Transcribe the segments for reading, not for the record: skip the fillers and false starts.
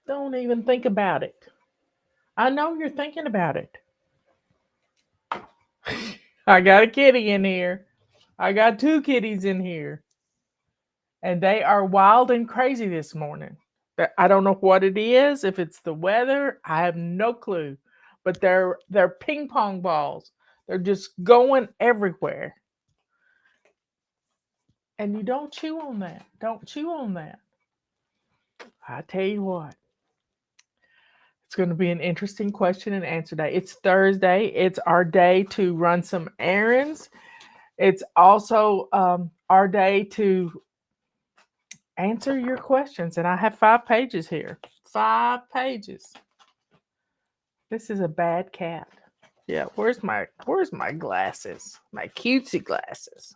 Don't even think about it. I know you're thinking about it. I got a kitty in here. I got two kitties in here. And they are wild and crazy this morning. I don't know what it is. If it's the weather, I have no clue. But they're ping pong balls. They're just going everywhere. And you don't chew on that. Don't chew on that. I tell you what, it's going to be an interesting question and answer day. It's Thursday. It's our day to run some errands. It's also our day to answer your questions. And I have 5 pages here. 5 pages. This is a bad cat. Yeah, where's my glasses? My cutesy glasses.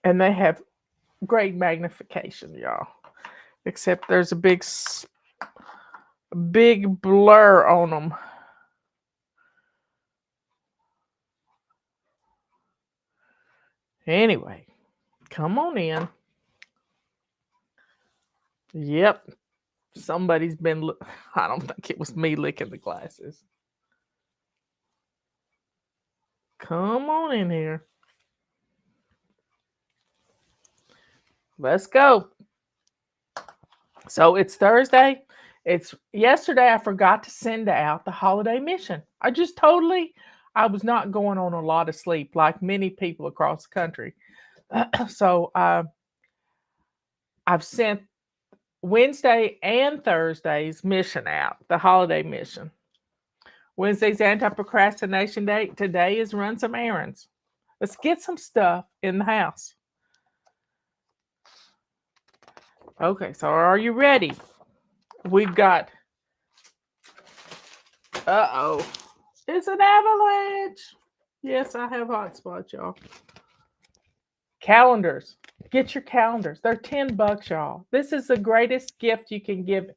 And they have great magnification, y'all. Except there's a big blur on them. Anyway, come on in. Yep, somebody's been. I don't think it was me licking the glasses. Come on in here. Let's go. So it's Thursday. It's yesterday. I forgot to send out the holiday mission. I was not going on a lot of sleep like many people across the country. So I've sent Wednesday and Thursday's mission out, the holiday mission. Wednesday's anti-procrastination day. Today is run some errands. Let's get some stuff in the house. Okay, so are you ready? We've got, uh-oh, it's an avalanche. Yes, I have hot spots, y'all. Calendars. Get your calendars. They're $10, y'all. This is the greatest gift you can give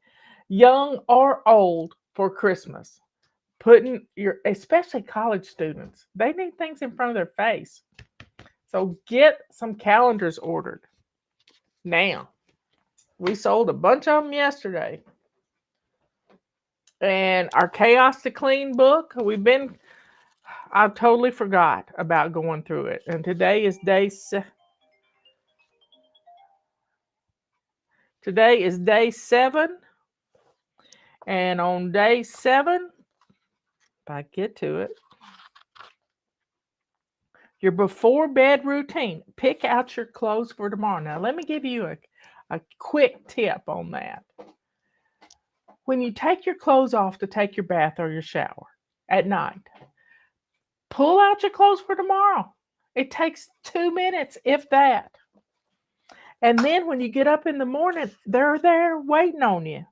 young or old for Christmas. Putting especially college students, they need things in front of their face. So get some calendars ordered now. We sold a bunch of them yesterday. And our Chaos to Clean book, I totally forgot about going through it. And today is day 7. And on day 7, if I get to it, your before bed routine. Pick out your clothes for tomorrow. Now, let me give you a quick tip on that. When you take your clothes off to take your bath or your shower at night, pull out your clothes for tomorrow. It takes 2 minutes, if that. And then when you get up in the morning, they're there waiting on you.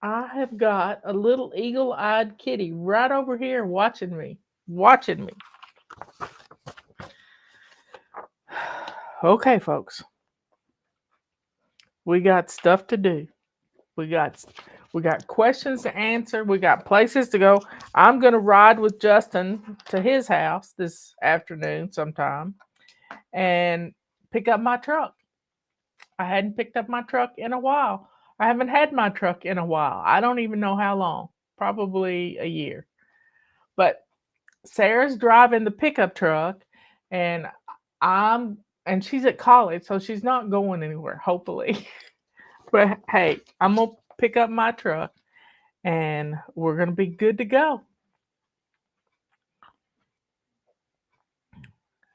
I have got a little eagle-eyed kitty right over here watching me. Okay, folks. We got stuff to do. We got questions to answer. We got places to go. I'm going to ride with Justin to his house this afternoon sometime and pick up my truck. I hadn't picked up my truck in a while. I haven't had my truck in a while. I don't even know how long. Probably a year. But Sarah's driving the pickup truck and she's at college, so she's not going anywhere, hopefully. But hey, I'm going to pick up my truck and we're going to be good to go.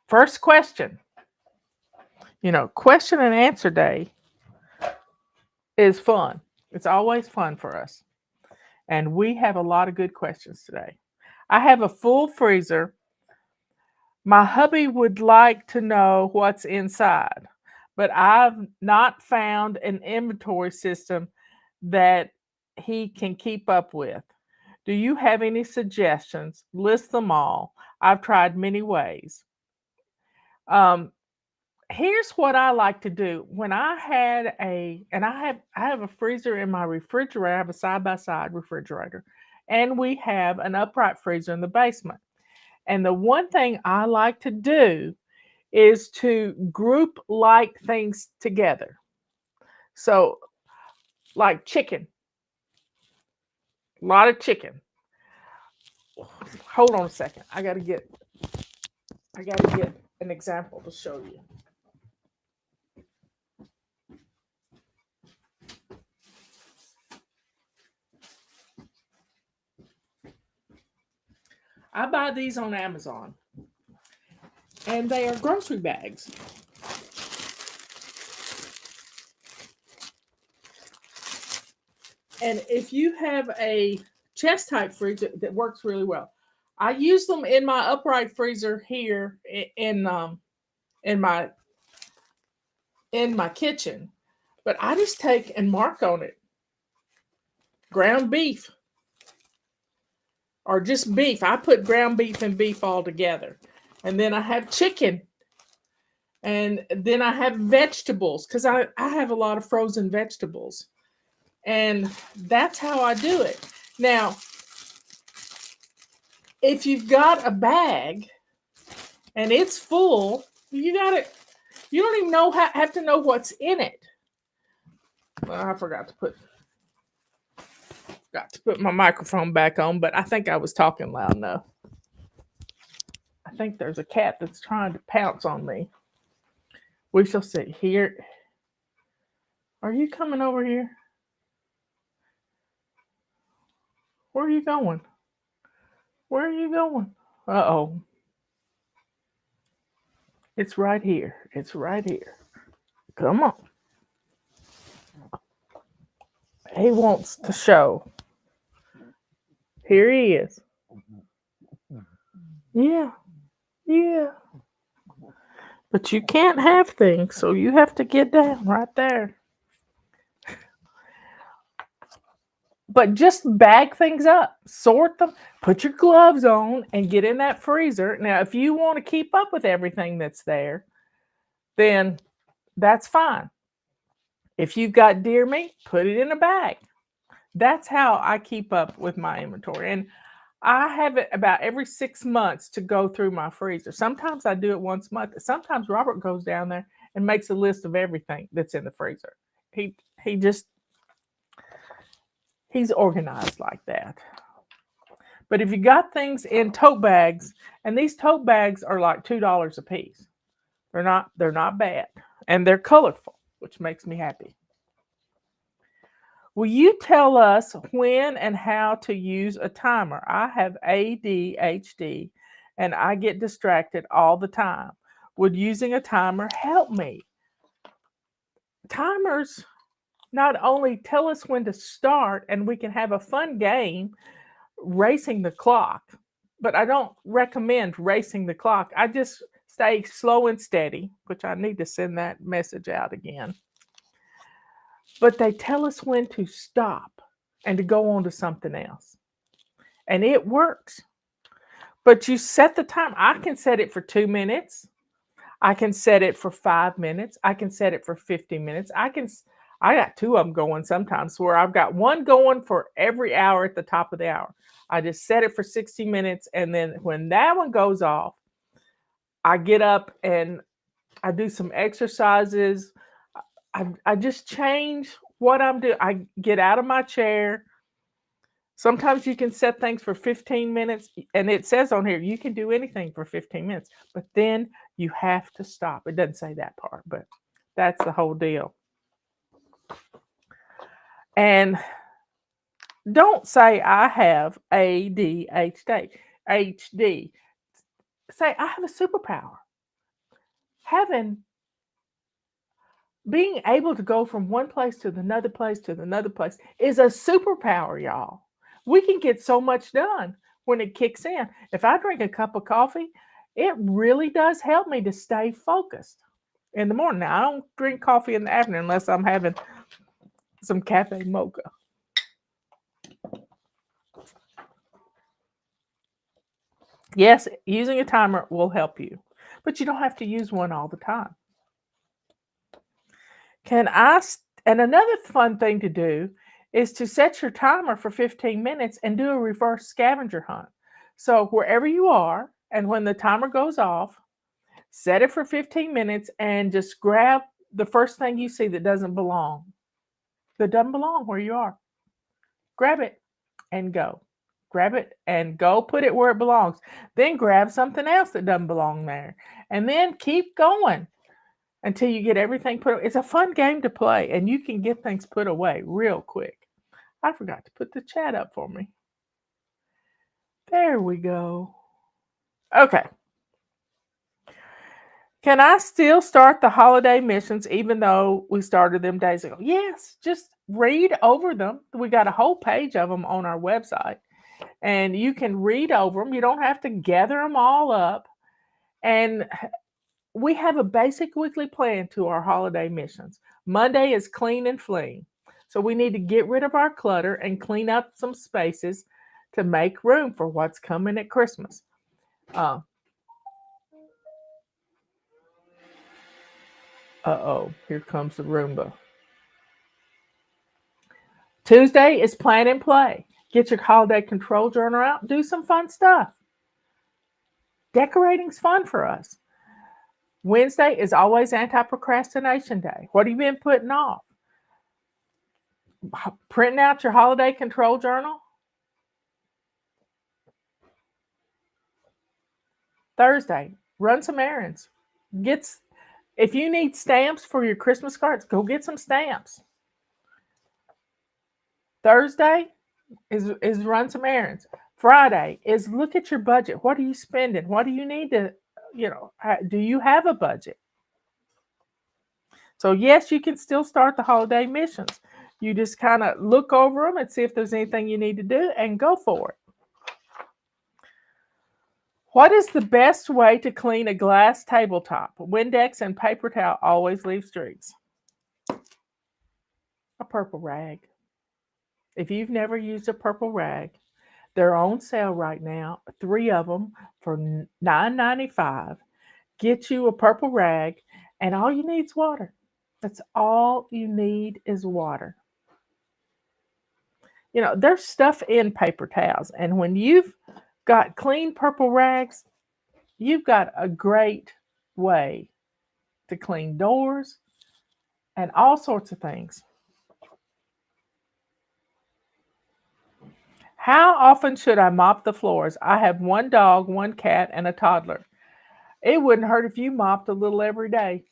First question. Question and answer day is fun. It's always fun for us. And we have a lot of good questions today. I have a full freezer. My hubby would like to know what's inside, but I've not found an inventory system that he can keep up with. Do you have any suggestions? List them all. I've tried many ways. Here's what I like to do. When I have a freezer in my refrigerator. I have a side-by-side refrigerator, and we have an upright freezer in the basement. And the one thing I like to do is to group like things together. So, like chicken, a lot of chicken. Hold on a second. I gotta get an example to show you. I buy these on Amazon, and they are grocery bags. And if you have a chest type freezer that works really well, I use them in my upright freezer here in my kitchen. But I just take and mark on it ground beef or just beef. I put ground beef and beef all together. And then I have chicken. And then I have vegetables because I have a lot of frozen vegetables. And that's how I do it. Now, if you've got a bag and it's full, you don't even have to know what's in it. Well, I forgot to put my microphone back on, but I think I was talking loud enough. I think there's a cat that's trying to pounce on me. We shall see. Here. Are you coming over here? Where are you going? Where are you going? Uh-oh. It's right here. It's right here. Come on. He wants to show. Here he is. Yeah. Yeah. But you can't have things, so you have to get down right there. But just bag things up, sort them, put your gloves on, and get in that freezer. Now, if you want to keep up with everything that's there, then that's fine. If you've got deer meat, put it in a bag. That's how I keep up with my inventory. And I have it about every 6 months to go through my freezer. Sometimes I do it once a month. Sometimes Robert goes down there and makes a list of everything that's in the freezer. He's organized like that. But if you got things in tote bags, and these tote bags are like $2 a piece, they're not bad, and they're colorful, which makes me happy. Will you tell us when and how to use a timer? I have ADHD, and I get distracted all the time. Would using a timer help me? Timers not only tell us when to start, and we can have a fun game racing the clock, but I don't recommend racing the clock. I just stay slow and steady, which I need to send that message out again. But they tell us when to stop and to go on to something else. And it works. But you set the time. I can set it for 2 minutes. I can set it for 5 minutes. I can set it for 50 minutes. I got 2 of them going sometimes where I've got one going for every hour at the top of the hour. I just set it for 60 minutes. And then when that one goes off, I get up and I do some exercises. I just change what I'm doing. I get out of my chair. Sometimes you can set things for 15 minutes, and it says on here you can do anything for 15 minutes, but then you have to stop. It doesn't say that part, but that's the whole deal. And don't say I have ADHD. HD. Say I have a superpower. Being able to go from one place to another place to another place is a superpower, y'all. We can get so much done when it kicks in. If I drink a cup of coffee, it really does help me to stay focused in the morning. Now, I don't drink coffee in the afternoon unless I'm having some cafe mocha. Yes, using a timer will help you, but you don't have to use one all the time. And another fun thing to do is to set your timer for 15 minutes and do a reverse scavenger hunt. So wherever you are, and when the timer goes off, set it for 15 minutes and just grab the first thing you see that doesn't belong that doesn't belong where you are. Grab it and go. Grab it and go put it where it belongs. Then grab something else that doesn't belong there. And then keep going until you get everything put away. It's a fun game to play, and you can get things put away real quick. I forgot to put the chat up for me. There we go. Okay. Can I still start the holiday missions even though we started them days ago? Yes, just read over them. We got a whole page of them on our website, and you can read over them. You don't have to gather them all up. And we have a basic weekly plan to our holiday missions. Monday is clean and fleeing. So we need to get rid of our clutter and clean up some spaces to make room for what's coming at Christmas. Here comes the Roomba. Tuesday is plan and play. Get your holiday control journal out. Do some fun stuff. Decorating's fun for us. Wednesday is always anti-procrastination day. What have you been putting off? Printing out your holiday control journal. Thursday, run some errands. If you need stamps for your Christmas cards, go get some stamps. Thursday is run some errands. Friday is look at your budget. What are you spending? What do you need to, do you have a budget? So yes, you can still start the holiday missions. You just kind of look over them and see if there's anything you need to do and go for it. What is the best way to clean a glass tabletop? Windex and paper towel always leave streaks. A purple rag. If you've never used a purple rag, they're on sale right now, 3 of them for $9.95. Get you a purple rag, and all you need is water. That's all you need is water. There's stuff in paper towels, and when you've got clean purple rags, you've got a great way to clean doors and all sorts of things. How often should I mop the floors? I have 1 dog, 1 cat, and a toddler. It wouldn't hurt if you mopped a little every day.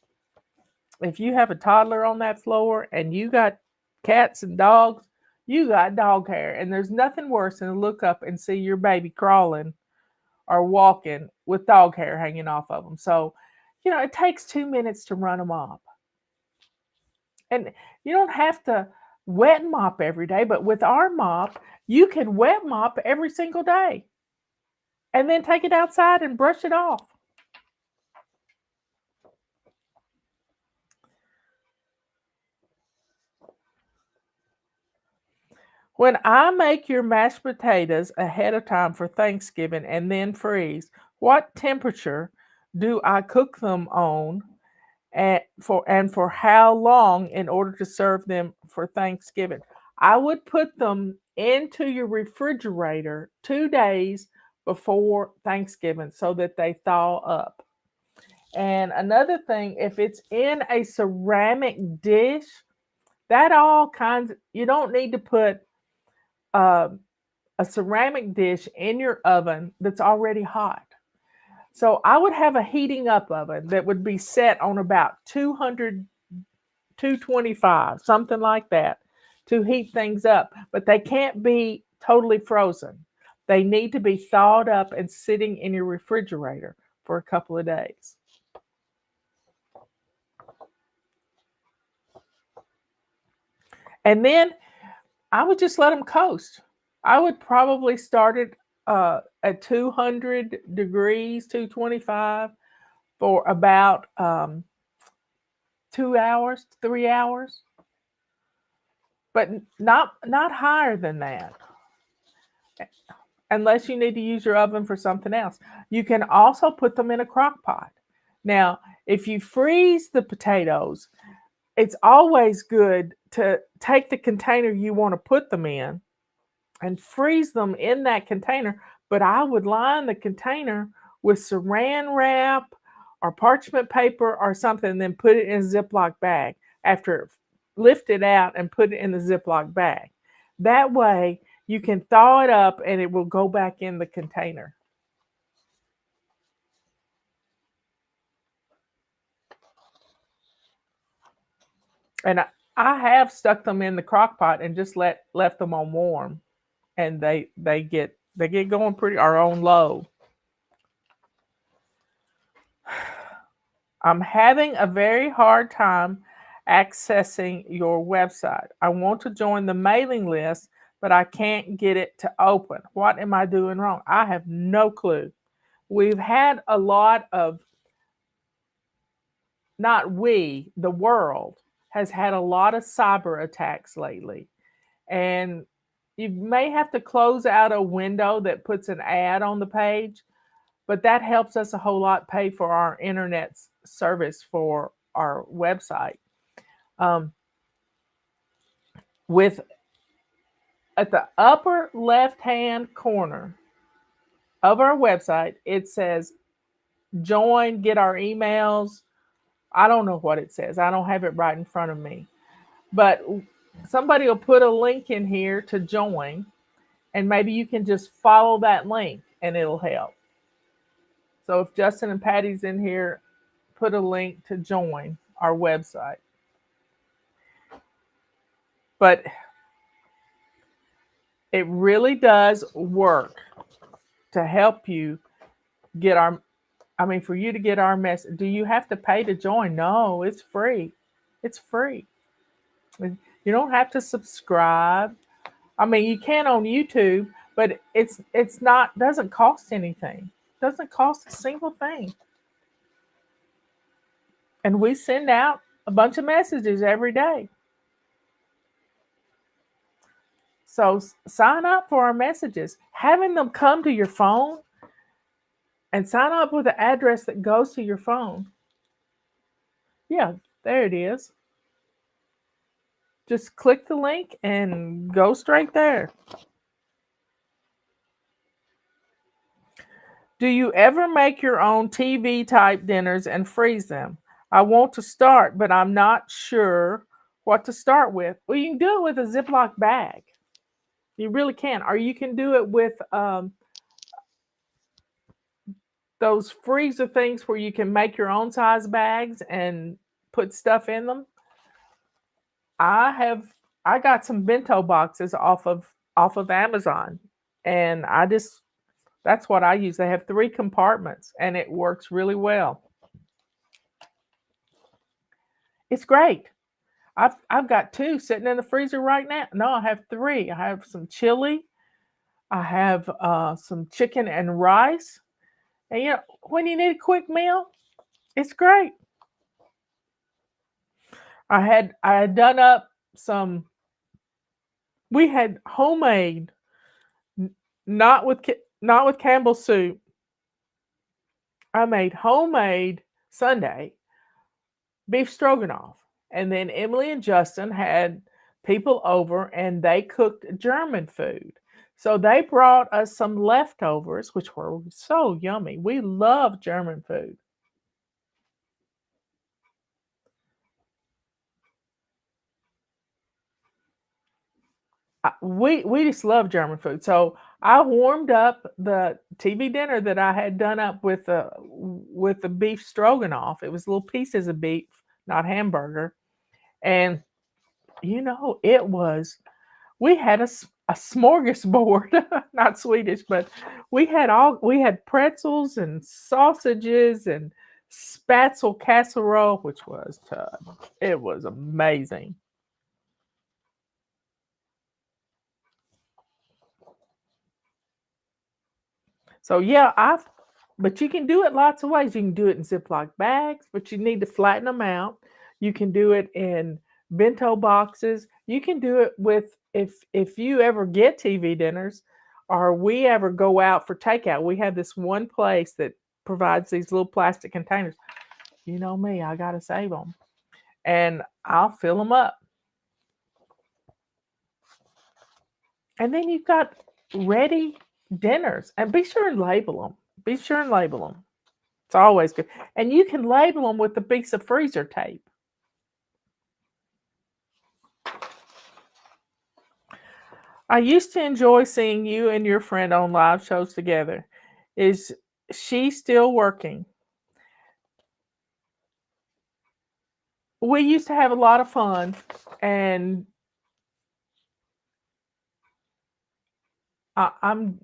If you have a toddler on that floor and you got cats and dogs, you got dog hair. And there's nothing worse than to look up and see your baby crawling or walking with dog hair hanging off of them. So, it takes 2 minutes to run a mop. And you don't have to wet mop every day, but with our mop, you can wet mop every single day and then take it outside and brush it off. When I make your mashed potatoes ahead of time for Thanksgiving and then freeze, what temperature do I cook them on and for how long in order to serve them for Thanksgiving? I would put them into your refrigerator 2 days before Thanksgiving so that they thaw up. And another thing, if it's in a ceramic dish, you don't need to put a ceramic dish in your oven that's already hot. So I would have a heating up oven that would be set on about 200, 225, something like that, to heat things up. But they can't be totally frozen. They need to be thawed up and sitting in your refrigerator for a couple of days. And then I would just let them coast. I would probably start it at 200 degrees, 225 for about 2 hours, 3 hours, but not higher than that, unless you need to use your oven for something else. You can also put them in a crock pot. Now, if you freeze the potatoes, it's always good to take the container you want to put them in and freeze them in that container, but I would line the container with saran wrap or parchment paper or something, and then put it in a Ziploc bag after lift it out and put it in the Ziploc bag. That way you can thaw it up and it will go back in the container. And I have stuck them in the crock pot and just left them on warm, and they get going pretty our own low. I'm having a very hard time accessing your website. I want to join the mailing list, but I can't get it to open. What am I doing wrong? I have no clue. We've had a lot of, not we, the world has had a lot of cyber attacks lately. And you may have to close out a window that puts an ad on the page, but that helps us a whole lot pay for our internet service for our website. Um, with At the upper left hand corner of our website, it says join, get our emails. I don't know what it says. I don't have it right in front of me. But somebody will put a link in here to join, and maybe you can just follow that link and it'll help. So if Justin and Patty's in here, put a link to join our website. But it really does work to help you get for you to get our message. Do you have to pay to join? No, it's free. It's free. You don't have to subscribe. You can on YouTube, but it's not doesn't cost anything. Doesn't cost a single thing. And we send out a bunch of messages every day. So sign up for our messages. Having them come to your phone and sign up with an address that goes to your phone. Yeah, there it is. Just click the link and go straight there. Do you ever make your own TV type dinners and freeze them? I want to start, but I'm not sure what to start with. Well, you can do it with a Ziploc bag. You really can. Or you can do it with those freezer things where you can make your own size bags and put stuff in them. I got some bento boxes off of Amazon, and that's what I use. They have 3 compartments and it works really well. It's great. I've got 2 sitting in the freezer right now. No, I have 3. I have some chili. I have some chicken and rice. And when you need a quick meal, it's great. I had done up some. We had homemade, not with Campbell's soup. I made homemade Sunday beef stroganoff, and then Emily and Justin had people over, and they cooked German food. So they brought us some leftovers, which were so yummy. We love German food. We just love German food. So I warmed up the TV dinner that I had done up with the beef stroganoff. It was little pieces of beef, not hamburger, and it was. We had a smorgasbord, not Swedish, but we had pretzels and sausages and spatzel casserole, which was it was amazing. So yeah, but you can do it lots of ways. You can do it in Ziploc bags, but you need to flatten them out. You can do it in bento boxes. You can do it with if you ever get TV dinners or we ever go out for takeout. We have this one place that provides these little plastic containers. You know me, I got to save them. And I'll fill them up. And then you've got ready dinners, and be sure and label them. Be sure and label them. It's always good. And you can label them with a piece of freezer tape. I used to enjoy seeing you and your friend on live shows together. Is she still working? We used to have a lot of fun, and I'm,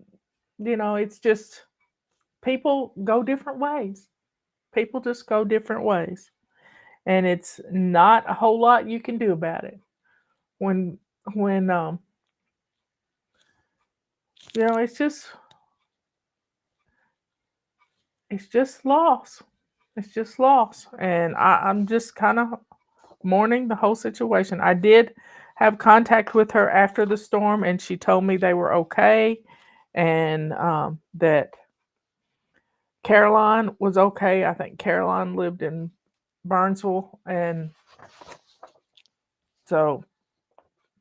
it's just people go different ways. People just go different ways, and it's not a whole lot you can do about it. When when it's just loss. It's just loss, and I'm just kind of mourning the whole situation. I did have contact with her after the storm, and she told me they were okay, and that Caroline was okay. I think Caroline lived in Burnsville, and so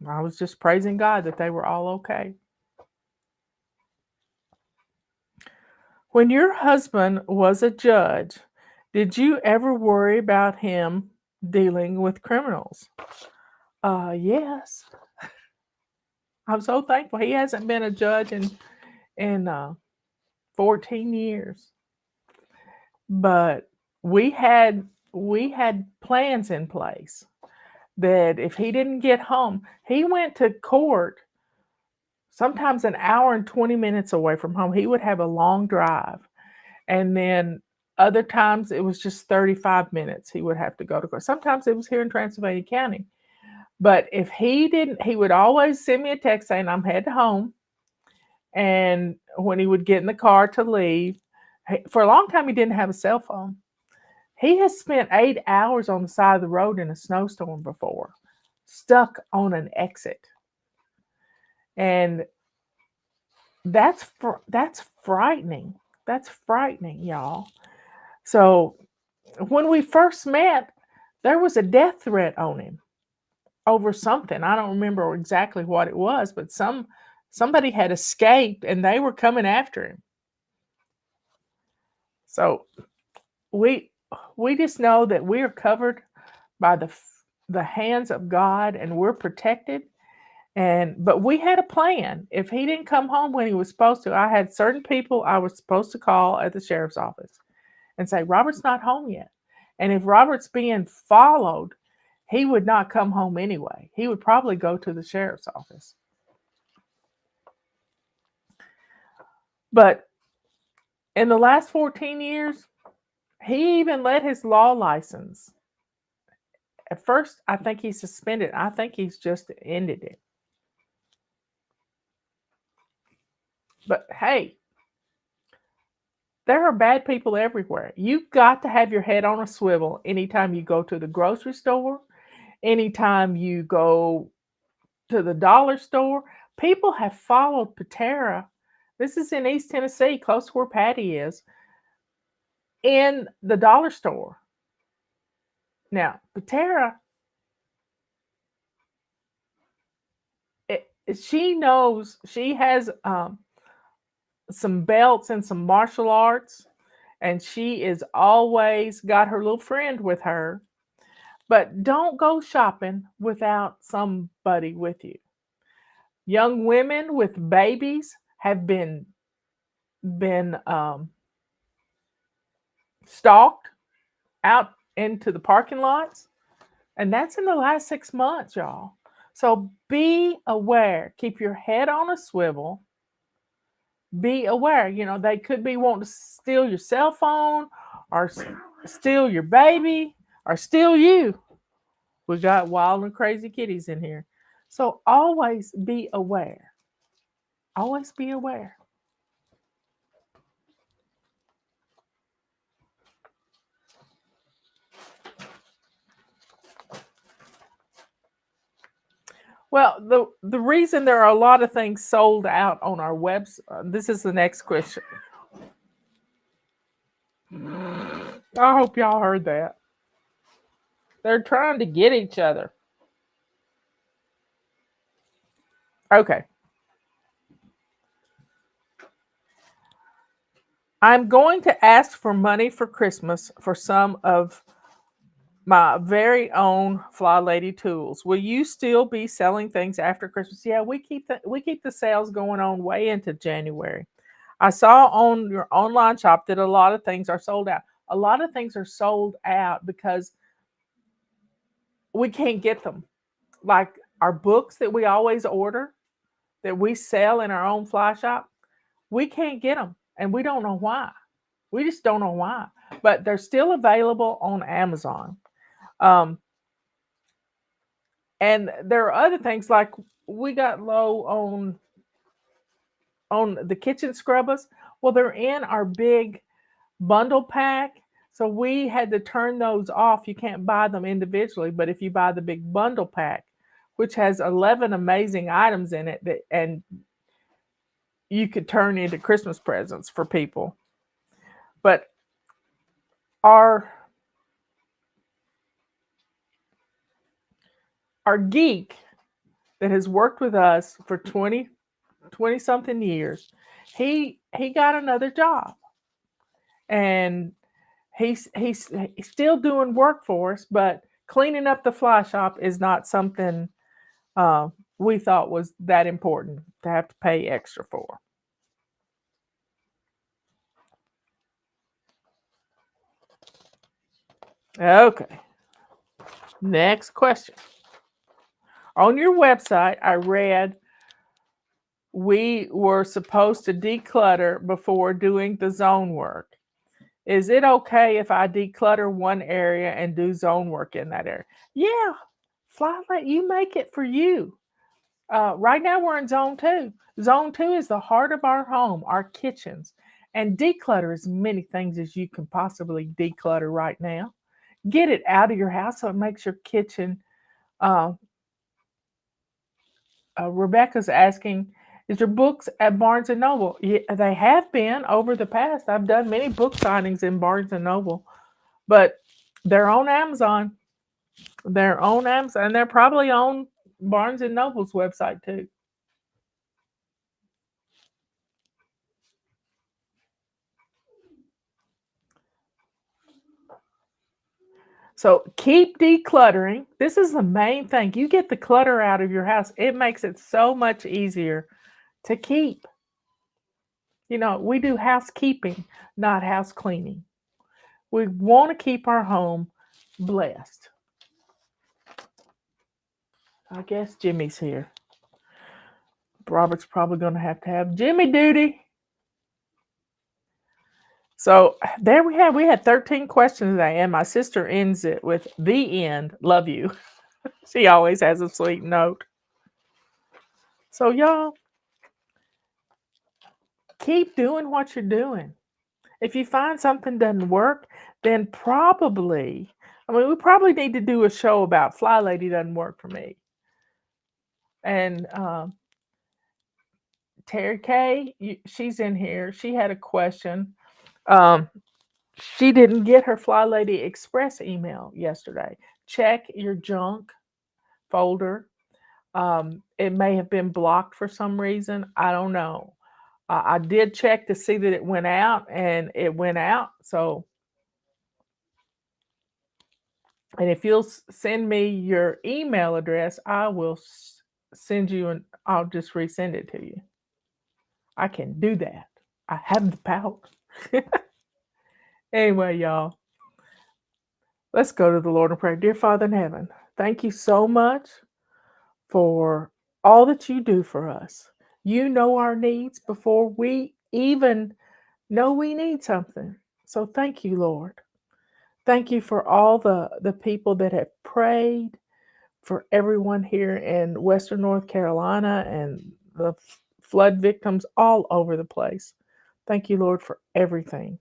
I was just praising God that they were all okay. When your husband was a judge, did you ever worry about him dealing with criminals? Yes. I'm so thankful he hasn't been a judge in 14 years. But we had plans in place that if he didn't get home, he went to court sometimes an hour and 20 minutes away from home. He would have a long drive. And then other times it was just 35 minutes he would have to go to court. Sometimes it was here in Transylvania County. But if he didn't, he would always send me a text saying, I'm headed home. And when he would get in the car to leave, for a long time, he didn't have a cell phone. He has spent 8 hours on the side of the road in a snowstorm before, stuck on an exit. And that's frightening. That's frightening, y'all. So when we first met, there was a death threat on him over something. I don't remember exactly what it was, but somebody had escaped and they were coming after him. So we we just know that we are covered by the hands of God and we're protected. But we had a plan. If he didn't come home when he was supposed to, I had certain people I was supposed to call at the sheriff's office and say, Robert's not home yet. And if Robert's being followed, he would not come home anyway. He would probably go to the sheriff's office. But in the last 14 years, he even let his law license. At first, I think he suspended. I think he's just ended it. But hey, there are bad people everywhere. You've got to have your head on a swivel anytime you go to the grocery store, anytime you go to the dollar store. People have followed Patera. This is in East Tennessee, close to where Patty is, in the dollar store. Now, Patera, she knows she has some belts and some martial arts, and she is always got her little friend with her. But don't go shopping without somebody with you. Young women with babies have been stalked out into the parking lots, and that's in the last 6 months, y'all. So be aware. Keep your head on a swivel. Be aware. They could be wanting to steal your cell phone or steal your baby or steal you. We got wild and crazy kitties in here. So always be aware. Always be aware. Well, the reason there are a lot of things sold out on our website, this is the next question. I hope y'all heard that. They're trying to get each other. Okay. I'm going to ask for money for Christmas for some of My very own Fly Lady tools. Will you still be selling things after Christmas? Yeah, we keep the sales going on way into January. I saw on your online shop that a lot of things are sold out. A lot of things are sold out because we can't get them. Like our books that we always order, that we sell in our own fly shop, we can't get them, and we don't know why. We just don't know why. But they're still available on Amazon. Um, and there are other things like we got low on the kitchen scrubbers. Well, they're in our big bundle pack. So we had to turn those off. You can't buy them individually, but if you buy the big bundle pack, which has 11 amazing items in it and you could turn into Christmas presents for people. But our our geek that has worked with us for 20 something years, he got another job, and he's still doing work for us, but cleaning up the fly shop is not something uh, we thought was that important to have to pay extra for. Okay, next question. On your website, I read we were supposed to declutter before doing the zone work. Is it okay if I declutter one area and do zone work in that area? Yeah, Flylight, you make it for you. Right now we're in zone two. Zone two is the heart of our home, our kitchens. And declutter as many things as you can possibly declutter right now. Get it out of your house so it makes your kitchen. Uh, Rebecca's asking, is your books at Barnes and Noble? Yeah, they have been over the past. I've done many book signings in Barnes and Noble, but they're on Amazon. They're on Amazon, and they're probably on Barnes and Noble's website too. So keep decluttering. This is the main thing. You get the clutter out of your house, it makes it so much easier to keep. We do housekeeping, not house cleaning. We want to keep our home blessed. I guess Jimmy's here. Robert's probably going to have Jimmy duty. So there we had 13 questions today, and my sister ends it with the end. Love you. She always has a sweet note. So y'all keep doing what you're doing. If you find something doesn't work, then we probably need to do a show about Fly Lady doesn't work for me. And Terry Kay, she's in here. She had a question. Um, she didn't get her Fly Lady Express email yesterday. Check your junk folder. It may have been blocked for some reason. I don't know. I did check to see that it went out, and it went out. So, and if you'll send me your email address, I will send you, and I'll just resend it to you. I can do that. I have the power. Anyway, y'all, let's go to the Lord in prayer. Dear Father in heaven, thank you so much for all that you do for us. You know our needs before we even know we need something. So thank you, Lord. Thank you for all the people that have prayed, for everyone here in Western North Carolina and the flood victims all over the place. Thank you, Lord, for everything.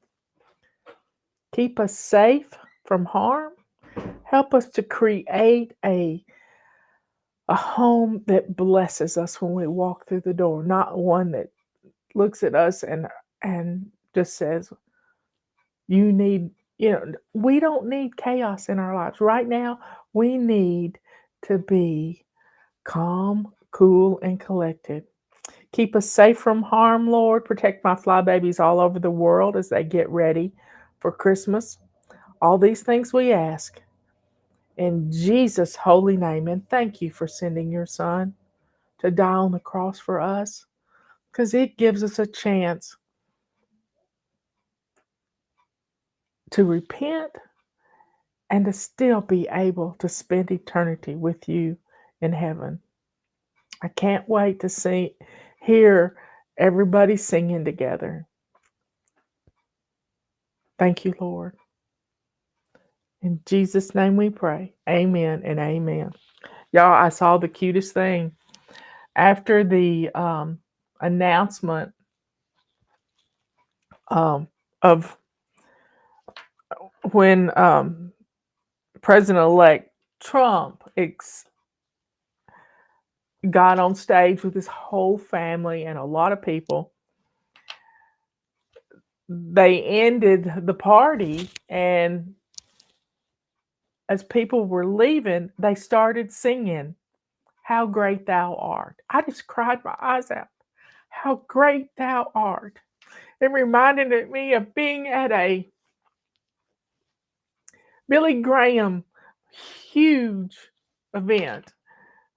Keep us safe from harm. Help us to create a home that blesses us when we walk through the door, not one that looks at us and just says, you need, we don't need chaos in our lives. Right now, we need to be calm, cool, and collected. Keep us safe from harm, Lord. Protect my fly babies all over the world as they get ready for Christmas. All these things we ask In Jesus' holy name. And thank you for sending your son to die on the cross for us, because it gives us a chance to repent and to still be able to spend eternity with you in heaven. I can't wait to hear everybody singing together. Thank you, Lord. In Jesus' name we pray. Amen and amen. Y'all, I saw the cutest thing. After the announcement of when President-elect Trump got on stage with his whole family and a lot of people, they ended the party, and as people were leaving, they started singing, "How Great Thou Art." I just cried my eyes out. How great thou art. It reminded me of being at a Billy Graham huge event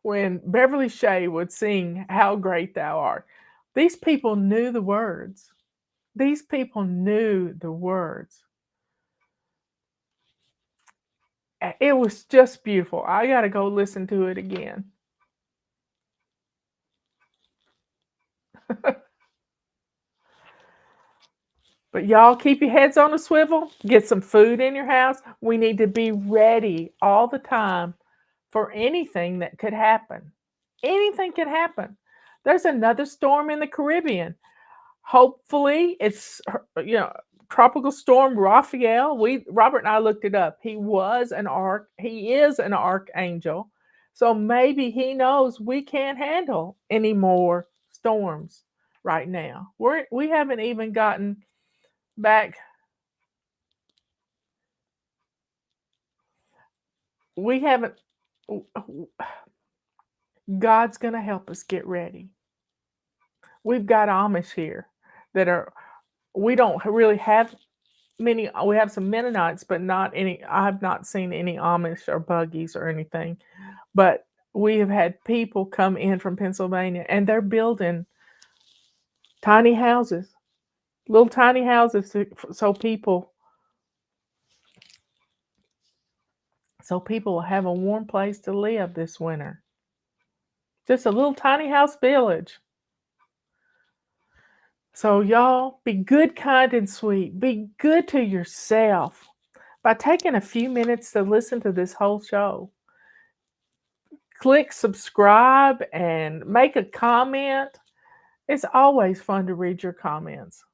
when Beverly Shea would sing "How Great Thou Art." These people knew the words. These people knew the words. It was just beautiful. I got to go listen to it again. But y'all keep your heads on a swivel. Get some food in your house. We need to be ready all the time for anything that could happen. Anything could happen. There's another storm in the Caribbean. Hopefully, it's tropical storm Raphael. Robert and I looked it up. He is an archangel. So maybe he knows we can't handle any more storms right now. We haven't even gotten back. We haven't. God's going to help us get ready. We've got Amish here that are. We don't really have many. We have some Mennonites, but not any. I have not seen any Amish or buggies or anything. But we have had people come in from Pennsylvania, and they're building tiny houses, little tiny houses, so people will have a warm place to live this winter. Just a little tiny house village. So y'all, be good, kind, and sweet. Be good to yourself by taking a few minutes to listen to this whole show. Click subscribe and make a comment. It's always fun to read your comments.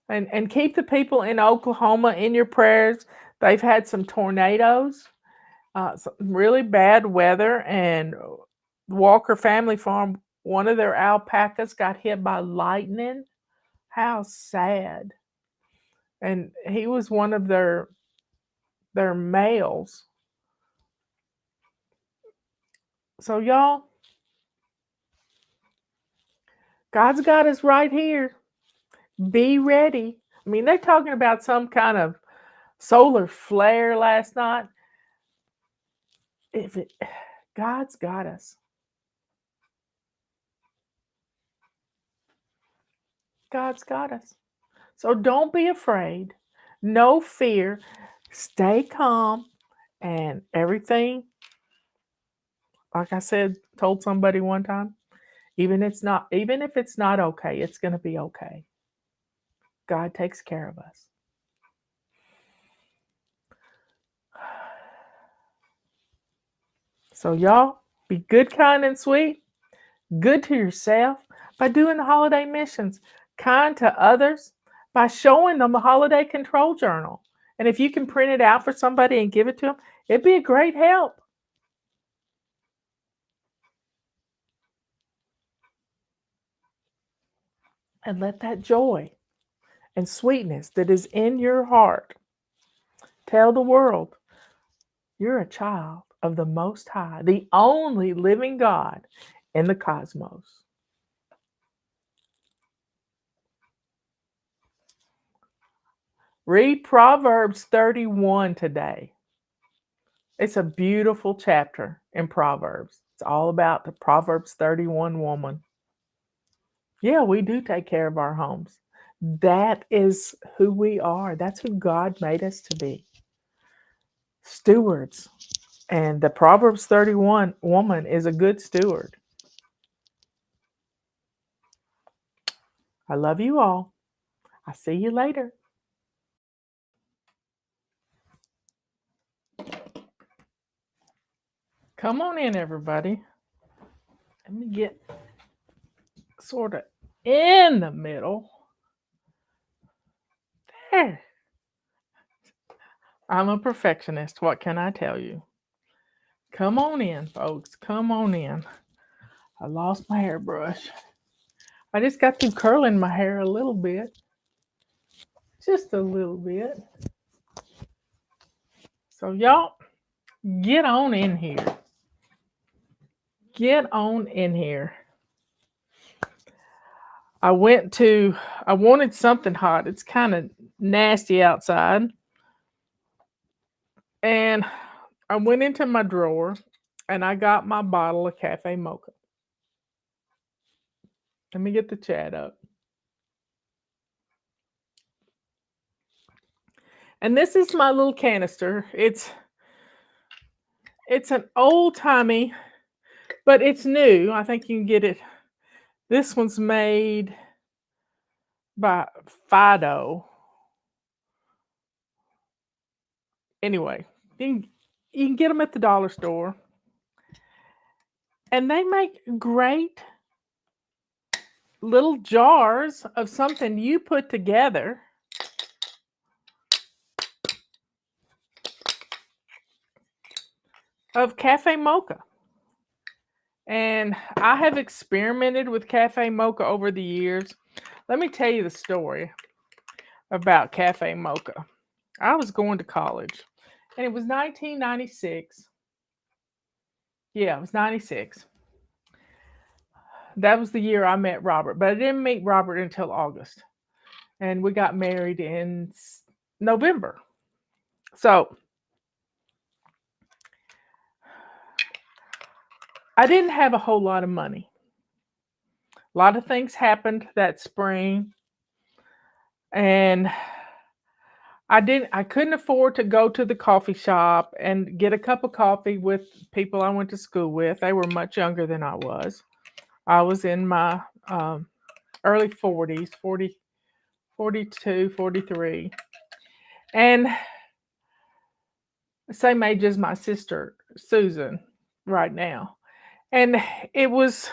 And keep the people in Oklahoma in your prayers. They've had some tornadoes, some really bad weather, and Walker Family Farm, one of their alpacas got hit by lightning. How sad. And he was one of their males. So y'all, God's got us right here. Be ready. I mean, they're talking about some kind of solar flare last night. God's got us. God's got us. So don't be afraid. No fear. Stay calm, and everything, like I said, told somebody one time, even if it's not okay, it's going to be okay. God takes care of us. So y'all, be good, kind, and sweet. Good to yourself by doing the holiday missions. Kind to others by showing them a holiday control journal. And if you can print it out for somebody and give it to them, it'd be a great help. And let that joy and sweetness that is in your heart tell the world you're a child of the Most High, the only living God in the cosmos. Read Proverbs 31 today. It's a beautiful chapter in Proverbs. It's all about the Proverbs 31 woman. Yeah, we do take care of our homes. That is who we are. That's who God made us to be. Stewards. And the Proverbs 31 woman is a good steward. I love you all. I'll see you later. Come on in, everybody. Let me get sort of in the middle. There. I'm a perfectionist. What can I tell you? Come on in, folks. Come on in. I lost my hairbrush. I just got through curling my hair a little bit. Just a little bit. So, y'all, get on in here. Get on in here. I wanted something hot. It's kind of nasty outside. And I went into my drawer and I got my bottle of cafe mocha. Let me get the chat up. And this is my little canister. It's an old-timey, but it's new. I think you can get it. This one's made by Fido. Anyway, you can get them at the dollar store. And they make great little jars of something you put together. Of cafe mocha. And I have experimented with cafe mocha over the years. Let me tell you the story about cafe mocha. I was going to college and it was 1996. Yeah, it was 96. That was the year I met Robert, but I didn't meet Robert until August. And we got married in November. So I didn't have a whole lot of money. A lot of things happened that spring. And I couldn't afford to go to the coffee shop and get a cup of coffee with people I went to school with. They were much younger than I was. I was in my early 40s, 40, 42, 43. And same age as my sister, Susan, right now. And it was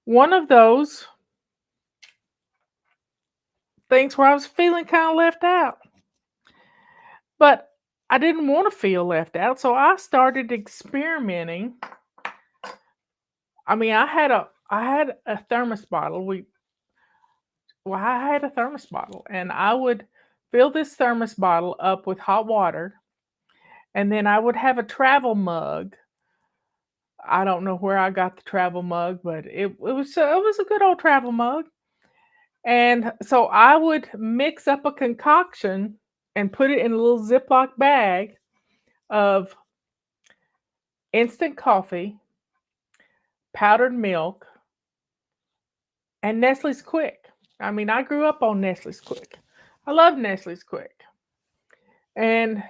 one of those things where I was feeling kind of left out. But I didn't want to feel left out, so I started experimenting. I mean, I had a thermos bottle. I had a thermos bottle, and I would fill this thermos bottle up with hot water, and then I would have a travel mug. I don't know where I got the travel mug, but it was a good old travel mug. And so I would mix up a concoction and put it in a little Ziploc bag of instant coffee, powdered milk, and Nestle's Quick. I mean, I grew up on Nestle's Quick. I love Nestle's Quick. And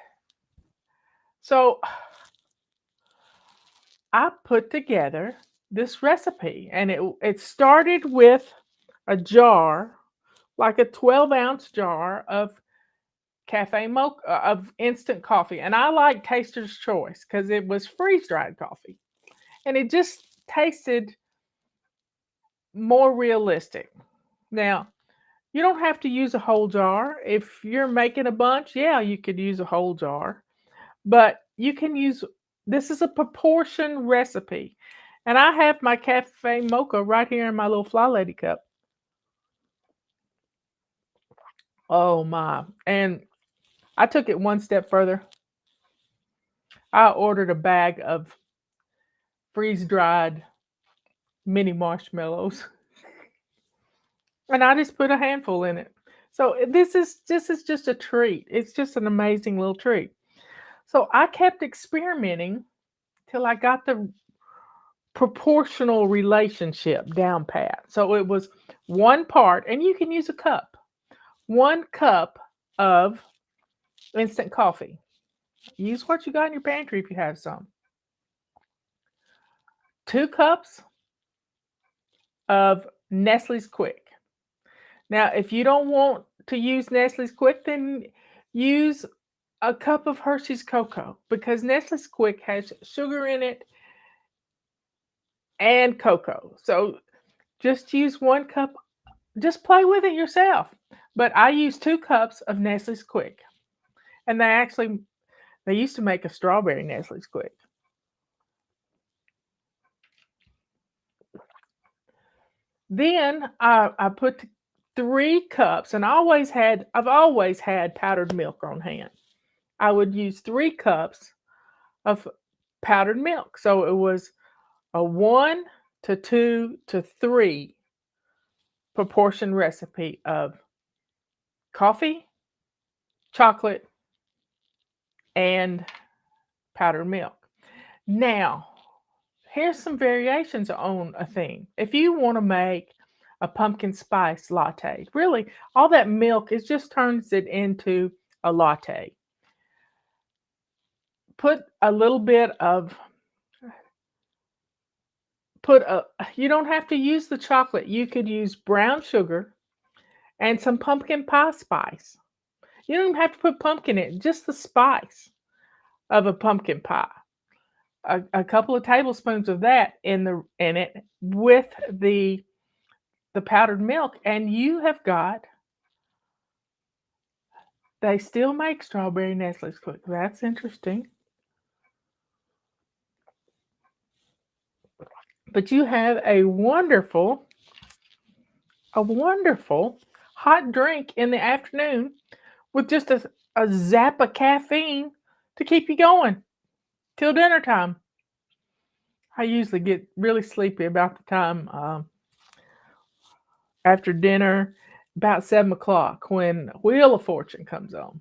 so I put together this recipe, and it started with a jar, like a 12-ounce jar of cafe mocha, of instant coffee. And I like Taster's Choice because it was freeze-dried coffee. And it just tasted more realistic. Now, you don't have to use a whole jar. If you're making a bunch, yeah, you could use a whole jar. But you can use, this is a proportion recipe. And I have my cafe mocha right here in my little Fly Lady cup. Oh my. And I took it one step further. I ordered a bag of freeze-dried mini marshmallows. And I just put a handful in it. So this is just a treat. It's just an amazing little treat. So I kept experimenting till I got the proportional relationship down pat. So it was one part, and you can use a cup. 1 cup of instant coffee. Use what you got in your pantry if you have some. 2 cups of Nestle's Quick. Now, if you don't want to use Nestle's Quick, then use a cup of Hershey's Cocoa because Nestle's Quick has sugar in it and cocoa. So just use 1 cup. Just play with it yourself. But I use 2 cups of Nestle's Quick, and they used to make a strawberry Nestle's Quick. Then I put 3 cups, and I've always had powdered milk on hand. I would use 3 cups of powdered milk. So it was a 1 to 2 to 3 proportion recipe of coffee, chocolate, and powdered milk. Now, here's some variations on a thing. If you want to make a pumpkin spice latte, really all that milk is just turns it into a latte. Put a little bit of put a you don't have to use the chocolate. You could use brown sugar and some pumpkin pie spice. You don't even have to put pumpkin in, just the spice of a pumpkin pie. A couple of tablespoons of that in it with the powdered milk, and you have got. They still make strawberry Nestle's Quick. That's interesting. But you have a wonderful hot drink in the afternoon with just a zap of caffeine to keep you going till dinner time. I usually get really sleepy about the time after dinner, about 7 o'clock when Wheel of Fortune comes on.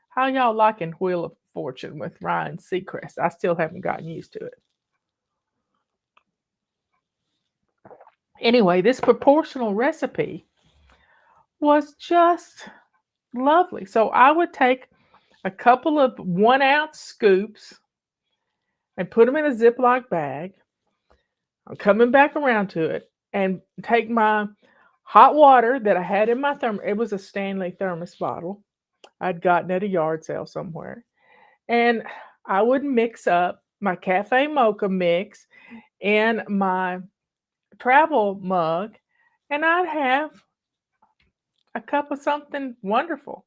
How y'all liking Wheel of Fortune with Ryan Seacrest? I still haven't gotten used to it. Anyway, this proportional recipe was just lovely. So I would take a couple of 1 ounce scoops and put them in a Ziploc bag. I'm coming back around to it and take my hot water that I had in my thermos. It was a Stanley thermos bottle I'd gotten at a yard sale somewhere. And I would mix up my cafe mocha mix in my travel mug, and I'd have a cup of something wonderful.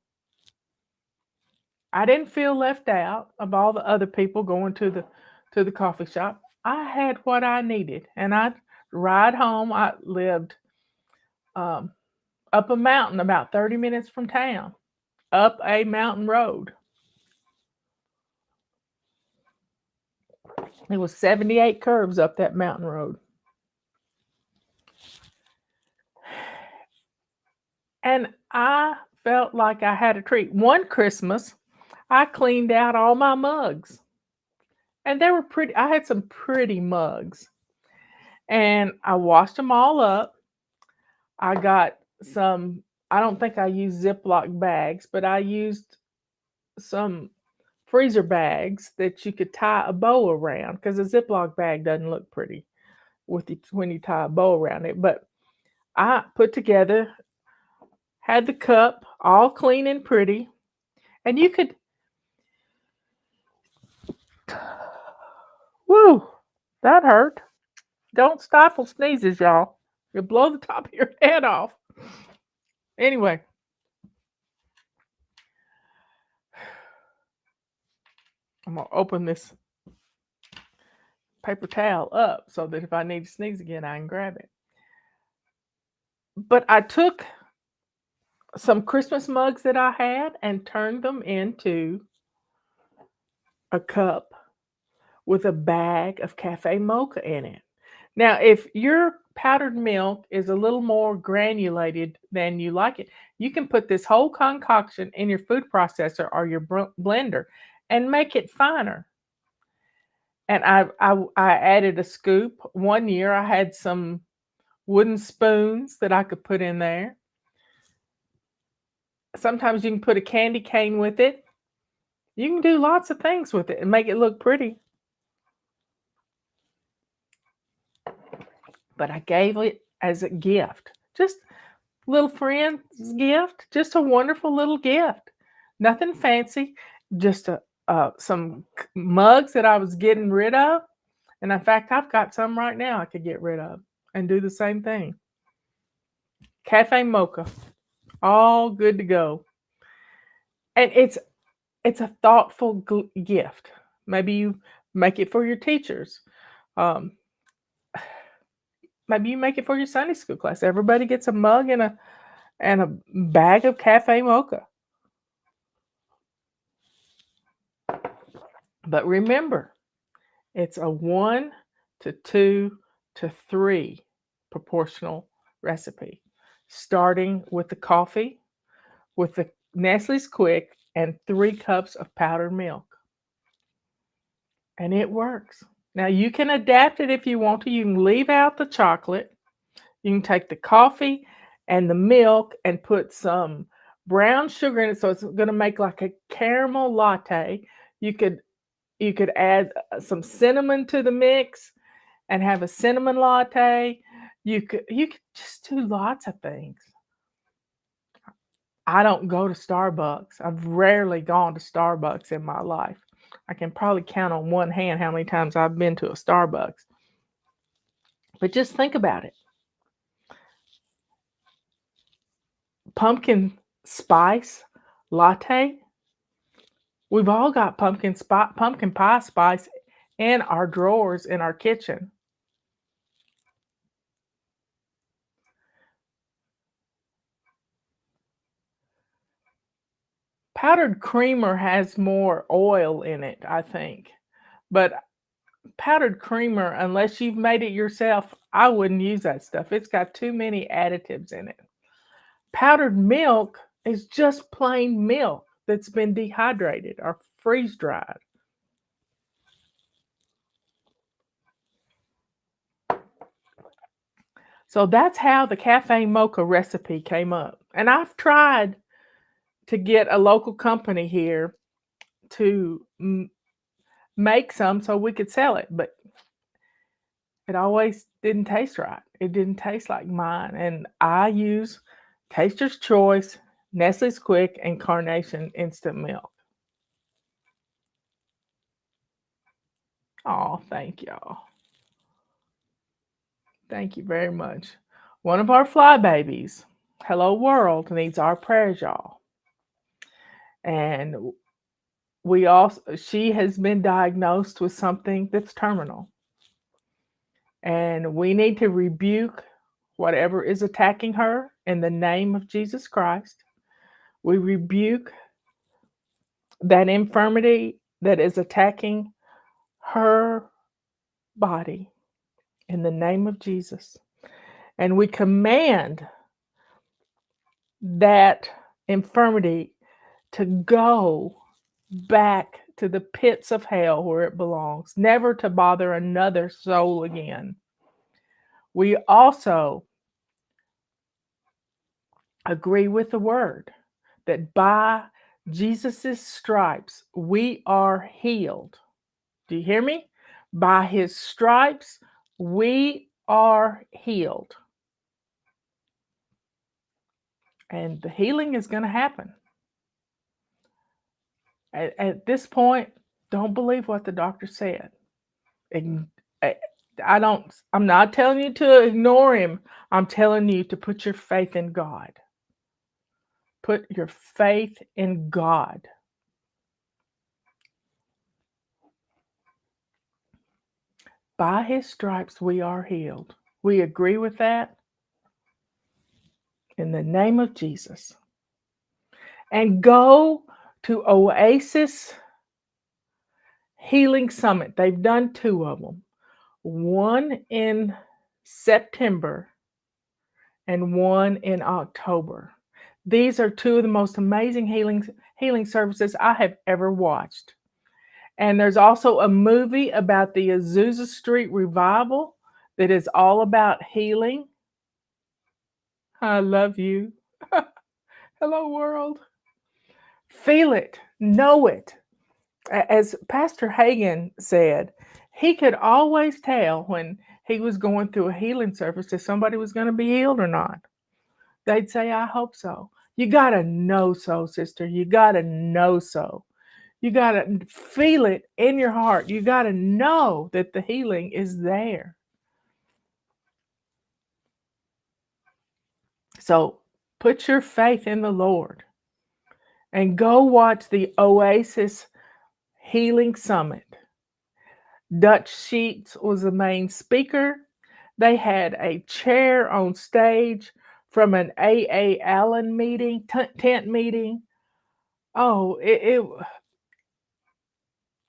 I didn't feel left out of all the other people going to the coffee shop. I had what I needed, and I'd ride home. I lived um, up a mountain about 30 minutes from town, up a mountain road. It was 78 curves up that mountain road. And I felt like I had a treat. One Christmas, I cleaned out all my mugs. And they were pretty. I had some pretty mugs. And I washed them all up. I got some, I don't think I used Ziploc bags, but I used some freezer bags that you could tie a bow around because a Ziploc bag doesn't look pretty when you tie a bow around it. But I put together, had the cup all clean and pretty, and you could, woo, that hurt. Don't stifle sneezes, y'all. You'll blow the top of your head off. Anyway, I'm going to open this paper towel up so that if I need to sneeze again, I can grab it. But I took some Christmas mugs that I had and turned them into a cup with a bag of cafe mocha in it. Now, if your powdered milk is a little more granulated than you like it, you can put this whole concoction in your food processor or your blender and make it finer. And I added a scoop. One year I had some wooden spoons that I could put in there. Sometimes you can put a candy cane with it. You can do lots of things with it and make it look pretty. But I gave it as a gift. Just little friend's gift, just a wonderful little gift. Nothing fancy, just some mugs that I was getting rid of. And in fact, I've got some right now I could get rid of and do the same thing. Cafe mocha, all good to go. And it's a thoughtful gift. Maybe you make it for your teachers. Um, Maybe you make it for your Sunday school class. Everybody gets a mug and a bag of cafe mocha. But remember, it's a 1 to 2 to 3 proportional recipe, starting with the coffee, with the Nestle's Quick, and 3 cups of powdered milk. And it works. Now you can adapt it if you want to. You can leave out the chocolate. You can take the coffee and the milk and put some brown sugar in it, so it's going to make like a caramel latte. You could add some cinnamon to the mix and have a cinnamon latte. You could just do lots of things. I don't go to Starbucks. I've rarely gone to Starbucks in my life. I can probably count on one hand how many times I've been to a Starbucks. But just think about it. Pumpkin spice latte. We've all got pumpkin pie spice in our drawers in our kitchen. Powdered creamer has more oil in it, I think. But powdered creamer, unless you've made it yourself, I wouldn't use that stuff. It's got too many additives in it. Powdered milk is just plain milk that's been dehydrated or freeze dried. So that's how the cafe mocha recipe came up. And I've tried to get a local company here to make some so we could sell it, but it always didn't taste right. It didn't taste like mine. And I use Taster's Choice, Nestle's Quick, and Carnation instant milk. Oh, thank y'all. Thank you very much. One of our fly babies, Hello World, needs our prayers, y'all. And she has been diagnosed with something that's terminal. And we need to rebuke whatever is attacking her in the name of Jesus Christ. We rebuke that infirmity that is attacking her body in the name of Jesus. And we command that infirmity to go back to the pits of hell where it belongs, never to bother another soul again. We also agree with the word that by Jesus' stripes we are healed. Do you hear me? By his stripes we are healed. And the healing is going to happen. At this point, don't believe what the doctor said. I'm not telling you to ignore him. I'm telling you to put your faith in God. Put your faith in God. By his stripes we are healed. We agree with that in the name of Jesus. And go to Oasis Healing Summit. They've done 2 of them. One in September, and one in October. These are two of the most amazing healing services I have ever watched. And there's also a movie about the Azusa Street revival that is all about healing. I love you. Hello, world. Feel it, know it. As Pastor Hagen said, he could always tell when he was going through a healing service if somebody was going to be healed or not. They'd say, I hope so. You got to know so, sister. You got to know so. You got to feel it in your heart. You got to know that the healing is there. So put your faith in the Lord and go watch the Oasis Healing Summit. Dutch Sheets was the main speaker. They had a chair on stage from an A.A. Allen meeting, tent meeting. Oh,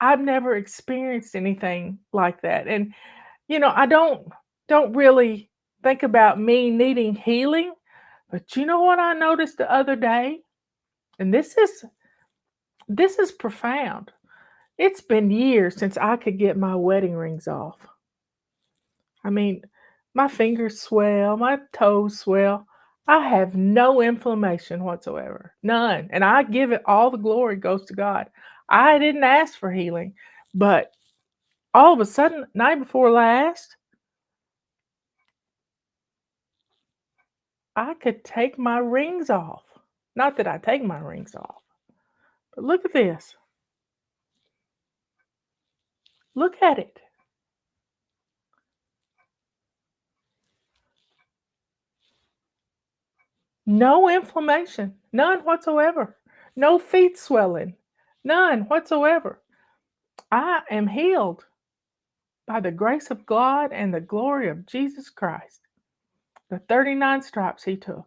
I've never experienced anything like that. And I don't really think about me needing healing, but you know what I noticed the other day? And this is profound. It's been years since I could get my wedding rings off. I mean, my fingers swell, my toes swell. I have no inflammation whatsoever. None. And I give it all the glory goes to God. I didn't ask for healing, but all of a sudden, night before last, I could take my rings off. Not that I take my rings off, but look at this. Look at it. No inflammation, none whatsoever. No feet swelling, none whatsoever. I am healed by the grace of God and the glory of Jesus Christ. The 39 stripes he took.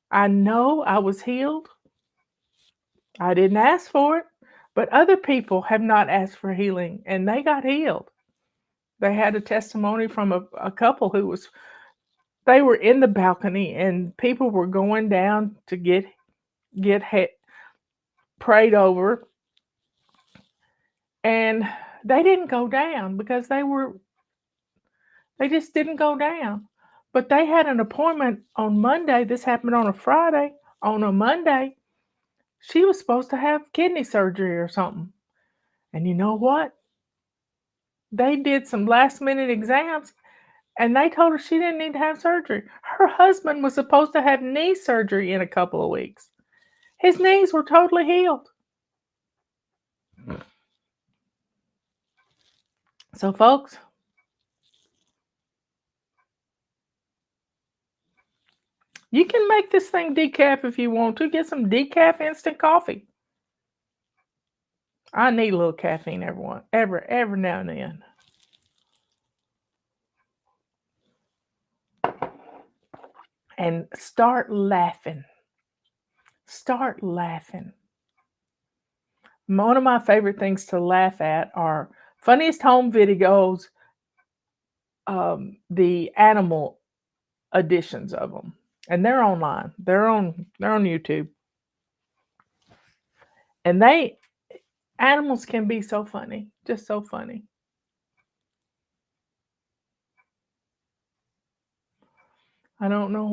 I know I was healed. I didn't ask for it, but other people have not asked for healing and they got healed. They had a testimony from a couple they were in the balcony and people were going down to get prayed over, and they didn't go down because they just didn't go down. But they had an appointment on Monday. This happened on a Friday. On a Monday, she was supposed to have kidney surgery or something. And you know what? They did some last minute exams and they told her she didn't need to have surgery. Her husband was supposed to have knee surgery in a couple of weeks. His knees were totally healed. So, folks, you can make this thing decaf if you want to. Get some decaf instant coffee. I need a little caffeine every now and then. And start laughing. Start laughing. One of my favorite things to laugh at are funniest home videos, the animal editions of them. And they're online. They're on YouTube. And animals can be so funny, just so funny. I don't know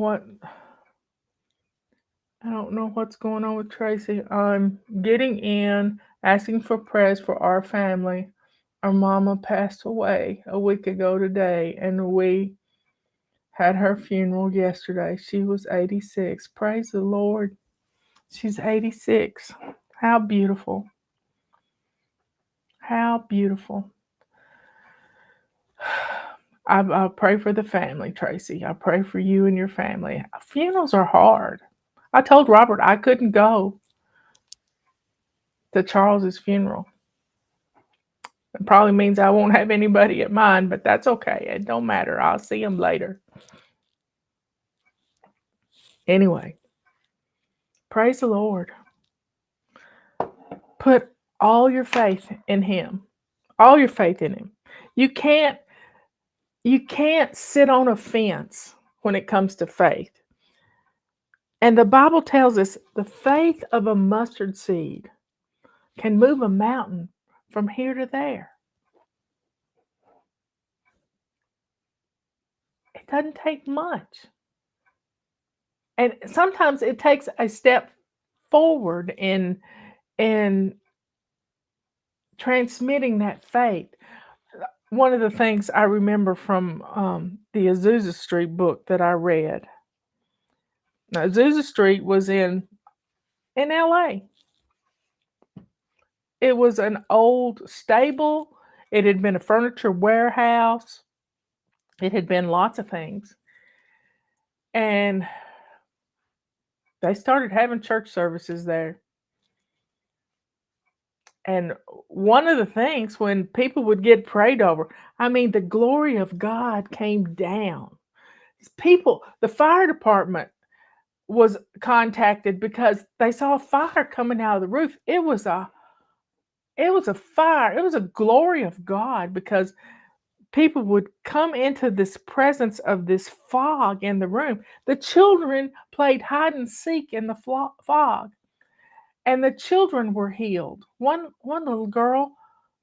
what's going on with Tracy. I'm getting in, asking for prayers for our family. Our mama passed away a week ago today, and we had her funeral yesterday. She was 86. Praise the Lord. She's 86. How beautiful. How beautiful. I pray for the family, Tracy. I pray for you and your family. Funerals are hard. I told Robert I couldn't go to Charles's funeral. It probably means I won't have anybody at mine, but that's okay. It don't matter. I'll see him later. Anyway, praise the Lord. Put all your faith in him. All your faith in him. You can't You can't sit on a fence when it comes to faith. And the Bible tells us the faith of a mustard seed can move a mountain from here to there. It doesn't take much. And sometimes it takes a step forward in transmitting that faith. One of the things I remember from the Azusa Street book that I read. Now, Azusa Street was in LA. It was an old stable. It had been a furniture warehouse. It had been lots of things. And they started having church services there. And one of the things when people would get prayed over, I mean, the glory of God came down. People, the fire department was contacted because they saw fire coming out of the roof. It was a fire. It was a glory of God because people would come into this presence of this fog in the room. The children played hide and seek in the fog, and the children were healed. One little girl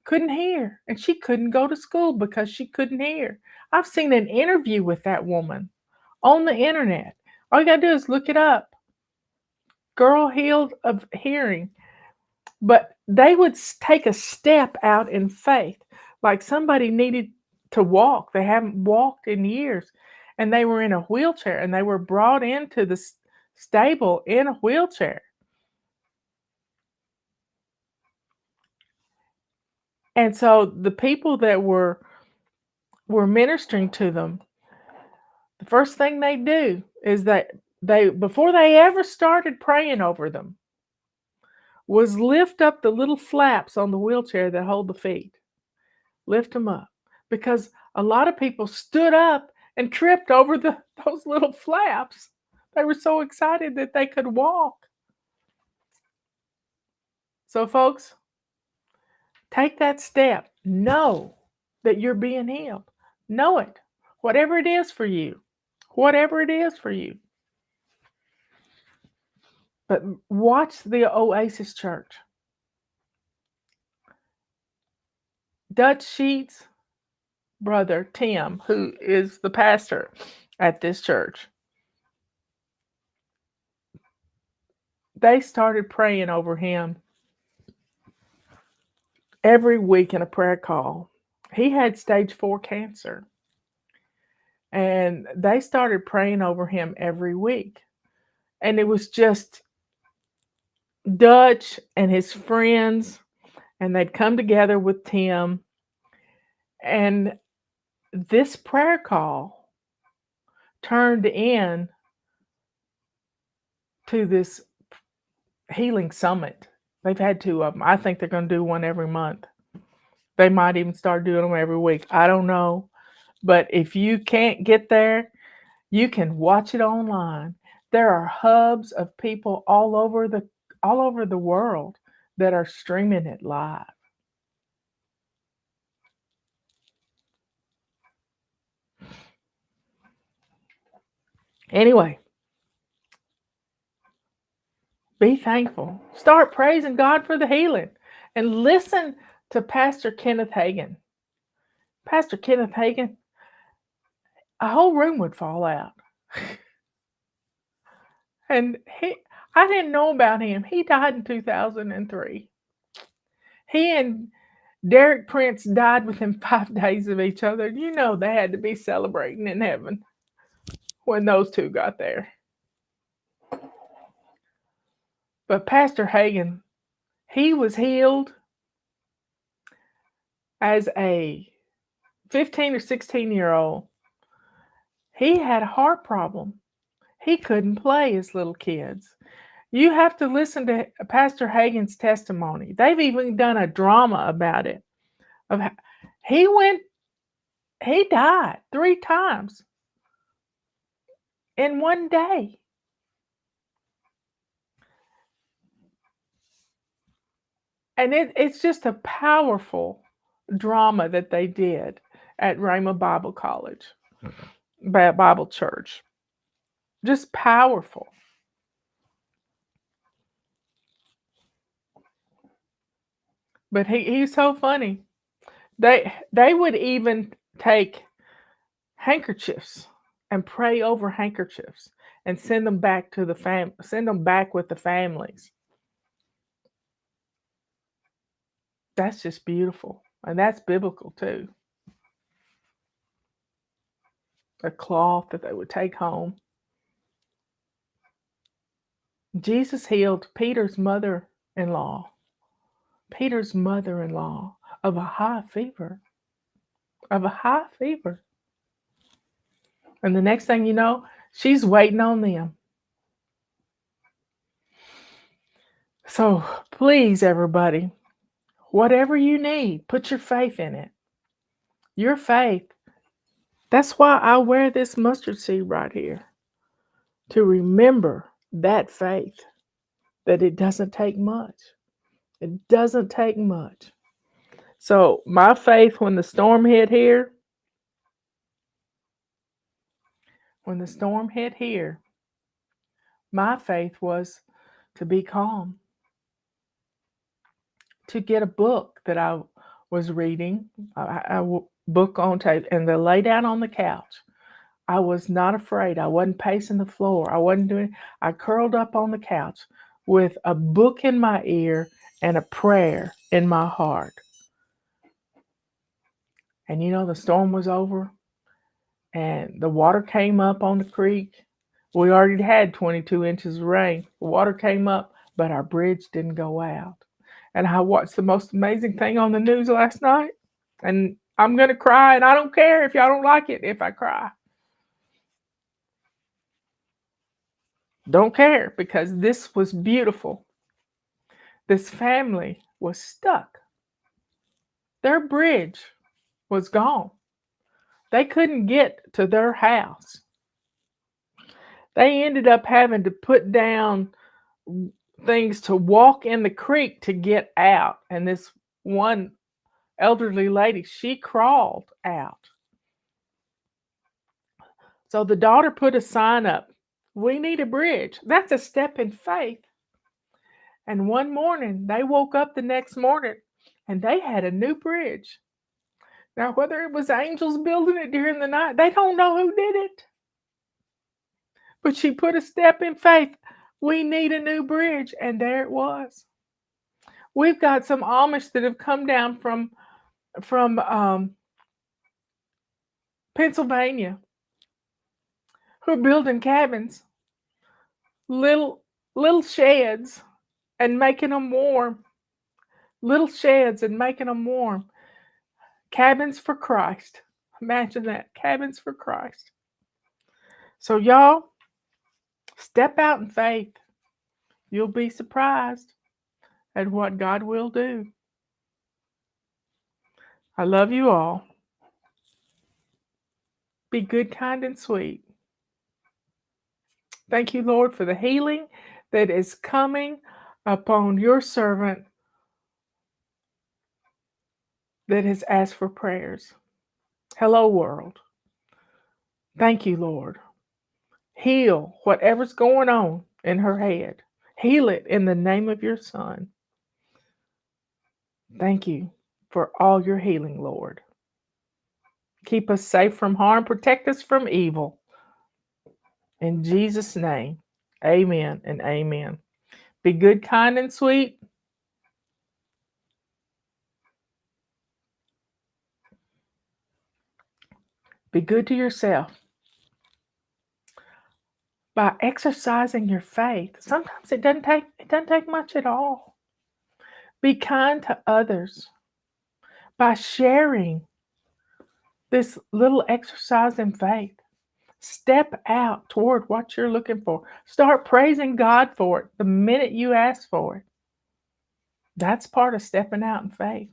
couldn't hear, and she couldn't go to school because she couldn't hear. I've seen an interview with that woman on the internet. All you got to do is look it up. Girl healed of hearing. But they would take a step out in faith, like somebody needed to walk. They haven't walked in years, and they were in a wheelchair, and they were brought into the stable in a wheelchair. And so the people that were ministering to them, the first thing they do is that they, before they ever started praying over them, was lift up the little flaps on the wheelchair that hold the feet. Lift them up. Because a lot of people stood up and tripped over those little flaps. They were so excited that they could walk. So, folks, take that step. Know that you're being healed. Know it. Whatever it is for you. Whatever it is for you. But watch the Oasis Church. Dutch Sheets' brother, Tim, who is the pastor at this church, they started praying over him every week in a prayer call. He had stage 4 cancer. And they started praying over him every week. And it was just Dutch and his friends, and they'd come together with Tim. And this prayer call turned in to this healing summit. They've had 2 of them. I think they're going to do one every month. They might even start doing them every week. I don't know. But if you can't get there, you can watch it online. There are hubs of people all over the world that are streaming it live. Anyway, be thankful. Start praising God for the healing. And listen to Pastor Kenneth Hagin. Pastor Kenneth Hagin, a whole room would fall out. And I didn't know about him. He died in 2003. He and Derek Prince died within 5 days of each other. You know they had to be celebrating in heaven when those two got there. But Pastor Hagin, he was healed as a 15 or 16-year-old. He had a heart problem. He couldn't play as little kids. You have to listen to Pastor Hagin's testimony. They've even done a drama about it. He died 3 times in one day. And it's just a powerful drama that they did. at Rhema Bible College, Bible Church. Just powerful. But he's so funny. They would even take handkerchiefs and pray over handkerchiefs and send them back to send them back with the families. That's just beautiful. And that's biblical too. A cloth that they would take home. Jesus healed Peter's mother-in-law. Peter's mother-in-law of a high fever. Of a high fever. And the next thing you know, she's waiting on them. So please, everybody, whatever you need, put your faith in it. Your faith. That's why I wear this mustard seed right here. To remember that faith. That it doesn't take much. It doesn't take much. So my faith when the storm hit here, my faith was to be calm. To get a book that I was reading, a book on tape, and to lay down on the couch. I was not afraid. I wasn't pacing the floor. I curled up on the couch with a book in my ear and a prayer in my heart. And the storm was over and the water came up on the creek. We already had 22 inches of rain. The water came up, but our bridge didn't go out. And I watched the most amazing thing on the news last night. And I'm going to cry, and I don't care if y'all don't like it if I cry. Don't care, because this was beautiful. This family was stuck. Their bridge was gone. They couldn't get to their house. They ended up having to put down things to walk in the creek to get out. And this one elderly lady, she crawled out. So the daughter put a sign up. We need a bridge. That's a step in faith. And one morning, they woke up the next morning and they had a new bridge. Now, whether it was angels building it during the night, they don't know who did it. But she put a step in faith. We need a new bridge. And there it was. We've got some Amish that have come down from Pennsylvania who are building cabins, little sheds, and making them warm. Little sheds and making them warm. Cabins for Christ. Imagine that. Cabins for Christ. So y'all, step out in faith. You'll be surprised at what God will do. I love you all. Be good, kind, and sweet. Thank you, Lord, for the healing that is coming upon your servant that has asked for prayers. Hello, world. Thank you, Lord. Heal whatever's going on in her head. Heal it in the name of your Son. Thank you for all your healing, Lord. Keep us safe from harm. Protect us from evil. In Jesus' name, amen and amen. Be good, kind, and sweet. Be good to yourself. By exercising your faith, sometimes it doesn't take much at all. Be kind to others by sharing this little exercise in faith. Step out toward what you're looking for. Start praising God for it the minute you ask for it. That's part of stepping out in faith.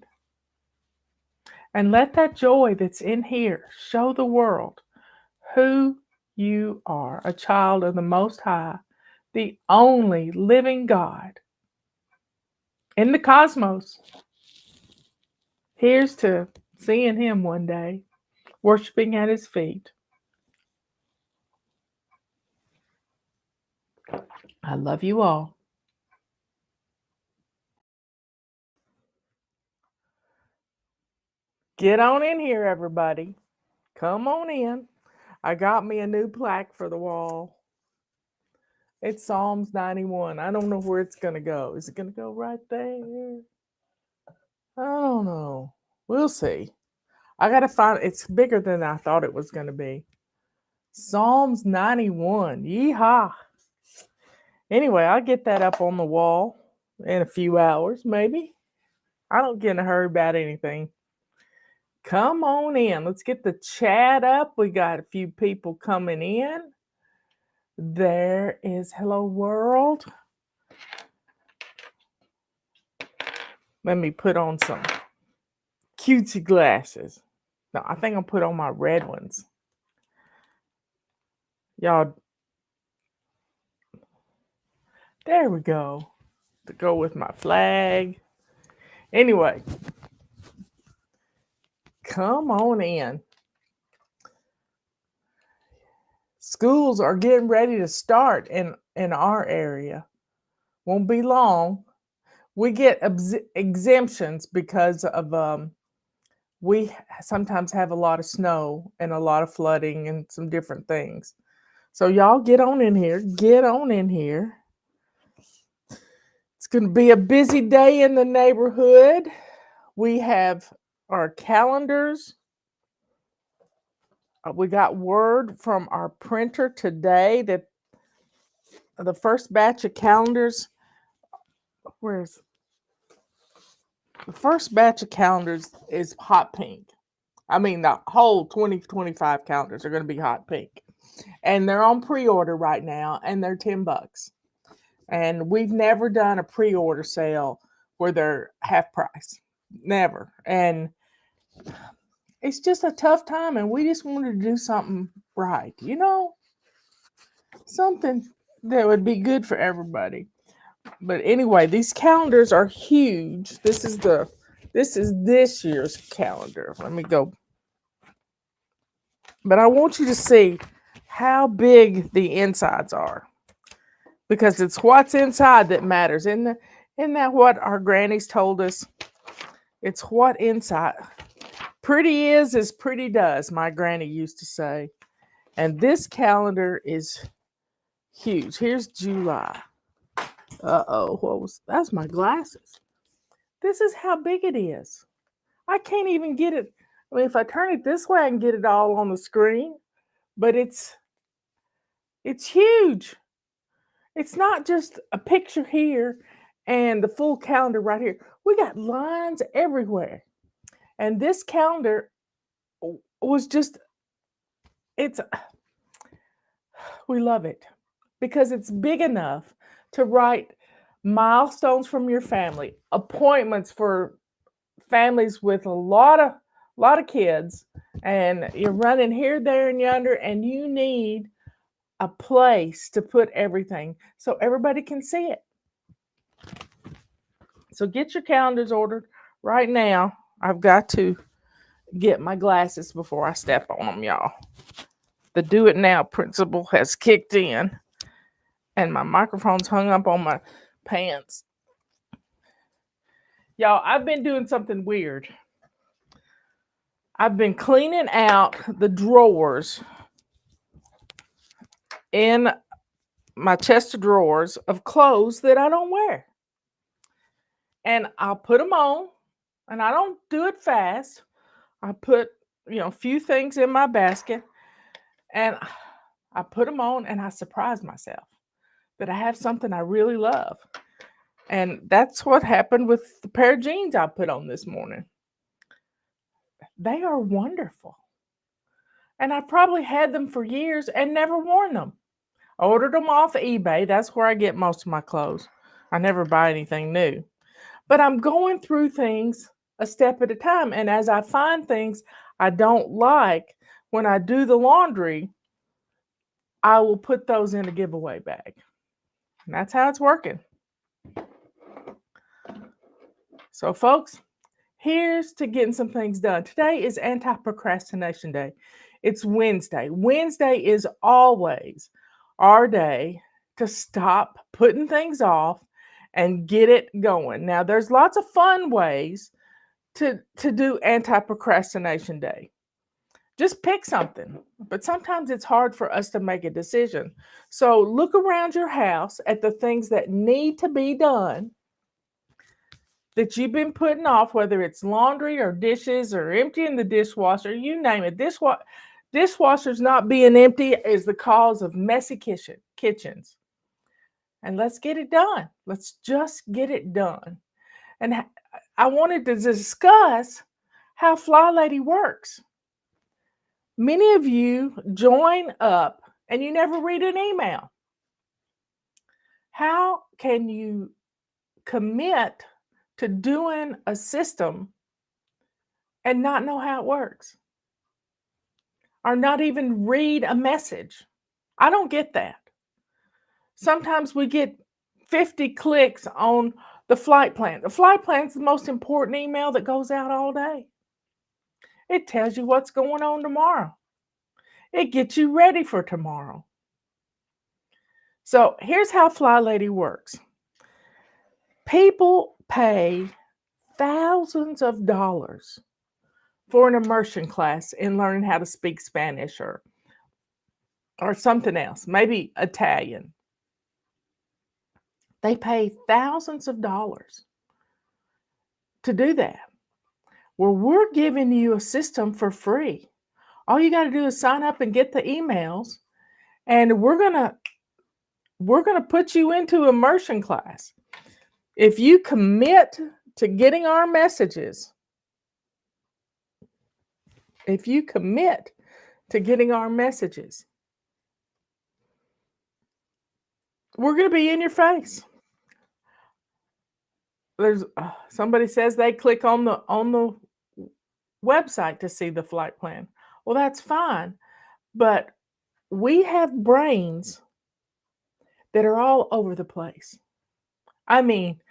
And let that joy that's in here show the world who you are, a child of the Most High, the only living God in the cosmos. Here's to seeing Him one day. worshiping at his feet. I love you all. Get on in here, everybody. Come on in. I got me a new plaque for the wall. It's Psalms 91. I don't know where it's going to go. Is it going to go right there? I don't know. We'll see. I got to find it's bigger than I thought it was going to be. Psalms 91. Yeehaw. Anyway, I'll get that up on the wall in a few hours, maybe. I don't get in a hurry about anything. Come on in. Let's get the chat up. We got a few people coming in. There is Hello World. Let me put on some cutesy glasses. No, I think I'll put on my red ones. Y'all, there we go. To go with my flag. Anyway, come on in. Schools are getting ready to start in our area. Won't be long. We get exemptions because of we sometimes have a lot of snow and a lot of flooding and some different things. So y'all get on in here. Get on in here. It's going to be a busy day in the neighborhood. We have our calendars. We got word from our printer today that the first batch of calendars, where's the first batch of calendars is hot pink. I mean, the whole 2025 calendars are going to be hot pink. And they're on pre-order right now, and they're $10. And we've never done a pre-order sale where they're half price. Never. And it's just a tough time, and we just wanted to do something right, you know? Something that would be good for everybody. But anyway, these calendars are huge. This is this year's calendar. Let me go. But I want you to see how big the insides are. Because it's what's inside that matters. Isn't that what our grannies told us? It's what inside. Pretty is as pretty does, my granny used to say. And this calendar is huge. Here's July. That's my glasses. This is how big it is. I can't even get it. I mean, if I turn it this way, I can get it all on the screen. But it's huge. It's not just a picture here and the full calendar right here. We got lines everywhere. And this calendar was just, we love it because it's big enough to write milestones from your family, appointments for families with a lot of kids, and you're running here, there, and yonder, and you need a place to put everything so everybody can see it. So get your calendars ordered right now. I've got to get my glasses before I step on them, y'all. The do it now principle has kicked in, and my microphone's hung up on my pants. Y'all, I've been doing something weird. I've been cleaning out the drawers in my chest of drawers of clothes that I don't wear. And I'll put them on, and I don't do it fast. I put, a few things in my basket, and I put them on, and I surprise myself that I have something I really love. And that's what happened with the pair of jeans I put on this morning. They are wonderful. And I probably had them for years and never worn them. I ordered them off eBay. That's where I get most of my clothes. I never buy anything new. But I'm going through things a step at a time. And as I find things I don't like, when I do the laundry, I will put those in a giveaway bag. And that's how it's working. So, folks, Here's to getting some things done. Today is anti-procrastination day. It's Wednesday. Wednesday is always our day to stop putting things off and get it going. Now, there's lots of fun ways to do anti-procrastination day. Just pick something. But sometimes it's hard for us to make a decision. So look around your house at the things that need to be done that you've been putting off, whether it's laundry or dishes or emptying the dishwasher, you name it. Dishwashers not being empty is the cause of messy kitchens. And let's get it done. Let's just get it done. And I wanted to discuss how Fly Lady works. Many of you join up and you never read an email. How can you commit to doing a system and not know how it works? Or not even read a message? I don't get that. Sometimes we get 50 clicks on the flight plan. The flight plan is the most important email that goes out all day. It tells you what's going on tomorrow. It gets you ready for tomorrow. So here's how Fly Lady works. People pay thousands of dollars for an immersion class in learning how to speak Spanish or something else, maybe Italian. They pay thousands of dollars to do that. Well, we're giving you a system for free. All you got to do is sign up and get the emails, and we're gonna put you into immersion class. If you commit to getting our messages, we're going to be in your face. There's somebody says they click on the website to see the flight plan. Well, that's fine, but we have brains that are all over the place. I mean,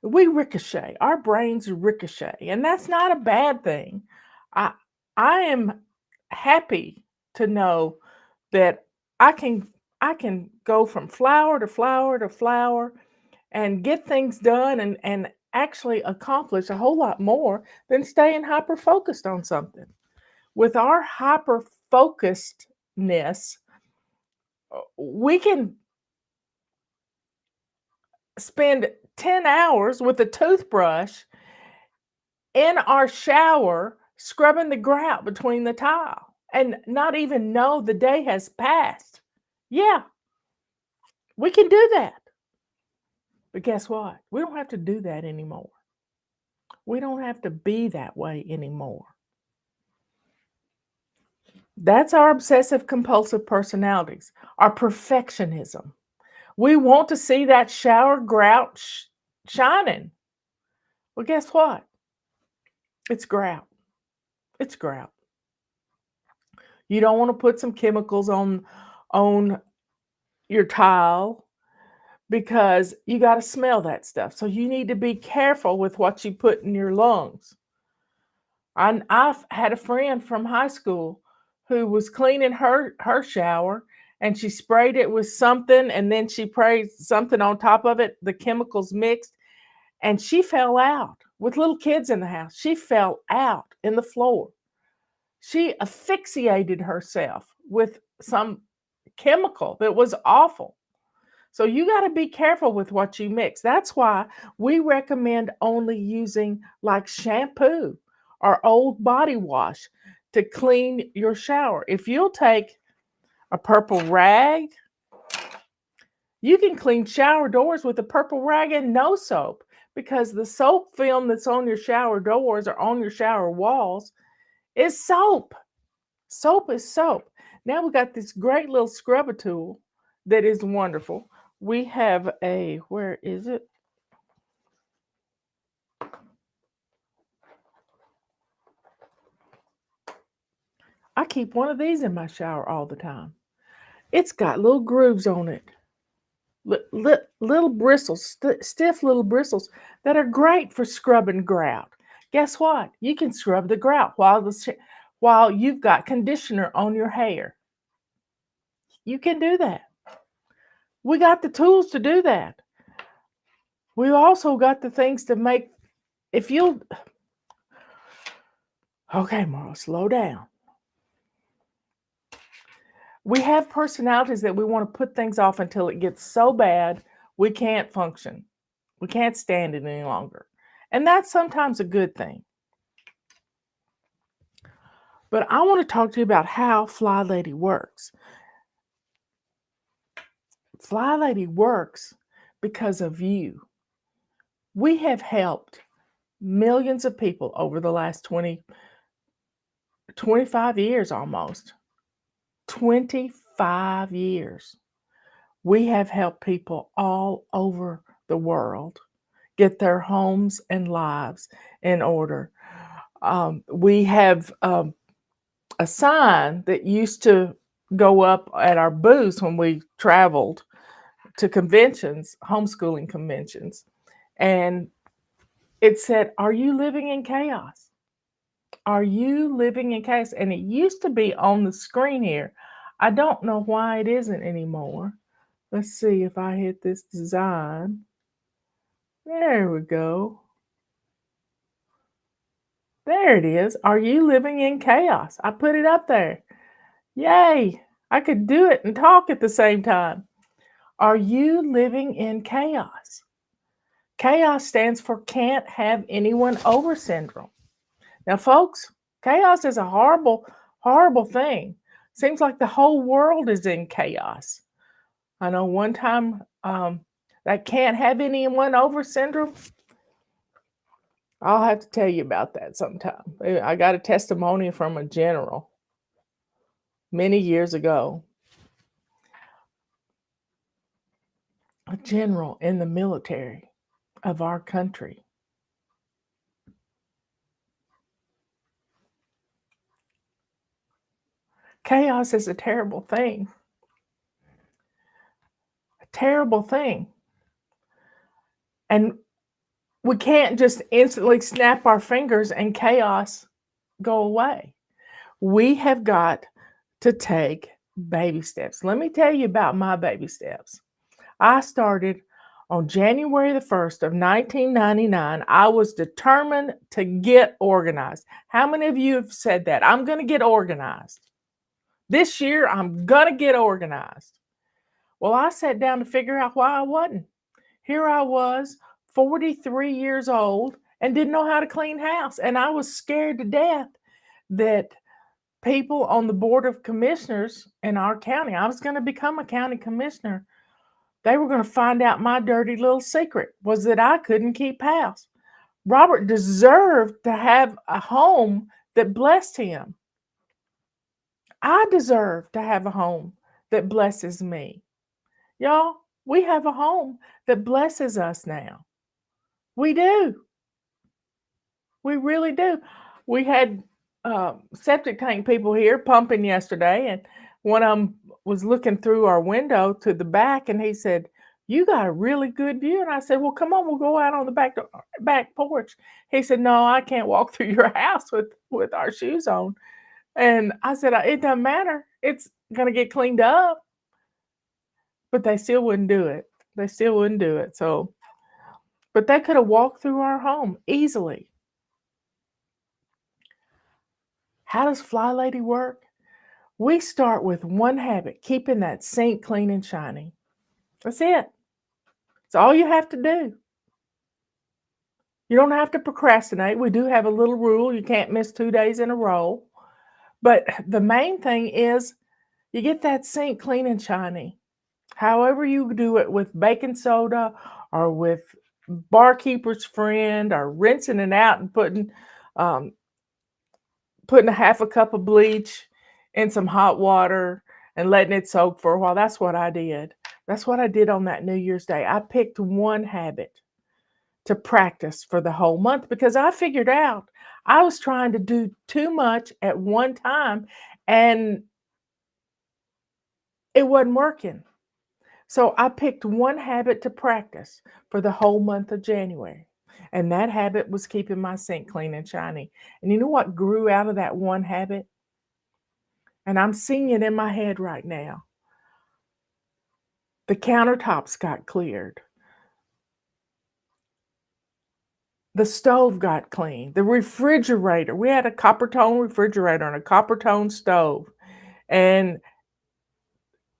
we ricochet. Our brains ricochet, and that's not a bad thing. I am happy to know that I can go from flower to flower to flower and get things done and actually accomplish a whole lot more than staying hyper focused on something. With our hyper focusedness, we can spend 10 hours with a toothbrush in our shower scrubbing the grout between the tile and not even know the day has passed. Yeah, we can do that. But guess what? We don't have to do that anymore. We don't have to be that way anymore. That's our obsessive compulsive personalities, our perfectionism. We want to see that shower grout shining. Well, guess what? It's grout. It's grout. You don't want to put some chemicals on your tile because you got to smell that stuff. So you need to be careful with what you put in your lungs. I've had a friend from high school who was cleaning her shower, and she sprayed it with something, and then she sprayed something on top of it, the chemicals mixed, and she fell out with little kids in the house. She fell out in the floor. She asphyxiated herself with some chemical that was awful. So you got to be careful with what you mix. That's why we recommend only using like shampoo or old body wash to clean your shower. If you'll take a purple rag, you can clean shower doors with a purple rag and no soap, because the soap film that's on your shower doors or on your shower walls is soap. Soap is soap. Now we got this great little scrubber tool that is wonderful. We have where is it? I keep one of these in my shower all the time. It's got little grooves on it. Little bristles, stiff little bristles that are great for scrubbing grout. Guess what? You can scrub the grout while you've got conditioner on your hair. You can do that. We got the tools to do that. We also got the things to make, if you'll, okay, Marla, slow down. We have personalities that we want to put things off until it gets so bad we can't function. We can't stand it any longer. And that's sometimes a good thing. But I want to talk to you about how Fly Lady works. Fly Lady works because of you. We have helped millions of people over the last 25 years almost. 25 years. We have helped people all over the world get their homes and lives in order. We have a sign that used to go up at our booths when we traveled to conventions, homeschooling conventions, and it said, "Are you living in chaos? Are you living in chaos?" And it used to be on the screen here. I don't know why it isn't anymore. Let's see if I hit this design. There we go. There it is. Are you living in chaos? I put it up there. Yay! I could do it and talk at the same time. Are you living in chaos? Chaos stands for can't have anyone over syndrome. Now, folks, chaos is a horrible, horrible thing. Seems like the whole world is in chaos. I know one time that can't have anyone over syndrome. I'll have to tell you about that sometime. I got a testimony from a general many years ago. A general in the military of our country. Chaos is a terrible thing. A terrible thing. And we can't just instantly snap our fingers and chaos go away. We have got to take baby steps. Let me tell you about my baby steps. I started on January the 1st of 1999. I was determined to get organized. How many of you have said that? I'm going to get organized. This year, I'm going to get organized. Well, I sat down to figure out why I wasn't. Here I was, 43 years old, and didn't know how to clean house. And I was scared to death that people on the board of commissioners in our county, I was going to become a county commissioner, they were going to find out my dirty little secret was that I couldn't keep house. Robert deserved to have a home that blessed him. I deserve to have a home that blesses me. Y'all, we have a home that blesses us now. We do. We really do. We had septic tank people here pumping yesterday, and one of them was looking through our window to the back, and he said, "You got a really good view." And I said, "Well, come on, we'll go out on the back porch." He said, "No, I can't walk through your house with our shoes on." And I said, "It doesn't matter. It's gonna get cleaned up." But they still wouldn't do it. They still wouldn't do it. So, but they could have walked through our home easily. How does Fly Lady work? We start with one habit, keeping that sink clean and shiny. That's it. It's all you have to do. You don't have to procrastinate. We do have a little rule. You can't miss 2 days in a row. But the main thing is you get that sink clean and shiny. However you do it, with baking soda or with barkeeper's friend, or rinsing it out and putting a half a cup of bleach in some hot water and letting it soak for a while. That's what I did. That's what I did on that New Year's Day. I picked one habit to practice for the whole month because I figured out I was trying to do too much at one time and it wasn't working. So I picked one habit to practice for the whole month of January. And that habit was keeping my sink clean and shiny. And you know what grew out of that one habit? And I'm seeing it in my head right now. The countertops got cleared. The stove got clean. The refrigerator, we had a copper tone refrigerator and a copper tone stove. And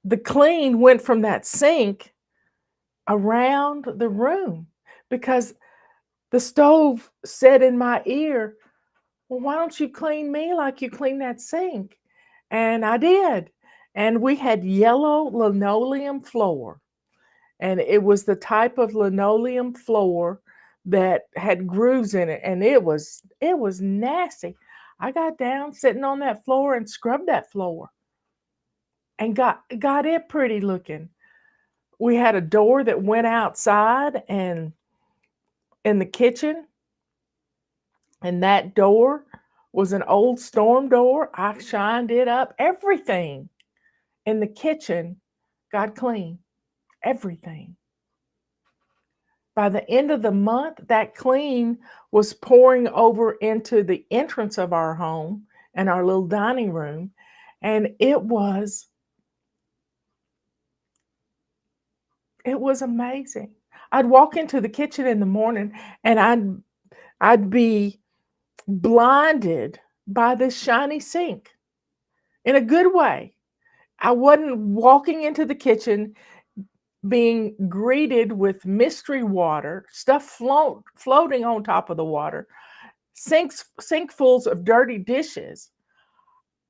the clean went from that sink around the room because the stove said in my ear, well, why don't you clean me like you clean that sink? And I did. And we had yellow linoleum floor. And it was the type of linoleum floor that had grooves in it. And it was nasty. I got down sitting on that floor and scrubbed that floor and got it pretty looking. We had a door that went outside and in the kitchen, and that door was an old storm door. I shined it up. Everything in the kitchen got clean. Everything. By the end of the month, that clean was pouring over into the entrance of our home and our little dining room. And it was amazing. I'd walk into the kitchen in the morning and I'd be blinded by this shiny sink in a good way. I wasn't walking into the kitchen being greeted with mystery water, stuff floating on top of the water, sinkfuls of dirty dishes.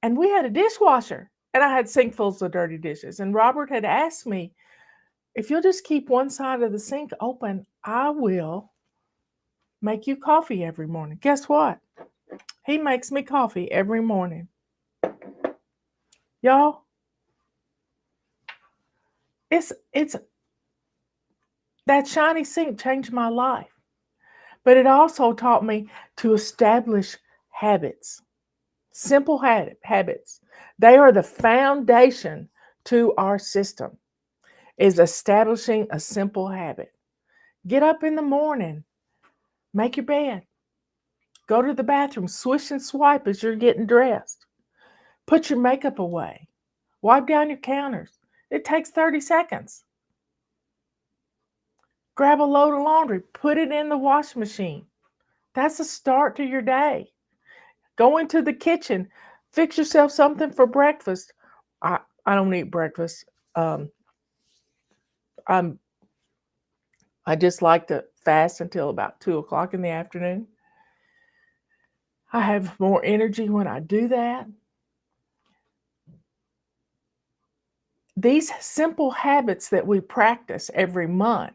And we had a dishwasher, and I had sinkfuls of dirty dishes. And Robert had asked me, if you'll just keep one side of the sink open, I will make you coffee every morning. Guess what? He makes me coffee every morning. Y'all, it's that shiny sink changed my life. But it also taught me to establish habits, simple habits. They are the foundation to our system, is establishing a simple habit. Get up in the morning, make your bed, go to the bathroom, swish and swipe as you're getting dressed. Put your makeup away, wipe down your counters. It takes 30 seconds. Grab a load of laundry, put it in the washing machine. That's a start to your day. Go into the kitchen, fix yourself something for breakfast. I don't eat breakfast. Um, I'm I just like to fast until about 2 o'clock in the afternoon. I have more energy when I do that. These simple habits that we practice every month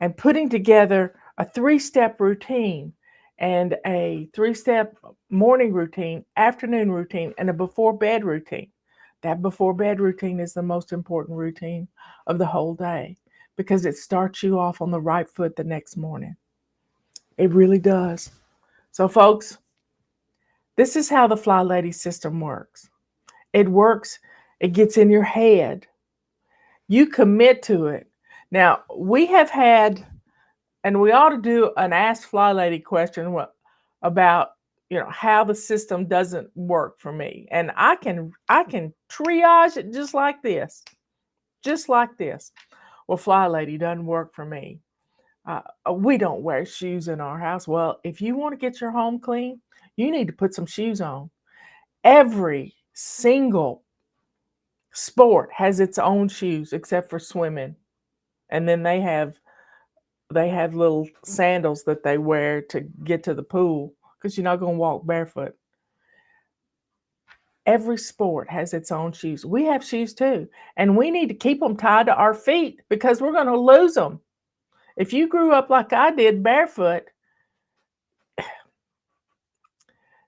and putting together a 3-step routine and a 3-step morning routine, afternoon routine, and a before bed routine. That before bed routine is the most important routine of the whole day because it starts you off on the right foot the next morning. It really does. So, folks, this is how the Fly Lady system works. It works, it gets in your head. You commit to it. Now, we have had, and we ought to do an Ask Fly Lady question about how the system doesn't work for me. And I can triage it just like this. Just like this. Well, Fly Lady doesn't work for me. We don't wear shoes in our house. Well, if you want to get your home clean, you need to put some shoes on. Every single sport has its own shoes except for swimming. And then they have little sandals that they wear to get to the pool because you're not going to walk barefoot. Every sport has its own shoes. We have shoes too, and we need to keep them tied to our feet because we're going to lose them. If you grew up like I did barefoot,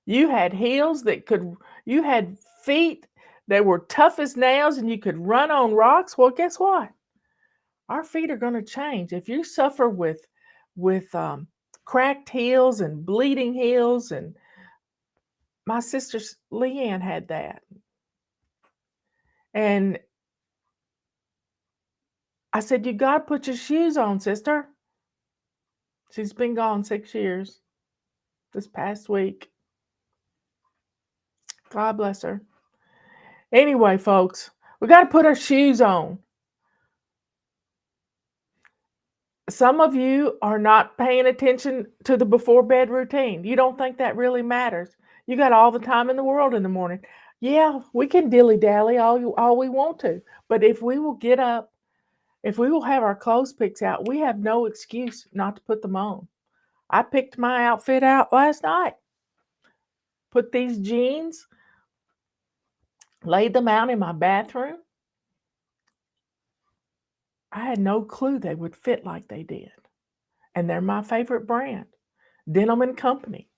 you had you had feet that were tough as nails and you could run on rocks. Well, guess what? Our feet are going to change. If you suffer with cracked heels and bleeding heels, and my sister Leanne had that. And I said, you got to put your shoes on, sister. She's been gone 6 years this past week. God bless her. Anyway, folks, we got to put our shoes on. Some of you are not paying attention to the before bed routine. You don't think that really matters. You got all the time in the world in the morning. Yeah, we can dilly-dally all we want to. But if we will get up, if we will have our clothes picked out, we have no excuse not to put them on. I picked my outfit out last night. Put these jeans, laid them out in my bathroom. I had no clue they would fit like they did. And they're my favorite brand, Denim & Company.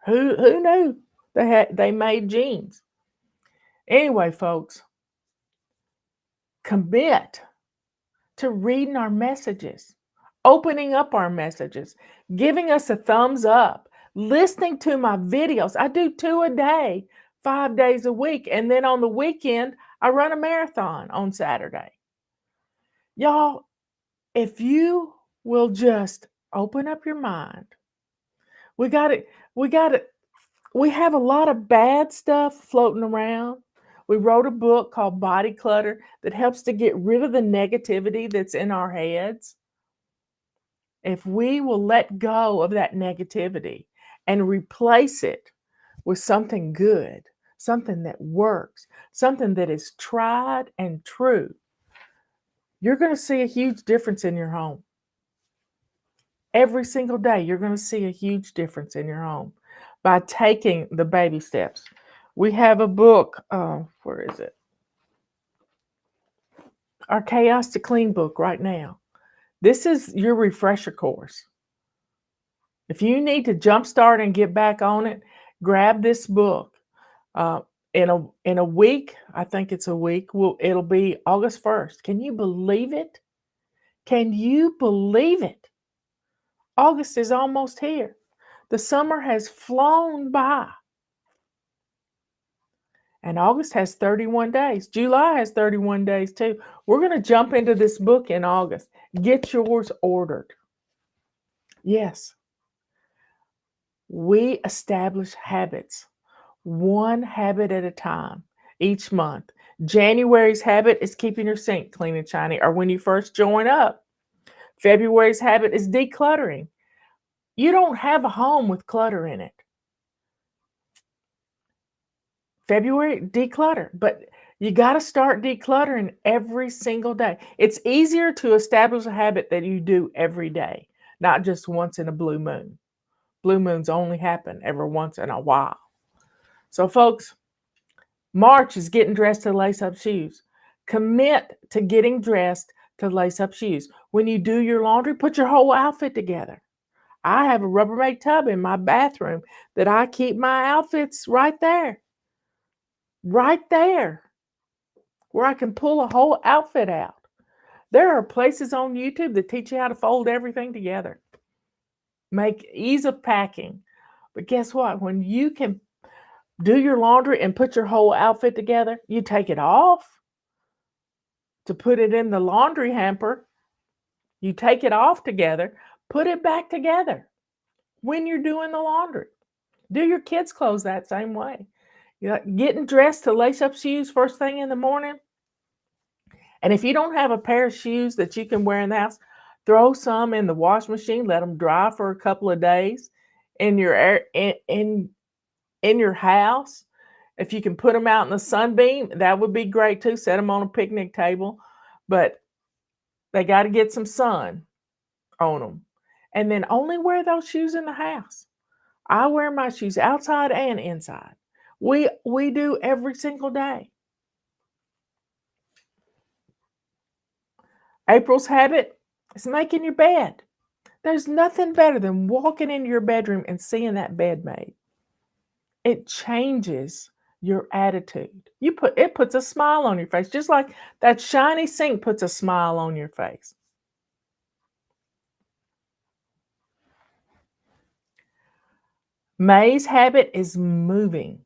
Who knew they made jeans? Anyway, folks, commit to reading our messages, opening up our messages, giving us a thumbs up, listening to my videos. I do 2 a day, 5 days a week. And then on the weekend, I run a marathon on Saturday. Y'all, if you will just open up your mind, we have a lot of bad stuff floating around. We wrote a book called Body Clutter that helps to get rid of the negativity that's in our heads. If we will let go of that negativity and replace it with something good, something that works, something that is tried and true, you're going to see a huge difference in your home. Every single day, you're going to see a huge difference in your home by taking the baby steps. We have a book. Where is it? Our Chaos to Clean book right now. This is your refresher course. If you need to jumpstart and get back on it, grab this book. In a week, I think it's a week, it'll be August 1st. Can you believe it? Can you believe it? August is almost here. The summer has flown by. And August has 31 days. July has 31 days too. We're going to jump into this book in August. Get yours ordered. Yes. We establish habits, one habit at a time, each month. January's habit is keeping your sink clean and shiny, or when you first join up. February's habit is decluttering. You don't have a home with clutter in it. February, declutter, but you got to start decluttering every single day. It's easier to establish a habit that you do every day, not just once in a blue moon. Blue moons only happen every once in a while. So, folks, March is getting dressed to lace up shoes. Commit to getting dressed to lace up shoes. When you do your laundry, put your whole outfit together. I have a Rubbermaid tub in my bathroom that I keep my outfits right there, where I can pull a whole outfit out. There are places on YouTube that teach you how to fold everything together. Make ease of packing. But guess what? When you can do your laundry and put your whole outfit together, you take it off to put it in the laundry hamper. You take it off together, put it back together when you're doing the laundry. Do your kids' clothes that same way. You're getting dressed to lace up shoes first thing in the morning. And if you don't have a pair of shoes that you can wear in the house, throw some in the wash machine, let them dry for a couple of days in your in your house. If you can put them out in the sunbeam, that would be great too. Set them on a picnic table, but they got to get some sun on them. And then only wear those shoes in the house. I wear my shoes outside and inside. We do every single day. April's habit is making your bed. There's nothing better than walking into your bedroom and seeing that bed made. It changes your attitude. It puts a smile on your face, just like that shiny sink puts a smile on your face. May's habit is moving,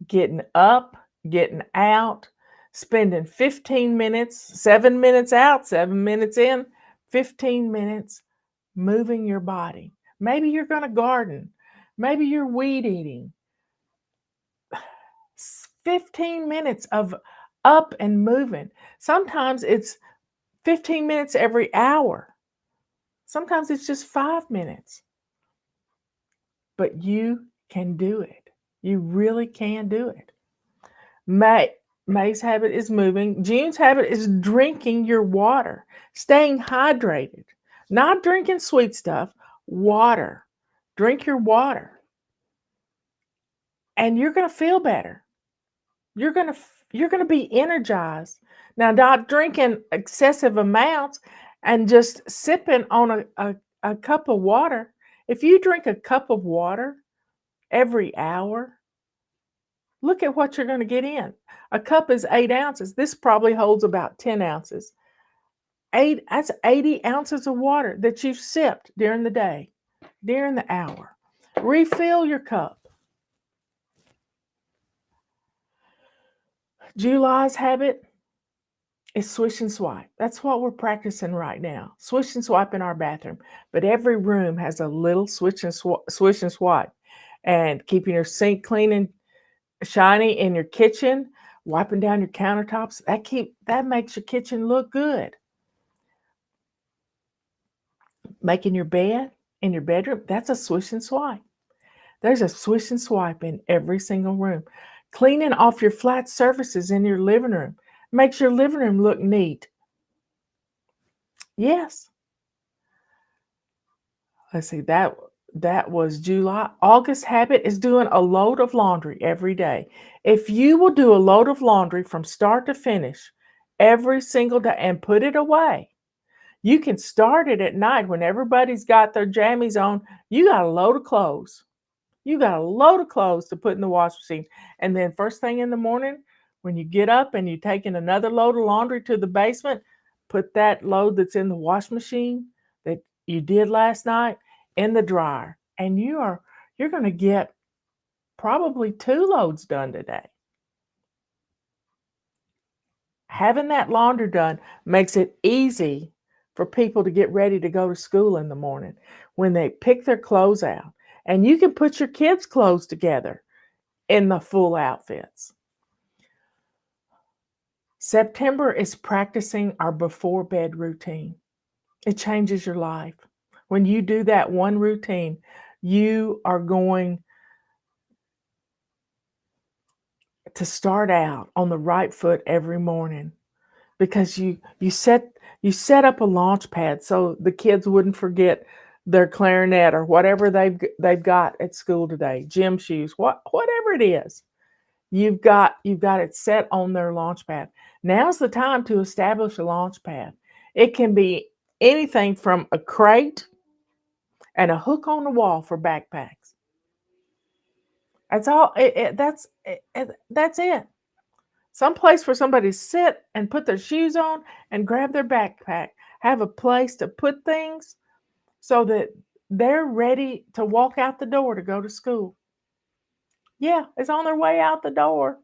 getting up, getting out, spending 15 minutes, 7 minutes out, 7 minutes in, 15 minutes moving your body. Maybe you're going to garden. Maybe you're weed eating. 15 minutes of up and moving. Sometimes it's 15 minutes every hour. Sometimes it's just 5 minutes. But you can do it. You really can do it. May's habit is moving. June's habit is drinking your water, staying hydrated, not drinking sweet stuff, water. Drink your water. And you're going to feel better. You're going to be energized. Now, not drinking excessive amounts and just sipping on a cup of water. If you drink a cup of water every hour, look at what you're going to get in. A cup is 8 ounces. This probably holds about 10 ounces. That's 80 ounces of water that you've sipped during the day, during the hour. Refill your cup. July's habit is swish and swipe. That's what we're practicing right now. Swish and swipe in our bathroom. But every room has a little swish and swipe. And keeping your sink clean and shiny in your kitchen, wiping down your countertops, that makes your kitchen look good. Making your bed in your bedroom, that's a swish and swipe. There's a swish and swipe in every single room. Cleaning off your flat surfaces in your living room makes your living room look neat. Yes. Let's see, that was July. August habit is doing a load of laundry every day. If you will do a load of laundry from start to finish every single day and put it away, you can start it at night when everybody's got their jammies on. You got a load of clothes. You got a load of clothes to put in the wash machine. And then first thing in the morning, when you get up and you're taking another load of laundry to the basement, put that load that's in the wash machine that you did last night in the dryer. And you're going to get probably 2 loads done today. Having that laundry done makes it easy for people to get ready to go to school in the morning when they pick their clothes out. And you can put your kids' clothes together in the full outfits. September is practicing our before bed routine. It changes your life. When you do that one routine, you are going to start out on the right foot every morning because you set up a launch pad so the kids wouldn't forget their clarinet or whatever they've got at school today, gym shoes, whatever it is. You've got it set on their launch pad. Now's the time to establish a launch pad. It can be anything from a crate and a hook on the wall for backpacks. That's all. That's it. Some place for somebody to sit and put their shoes on and grab their backpack. Have a place to put things so that they're ready to walk out the door to go to school. Yeah, it's on their way out the door.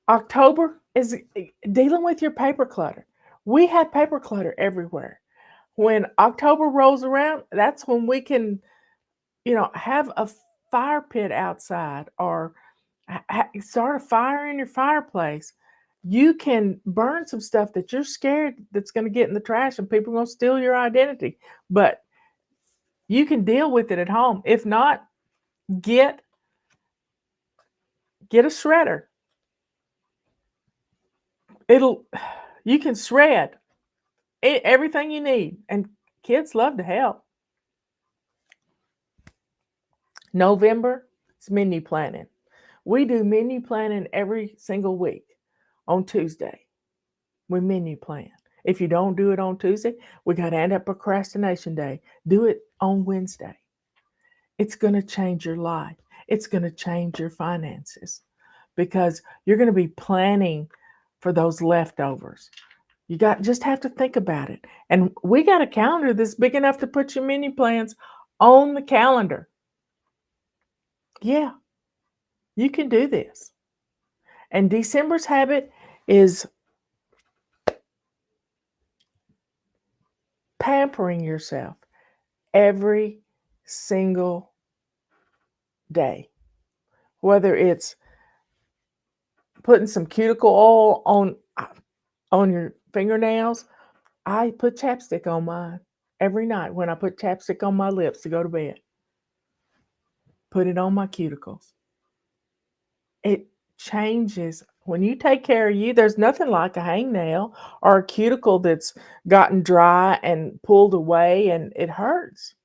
October is dealing with your paper clutter. We have paper clutter everywhere. When October rolls around, that's when we can, have a fire pit outside or start a fire in your fireplace. You can burn some stuff that you're scared that's going to get in the trash and people are going to steal your identity. But you can deal with it at home. If not, get a shredder. You can shred everything you need, and kids love to help. November, it's menu planning. We do menu planning every single week on Tuesday. We menu plan. If you don't do it on Tuesday, we got to end up procrastination day. Do it on Wednesday. It's going to change your life. It's going to change your finances because you're going to be planning for those leftovers. You just have to think about it. And we got a calendar that's big enough to put your menu plans on the calendar. Yeah, you can do this. And December's habit is pampering yourself every single day, whether it's putting some cuticle oil on your fingernails. I put chapstick on mine every night when I put chapstick on my lips to go to bed. Put it on my cuticles. It changes. When you take care of you, there's nothing like a hangnail or a cuticle that's gotten dry and pulled away and it hurts.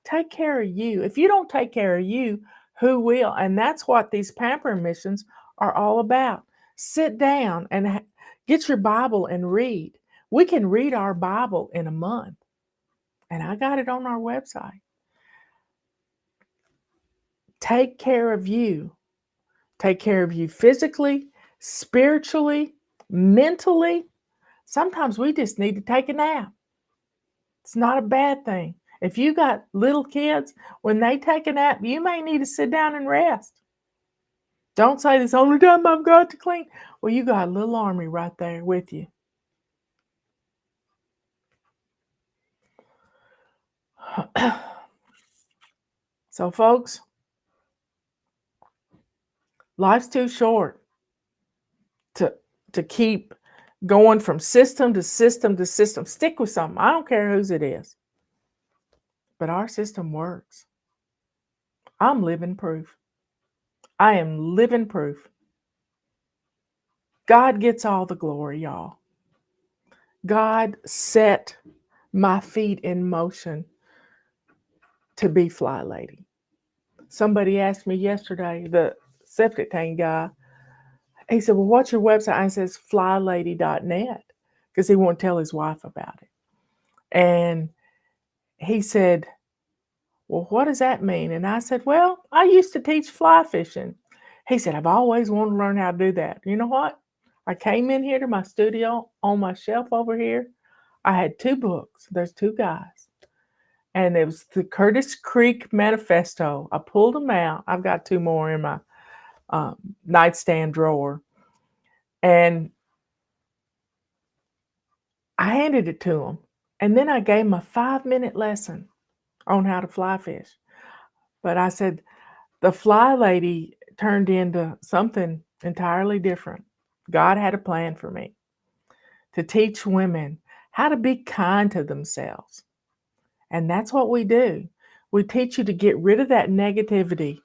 Take care of you. If you don't take care of you, who will? And that's what these pampering missions are all about. Sit down and get your Bible and read. We can read our Bible in a month. And I got it on our website. Take care of you. Take care of you physically, spiritually, mentally. Sometimes we just need to take a nap. It's not a bad thing. If you got little kids, when they take a nap, you may need to sit down and rest. Don't say this only time I've got to clean. Well, you got a little army right there with you. So, folks, life's too short to keep going from system to system to system. Stick with something. I don't care whose it is. But our system works. I'm living proof. I am living proof. God gets all the glory, y'all. God set my feet in motion to be Fly Lady. Somebody asked me yesterday, the septic tank guy, he said, well, what's your website? I says, flylady.net, because he won't tell his wife about it. And he said, well, what does that mean? And I said, well, I used to teach fly fishing. He said, I've always wanted to learn how to do that. You know what? I came in here to my studio on my shelf over here. I had 2 books. There's 2 guys. And it was the Curtis Creek Manifesto. I pulled them out. I've got 2 more in my nightstand drawer. And I handed it to him. And then I gave him a 5-minute lesson on how to fly fish. But I said, the Fly Lady turned into something entirely different. God had a plan for me to teach women how to be kind to themselves. And that's what we do. We teach you to get rid of that negativity.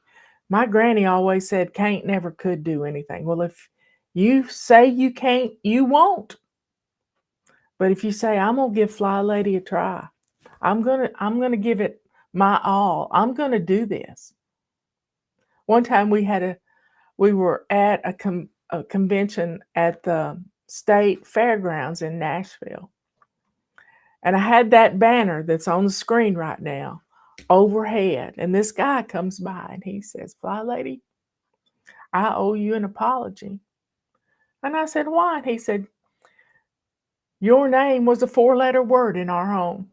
My granny always said, can't, never, could do anything. Well, if you say you can't, you won't. But if you say, I'm going to give Fly Lady a try, I'm going to give it my all. I'm going to do this. One time we were at a convention at the state fairgrounds in Nashville. And I had that banner that's on the screen right now overhead. And this guy comes by and he says, Fly Lady, I owe you an apology. And I said, why? And he said, your name was a 4-letter word in our home.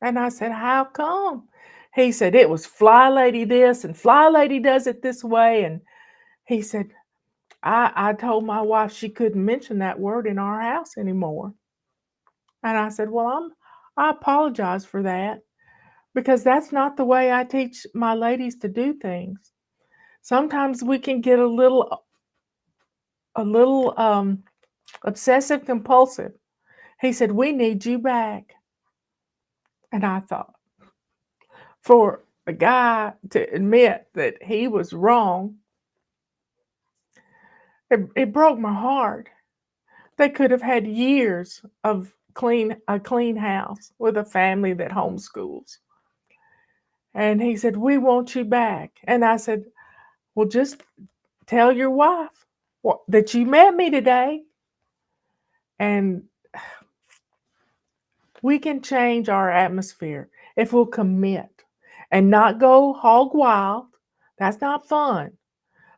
And I said, how come? He said, it was Fly Lady this and Fly Lady does it this way. And he said, I told my wife she couldn't mention that word in our house anymore. And I said, well, I apologize for that, because that's not the way I teach my ladies to do things. Sometimes we can get a little obsessive compulsive. He said, we need you back. And I thought, for a guy to admit that he was wrong, it broke my heart. They could have had years of a clean house with a family that homeschools. And he said, we want you back. And I said, well, just tell your wife that you met me today. And we can change our atmosphere if we'll commit and not go hog wild. That's not fun.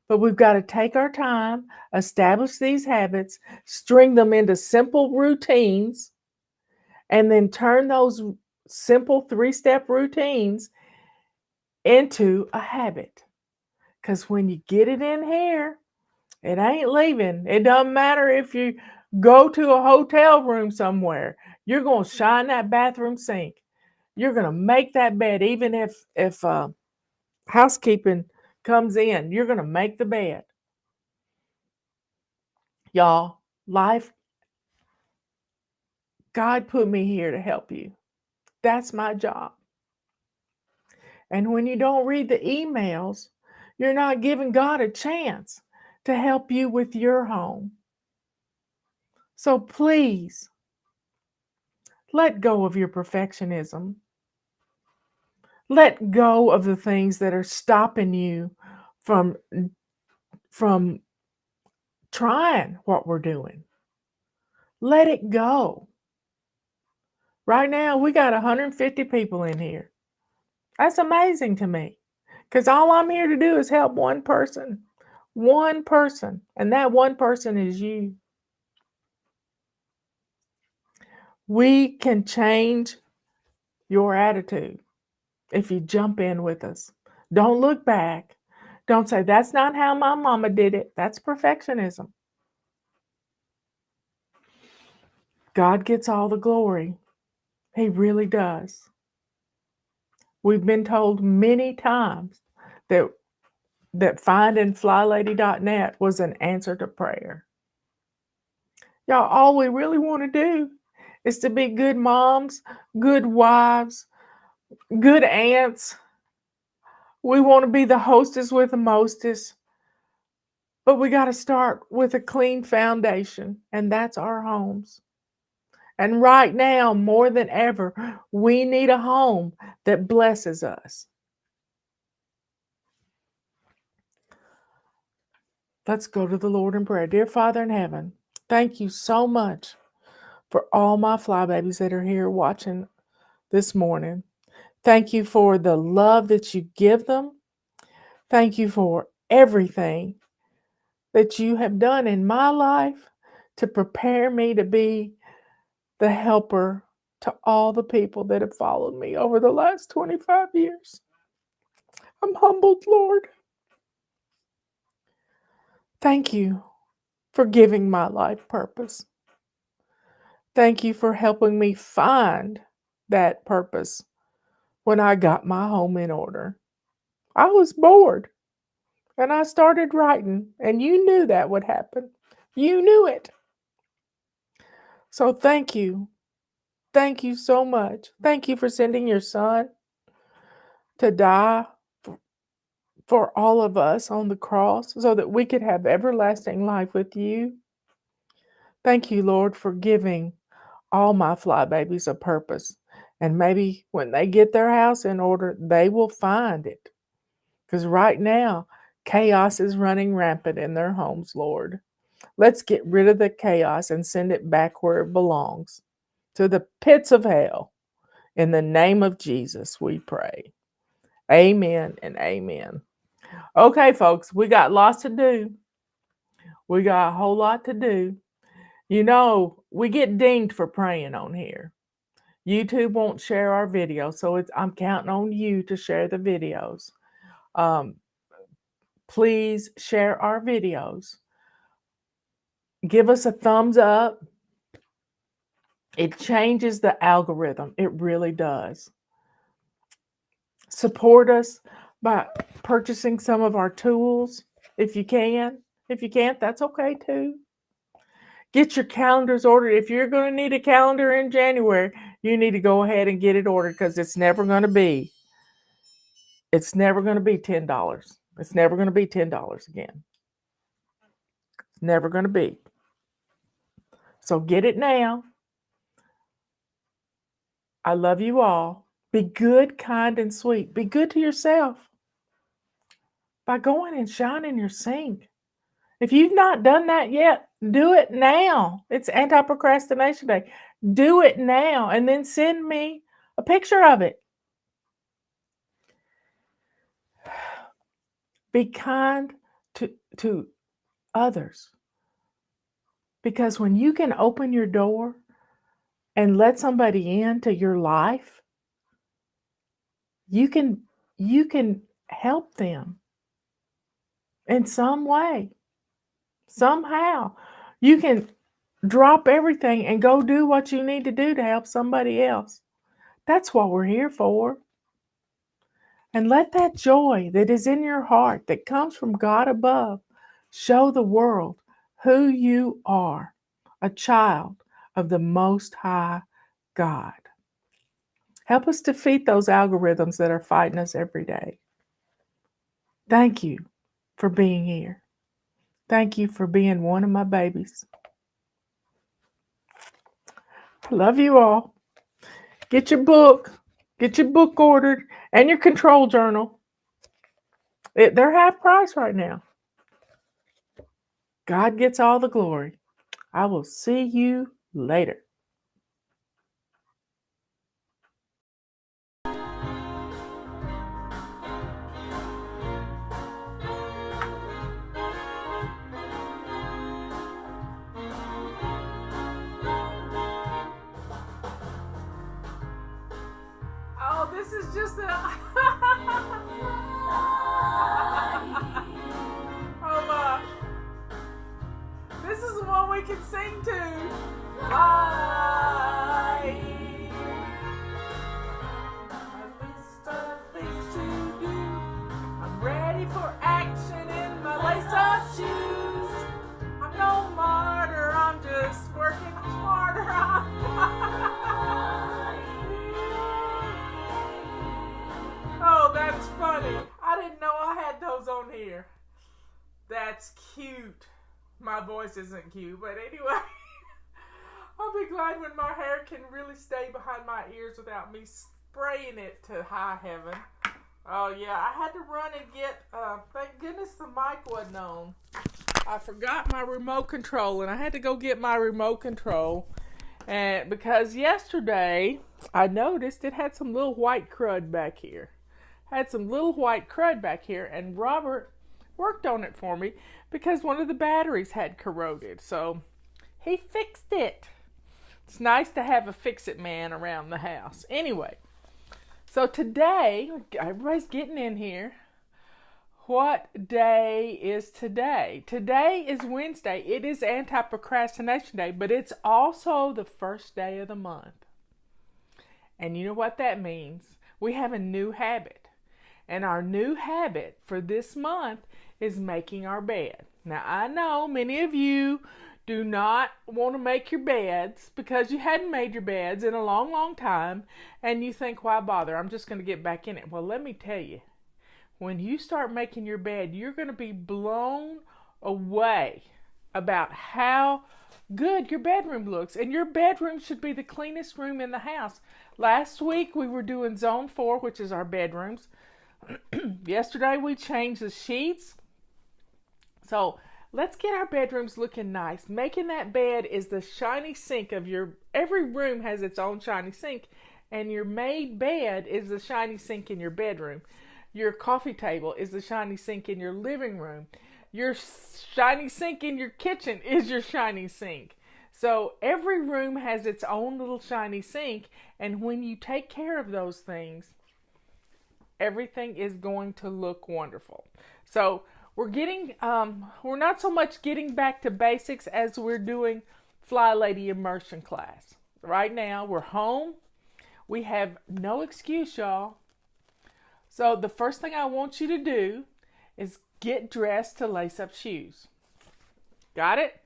But we've got to take our time, establish these habits, string them into simple routines, and then turn those simple 3-step routines into a habit. Because when you get it in here, it ain't leaving. It doesn't matter if you Go to a hotel room somewhere. You're going to shine that bathroom sink. You're going to make that bed, even if housekeeping comes in. You're going to make the bed. Y'all, life, God put me here to help you. That's my job. And when you don't read the emails, you're not giving God a chance to help you with your home. So please, let go of your perfectionism. Let go of the things that are stopping you from trying what we're doing. Let it go. Right now, we got 150 people in here. That's amazing to me, because all I'm here to do is help one person. One person. And that one person is you. We can change your attitude if you jump in with us. Don't look back. Don't say, that's not how my mama did it. That's perfectionism. God gets all the glory. He really does. We've been told many times that findingflylady.net was an answer to prayer. Y'all, all we really want to do is to be good moms, good wives, good aunts. We want to be the hostess with the mostest. But we got to start with a clean foundation, and that's our homes. And right now, more than ever, we need a home that blesses us. Let's go to the Lord in prayer. Dear Father in heaven, thank you so much for all my flybabies that are here watching this morning. Thank you for the love that you give them. Thank you for everything that you have done in my life to prepare me to be the helper to all the people that have followed me over the last 25 years. I'm humbled, Lord. Thank you for giving my life purpose. Thank you for helping me find that purpose when I got my home in order. I was bored and I started writing, and you knew that would happen. You knew it. So thank you. Thank you so much. Thank you for sending your son to die for all of us on the cross so that we could have everlasting life with you. Thank you, Lord, for giving all my flybabies a purpose. And maybe when they get their house in order, they will find it. Because right now, chaos is running rampant in their homes, Lord. Let's get rid of the chaos and send it back where it belongs, to the pits of hell. In the name of Jesus, we pray. Amen and amen. Okay, folks, we got lots to do. We got a whole lot to do. You know, we get dinged for praying on here. YouTube won't share our videos, so I'm counting on you to share the videos. Please share our videos. Give us a thumbs up. It changes the algorithm. It really does. Support us by purchasing some of our tools if you can. If you can't, that's okay too. Get your calendars ordered. If you're going to need a calendar in January, you need to go ahead and get it ordered, because it's never going to be $10. It's never going to be $10 again. It's never going to be. So get it now. I love you all. Be good, kind, and sweet. Be good to yourself by going and shining your sink. If you've not done that yet, do it now. It's Anti-Procrastination Day. Do it now, and then send me a picture of it. Be kind to others. Because when you can open your door and let somebody into your life, you can help them in some way. Somehow. You can drop everything and go do what you need to do to help somebody else. That's what we're here for. And let that joy that is in your heart that comes from God above show the world who you are, a child of the Most High God. Help us defeat those algorithms that are fighting us every day. Thank you for being here. Thank you for being one of my babies. I love you all. Get your book. Get your book ordered and your control journal. They're half price right now. God gets all the glory. I will see you later. Oh, this is just a... This is the one we can sing to. Fly. A list of things to do. I'm ready for action in my lace-up shoes. I'm no martyr, I'm just working smarter. Oh, that's funny. I didn't know I had those on here. That's cute. My voice isn't cute, but anyway. I'll be glad when my hair can really stay behind my ears without me spraying it to high heaven. Oh yeah, I had to run and get, thank goodness the mic wasn't on. I forgot my remote control and I had to go get my remote control. And because yesterday I noticed it had some little white crud back here. And Robert worked on it for me because one of the batteries had corroded. So he fixed it. It's nice to have a fix-it man around the house. Anyway, so today, everybody's getting in here. What day is today? Today is Wednesday. It is anti-procrastination day, but it's also the first day of the month. And you know what that means? We have a new habit. And our new habit for this month is making our bed. Now, I know many of you do not want to make your beds because you hadn't made your beds in a long, long time. And you think, why bother? I'm just going to get back in it. Well, let me tell you, when you start making your bed, you're going to be blown away about how good your bedroom looks. And your bedroom should be the cleanest room in the house. Last week, we were doing Zone 4, which is our bedrooms. Yesterday, we changed the sheets. So let's get our bedrooms looking nice. Making that bed is the shiny sink of every room has its own shiny sink, and your made bed is the shiny sink in your bedroom. Your coffee table is the shiny sink in your living room. Your shiny sink in your kitchen is your shiny sink. So every room has its own little shiny sink, and when you take care of those things, everything is going to look wonderful. So we're not so much getting back to basics as we're doing Fly Lady immersion class. Right now, we're home. We have no excuse, y'all. So the first thing I want you to do is get dressed to lace up shoes. Got it?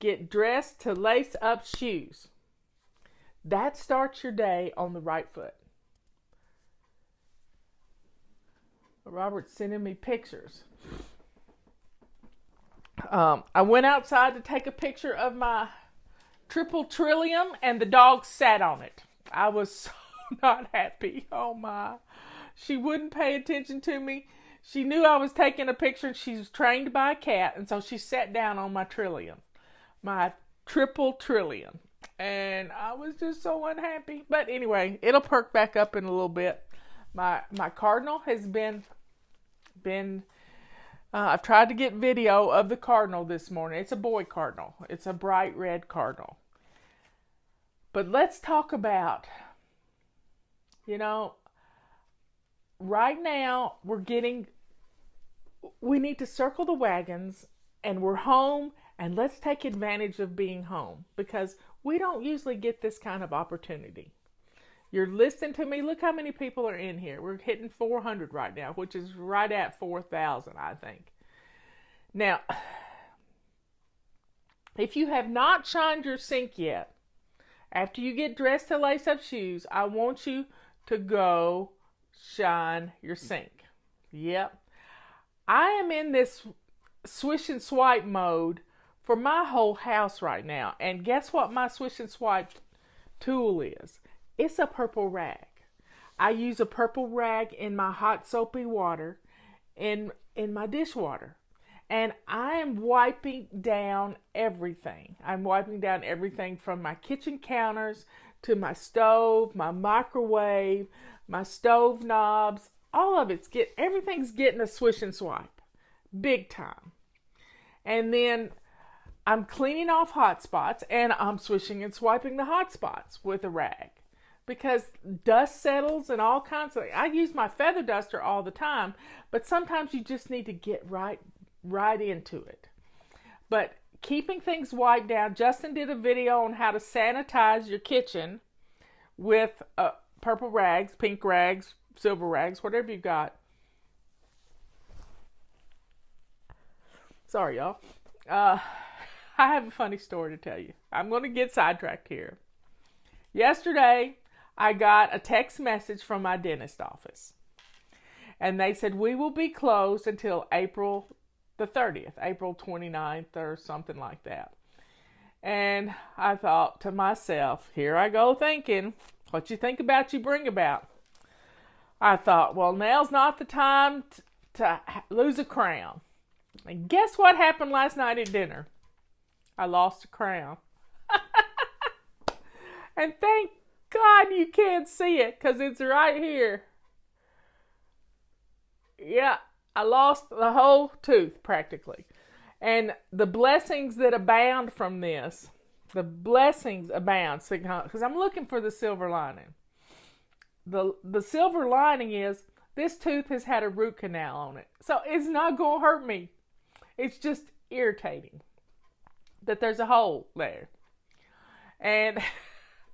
Get dressed to lace up shoes. That starts your day on the right foot. Robert's sending me pictures. I went outside to take a picture of my triple trillium and the dog sat on it. I was so not happy. Oh my. She wouldn't pay attention to me. She knew I was taking a picture and she's trained by a cat, and so she sat down on my trillium. My triple trillium. And I was just so unhappy. But anyway, it'll perk back up in a little bit. My cardinal has been I've tried to get video of the cardinal this morning. It's a boy cardinal. It's a bright red cardinal. But let's talk about, right now we need to circle the wagons, and we're home And let's take advantage of being home because we don't usually get this kind of opportunity. You're listening to me. Look how many people are in here. We're hitting 400 right now, which is right at 4,000, I think. Now, if you have not shined your sink yet, after you get dressed to lace up shoes, I want you to go shine your sink. Yep. I am in this swish and swipe mode for my whole house right now. And guess what my swish and swipe tool is? It's a purple rag. I use a purple rag in my hot soapy water in my dishwater. And I am wiping down everything. I'm wiping down everything from my kitchen counters to my stove, my microwave, my stove knobs. All of everything's getting a swish and swipe. Big time. And then I'm cleaning off hot spots and I'm swishing and swiping the hot spots with a rag. Because dust settles and all kinds of... I use my feather duster all the time, but sometimes you just need to get right into it. But keeping things wiped down, Justin did a video on how to sanitize your kitchen with purple rags, pink rags, silver rags, whatever you got. Sorry, y'all. I have a funny story to tell you. I'm going to get sidetracked here. Yesterday, I got a text message from my dentist office. And they said, we will be closed until April the 30th, April 29th or something like that. And I thought to myself, here I go thinking, what you think about, you bring about. I thought, well, now's not the time to lose a crown. And guess what happened last night at dinner? I lost a crown. And thank God you can't see it because it's right here. Yeah, I lost the whole tooth practically. And the blessings that abound from this, the blessings abound, because I'm looking for the silver lining. The silver lining is this tooth has had a root canal on it. So it's not going to hurt me. It's just irritating that there's a hole there. And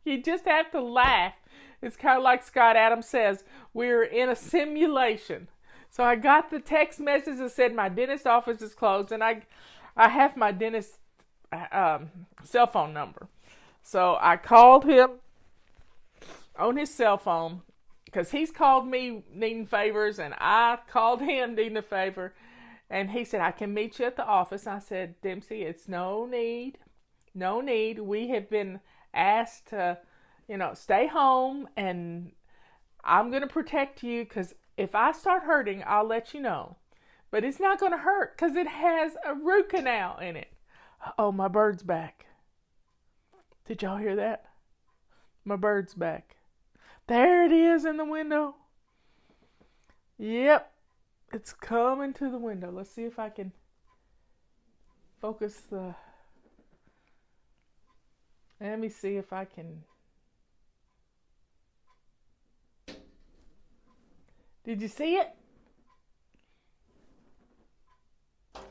you just have to laugh. It's kind of like Scott Adams says, we're in a simulation. So I got the text message that said my dentist office is closed, and I have my dentist cell phone number. So I called him on his cell phone because he's called me needing favors, and I called him needing a favor. And he said, I can meet you at the office. I said, Dempsey, it's no need. No need. We have been asked to, stay home, and I'm going to protect you because if I start hurting, I'll let you know. But it's not going to hurt because it has a root canal in it. Oh, my bird's back. Did y'all hear that? My bird's back. There it is in the window. Yep. It's coming to the window. Let's see if I can focus the... Let me see if I can... Did you see it?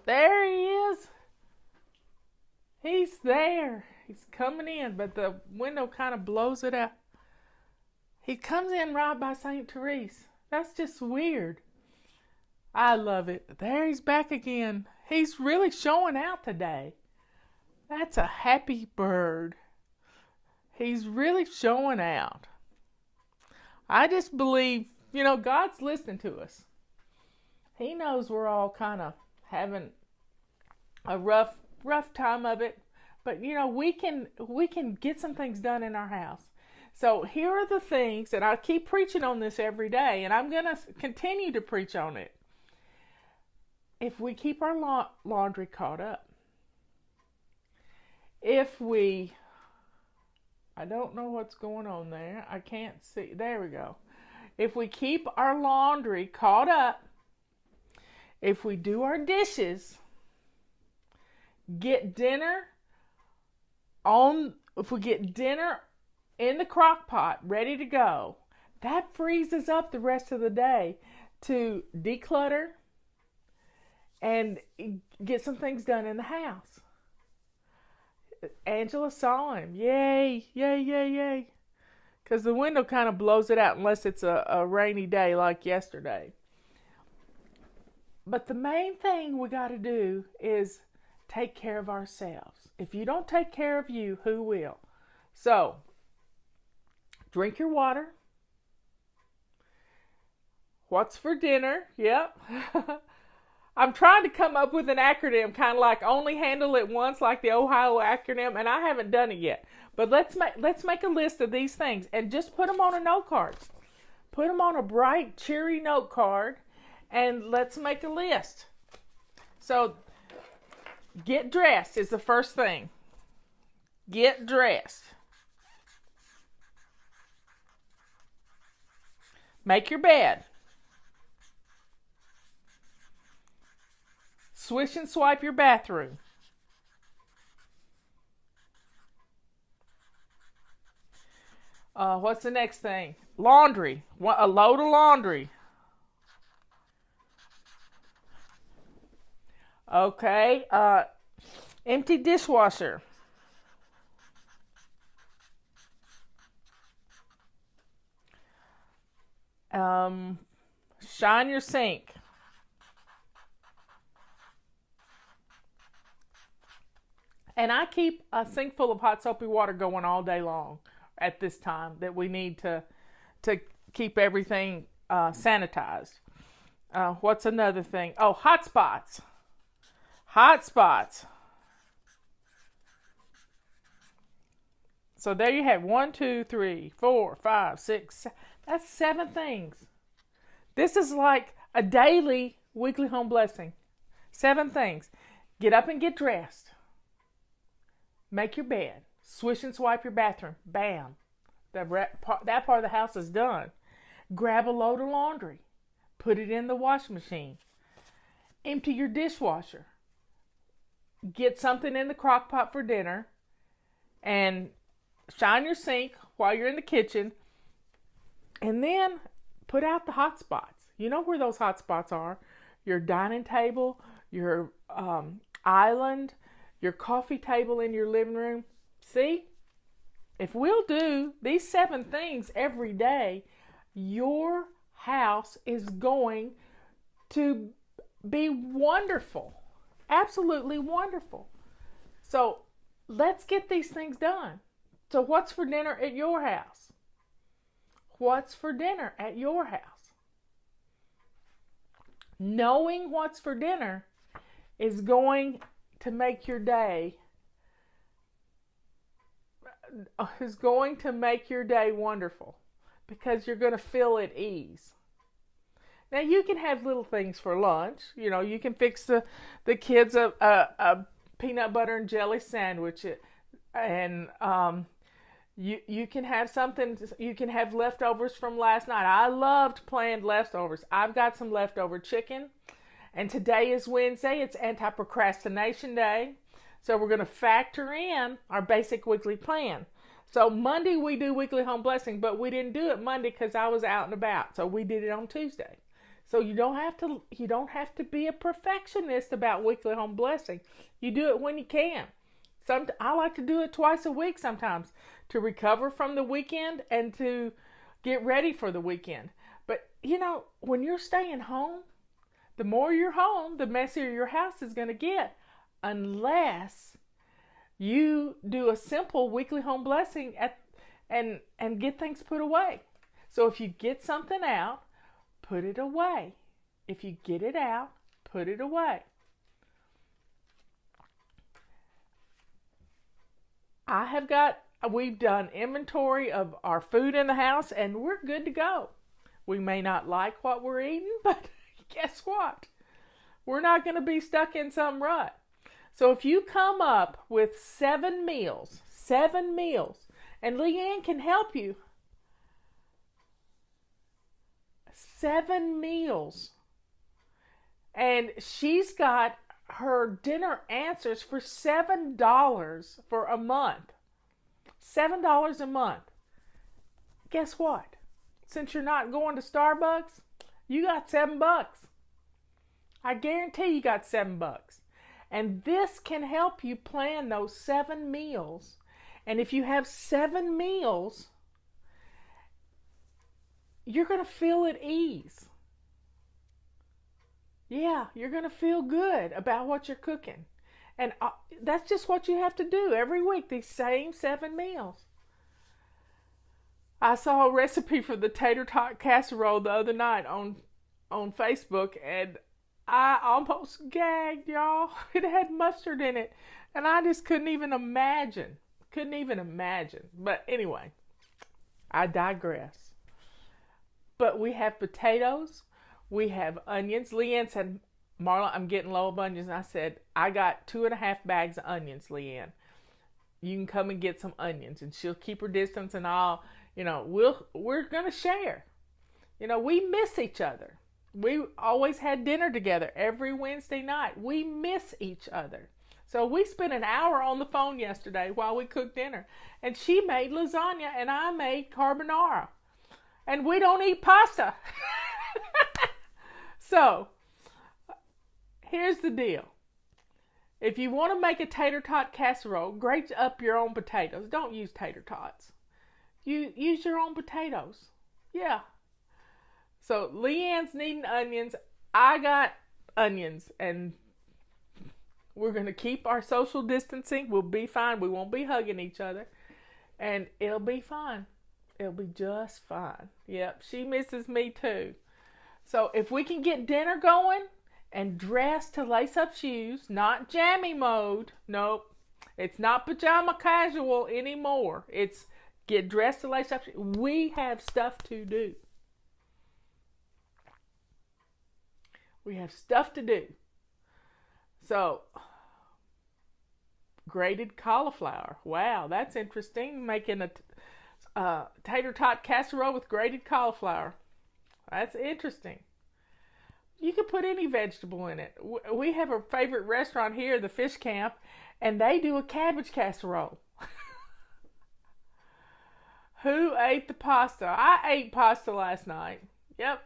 There he is. He's there. He's coming in, but the window kind of blows it out. He comes in right by St. Therese. That's just weird. I love it. There he's back again. He's really showing out today. That's a happy bird. He's really showing out. I just believe, God's listening to us. He knows we're all kind of having a rough time of it. But, we can get some things done in our house. So here are the things, and I keep preaching on this every day, and I'm going to continue to preach on it. If we keep our laundry caught up, I don't know what's going on there. I can't see. There we go. If we keep our laundry caught up, if we do our dishes, if we get dinner in the crock pot ready to go, that frees us up the rest of the day to declutter and get some things done in the house. Angela saw him. Yay, yay, yay, yay. Because the window kind of blows it out unless it's a rainy day like yesterday. But the main thing we got to do is take care of ourselves. If you don't take care of you, who will? So, drink your water. What's for dinner? Yep. I'm trying to come up with an acronym, kind of like only handle it once, like the Ohio acronym, and I haven't done it yet. But let's make a list of these things and just put them on a note card. Put them on a bright, cheery note card, and let's make a list. So, get dressed is the first thing. Get dressed. Make your bed. Swish and swipe your bathroom. What's the next thing? Laundry. A load of laundry. Okay. Empty dishwasher. Shine your sink. And I keep a sink full of hot soapy water going all day long at this time that we need to keep everything sanitized. What's another thing? Oh, hot spots. Hot spots. So there you have 1, 2, 3, 4, 5, 6. That's 7 things. This is like a daily weekly home blessing. 7 things. Get up and get dressed. Make your bed. Swish and swipe your bathroom. Bam. That part of the house is done. Grab a load of laundry. Put it in the washing machine. Empty your dishwasher. Get something in the crock pot for dinner. And shine your sink while you're in the kitchen. And then put out the hot spots. You know where those hot spots are. Your dining table, your island, your coffee table in your living room. See? If we'll do these 7 things every day, your house is going to be wonderful. Absolutely wonderful. So let's get these things done. So what's for dinner at your house? What's for dinner at your house? Knowing what's for dinner is going to make your day wonderful because you're going to feel at ease. Now you can have little things for lunch. You know, you can fix the kids a peanut butter and jelly sandwich, and you can have something. You can have leftovers from last night. I loved planned leftovers. I've got some leftover chicken. And today is Wednesday. It's anti-procrastination day. So we're going to factor in our basic weekly plan. So Monday we do weekly home blessing, but we didn't do it Monday because I was out and about. So we did it on Tuesday. So you don't have to be a perfectionist about weekly home blessing. You do it when you can. I like to do it twice a week sometimes to recover from the weekend and to get ready for the weekend. But you know, when you're staying home, the more you're home, the messier your house is going to get, unless you do a simple weekly home blessing and get things put away. So if you get something out, put it away. If you get it out, put it away. We've done inventory of our food in the house and we're good to go. We may not like what we're eating, but guess what? We're not going to be stuck in some rut. So if you come up with 7 meals, and Leanne can help you. 7 meals. And she's got her dinner answers for $7 for a month. $7 a month. Guess what? Since you're not going to Starbucks, you got $7. I guarantee you got $7. And this can help you plan those 7 meals. And if you have 7 meals, you're going to feel at ease. Yeah, you're going to feel good about what you're cooking. And that's just what you have to do every week, these same 7 meals. I saw a recipe for the tater tot casserole the other night on Facebook, and I almost gagged, y'all. It had mustard in it, and I just couldn't even imagine. But anyway, I digress. But we have potatoes, we have onions. Leanne said, Marla, I'm getting low of onions. And I said, I got 2.5 bags of onions, Leanne. You can come and get some onions. And she'll keep her distance, and we're going to share. We miss each other. We always had dinner together every Wednesday night. We miss each other. So we spent an hour on the phone yesterday while we cooked dinner. And she made lasagna and I made carbonara. And we don't eat pasta. So, here's the deal. If you want to make a tater tot casserole, grate up your own potatoes. Don't use tater tots. You use your own potatoes. Yeah. So, Leanne's needing onions. I got onions. And we're going to keep our social distancing. We'll be fine. We won't be hugging each other. And it'll be fine. It'll be just fine. Yep, she misses me too. So if we can get dinner going and dress to lace up shoes, not jammy mode. Nope. It's not pajama casual anymore. It's get dressed to lace up shoes. We have stuff to do. We have stuff to do. So, grated cauliflower. Wow, that's interesting. Making a tater tot casserole with grated cauliflower. That's interesting. You can put any vegetable in it. We have a favorite restaurant here, the Fish Camp, and they do a cabbage casserole. Who ate the pasta? I ate pasta last night. Yep.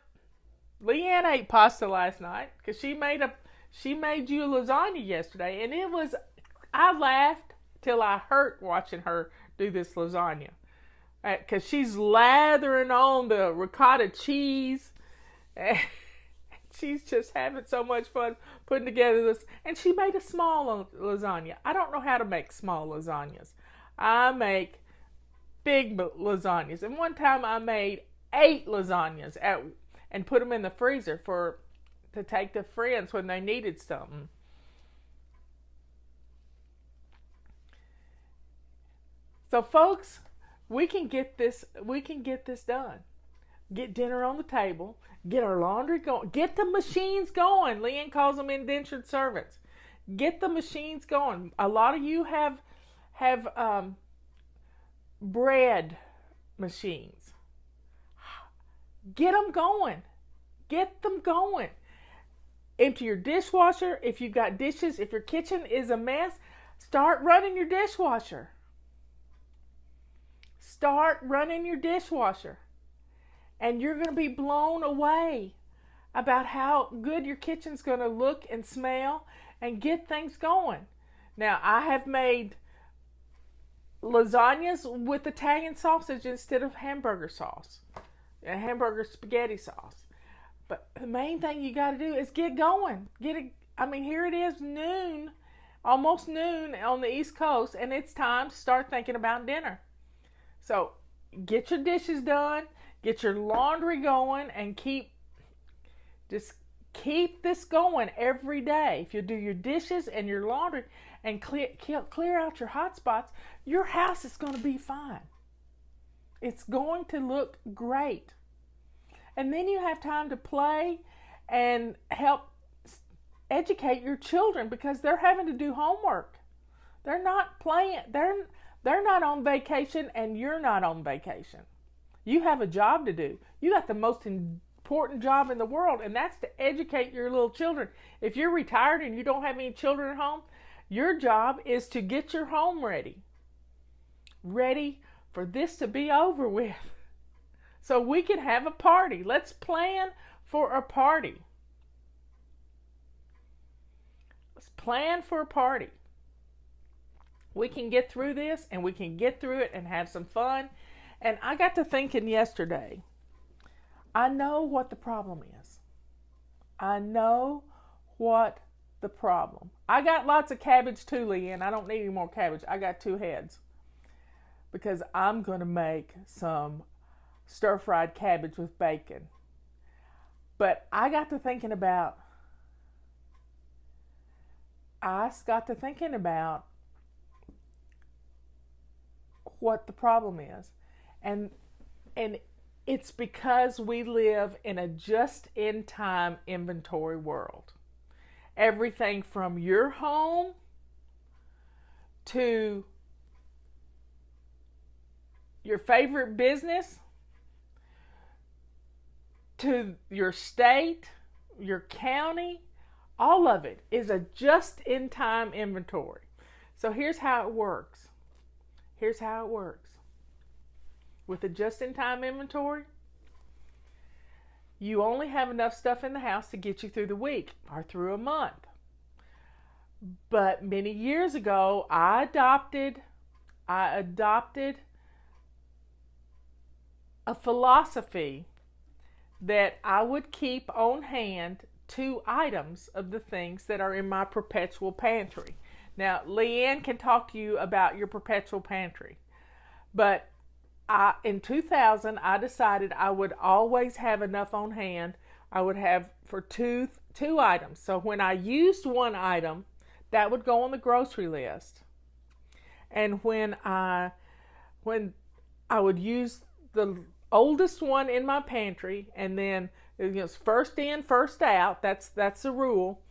Leanne ate pasta last night because she made you a lasagna yesterday, and I laughed till I hurt watching her do this lasagna. Because she's lathering on the ricotta cheese. And she's just having so much fun putting together this. And she made a small lasagna. I don't know how to make small lasagnas. I make big lasagnas. And one time I made 8 lasagnas and put them in the freezer to take to friends when they needed something. So folks, we can get this done. Get dinner on the table, get our laundry going, get the machines going. Leanne calls them indentured servants. Get the machines going. A lot of you have bread machines. Get them going. Get them going. Empty your dishwasher. If you've got dishes, if your kitchen is a mess, start running your dishwasher. Start running your dishwasher. And you're going to be blown away about how good your kitchen's going to look and smell and get things going. Now, I have made lasagnas with Italian sausage instead of hamburger sauce. Hamburger spaghetti sauce. But the main thing you got to do is get going. Here it is noon, almost noon on the East Coast, and it's time to start thinking about dinner. So get your dishes done, get your laundry going, and keep this going every day. If you do your dishes and your laundry and clear out your hot spots, your house is going to be fine. It's going to look great. And then you have time to play and help educate your children because they're having to do homework. They're not playing. They're not on vacation and you're not on vacation. You have a job to do. You got the most important job in the world, and that's to educate your little children. If you're retired and you don't have any children at home, your job is to get your home ready for this to be over with. So we can have a party. Let's plan for a party. Let's plan for a party. We can get through this, and we can get through it and have some fun. And I got to thinking yesterday, I know what the problem is. I know what the problem. I got lots of cabbage too, Leanne. I don't need any more cabbage. I got 2 heads. Because I'm going to make some stir-fried cabbage with bacon. But I got to thinking about what the problem is. And it's because we live in a just-in-time inventory world. Everything from your home to your favorite business to your state, your county, all of it is a just-in-time inventory. So here's how it works. With a just-in-time inventory, you only have enough stuff in the house to get you through the week or through a month. But many years ago, I adopted a philosophy that I would keep on hand 2 items of the things that are in my perpetual pantry. Now, Leanne can talk to you about your perpetual pantry. But in 2000, I decided I would always have enough on hand. I would have for two items. So when I used one item, that would go on the grocery list. And when I would use the oldest one in my pantry, and then first in, first out, that's the rule.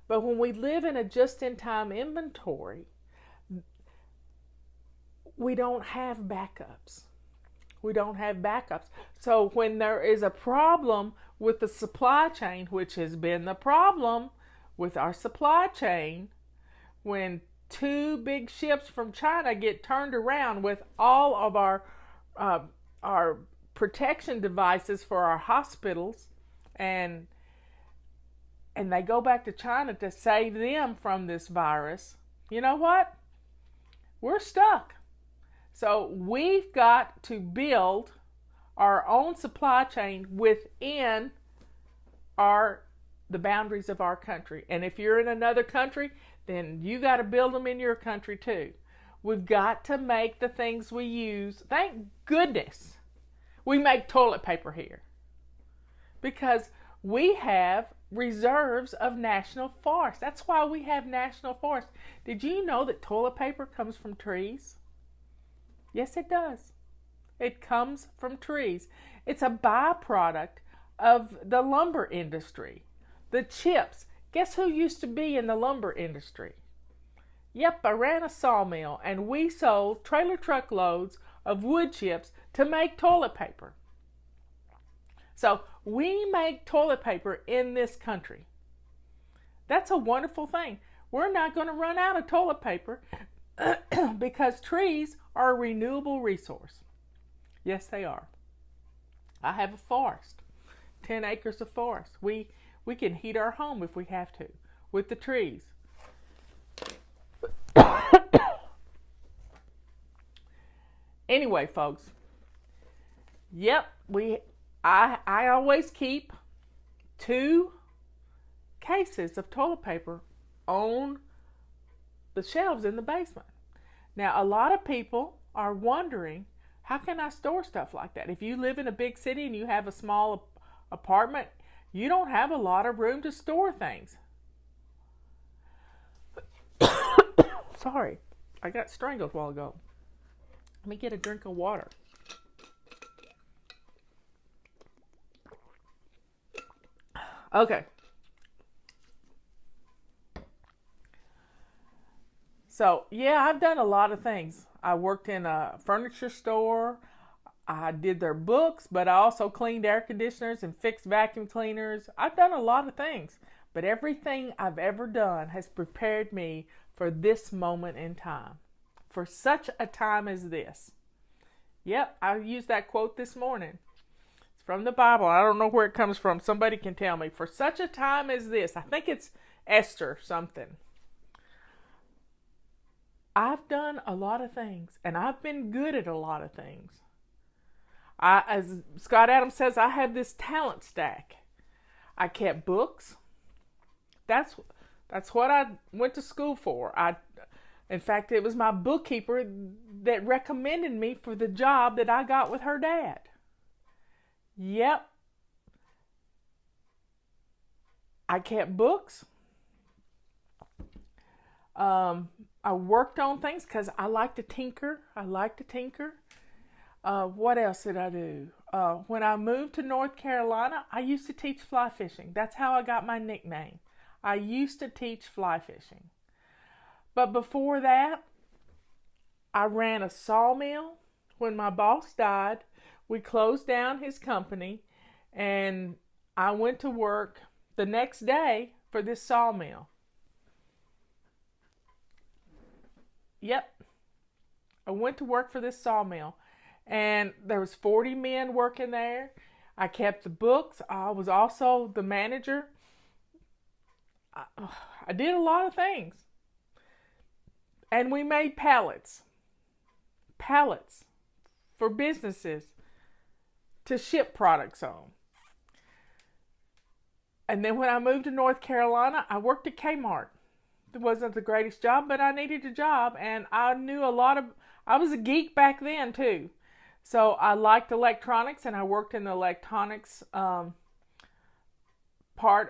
But when we live in a just-in-time inventory, we don't have backups. So when there is a problem with the supply chain, which has been the problem with our supply chain, when 2 big ships from China get turned around with all of our protection devices for our hospitals, and they go back to China to save them from this virus, you know what? We're stuck. So we've got to build our own supply chain within the boundaries of our country. And if you're in another country, then you got to build them in your country too. We've got to make the things we use. Thank goodness we make toilet paper here, because we have reserves of national forests. That's why we have national forests. Did you know that toilet paper comes from trees? Yes, it does. It comes from trees. It's a byproduct of the lumber industry. The chips. Guess who used to be in the lumber industry? Yep, I ran a sawmill, and we sold trailer truck loads of wood chips to make toilet paper. So we make toilet paper in this country. That's a wonderful thing. We're not going to run out of toilet paper because trees are a renewable resource. Yes, they are. I have a forest, 10 acres of forest. We can heat our home if we have to with the trees. Anyway, folks. Yep, I always keep 2 cases of toilet paper on the shelves in the basement. Now, a lot of people are wondering, how can I store stuff like that? If you live in a big city and you have a small apartment, you don't have a lot of room to store things. Sorry, I got strangled a while ago. Let me get a drink of water. Okay. So, yeah, I've done a lot of things. I worked in a furniture store. I did their books, but I also cleaned air conditioners and fixed vacuum cleaners. I've done a lot of things, but everything I've ever done has prepared me for this moment in time, for such a time as this. Yep, I used that quote this morning. It's from the Bible. I don't know where it comes from. Somebody can tell me. For such a time as this. I think it's Esther something. I've done a lot of things, and I've been good at a lot of things. As Scott Adams says, I have this talent stack. I kept books. That's that's what I went to school for. In fact, it was my bookkeeper that recommended me for the job that I got with her dad. Yep, I kept books. I worked on things because I like to tinker. What else did I do? When I moved to North Carolina, I used to teach fly fishing. That's how I got my nickname. I used to teach fly fishing. But before that, I ran a sawmill. When my boss died, we closed down his company, and I went to work the next day for this sawmill. Yep, I went to work for this sawmill, and there was 40 men working there. I kept the books. I was also the manager. I did a lot of things. And we made pallets for businesses to ship products on. And then when I moved to North Carolina, I worked at Kmart. It wasn't the greatest job, but I needed a job, and I was a geek back then too. So I liked electronics, and I worked in the electronics part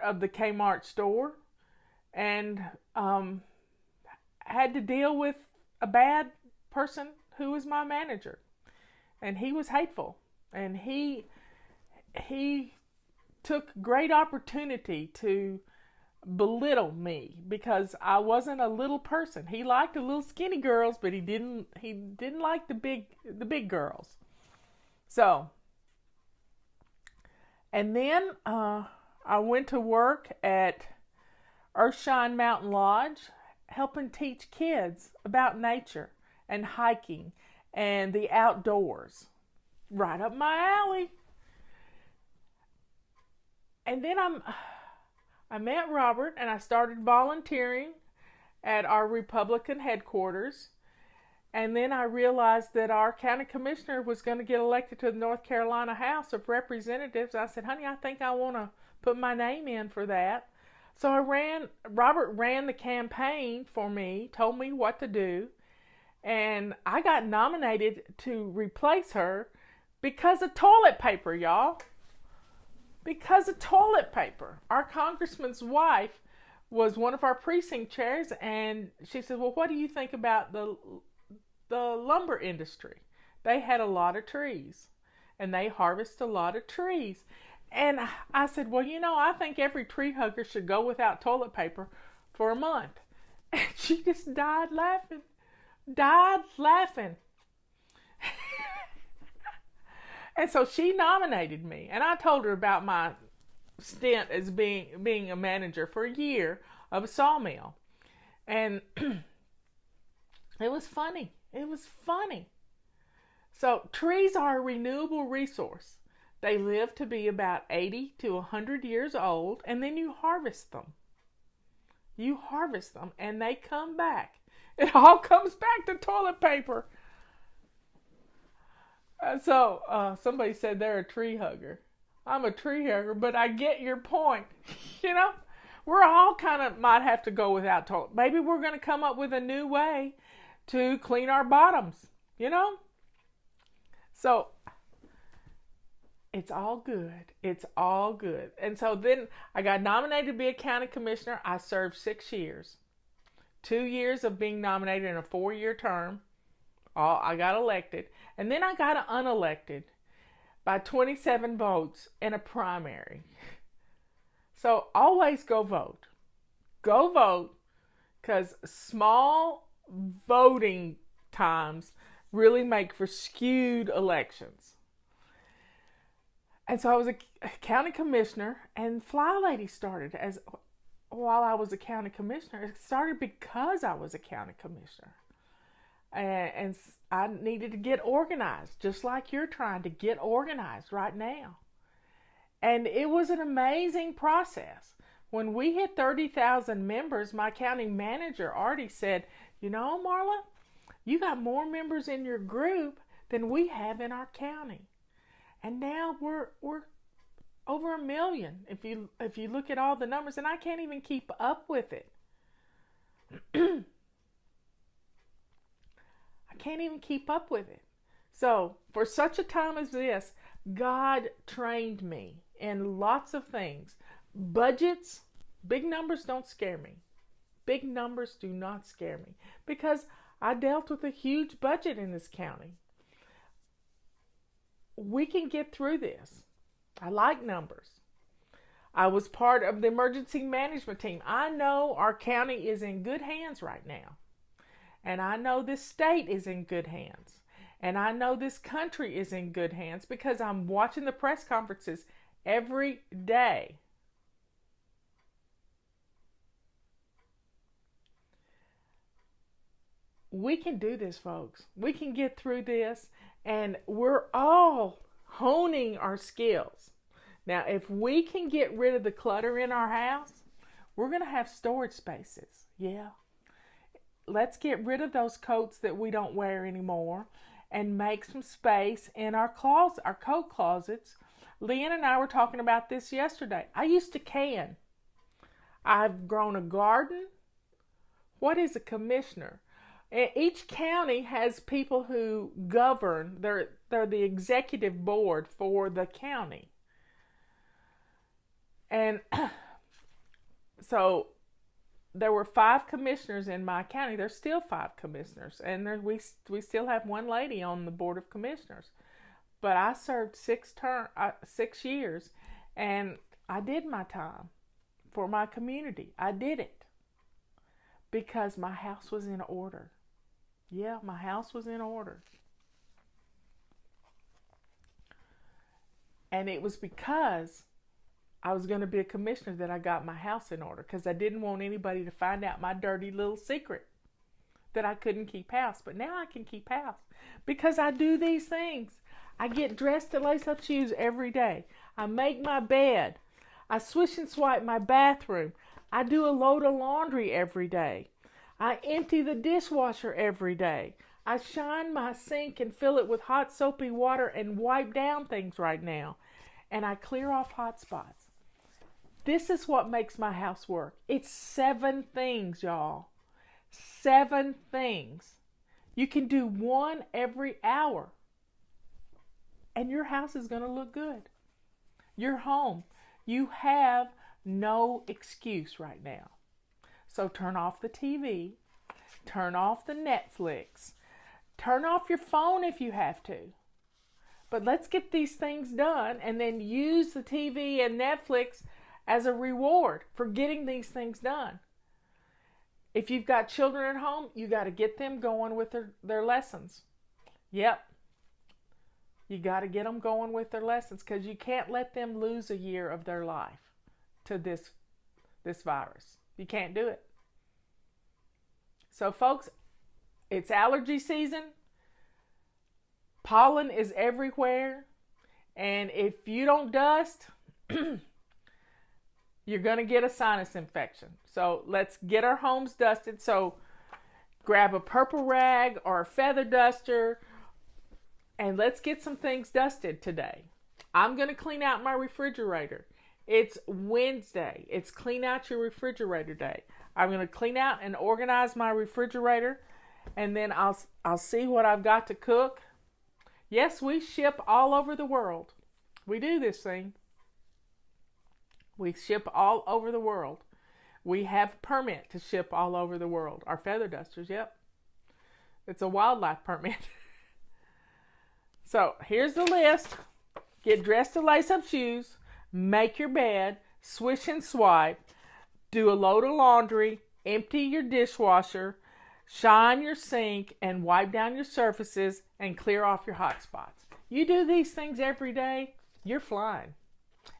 of the Kmart store, and had to deal with a bad person who was my manager, and he was hateful, and he took great opportunity to belittle me because I wasn't a little person. He liked the little skinny girls, but he didn't like the big girls. So, and then I went to work at Earthshine Mountain Lodge, helping teach kids about nature and hiking and the outdoors. Right up my alley. And then I met Robert, and I started volunteering at our Republican headquarters. And then I realized that our county commissioner was going to get elected to the North Carolina House of Representatives. I said, honey, I think I want to put my name in for that. So Robert ran the campaign for me, told me what to do, and I got nominated to replace her because of toilet paper, y'all. Because of toilet paper. Our congressman's wife was one of our precinct chairs, and she said, well, what do you think about the lumber industry? They had a lot of trees, and they harvest a lot of trees. And I said, well, I think every tree hugger should go without toilet paper for a month. And she just died laughing. And so she nominated me, and I told her about my stint as being a manager for a year of a sawmill. And it was funny. So trees are a renewable resource. They live to be about 80 to 100 years old, and then you harvest them. And they come back. It all comes back to toilet paper. So somebody said they're a tree hugger. I'm a tree hugger, but I get your point. We're all kind of might have to go without toilet. Maybe we're going to come up with a new way to clean our bottoms, So it's all good. And so then I got nominated to be a county commissioner. I served 6 years. 2 years of being nominated in a 4-year term. I got elected. And then I got unelected by 27 votes in a primary. So always go vote. Go vote, because small voting times really make for skewed elections. And so I was a county commissioner, and Fly Lady started while I was a county commissioner. It started because I was a county commissioner. And I needed to get organized, just like you're trying to get organized right now. And it was an amazing process. When we hit 30,000 members, my county manager already said, Marla, you got more members in your group than we have in our county. And now we're over 1 million if you look at all the numbers, and I can't even keep up with it. I can't even keep up with it. So, for such a time as this, God trained me in lots of things. Budgets, big numbers don't scare me. Big numbers do not scare me because I dealt with a huge budget in this county. We can get through this. I like numbers. I was part of the emergency management team. I know our county is in good hands right now. And I know this state is in good hands. And I know this country is in good hands because I'm watching the press conferences every day. We can do this, folks. We can get through this, and we're all honing our skills. Now, if we can get rid of the clutter in our house, we're going to have storage spaces. Yeah. Let's get rid of those coats that we don't wear anymore and make some space in our closet, our coat closets. Leanne and I were talking about this yesterday. I used to can. I've grown a garden. What is a commissioner? Each county has people who govern. They're the executive board for the county. And so there were 5 commissioners in my county. There's still 5 commissioners. And we still have one lady on the board of commissioners. But I served 6 years, and I did my time for my community. I did it because my house was in order. Yeah, my house was in order. And it was because I was going to be a commissioner that I got my house in order, because I didn't want anybody to find out my dirty little secret that I couldn't keep house. But now I can keep house because I do these things. I get dressed to lace up shoes every day. I make my bed. I swish and swipe my bathroom. I do a load of laundry every day. I empty the dishwasher every day. I shine my sink and fill it with hot soapy water and wipe down things right now. And I clear off hot spots. This is what makes my house work. It's 7 things, y'all. 7 things. You can do 1 every hour. And your house is going to look good. Your home. You have no excuse right now. So turn off the TV. Turn off the Netflix. Turn off your phone if you have to. But let's get these things done and then use the TV and Netflix as a reward for getting these things done. If you've got children at home, you got to get them going with their lessons. Yep. You got to get them going with their lessons because you can't let them lose a year of their life to this virus. You can't do it. So, folks, it's allergy season. Pollen is everywhere. And if you don't dust, you're going to get a sinus infection. So let's get our homes dusted. So grab a purple rag or a feather duster and let's get some things dusted today. I'm going to clean out my refrigerator. It's Wednesday. It's clean out your refrigerator day. I'm going to clean out and organize my refrigerator, and then I'll see what I've got to cook. Yes, we ship all over the world. We do this thing. We ship all over the world. We have a permit to ship all over the world. Our feather dusters, yep. It's a wildlife permit. So here's the list. Get dressed to lace up shoes. Make your bed. Swish and swipe. Do a load of laundry. Empty your dishwasher. Shine your sink and wipe down your surfaces and clear off your hot spots. You do these things every day, you're flying.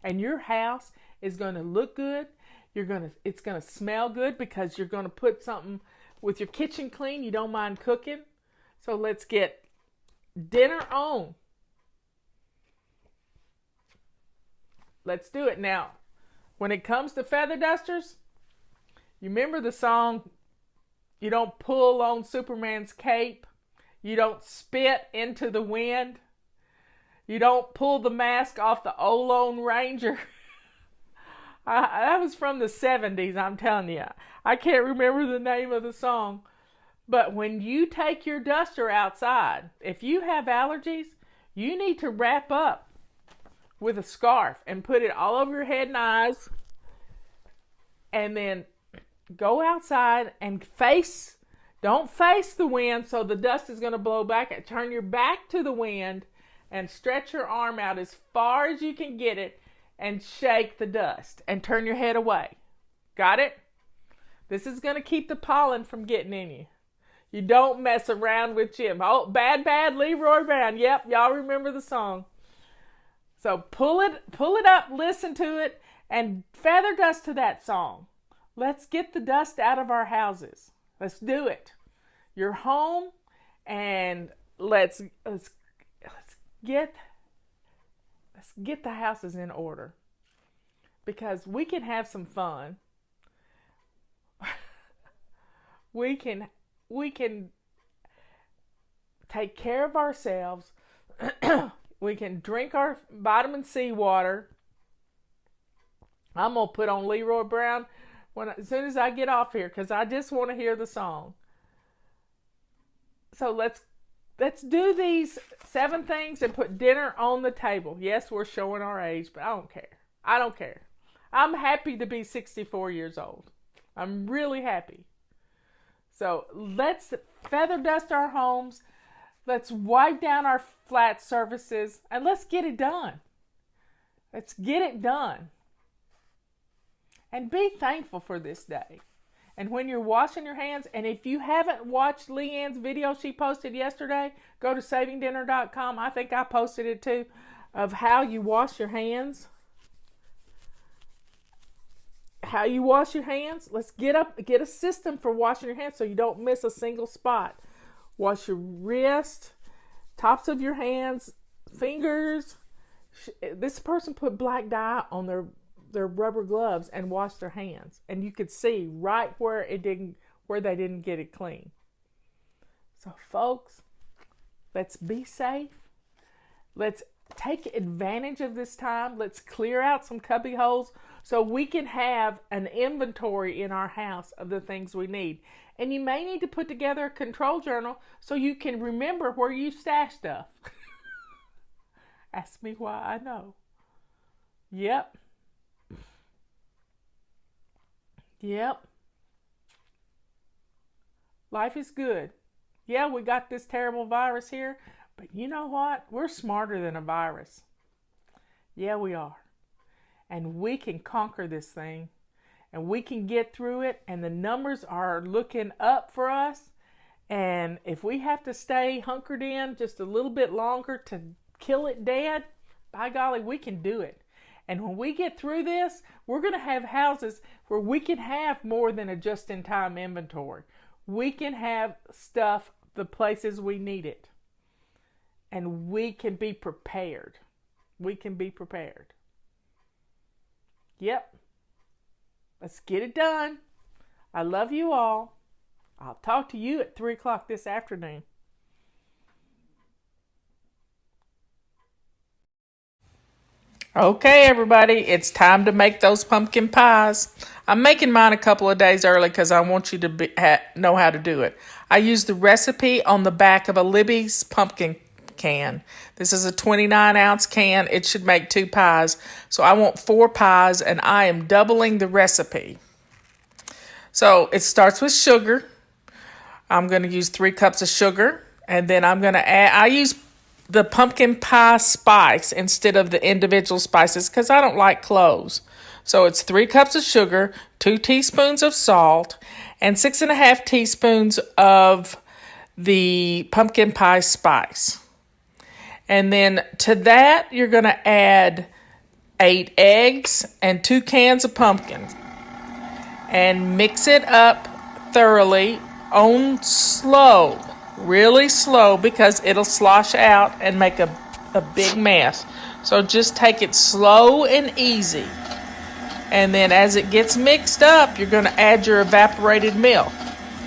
And your house is going to look good. It's going to smell good because you're going to put something with your kitchen clean. You don't mind cooking. So let's get dinner on. Let's do it now. when it comes to feather dusters, you remember the song, you don't pull on Superman's cape, you don't spit into the wind, you don't pull the mask off the old Lone Ranger. That was from the 70s, I'm telling you. I can't remember the name of the song. But when you take your duster outside, if you have allergies, you need to wrap up with a scarf and put it all over your head and eyes. And then go outside and don't face the wind so the dust is going to blow back. Turn your back to the wind and stretch your arm out as far as you can get it and shake the dust and turn your head away. Got it? This is going to keep the pollen from getting in you. You don't mess around with Jim. Oh, bad, Leroy Brown. Yep, y'all remember the song. So pull it up, listen to it, and feather dust to that song. Let's get the dust out of our houses. Let's do it. You're home, and let's get the houses in order, because we can have some fun. We can take care of ourselves. We can drink our vitamin C water. I'm going to put on Leroy Brown as soon as I get off here, because I just want to hear the song. So let's do these 7 things and put dinner on the table. Yes, we're showing our age, but I don't care. I'm happy to be 64 years old. I'm really happy. So let's feather dust our homes. Let's wipe down our flat surfaces, and let's get it done. Let's get it done. And be thankful for this day. And when you're washing your hands, and if you haven't watched Leanne's video she posted yesterday, go to savingdinner.com. I think I posted it too, of how you wash your hands. How you wash your hands. Let's get a system for washing your hands so you don't miss a single spot. Wash your wrist, tops of your hands, fingers. This person put black dye on their rubber gloves and washed their hands, and you could see right where they didn't get it clean. So folks, let's be safe. Let's take advantage of this time. Let's clear out some cubby holes so we can have an inventory in our house of the things we need. And you may need to put together a control journal so you can remember where you stash stuff. Ask me why I know. Yep. Life is good. Yeah, we got this terrible virus here, but you know what? We're smarter than a virus. Yeah, we are. And we can conquer this thing, and we can get through it, and the numbers are looking up for us. And if we have to stay hunkered in just a little bit longer to kill it dead, by golly, we can do it. And when we get through this, we're going to have houses where we can have more than a just-in-time inventory. We can have stuff the places we need it. And we can be prepared. We can be prepared. Yep. Let's get it done. I love you all. I'll talk to you at 3 o'clock this afternoon. Okay, everybody, it's time to make those pumpkin pies. I'm making mine a couple of days early because I want you to know how to do it. I use the recipe on the back of a Libby's pumpkin can. This is a 29-ounce can. It should make 2 pies. So I want 4 pies, and I am doubling the recipe. So it starts with sugar. I'm going to use 3 cups of sugar, and then I'm going to add, I use the pumpkin pie spice instead of the individual spices because I don't like cloves. So it's 3 cups of sugar, 2 teaspoons of salt, and 6.5 teaspoons of the pumpkin pie spice. And then to that, you're going to add 8 eggs and 2 cans of pumpkin. And mix it up thoroughly on slow, really slow, because it'll slosh out and make a big mess. So just take it slow and easy. And then as it gets mixed up, you're going to add your evaporated milk.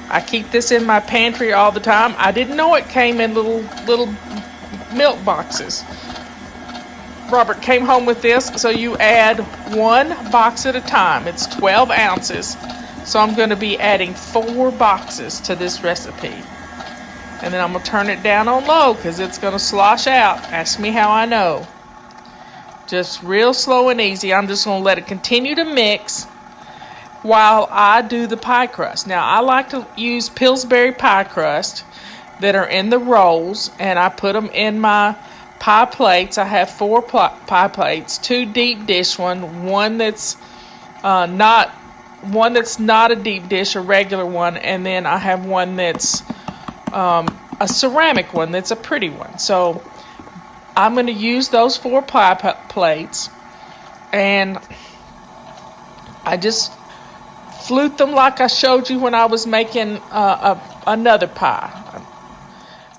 I keep this in my pantry all the time. I didn't know it came in little milk boxes. Robert came home with this, so you add 1 box at a time. It's 12 ounces. So I'm going to be adding 4 boxes to this recipe. And then I'm going to turn it down on low because it's going to slosh out. Ask me how I know. Just real slow and easy. I'm just going to let it continue to mix while I do the pie crust. Now, I like to use Pillsbury pie crust that are in the rolls, and I put them in my pie plates. I have 4 pie plates, 2 deep dish one that's not a deep dish, a regular one, and then I have one that's a ceramic one that's a pretty one. So I'm going to use those 4 pie plates, and I just flute them like I showed you when I was making another pie.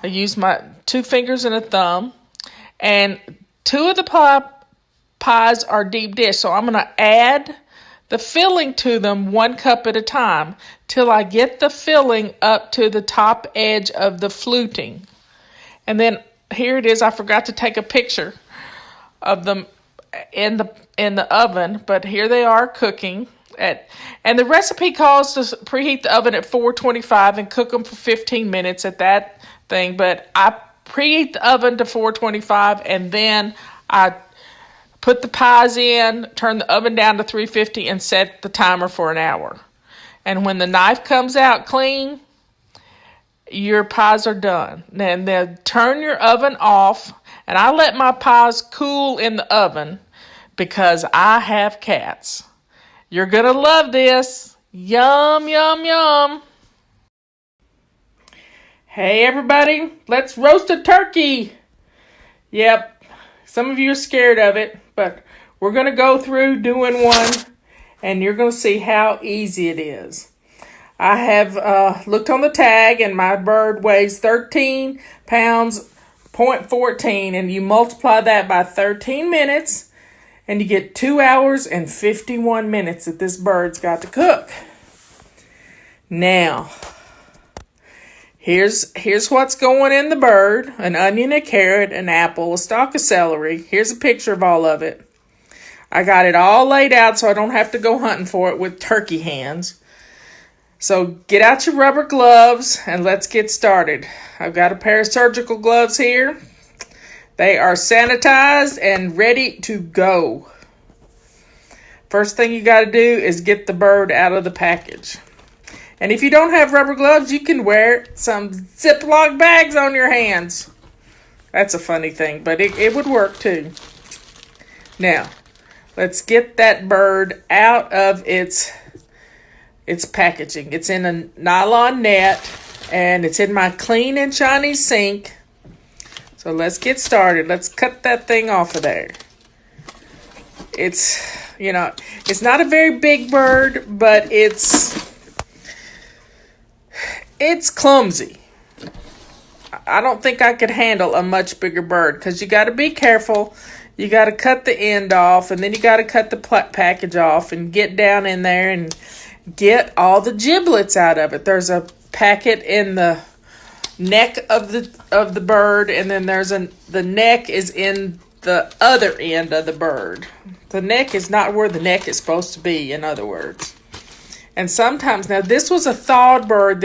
I use my 2 fingers and a thumb, and 2 of the pies are deep dish, so I'm going to add the filling to them 1 cup at a time till I get the filling up to the top edge of the fluting. And then here it is. I forgot to take a picture of them in the oven, but here they are cooking. And the recipe calls to preheat the oven at 425 and cook them for 15 minutes at that thing. But I preheat the oven to 425, and then I put the pies in, turn the oven down to 350, and set the timer for an hour. And when the knife comes out clean, your pies are done. Then turn your oven off, and I let my pies cool in the oven because I have cats. You're going to love this. Yum, yum, yum. Hey, everybody, let's roast a turkey. Yep, some of you are scared of it, but we're going to go through doing one, and you're going to see how easy it is. I have looked on the tag, and my bird weighs 13 pounds, 0.14, and you multiply that by 13 minutes, and you get 2 hours and 51 minutes that this bird's got to cook. Now, here's what's going in the bird: an onion, a carrot, an apple, a stalk of celery. Here's a picture of all of it. I got it all laid out so I don't have to go hunting for it with turkey hands. So get out your rubber gloves and let's get started. I've got a pair of surgical gloves here. They are sanitized and ready to go. First thing you got to do is get the bird out of the package. And if you don't have rubber gloves, you can wear some Ziploc bags on your hands. That's a funny thing, but it would work too. Now, let's get that bird out of its packaging. It's in a nylon net, and it's in my clean and shiny sink. So let's get started. Let's cut that thing off of there. It's not a very big bird, but it's clumsy. I don't think I could handle a much bigger bird because you got to be careful. You got to cut the end off, and then you got to cut the package off and get down in there and get all the giblets out of it. There's a packet in the neck of the bird, and then the neck is in the other end of the bird. The neck is not where the neck is supposed to be, in other words. And sometimes, now this was a thawed bird,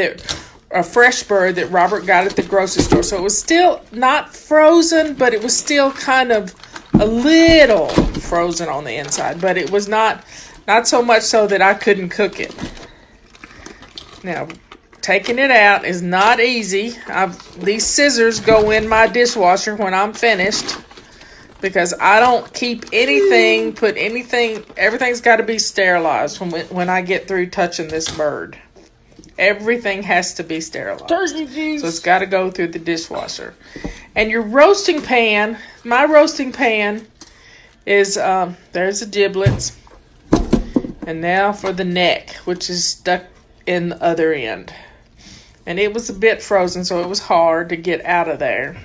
a fresh bird that Robert got at the grocery store. So it was still not frozen, but it was still kind of a little frozen on the inside. But it was not so much so that I couldn't cook it. Now, taking it out is not easy. These scissors go in my dishwasher when I'm finished because I don't keep anything, everything's got to be sterilized when I get through touching this bird. Everything has to be sterilized. Turkey juice. So it's got to go through the dishwasher. And your roasting pan, my roasting pan is, there's the giblets. And now for the neck, which is stuck in the other end. And it was a bit frozen, so it was hard to get out of there.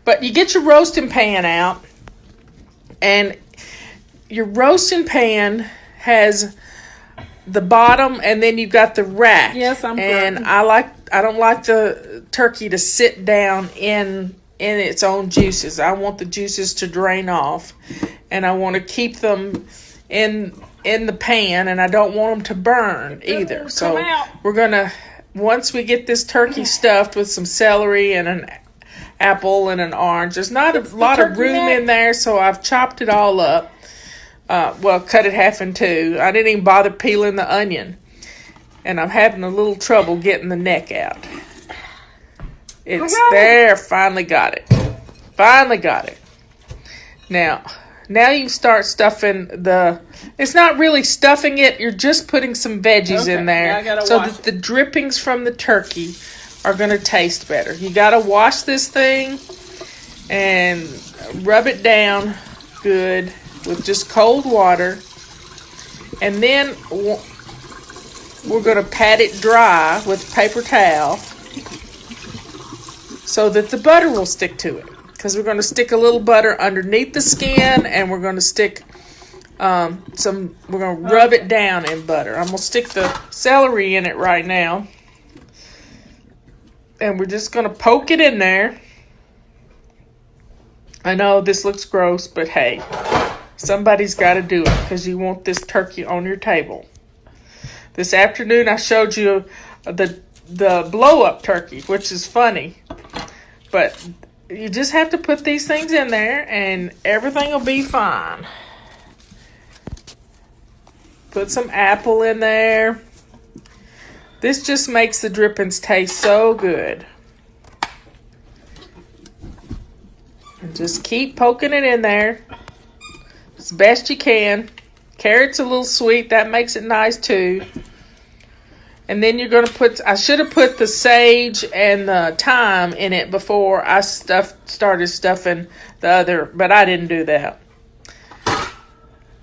But you get your roasting pan out, and your roasting pan has the bottom, and then you've got the rack. Yes, I'm and correct. I don't like the turkey to sit down in its own juices. I want the juices to drain off, and I want to keep them in the pan, and I don't want them to burn either. So we're gonna, once we get this turkey stuffed with some celery and an apple and an orange, there's not a lot of room in there, so I've chopped it all up. Cut it half in two. I didn't even bother peeling the onion. And I'm having a little trouble getting the neck out. It's there. Finally got it. Finally got it. Now you start stuffing it's not really stuffing it. You're just putting some veggies in there so that the drippings from the turkey are going to taste better. You got to wash this thing and rub it down good with just cold water, and then we're going to pat it dry with a paper towel so that the butter will stick to it, because we're going to stick a little butter underneath the skin, and we're going to stick we're going to rub it down in butter. I'm going to stick the celery in it right now, and we're just going to poke it in there. I know this looks gross, but hey, somebody's got to do it, because you want this turkey on your table. This afternoon I showed you the blow-up turkey, which is funny. But you just have to put these things in there and everything will be fine. Put some apple in there. This just makes the drippings taste so good. And just keep poking it in there as best you can. Carrot's a little sweet. That makes it nice too. And then you're going to I should have put the sage and the thyme in it before I started stuffing the other, but I didn't do that.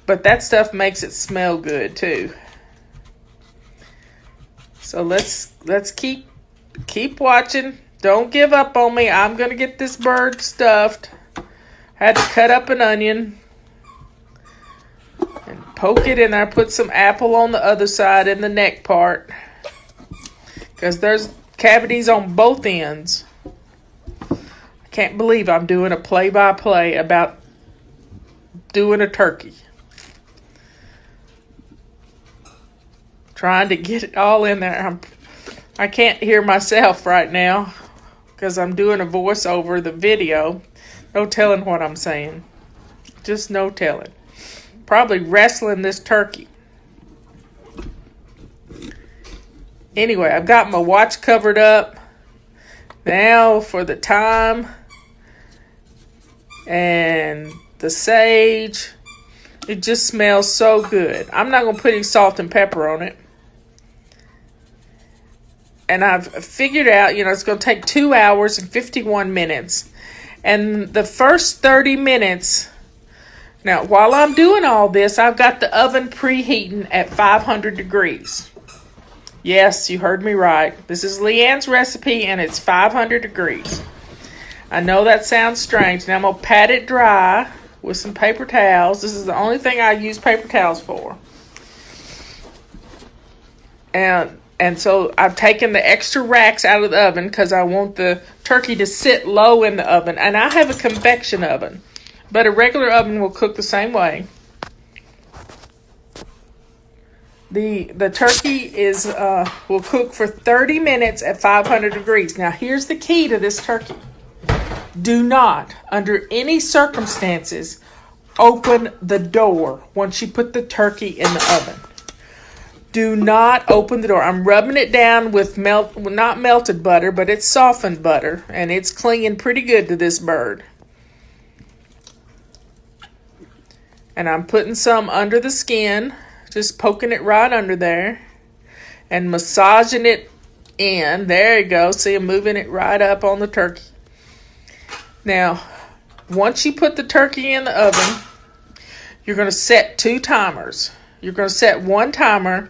But that stuff makes it smell good too. So let's keep watching. Don't give up on me. I'm going to get this bird stuffed. Had to cut up an onion and poke it in there. Put some apple on the other side in the neck part, because there's cavities on both ends. I can't believe I'm doing a play-by-play about doing a turkey. Trying to get it all in there. I can't hear myself right now because I'm doing a voice over the video. No telling what I'm saying. Just no telling. Probably wrestling this turkey. Anyway, I've got my watch covered up. Now for the thyme and the sage. It just smells so good. I'm not going to put any salt and pepper on it. And I've figured out, it's going to take 2 hours and 51 minutes. And the first 30 minutes, now while I'm doing all this, I've got the oven preheating at 500 degrees. Yes, you heard me right. This is Leanne's recipe, and it's 500 degrees. I know that sounds strange. Now I'm going to pat it dry with some paper towels. This is the only thing I use paper towels for. And so I've taken the extra racks out of the oven because I want the turkey to sit low in the oven. And I have a convection oven, but a regular oven will cook the same way. The turkey will cook for 30 minutes at 500 degrees. Now here's the key to this turkey. Do not, under any circumstances, open the door once you put the turkey in the oven. Do not open the door. I'm rubbing it down with not melted butter, but it's softened butter, and it's clinging pretty good to this bird. And I'm putting some under the skin, just poking it right under there, and massaging it in. There you go. See, I'm moving it right up on the turkey. Now, once you put the turkey in the oven, you're going to set 2 timers. You're going to set 1 timer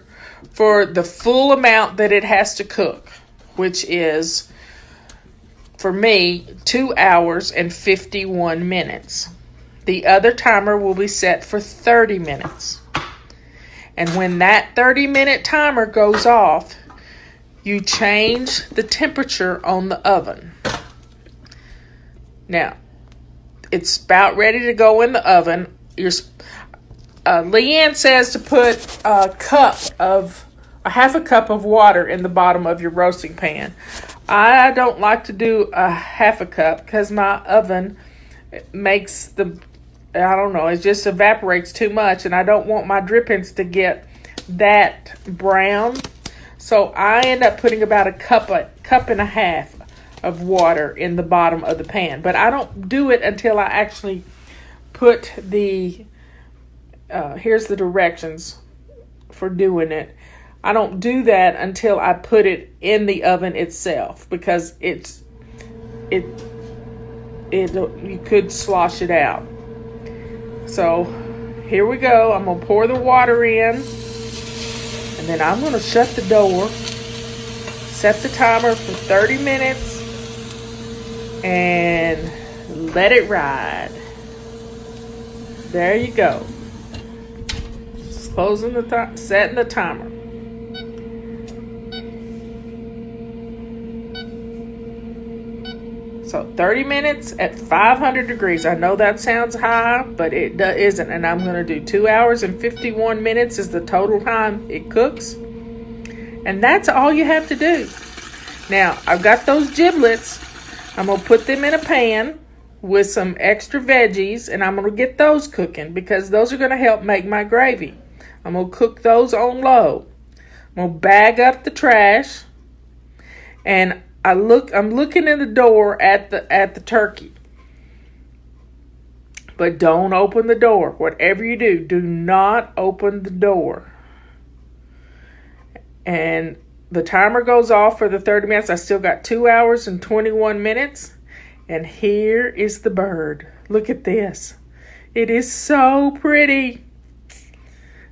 for the full amount that it has to cook, which is, for me, 2 hours and 51 minutes. The other timer will be set for 30 minutes. And when that 30-minute timer goes off, you change the temperature on the oven. Now, it's about ready to go in the oven. Leanne says to put a half a cup of water in the bottom of your roasting pan. I don't like to do a half a cup because my oven makes it just evaporates too much, and I don't want my drippings to get that brown. So I end up putting about a cup and a half of water in the bottom of the pan. But I don't do it until I actually put here's the directions for doing it. I don't do that until I put it in the oven itself, because you could slosh it out. So here we go. I'm gonna pour the water in, and then I'm gonna shut the door, set the timer for 30 minutes, and let it ride. There you go. Closing setting the timer. So 30 minutes at 500 degrees. I know that sounds high, but it isn't. And I'm going to do 2 hours and 51 minutes is the total time it cooks. And that's all you have to do. Now, I've got those giblets. I'm going to put them in a pan with some extra veggies, and I'm going to get those cooking because those are going to help make my gravy. I'm going to cook those on low. I'm going to bag up the trash, and I'm looking in the door at the turkey. But don't open the door. Whatever you do not open the door. And the timer goes off for the 30 minutes. I still got 2 hours and 21 minutes. And here is the bird. Look at this. It is so pretty.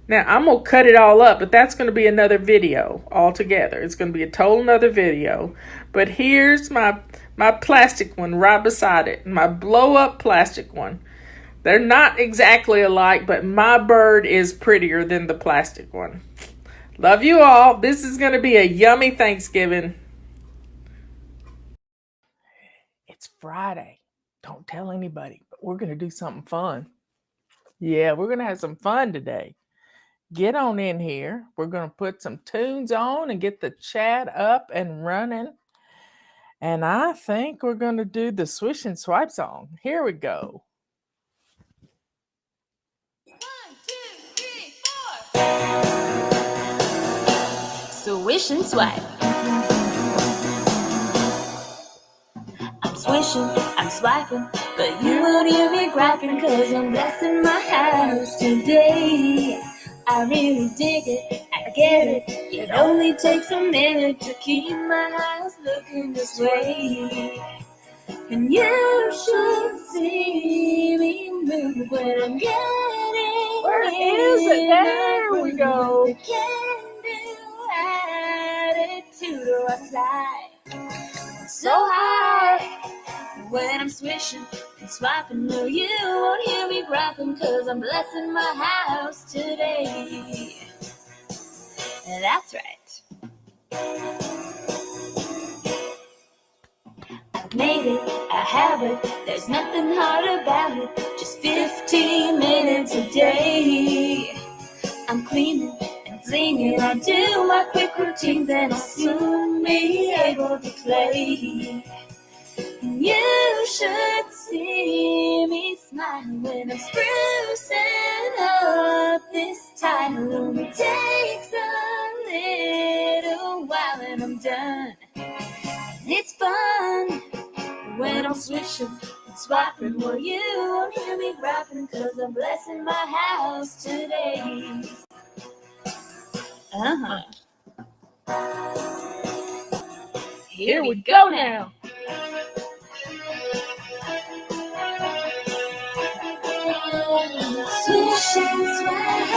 Now, I'm going to cut it all up, but that's going to be another video altogether. It's going to be a total another video. But here's my plastic one right beside it, my blow-up plastic one. They're not exactly alike, but my bird is prettier than the plastic one. Love you all. This is going to be a yummy Thanksgiving. It's Friday. Don't tell anybody, but we're going to do something fun. Yeah, we're going to have some fun today. Get on in here. We're going to put some tunes on and get the chat up and running. And I think we're going to do the Swish and Swipe song. Here we go. 1, 2, 3, 4. Swish and swipe. I'm swishing, I'm swiping, but you won't hear me griping, 'cause I'm blessing my house today. I really dig it, I get it. It only takes a minute to keep my house looking this way. And you should see me move when I'm getting. Where is it? There we go. The can-do attitude, or I fly so high when I'm swishing and swiping. No, you won't hear me griping, 'cause I'm blessing my house today. And that's right. I've made it a habit, there's nothing hard about it. Just 15 minutes a day. I'm cleaning and cleaning, I do my quick routines, and I'll soon be able to play. And you should see me smile when I'm sprucing up this time. It only takes a little while and I'm done. It's fun when I'm swishing and swiping. Well, you won't hear me griping, 'cause I'm blessing my house today. Here we go now. Swish and swipe.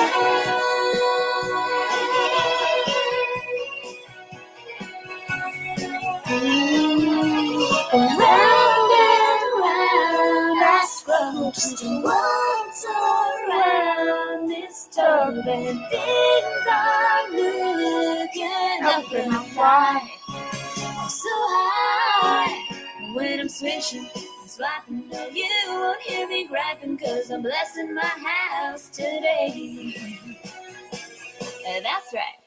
Round and round I scroll, just once around this midst of it, things are looking up and I fly so high. When I'm swishing and swiping, no, you won't hear me griping, 'cause I'm blessing my house today. That's right.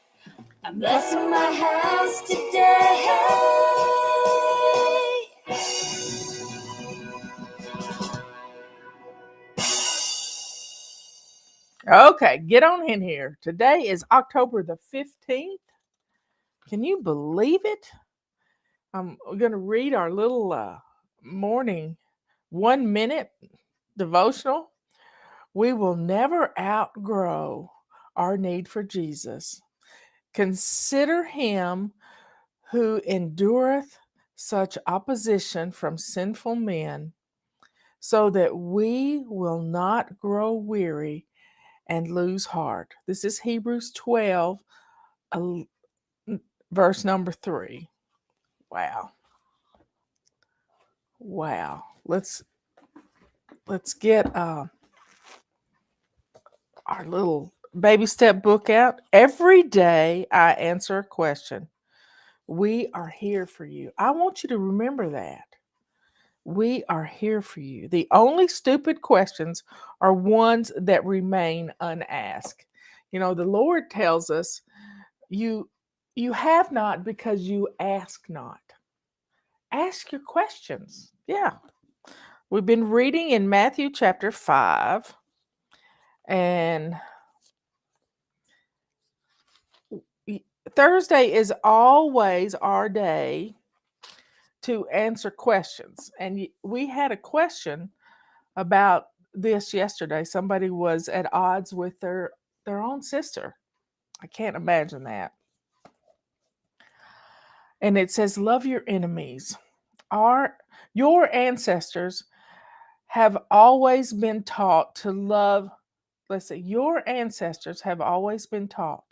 I'm blessing my house today. Okay, get on in here. Today is October the 15th. Can you believe it? I'm going to read our little morning 1 minute devotional. We will never outgrow our need for Jesus. Consider him who endureth such opposition from sinful men, so that we will not grow weary and lose heart. This is Hebrews 12, verse number 3. Wow. Wow. Let's get our little baby step book out. Every day I answer a question. We are here for you. I want you to remember that. We are here for you. The only stupid questions are ones that remain unasked. You know, the Lord tells us, you have not because you ask not. Ask your questions. Yeah. We've been reading in Matthew chapter 5, and Thursday is always our day to answer questions. And we had a question about this yesterday. Somebody was at odds with their own sister. I can't imagine that. And it says, love your enemies. Your ancestors have always been taught to love. Let's see, your ancestors have always been taught,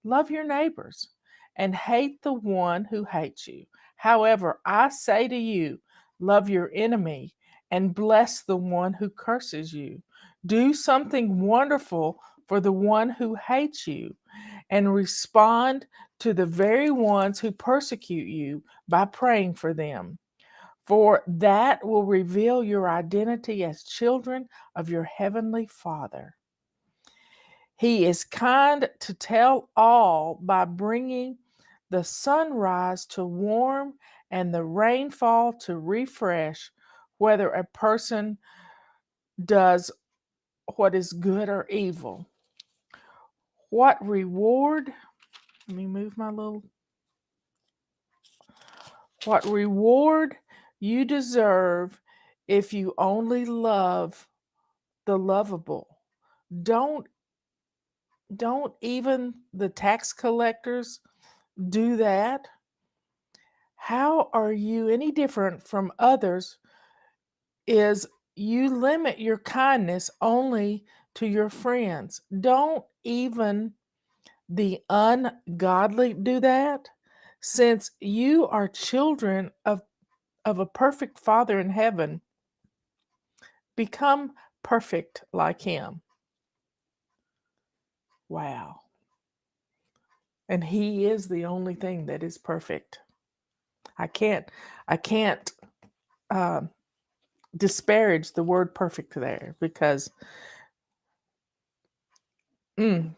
love your neighbors and hate the one who hates you. However, I say to you, love your enemy and bless the one who curses you. Do something wonderful for the one who hates you, and respond to the very ones who persecute you by praying for them. For that will reveal your identity as children of your heavenly Father. He is kind to tell all by bringing the sunrise to warm and the rainfall to refresh, whether a person does what is good or evil. What reward? Let me move my little. What reward you deserve if you only love the lovable. Don't even the tax collectors do that? How are you any different from others? Is you limit your kindness only to your friends. Don't even the ungodly do that? Since you are children of a perfect Father in heaven, become perfect like him. Wow. And he is the only thing that is perfect. I can't uh, disparage the word perfect there, because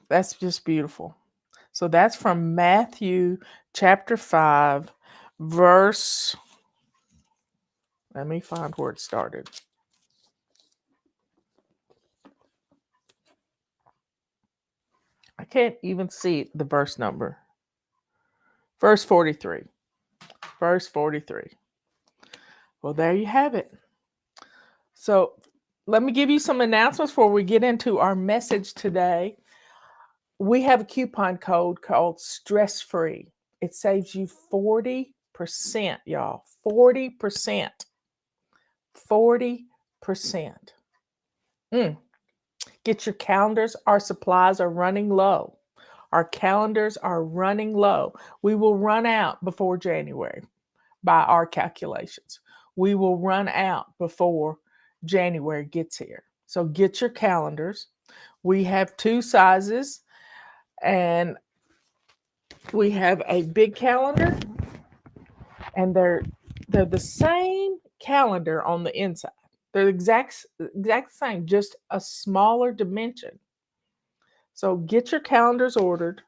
that's just beautiful. So that's from Matthew chapter 5, verse. Let me find where it started. I can't even see the verse number. Verse 43. Verse 43. Well, there you have it. So let me give you some announcements before we get into our message today. We have a coupon code called Stress Free. It saves you 40%, y'all. 40%. 40%. Get your calendars. Our supplies are running low. Our calendars are running low. We will run out before January by our calculations. We will run out before January gets here. So get your calendars. We have two sizes, and we have a big calendar, and they're the same calendar on the inside. They're the exact same, just a smaller dimension. So get your calendars ordered.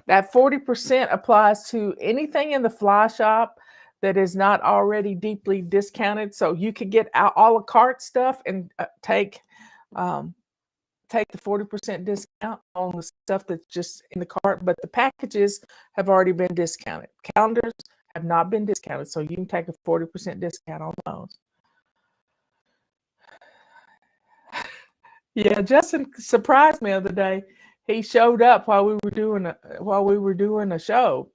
That 40% applies to anything in the fly shop that is not already deeply discounted. So you could get a la carte stuff and um, take the 40% discount on the stuff that's just in the cart, but the packages have already been discounted. Calendars have not been discounted, so you can take a 40% discount on those. Yeah, Justin surprised me the other day. He showed up while we were doing a show,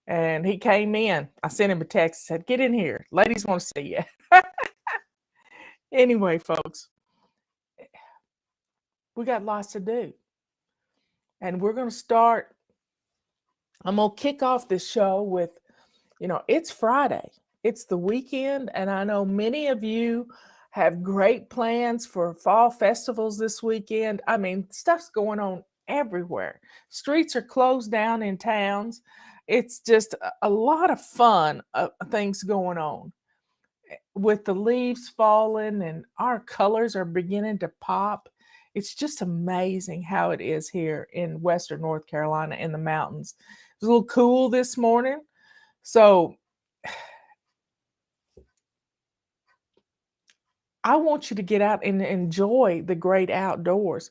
and he came in. I sent him a text, said, "Get in here. Ladies want to see you." Anyway, folks, we got lots to do. And we're going to start. I'm going to kick off this show with, it's Friday. It's the weekend, and I know many of you have great plans for fall festivals this weekend. I mean, stuff's going on everywhere. Streets are closed down in towns. It's just a lot of fun things going on with the leaves falling and our colors are beginning to pop. It's just amazing how it is here in Western North Carolina in the mountains. It was a little cool this morning. So I want you to get out and enjoy the great outdoors.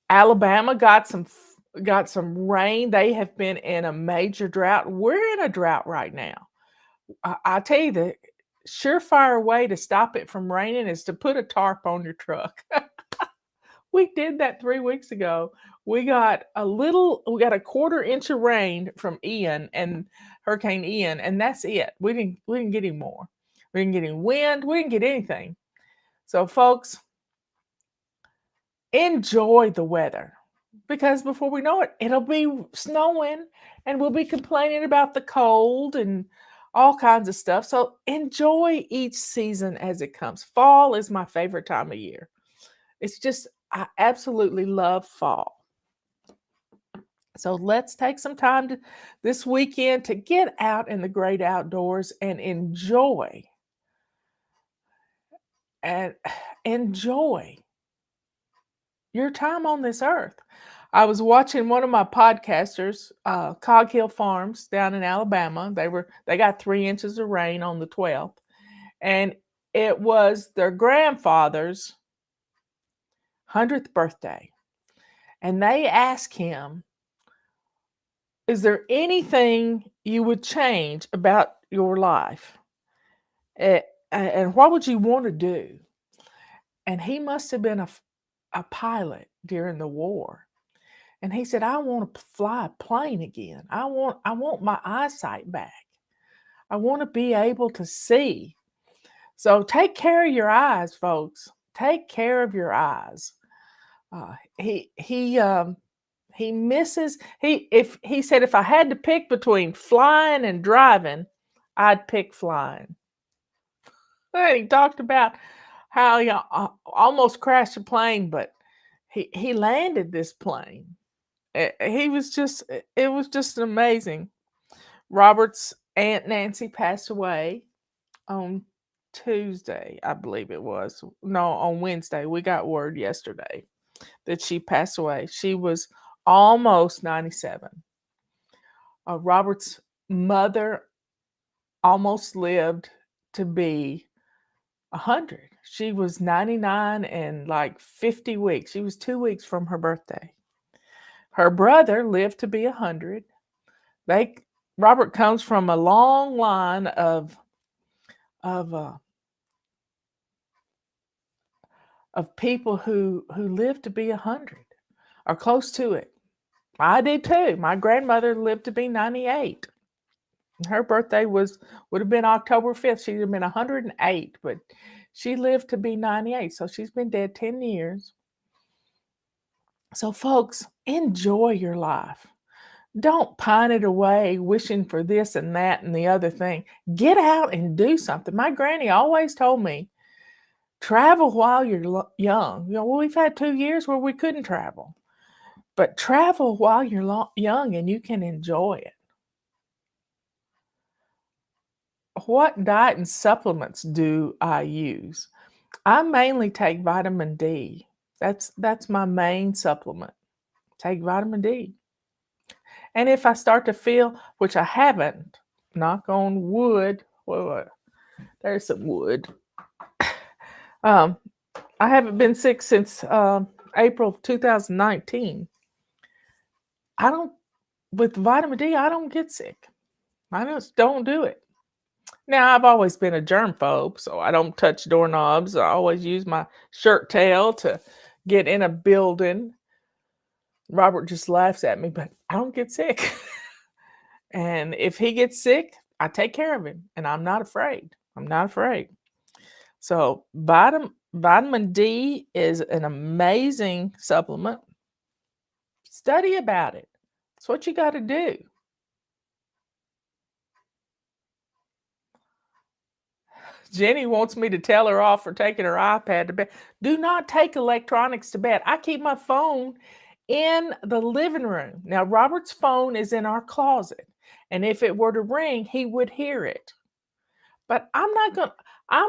Alabama got some rain. They have been in a major drought. We're in a drought right now. I tell you, the surefire way to stop it from raining is to put a tarp on your truck. We did that 3 weeks ago. We got a quarter inch of rain from Hurricane Ian, and that's it. We didn't get any more. We didn't get any wind. We didn't get anything. So, folks, enjoy the weather, because before we know it, it'll be snowing and we'll be complaining about the cold and all kinds of stuff. So enjoy each season as it comes. Fall is my favorite time of year. I absolutely love fall. So let's take some time this weekend to get out in the great outdoors and enjoy your time on this earth. I was watching one of my podcasters, Cog Hill Farms down in Alabama. They got 3 inches of rain on the 12th, and it was their grandfather's 100th birthday. And they asked him, "Is there anything you would change about your life? And what would you want to do?" And he must have been a pilot during the war. And he said, "I want to fly a plane again. I want my eyesight back. I want to be able to see." So take care of your eyes, folks. Take care of your eyes. He misses. He said, if I had to pick between flying and driving, I'd pick flying. And he talked about how he almost crashed a plane, but he landed this plane. It was just amazing. Robert's Aunt Nancy passed away on Tuesday, I believe it was. No, on Wednesday. We got word yesterday that she passed away. She was almost 97. Robert's mother almost lived to be 100. She was 99 and like 50 weeks. She was 2 weeks from her birthday. Her brother lived to be 100. Robert comes from a long line of people who lived to be 100 or close to it. I did too. My grandmother lived to be 98. Her birthday would have been October 5th. She'd have been 108, but she lived to be 98. So she's been dead 10 years. So folks, enjoy your life. Don't pine it away wishing for this and that and the other thing. Get out and do something. My granny always told me, Travel while you're young. Well, we've had 2 years where we couldn't travel, but travel while you're young and you can enjoy it. What diet and supplements do I use? I mainly take vitamin D. That's my main supplement. Take vitamin D. And if I start to feel, which I haven't, knock on wood, well, there's some wood. Um, I haven't been sick since April of 2019. I don't, with vitamin D, I don't get sick. I just don't do it. Now, I've always been a germ phobe, so I don't touch doorknobs. I always use my shirt tail to get in a building. Robert just laughs at me, but I don't get sick. And if he gets sick, I take care of him, and I'm not afraid. I'm not afraid. So, vitamin D is an amazing supplement. Study about it. That's what you got to do. Jenny wants me to tell her off for taking her iPad to bed. Do not take electronics to bed. I keep my phone in the living room. Now, Robert's phone is in our closet, and if it were to ring, he would hear it. But I'm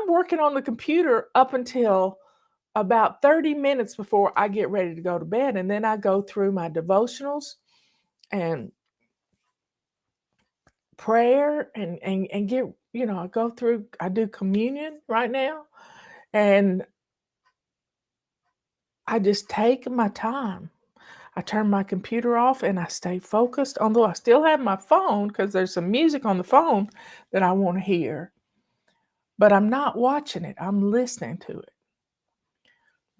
working on the computer up until about 30 minutes before I get ready to go to bed. And then I go through my devotionals and prayer and get, I do communion right now. And I just take my time. I turn my computer off and I stay focused, although I still have my phone because there's some music on the phone that I want to hear. But I'm not watching it, I'm listening to it.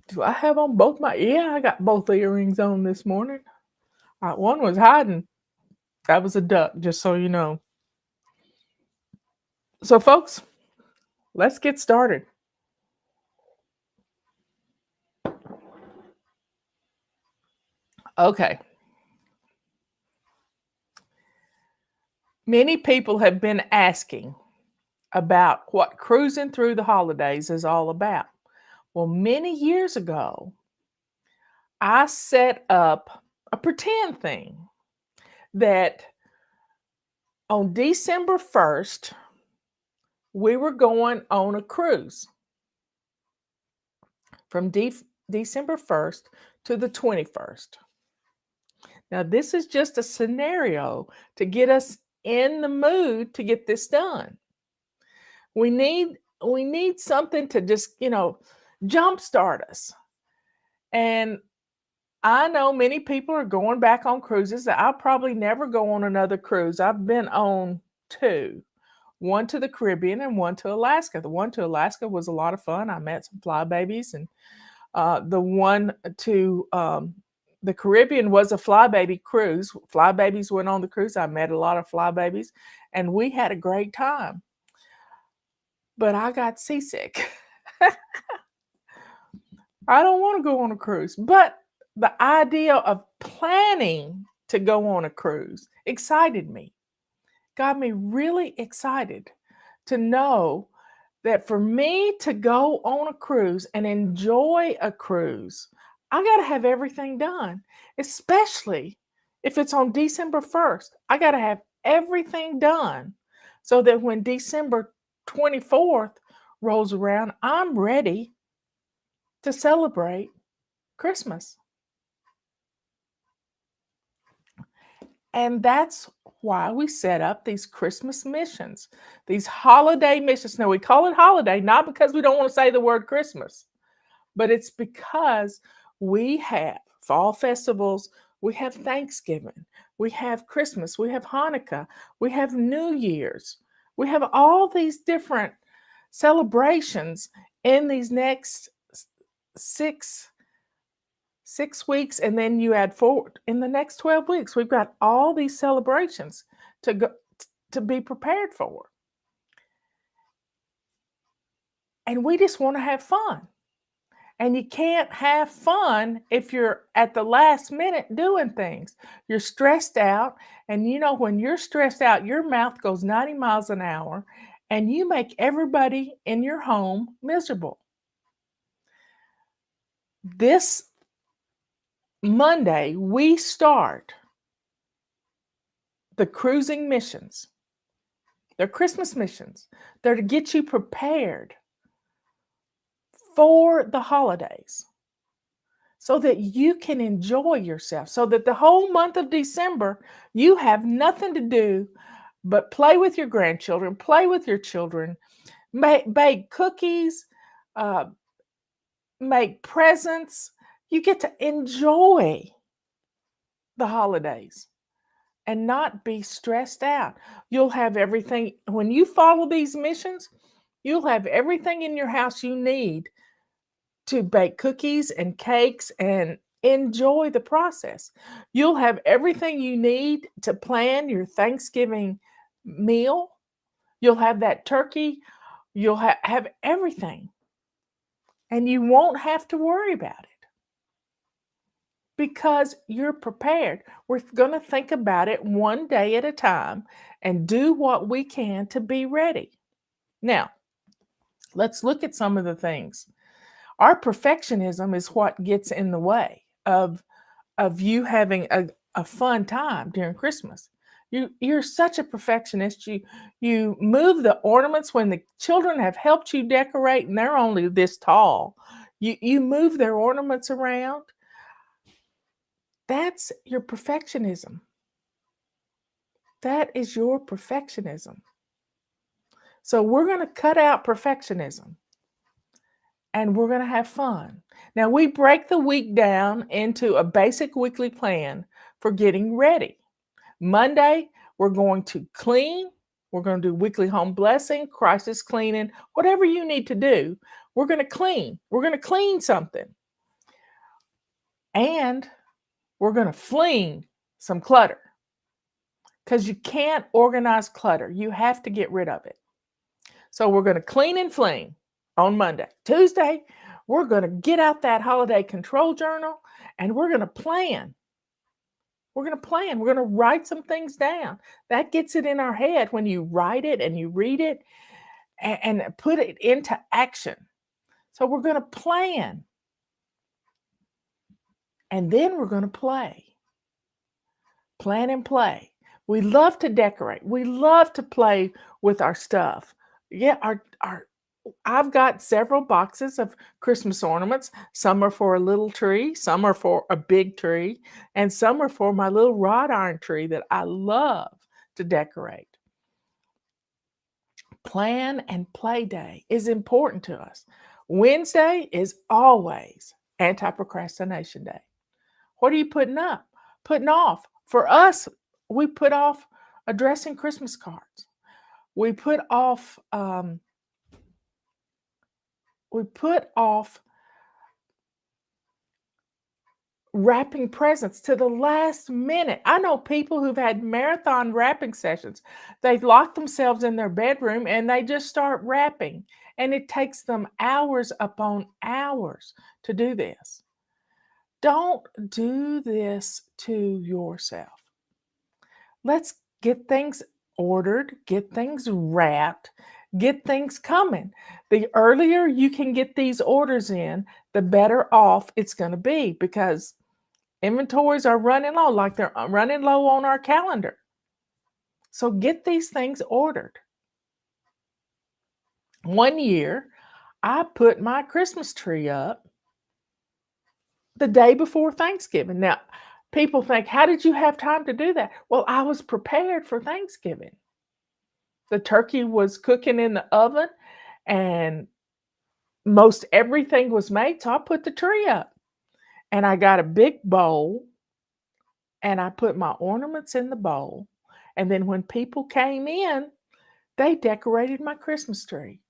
Do I have on both my? Yeah, I got both earrings on this morning. One was hiding. That was a duck, just so you know. So, folks, let's get started. Okay. Many people have been asking about what cruising through the holidays is all about. Well, many years ago, I set up a pretend thing that on December 1st, we were going on a cruise from December 1st to the 21st. Now, this is just a scenario to get us in the mood to get this done. We need something to just, jumpstart us. And I know many people are going back on cruises. I'll probably never go on another cruise. I've been on two. One to the Caribbean and one to Alaska. The one to Alaska was a lot of fun. I met some fly babies, and the one to the Caribbean was a flybaby cruise. Fly babies went on the cruise. I met a lot of fly babies, and we had a great time. But I got seasick. I don't want to go on a cruise. But the idea of planning to go on a cruise excited me. Got me really excited to know that for me to go on a cruise and enjoy a cruise, I got to have everything done, especially if it's on December 1st. I got to have everything done so that when December 24th rolls around, I'm ready to celebrate Christmas. And that's why we set up these Christmas missions, these holiday missions. Now, we call it holiday, not because we don't want to say the word Christmas, but it's because we have fall festivals, we have Thanksgiving, we have Christmas, we have Hanukkah, we have New Year's, we have all these different celebrations in these next six weeks, and then you add forward in the next 12 weeks. We've got all these celebrations to be prepared for. And we just want to have fun. And you can't have fun if you're at the last minute doing things. You're stressed out. And when you're stressed out, your mouth goes 90 miles an hour and you make everybody in your home miserable. this Monday, we start the cruising missions. They're Christmas missions. They're to get you prepared for the holidays so that you can enjoy yourself, so that the whole month of December, you have nothing to do but play with your grandchildren, play with your children, bake cookies, uh, make presents. You get to enjoy the holidays and not be stressed out. You'll have everything, when you follow these missions, you'll have everything in your house you need to bake cookies and cakes and enjoy the process. You'll have everything you need to plan your Thanksgiving meal. You'll have that turkey. You'll have everything. And you won't have to worry about it because you're prepared. We're going to think about it one day at a time and do what we can to be ready. Now, let's look at some of the things. Our perfectionism is what gets in the way of you having a fun time during Christmas. You're such a perfectionist. You move the ornaments when the children have helped you decorate and they're only this tall. You move their ornaments around. That's your perfectionism. That is your perfectionism. So we're going to cut out perfectionism and we're going to have fun. Now, we break the week down into a basic weekly plan for getting ready. Monday, we're going to clean. We're going to do weekly home blessing, crisis cleaning, whatever you need to do. We're going to clean. We're going to clean something. And we're going to fling some clutter because you can't organize clutter. You have to get rid of it. So we're going to clean and fling on Monday. Tuesday, we're going to get out that holiday control journal and we're going to plan. We're going to plan. We're going to write some things down. That gets it in our head when you write it and you read it and put it into action. So we're going to plan. And then we're going to play. Plan and play. We love to decorate. We love to play with our stuff. Yeah, I've got several boxes of Christmas ornaments. Some are for a little tree, some are for a big tree, and some are for my little wrought iron tree that I love to decorate. Plan and play day is important to us. Wednesday is always anti-procrastination day. What are you putting up? Putting off. For us, we put off addressing Christmas cards. We put off wrapping presents to the last minute. I know people who've had marathon wrapping sessions. They've locked themselves in their bedroom and they just start wrapping. And it takes them hours upon hours to do this. Don't do this to yourself. Let's get things ordered, get things wrapped, get things coming. The earlier you can get these orders in, the better off it's going to be because inventories are running low, like they're running low on our calendar. So get these things ordered. One year, I put my Christmas tree up the day before Thanksgiving. Now, people think, how did you have time to do that? Well, I was prepared for Thanksgiving. The turkey was cooking in the oven and most everything was made. So I put the tree up and I got a big bowl and I put my ornaments in the bowl. And then when people came in, they decorated my Christmas tree.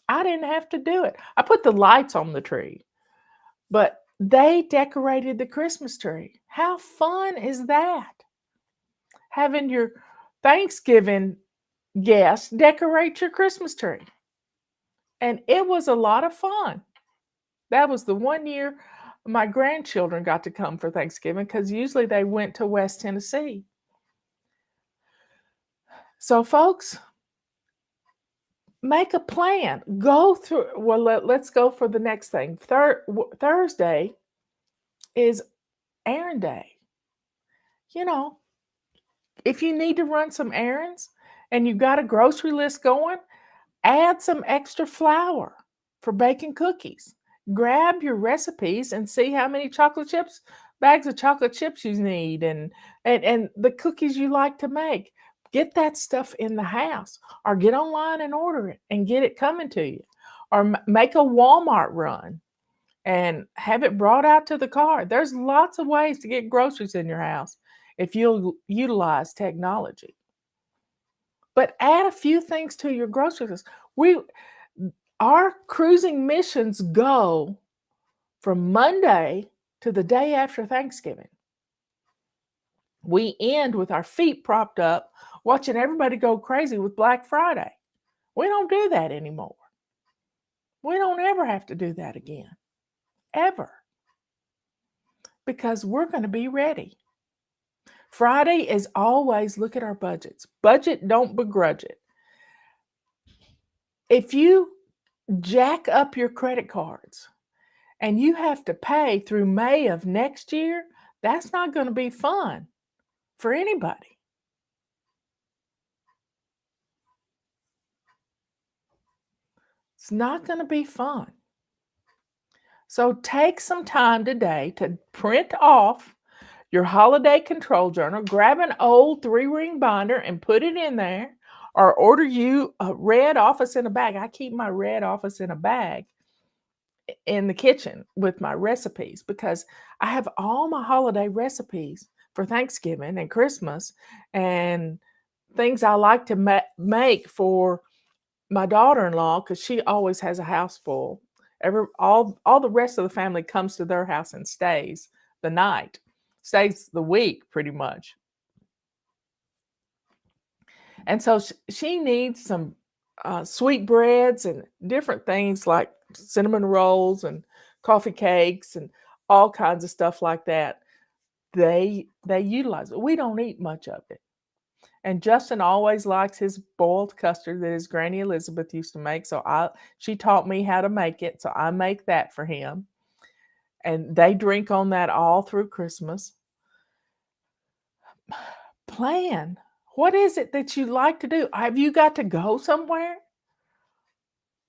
I didn't have to do it. I put the lights on the tree, but they decorated the Christmas tree. How fun is that? Having your Thanksgiving guests decorate your Christmas tree. And it was a lot of fun. That was the one year my grandchildren got to come for Thanksgiving because usually they went to West Tennessee. So, folks, make a plan. Go through. Well, let's go for the next thing. Thursday is errand day. You know, if you need to run some errands and you've got a grocery list going, add some extra flour for baking cookies. Grab your recipes and see how many bags of chocolate chips you need, and the cookies you like to make. Get that stuff in the house, or get online and order it and get it coming to you, or make a Walmart run and have it brought out to the car. There's lots of ways to get groceries in your house if you'll utilize technology. But add a few things to your grocery list. Our cruising missions go from Monday to the day after Thanksgiving. We end with our feet propped up, watching everybody go crazy with Black Friday. We don't do that anymore. We don't ever have to do that again. Ever. Because we're going to be ready. Friday is always look at our budgets. Budget, don't begrudge it. If you jack up your credit cards and you have to pay through May of next year, that's not going to be fun for anybody. It's not going to be fun. So take some time today to print off your holiday control journal, grab an old 3-ring binder and put it in there, or order you a red office in a bag. I keep my red office in a bag in the kitchen with my recipes because I have all my holiday recipes for Thanksgiving and Christmas and things I like to make for my daughter-in-law, because she always has a house full. All the rest of the family comes to their house and stays the night, stays the week pretty much. And so she needs some sweet breads and different things like cinnamon rolls and coffee cakes and all kinds of stuff like that. They utilize it. We don't eat much of it. And Justin always likes his boiled custard that his Granny Elizabeth used to make. So she taught me how to make it. So I make that for him. And they drink on that all through Christmas. Plan. What is it that you like to do? Have you got to go somewhere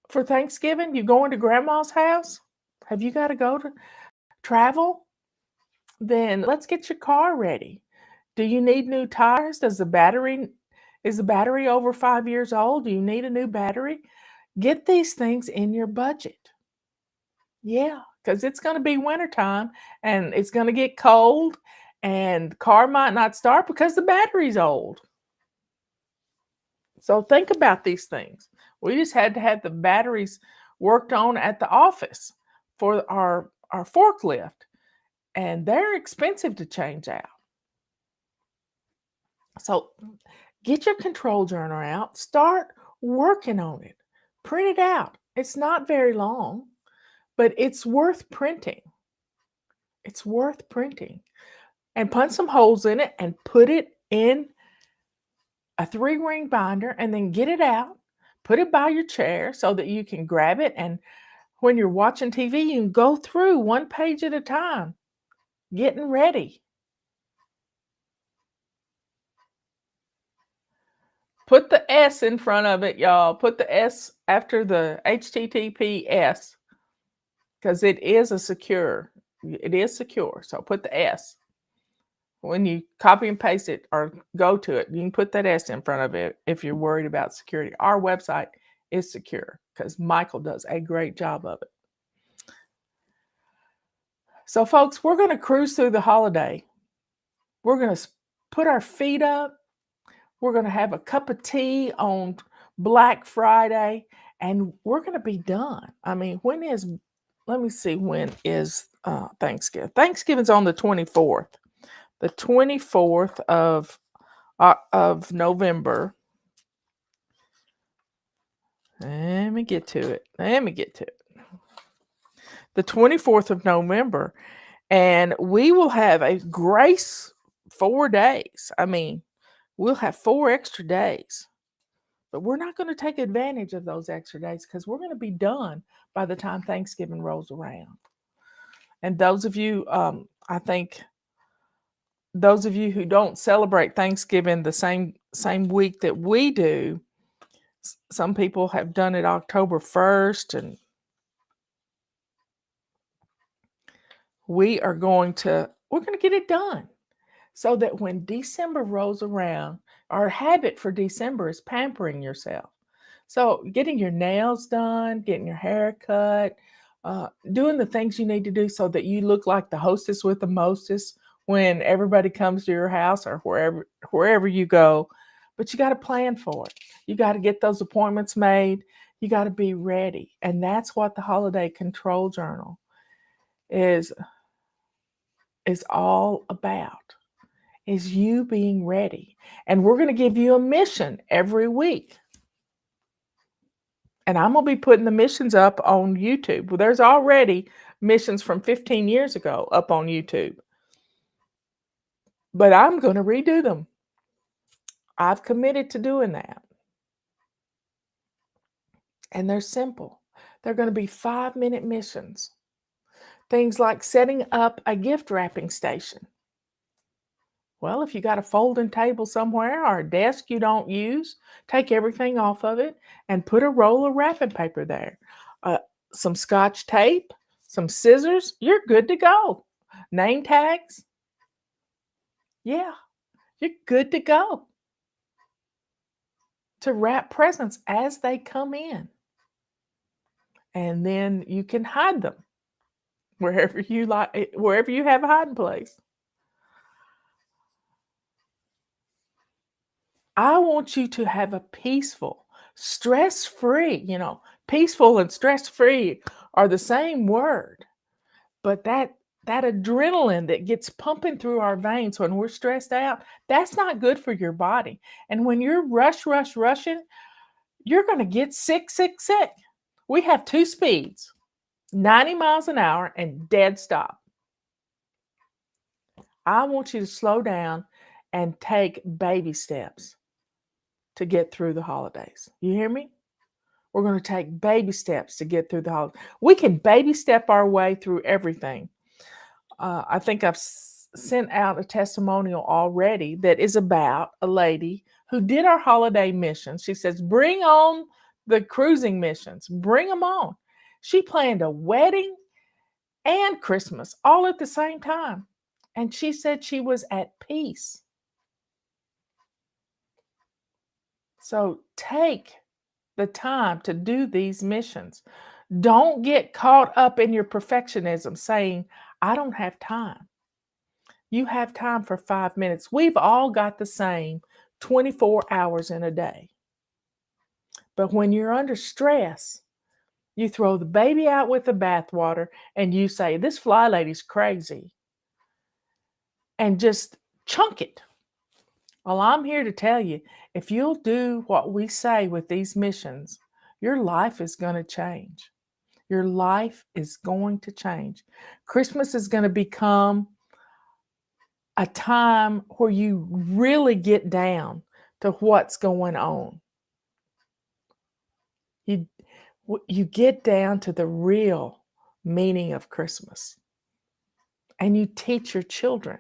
for Thanksgiving? You going to grandma's house? Have you got to go to travel? Then let's get your car ready. Do you need new tires? Is the battery over 5 years old? Do you need a new battery? Get these things in your budget. Yeah, because it's going to be wintertime and it's going to get cold and the car might not start because the battery's old. So think about these things. We just had to have the batteries worked on at the office for our forklift, and they're expensive to change out. So get your control journal out, start working on it, print it out. It's not very long, but it's worth printing. It's worth printing. And punch some holes in it and put it in a 3-ring binder, and then get it out, put it by your chair so that you can grab it. And when you're watching TV, you can go through one page at a time, getting ready. Put the S in front of it, y'all. Put the S after the HTTPS because it is secure. It is secure. So put the S. When you copy and paste it or go to it, you can put that S in front of it if you're worried about security. Our website is secure because Michael does a great job of it. So, folks, we're going to cruise through the holiday. We're going to put our feet up. We're going to have a cup of tea on Black Friday, and we're going to be done. I mean, when is Thanksgiving? Thanksgiving's on the 24th. The 24th of November. Let me get to it. The 24th of November. And we will have a grace 4 days. I mean, we'll have 4 extra days But we're not going to take advantage of those extra days because we're going to be done by the time Thanksgiving rolls around. And those of you, I think, those of you who don't celebrate Thanksgiving the same week that we do, some people have done it October 1st, and we're going to get it done so that when December rolls around, our habit for December is pampering yourself. So getting your nails done, getting your hair cut, doing the things you need to do so that you look like the hostess with the mostest when everybody comes to your house or wherever you go. But you got to plan for it. You got to get those appointments made. You got to be ready. And that's what the holiday control journal is all about, is you being ready. And we're going to give you a mission every week. And I'm going to be putting the missions up on YouTube. Well, there's already missions from 15 years ago up on YouTube. But I'm going to redo them. I've committed to doing that. And they're simple. They're going to be 5-minute missions. Things like setting up a gift wrapping station. Well, if you got a folding table somewhere or a desk you don't use, take everything off of it and put a roll of wrapping paper there. Some Scotch tape, some scissors, you're good to go. Name tags, yeah, you're good to go to wrap presents as they come in. And then you can hide them wherever you have a hiding place. I want you to have a peaceful, stress-free, peaceful and stress-free are the same word. But that adrenaline that gets pumping through our veins when we're stressed out, that's not good for your body. And when you're rushing, you're going to get sick. We have 2 speeds, 90 miles an hour and dead stop. I want you to slow down and take baby steps to get through the holidays. You hear me? We're going to take baby steps to get through the holidays. We can baby step our way through everything. I think I've sent out a testimonial already that is about a lady who did our holiday missions. She says, bring on the cruising missions. Bring them on. She planned a wedding and Christmas all at the same time. And she said she was at peace. So take the time to do these missions. Don't get caught up in your perfectionism saying, I don't have time. You have time for 5 minutes. We've all got the same 24 hours in a day. But when you're under stress, you throw the baby out with the bathwater and you say, this fly lady's crazy. And just chunk it. Well, I'm here to tell you, if you'll do what we say with these missions, your life is going to change. Your life is going to change. Christmas is going to become a time where you really get down to what's going on. You get down to the real meaning of Christmas. And you teach your children.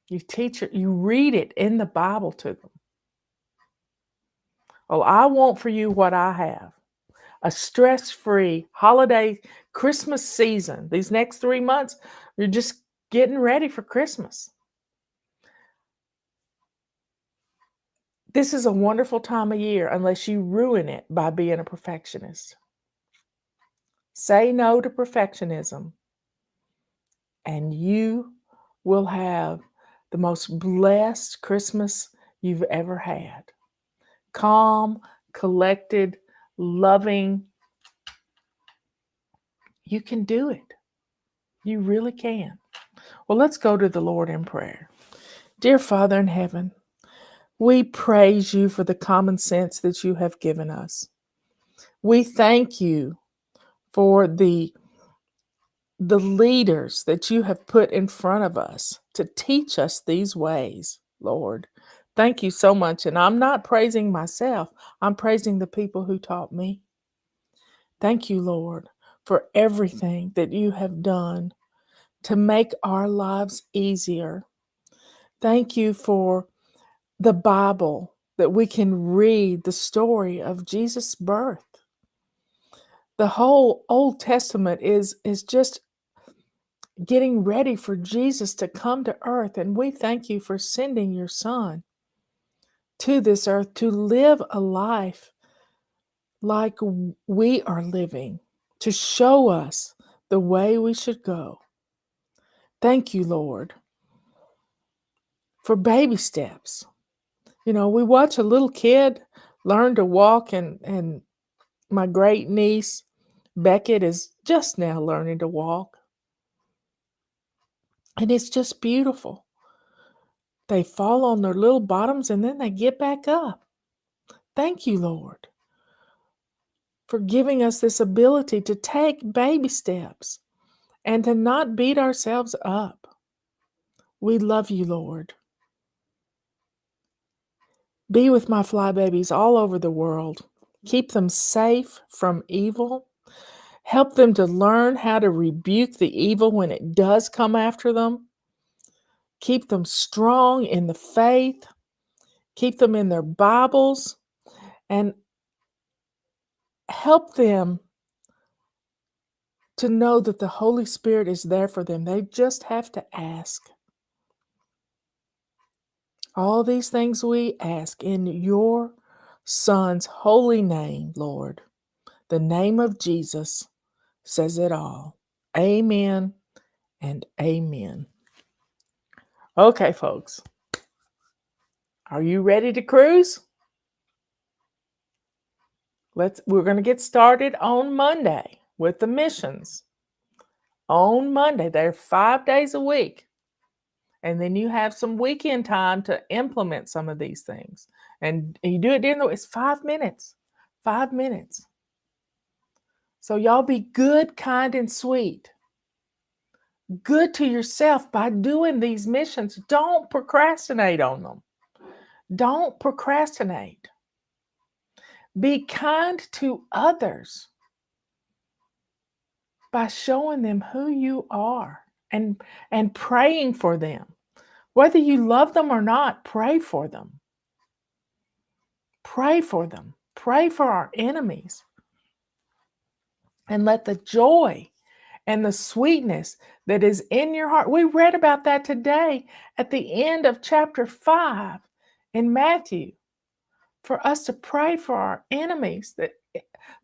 You read it in the Bible to them. Well, I want for you what I have. A stress-free holiday Christmas season. These next 3 months, you're just getting ready for Christmas. This is a wonderful time of year unless you ruin it by being a perfectionist. Say no to perfectionism, and you will have the most blessed Christmas you've ever had. Calm, collected, loving. You can do it. You really can. Well, let's go to the Lord in prayer. Dear Father in heaven, we praise you for the common sense that you have given us. We thank you for the leaders that you have put in front of us to teach us these ways, Lord. Thank you so much. And I'm not praising myself, I'm praising the people who taught me. Thank you, Lord, for everything that you have done to make our lives easier. Thank you for the Bible, that we can read the story of Jesus' birth. The whole Old Testament is just getting ready for Jesus to come to earth. And we thank you for sending your Son to this earth to live a life like we are living, to show us the way we should go. Thank you, Lord, for baby steps. You know, we watch a little kid learn to walk, and my great niece, Beckett, is just now learning to walk. And it's just beautiful. They fall on their little bottoms and then they get back up. Thank you, Lord, for giving us this ability to take baby steps and to not beat ourselves up. We love you, Lord. Be with my fly babies all over the world. Keep them safe from evil. Help them to learn how to rebuke the evil when it does come after them. Keep them strong in the faith. Keep them in their Bibles. And help them to know that the Holy Spirit is there for them. They just have to ask. All these things we ask in your Son's holy name, Lord. The name of Jesus says it all. Amen and amen. Okay, folks. Are you ready to cruise? We're going to get started on Monday with the missions. On Monday, they're 5 days a week. And then you have some weekend time to implement some of these things. And you do it during the week. It's 5 minutes. 5 minutes. So y'all be good, kind, and sweet. Good to yourself by doing these missions. Don't procrastinate on them. Don't procrastinate. Be kind to others by showing them who you are and praying for them. Whether you love them or not, pray for them. Pray for them. Pray for our enemies. And let the joy and the sweetness that is in your heart. We read about that today at the end of chapter 5 in Matthew. For us to pray for our enemies, that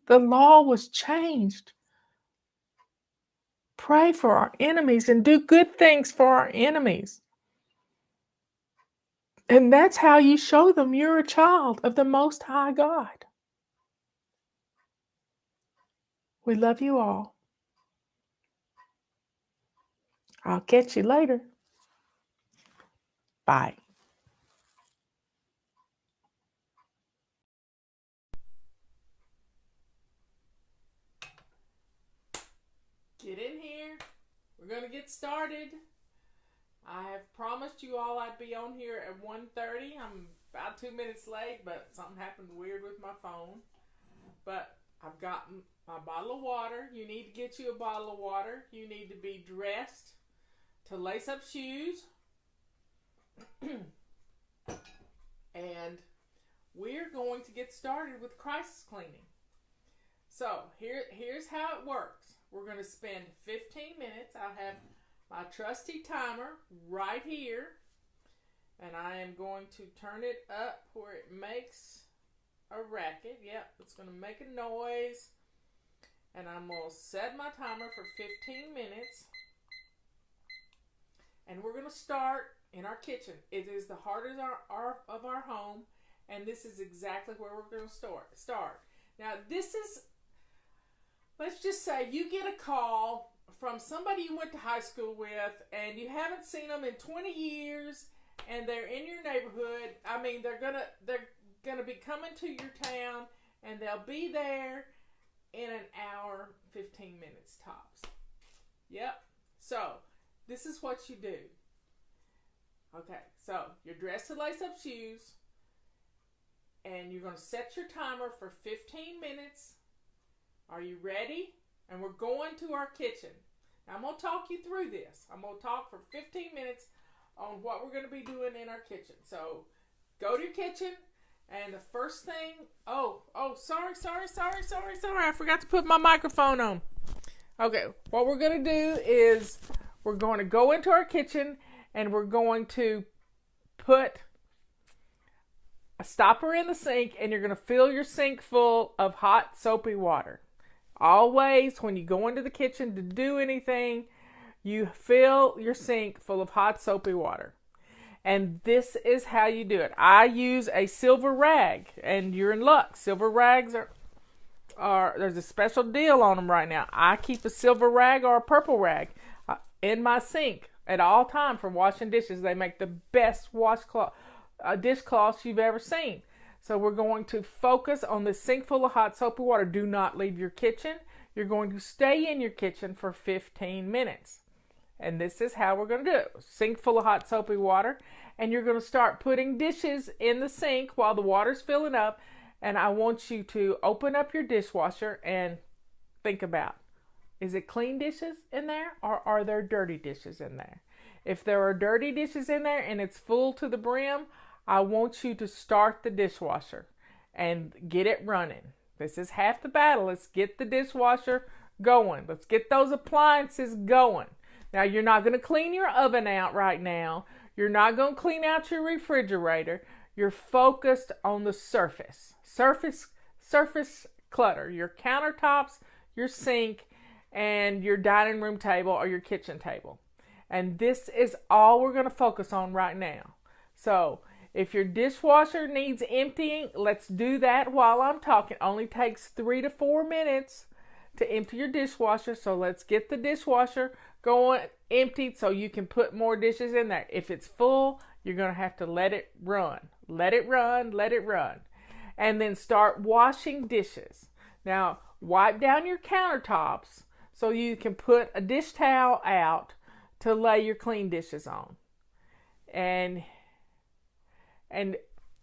the law was changed. Pray for our enemies and do good things for our enemies. And that's how you show them you're a child of the Most High God. We love you all. I'll catch you later. Bye. Get in here. We're going to get started. I have promised you all I'd be on here at 1:30. I'm about 2 minutes late, but something happened weird with my phone. But I've got my bottle of water. You need to get you a bottle of water. You need to be dressed to lace up shoes. And we're going to get started with crisis cleaning. So here's how it works. We're going to spend 15 minutes. I have my trusty timer right here. And I am going to turn it up where it makes a racket. Yep, it's going to make a noise. And I'm going to set my timer for 15 minutes. And we're going to start in our kitchen. It is the heart of our home. And this is exactly where we're going to start. Now, this is, let's just say you get a call from somebody you went to high school with and you haven't seen them in 20 years and they're in your neighborhood. I mean, they're gonna be coming to your town and they'll be there in an hour, 15 minutes tops. Yep. So, this is what you do. Okay, so you're dressed to lace up shoes, and you're going to set your timer for 15 minutes. Are you ready? And we're going to our kitchen. Now, I'm going to talk you through this. I'm going to talk for 15 minutes on what we're going to be doing in our kitchen. So, go to your kitchen, and the first thing, sorry. I forgot to put my microphone on. Okay, what we're going to do is we're going to go into our kitchen, and we're going to put a stopper in the sink, and you're going to fill your sink full of hot, soapy water. Always, when you go into the kitchen to do anything, you fill your sink full of hot, soapy water. And this is how you do it. I use a silver rag, and you're in luck. Silver rags are there's a special deal on them right now. I keep a silver rag or a purple rag in my sink at all time for washing dishes. They make the best dishcloths you've ever seen. So we're going to focus on the sink full of hot soapy water. Do not leave your kitchen. You're going to stay in your kitchen for 15 minutes. And this is how we're going to do it. Sink full of hot soapy water. And you're going to start putting dishes in the sink while the water's filling up. And I want you to open up your dishwasher and think about, is it clean dishes in there or are there dirty dishes in there? If there are dirty dishes in there and it's full to the brim, I want you to start the dishwasher and get it running. This is half the battle. Let's get the dishwasher going. Let's get those appliances going. Now, you're not going to clean your oven out right now. You're not going to clean out your refrigerator. You're focused on the surface clutter, your countertops, your sink, and your dining room table or your kitchen table. And this is all we're going to focus on right now. So, if your dishwasher needs emptying, let's do that while I'm talking. It only takes 3 to 4 minutes to empty your dishwasher. So let's get the dishwasher going emptied so you can put more dishes in there. If it's full, you're going to have to let it run. Let it run. And then start washing dishes. Now, wipe down your countertops so you can put a dish towel out to lay your clean dishes on. And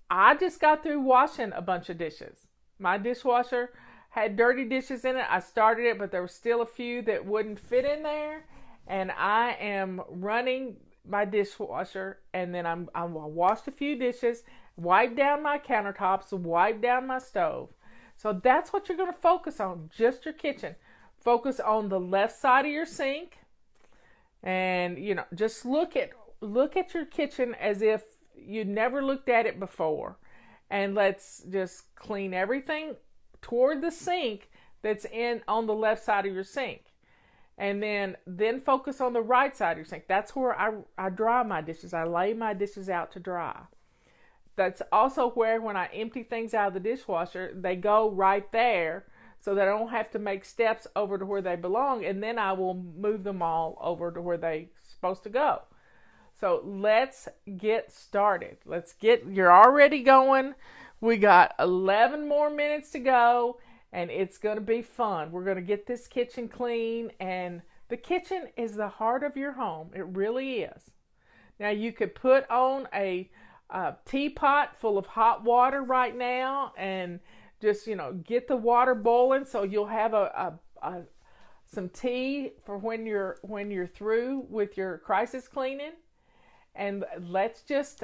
I just got through washing a bunch of dishes. My dishwasher had dirty dishes in it. I started it, but there were still a few that wouldn't fit in there. And I am running my dishwasher, and then I washed a few dishes, wiped down my countertops, wiped down my stove. So that's what you're going to focus on, just your kitchen. Focus on the left side of your sink, and just look at your kitchen as if you never looked at it before. And let's just clean everything toward the sink that's on the left side of your sink. And then focus on the right side of your sink. That's where I dry my dishes. I lay my dishes out to dry. That's also where, when I empty things out of the dishwasher, they go right there so that I don't have to make steps over to where they belong. And then I will move them all over to where they're supposed to go. So let's get started. You're already going. We got 11 more minutes to go, and it's going to be fun. We're going to get this kitchen clean, and the kitchen is the heart of your home. It really is. Now, you could put on a teapot full of hot water right now and just, get the water boiling so you'll have some tea for when you're through with your crisis cleaning. And let's get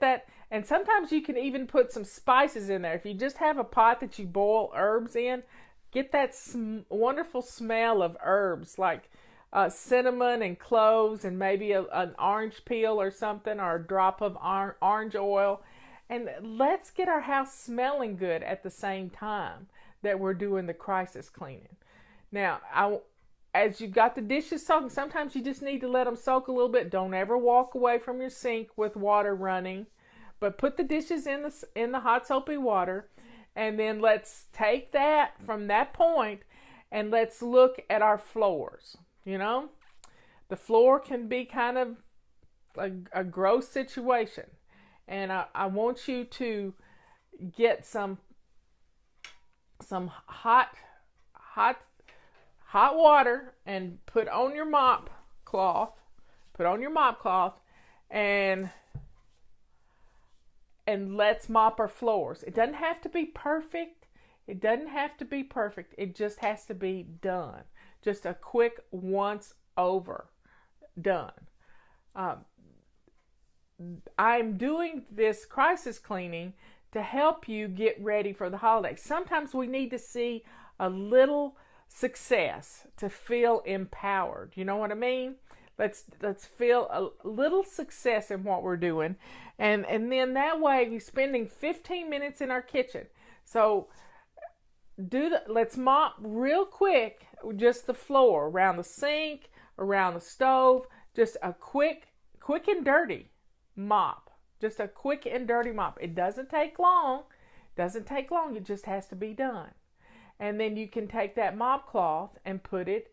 that. And sometimes you can even put some spices in there. If you just have a pot that you boil herbs in, get that wonderful smell of herbs like cinnamon and cloves and maybe an orange peel or something, or a drop of orange oil. And let's get our house smelling good at the same time that we're doing the crisis cleaning. Now, as you've got the dishes soaking, sometimes you just need to let them soak a little bit. Don't ever walk away from your sink with water running. But put the dishes in the hot soapy water. And then let's take that from that point and let's look at our floors. The floor can be kind of a gross situation. And I want you to get some hot water and put on your mop cloth Put on your mop cloth and let's mop our floors. It doesn't have to be perfect. It doesn't have to be perfect. It just has to be done. Just a quick once over. Done. I'm doing this crisis cleaning to help you get ready for the holidays. Sometimes we need to see a little success to feel empowered. You know what I mean? Let's feel a little success in what we're doing, and then that way we're spending 15 minutes in our kitchen. So let's mop real quick, just the floor, around the sink, around the stove, just a quick and dirty mop. Just a quick and dirty mop. It doesn't take long. It just has to be done. And then you can take that mop cloth and put it,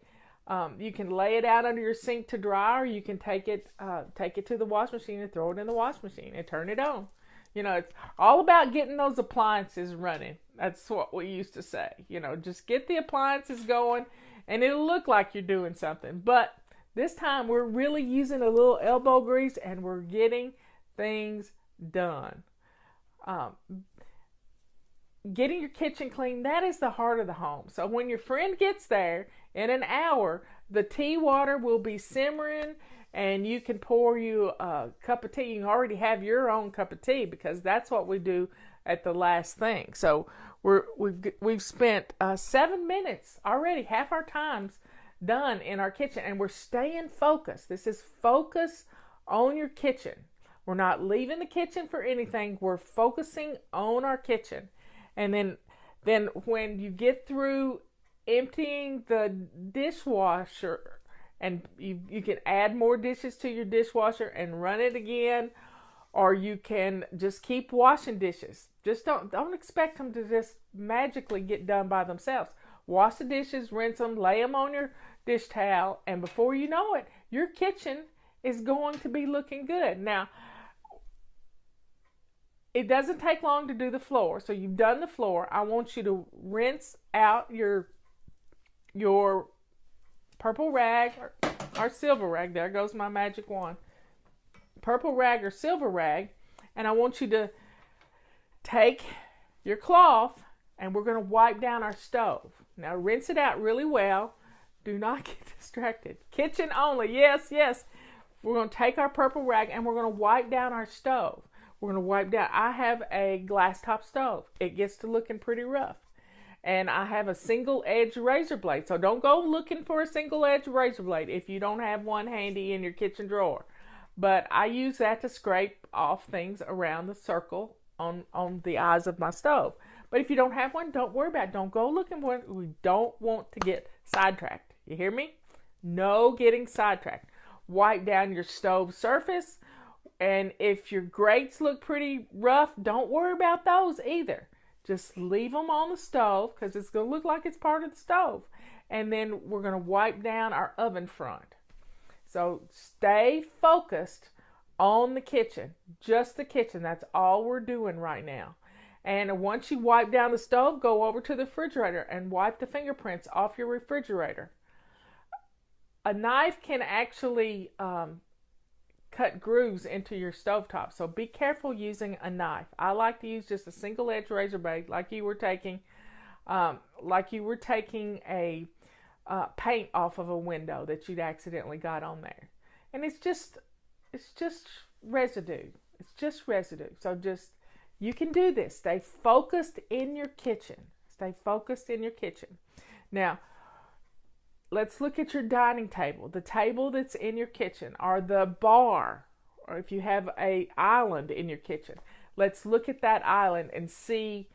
you can lay it out under your sink to dry, or you can take it to the wash machine and throw it in the wash machine and turn it on. You know, it's all about getting those appliances running. That's what we used to say. You know, just get the appliances going and it'll look like you're doing something. But this time we're really using a little elbow grease and we're getting things done. Getting your kitchen clean, that is the heart of the home. So when your friend gets there in an hour, the tea water will be simmering and you can pour you a cup of tea. You can already have your own cup of tea because that's what we do at the last thing. So we've spent 7 minutes already, half our time's done in our kitchen, and we're staying focused. This is focus on your kitchen. We're not leaving the kitchen for anything. We're focusing on our kitchen. And then when you get through emptying the dishwasher, and you can add more dishes to your dishwasher and run it again, or you can just keep washing dishes. Just don't expect them to just magically get done by themselves. Wash the dishes, rinse them, lay them on your dish towel, and before you know it, your kitchen is going to be looking good. Now, it doesn't take long to do the floor. So you've done the floor. I want you to rinse out your purple rag or silver rag. There goes my magic wand. Purple rag or silver rag. And I want you to take your cloth and we're going to wipe down our stove. Now rinse it out really well. Do not get distracted. Kitchen only. Yes, yes. We're going to take our purple rag and we're going to wipe down our stove. We're going to wipe down. I have a glass top stove. It gets to looking pretty rough. And I have a single edge razor blade. So don't go looking for a single edge razor blade if you don't have one handy in your kitchen drawer. But I use that to scrape off things around the circle on the eyes of my stove. But if you don't have one, don't worry about it. Don't go looking for it. We don't want to get sidetracked. You hear me? No getting sidetracked. Wipe down your stove surface. And if your grates look pretty rough, don't worry about those either. Just leave them on the stove because it's going to look like it's part of the stove. And then we're going to wipe down our oven front. So stay focused on the kitchen, just the kitchen. That's all we're doing right now. And once you wipe down the stove, go over to the refrigerator and wipe the fingerprints off your refrigerator. A knife can actually cut grooves into your stovetop, so be careful using a knife. I like to use just a single edge razor blade, like you were taking a paint off of a window that you'd accidentally got on there. And it's just residue. It's just residue. So you can do this. Stay focused in your kitchen. Stay focused in your kitchen. Now, let's look at your dining table, the table that's in your kitchen, or the bar, or if you have an island in your kitchen. Let's look at that island and see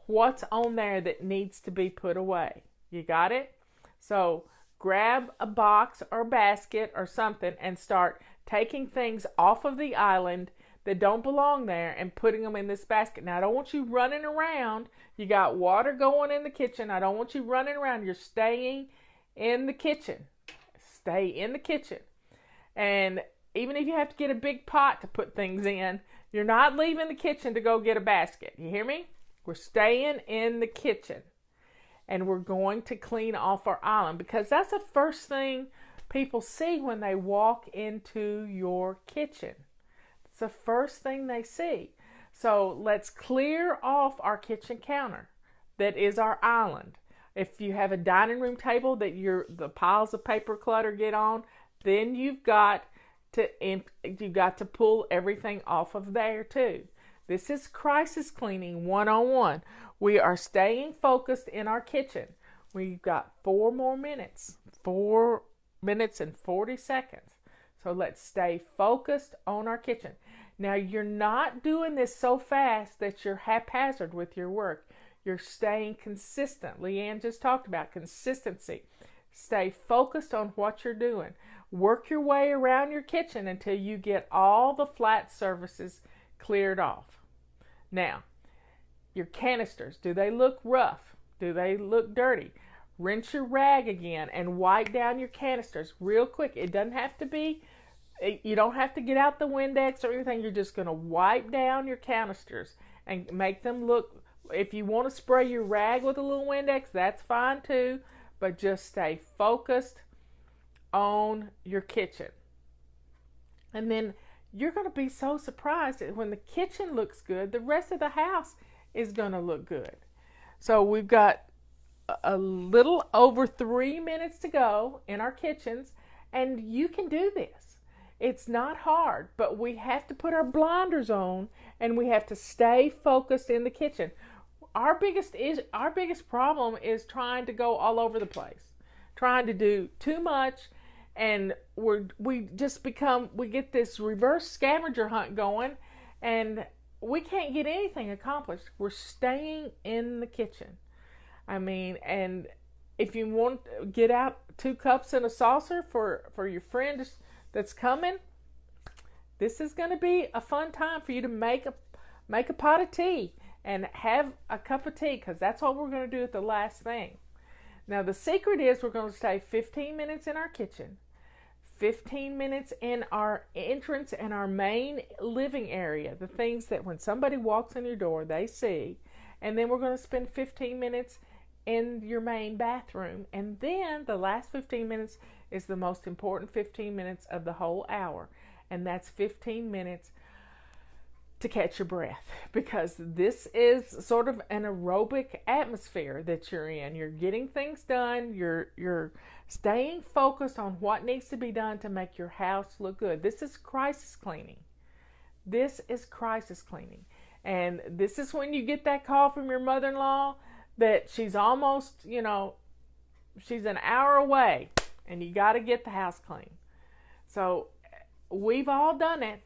what's on there that needs to be put away. You got it? So grab a box or basket or something and start taking things off of the island that don't belong there and putting them in this basket. Now, I don't want you running around. You got water going in the kitchen. I don't want you running around. You're staying in the kitchen. Stay in the kitchen. And even if you have to get a big pot to put things in, you're not leaving the kitchen to go get a basket. You hear me? We're staying in the kitchen. And we're going to clean off our island because that's the first thing people see when they walk into your kitchen. It's the first thing they see. So let's clear off our kitchen counter that is our island. If you have a dining room table that the piles of paper clutter get on, then you've got to pull everything off of there too. This is crisis cleaning 101. We are staying focused in our kitchen. We've got 4 more minutes. 4 minutes and 40 seconds. So let's stay focused on our kitchen. Now, you're not doing this so fast that you're haphazard with your work. You're staying consistent. Leanne just talked about consistency. Stay focused on what you're doing. Work your way around your kitchen until you get all the flat surfaces cleared off. Now, your canisters, do they look rough? Do they look dirty? Rinse your rag again and wipe down your canisters real quick. It doesn't have to be, you don't have to get out the Windex or anything. You're just going to wipe down your canisters and make them look. If you want to spray your rag with a little Windex, that's fine too. But just stay focused on your kitchen. And then you're going to be so surprised that when the kitchen looks good, the rest of the house is going to look good. So we've got a little over 3 minutes to go in our kitchens, and you can do this. It's not hard, but we have to put our blinders on and we have to stay focused in the kitchen. Our biggest problem is trying to go all over the place, trying to do too much, and we get this reverse scavenger hunt going, and we can't get anything accomplished. We're staying in the kitchen. I mean, and if you want to get out 2 cups and a saucer for your friend that's coming, this is going to be a fun time for you to make a pot of tea and have a cup of tea, because that's what we're going to do at the last thing. Now, the secret is we're going to stay 15 minutes in our kitchen, 15 minutes in our entrance and our main living area, the things that when somebody walks in your door, they see. And then we're going to spend 15 minutes in your main bathroom. And then the last 15 minutes is the most important 15 minutes of the whole hour. And that's 15 minutes to catch your breath, because this is sort of an aerobic atmosphere that you're in. You're getting things done. You're staying focused on what needs to be done to make your house look good. This is crisis cleaning. This is crisis cleaning. And this is when you get that call from your mother-in-law that she's almost, she's an hour away and you got to get the house clean. So we've all done it.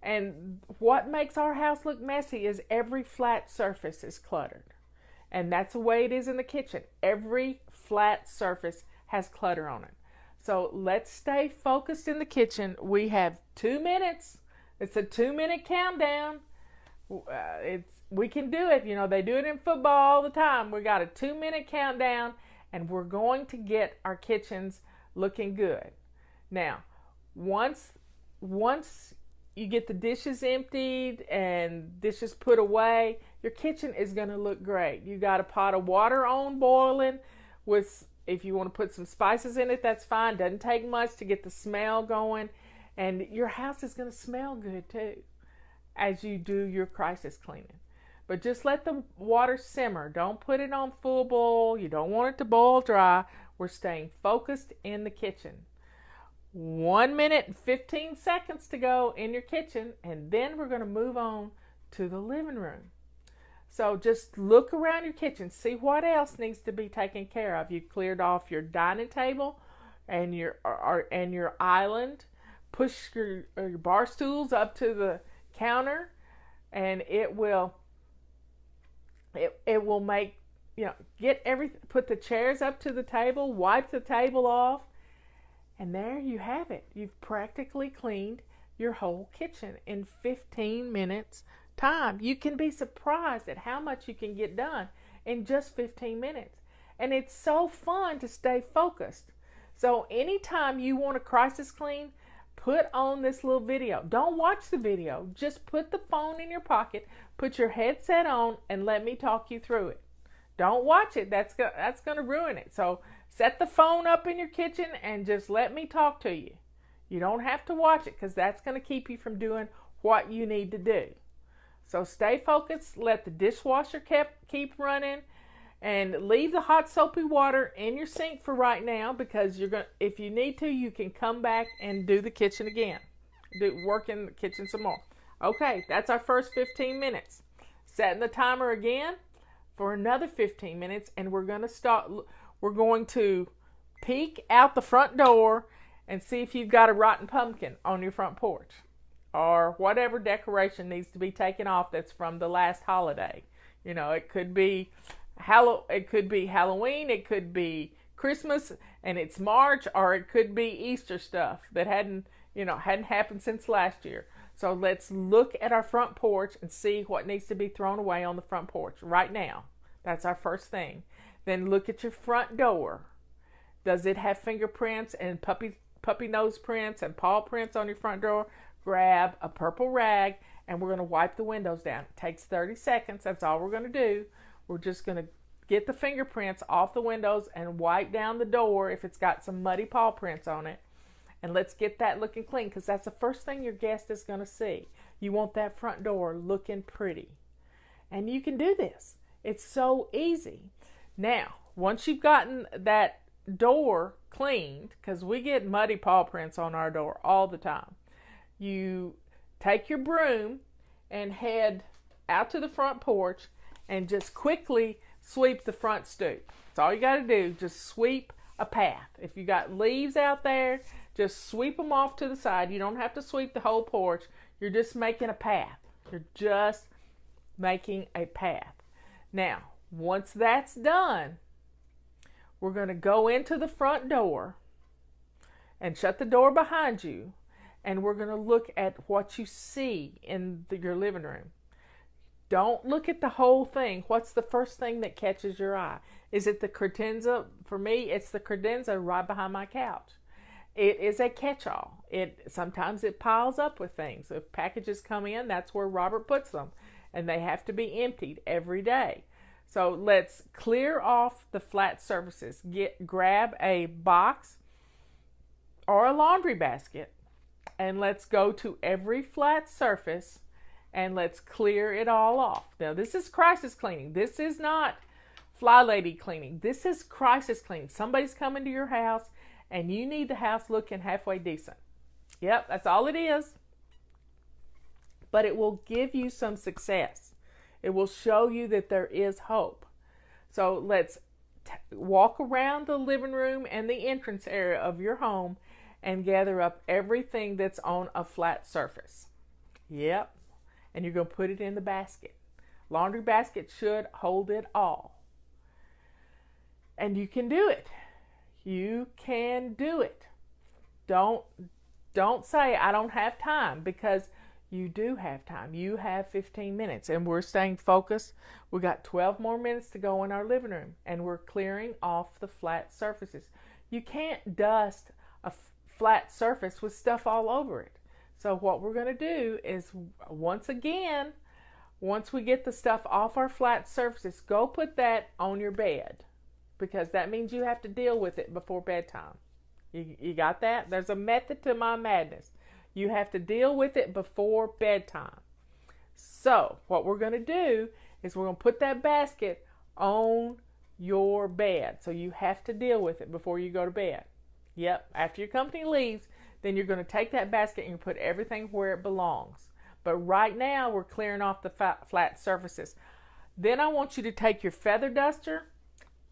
And what makes our house look messy is every flat surface is cluttered. And that's the way it is in the kitchen. Every flat surface has clutter on it. So let's stay focused in the kitchen. We have 2 minutes. It's a 2-minute countdown. We can do it. They do it in football all the time. We got a 2-minute countdown, and we're going to get our kitchens looking good. Now, once you get the dishes emptied and dishes put away, your kitchen is going to look great. You got a pot of water on boiling if you want to put some spices in it, that's fine. Doesn't take much to get the smell going. And your house is going to smell good too as you do your crisis cleaning. But just let the water simmer. Don't put it on full boil. You don't want it to boil dry. We're staying focused in the kitchen. 1 minute and 15 seconds to go in your kitchen, and then we're going to move on to the living room. So just look around your kitchen, see what else needs to be taken care of. You cleared off your dining table and your island. Push your bar stools up to the counter, and it will make, get everything. Put the chairs up to the table, wipe the table off. And there you have it. You've practically cleaned your whole kitchen in 15 minutes time. You can be surprised at how much you can get done in just 15 minutes. And it's so fun to stay focused. So anytime you want a crisis clean, put on this little video. Don't watch the video. Just put the phone in your pocket, put your headset on, and let me talk you through it. Don't watch it. That's going to ruin it. So Set the phone up in your kitchen and just let me talk to you. You don't have to watch it because that's going to keep you from doing what you need to do. So stay focused, let the dishwasher keep running, and leave the hot soapy water in your sink for right now, because if you need to, you can come back and do the kitchen again. Work in the kitchen some more. Okay, that's our first 15 minutes. Setting the timer again for another 15 minutes, and we're going to peek out the front door and see if you've got a rotten pumpkin on your front porch, or whatever decoration needs to be taken off that's from the last holiday. You know, it could be Halloween, it could be Christmas and it's March, or it could be Easter stuff that hadn't happened since last year. So let's look at our front porch and see what needs to be thrown away on the front porch right now. That's our first thing. Then look at your front door. Does it have fingerprints and puppy nose prints and paw prints on your front door? Grab a purple rag and we're going to wipe the windows down. It takes 30 seconds. That's all we're going to do. We're just going to get the fingerprints off the windows and wipe down the door if it's got some muddy paw prints on it. And let's get that looking clean, because that's the first thing your guest is going to see. You want that front door looking pretty. And you can do this. It's so easy. Now, once you've gotten that door cleaned, because we get muddy paw prints on our door all the time, you take your broom and head out to the front porch and just quickly sweep the front stoop. That's all you got to do. Just sweep a path. If you got leaves out there, just sweep them off to the side. You don't have to sweep the whole porch. You're just making a path. You're just making a path. Now, once that's done, we're going to go into the front door and shut the door behind you, and we're going to look at what you see in your living room. Don't look at the whole thing. What's the first thing that catches your eye? Is it the credenza? For me, it's the credenza right behind my couch. It is a catch-all. Sometimes it piles up with things. If packages come in, that's where Robert puts them, and they have to be emptied every day. So let's clear off the flat surfaces. Grab a box or a laundry basket, and let's go to every flat surface and let's clear it all off. Now, this is crisis cleaning. This is not fly lady cleaning. This is crisis cleaning. Somebody's coming to your house and you need the house looking halfway decent. Yep, that's all it is. But it will give you some success. It will show you that there is hope. So let's walk around the living room and the entrance area of your home and gather up everything that's on a flat surface. Yep. And you're going to put it in the basket. Laundry basket should hold it all. And you can do it. You can do it. Don't say I don't have time, because you do have time. You have 15 minutes and we're staying focused. We got 12 more minutes to go in our living room and we're clearing off the flat surfaces. You can't dust a flat surface with stuff all over it. So what we're going to do is, once we get the stuff off our flat surfaces, go put that on your bed, because that means you have to deal with it before bedtime. You got that? There's a method to my madness. You have to deal with it before bedtime. So what we're going to do is we're going to put that basket on your bed. So you have to deal with it before you go to bed. Yep, after your company leaves, then you're going to take that basket and you put everything where it belongs. But right now, we're clearing off the flat surfaces. Then I want you to take your feather duster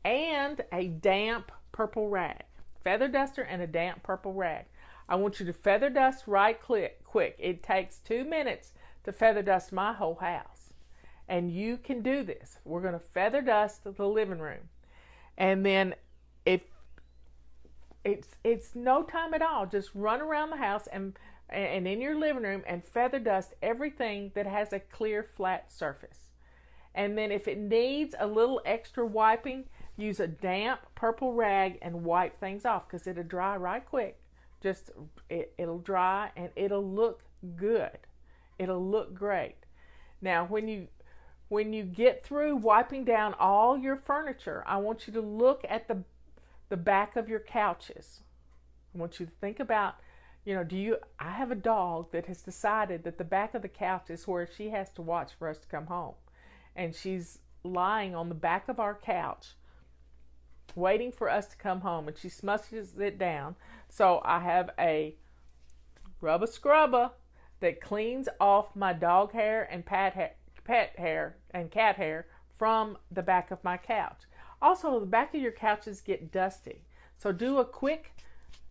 and a damp purple rag. Feather duster and a damp purple rag. I want you to feather dust right quick. It takes 2 minutes to feather dust my whole house. And you can do this. We're going to feather dust the living room. And then if it's no time at all. Just run around the house and in your living room and feather dust everything that has a clear flat surface. And then if it needs a little extra wiping, use a damp purple rag and wipe things off, because it'll dry right quick. It'll dry and it'll look good. It'll look great. Now, when you get through wiping down all your furniture, I want you to look at the the back of your couches. I want you to think about, I have a dog that has decided that the back of the couch is where she has to watch for us to come home. And she's lying on the back of our couch waiting for us to come home, and she smushes it down. So I have a rubber scrubber that cleans off my dog hair and pet hair and cat hair from the back of my couch. Also, the back of your couches get dusty. So do a quick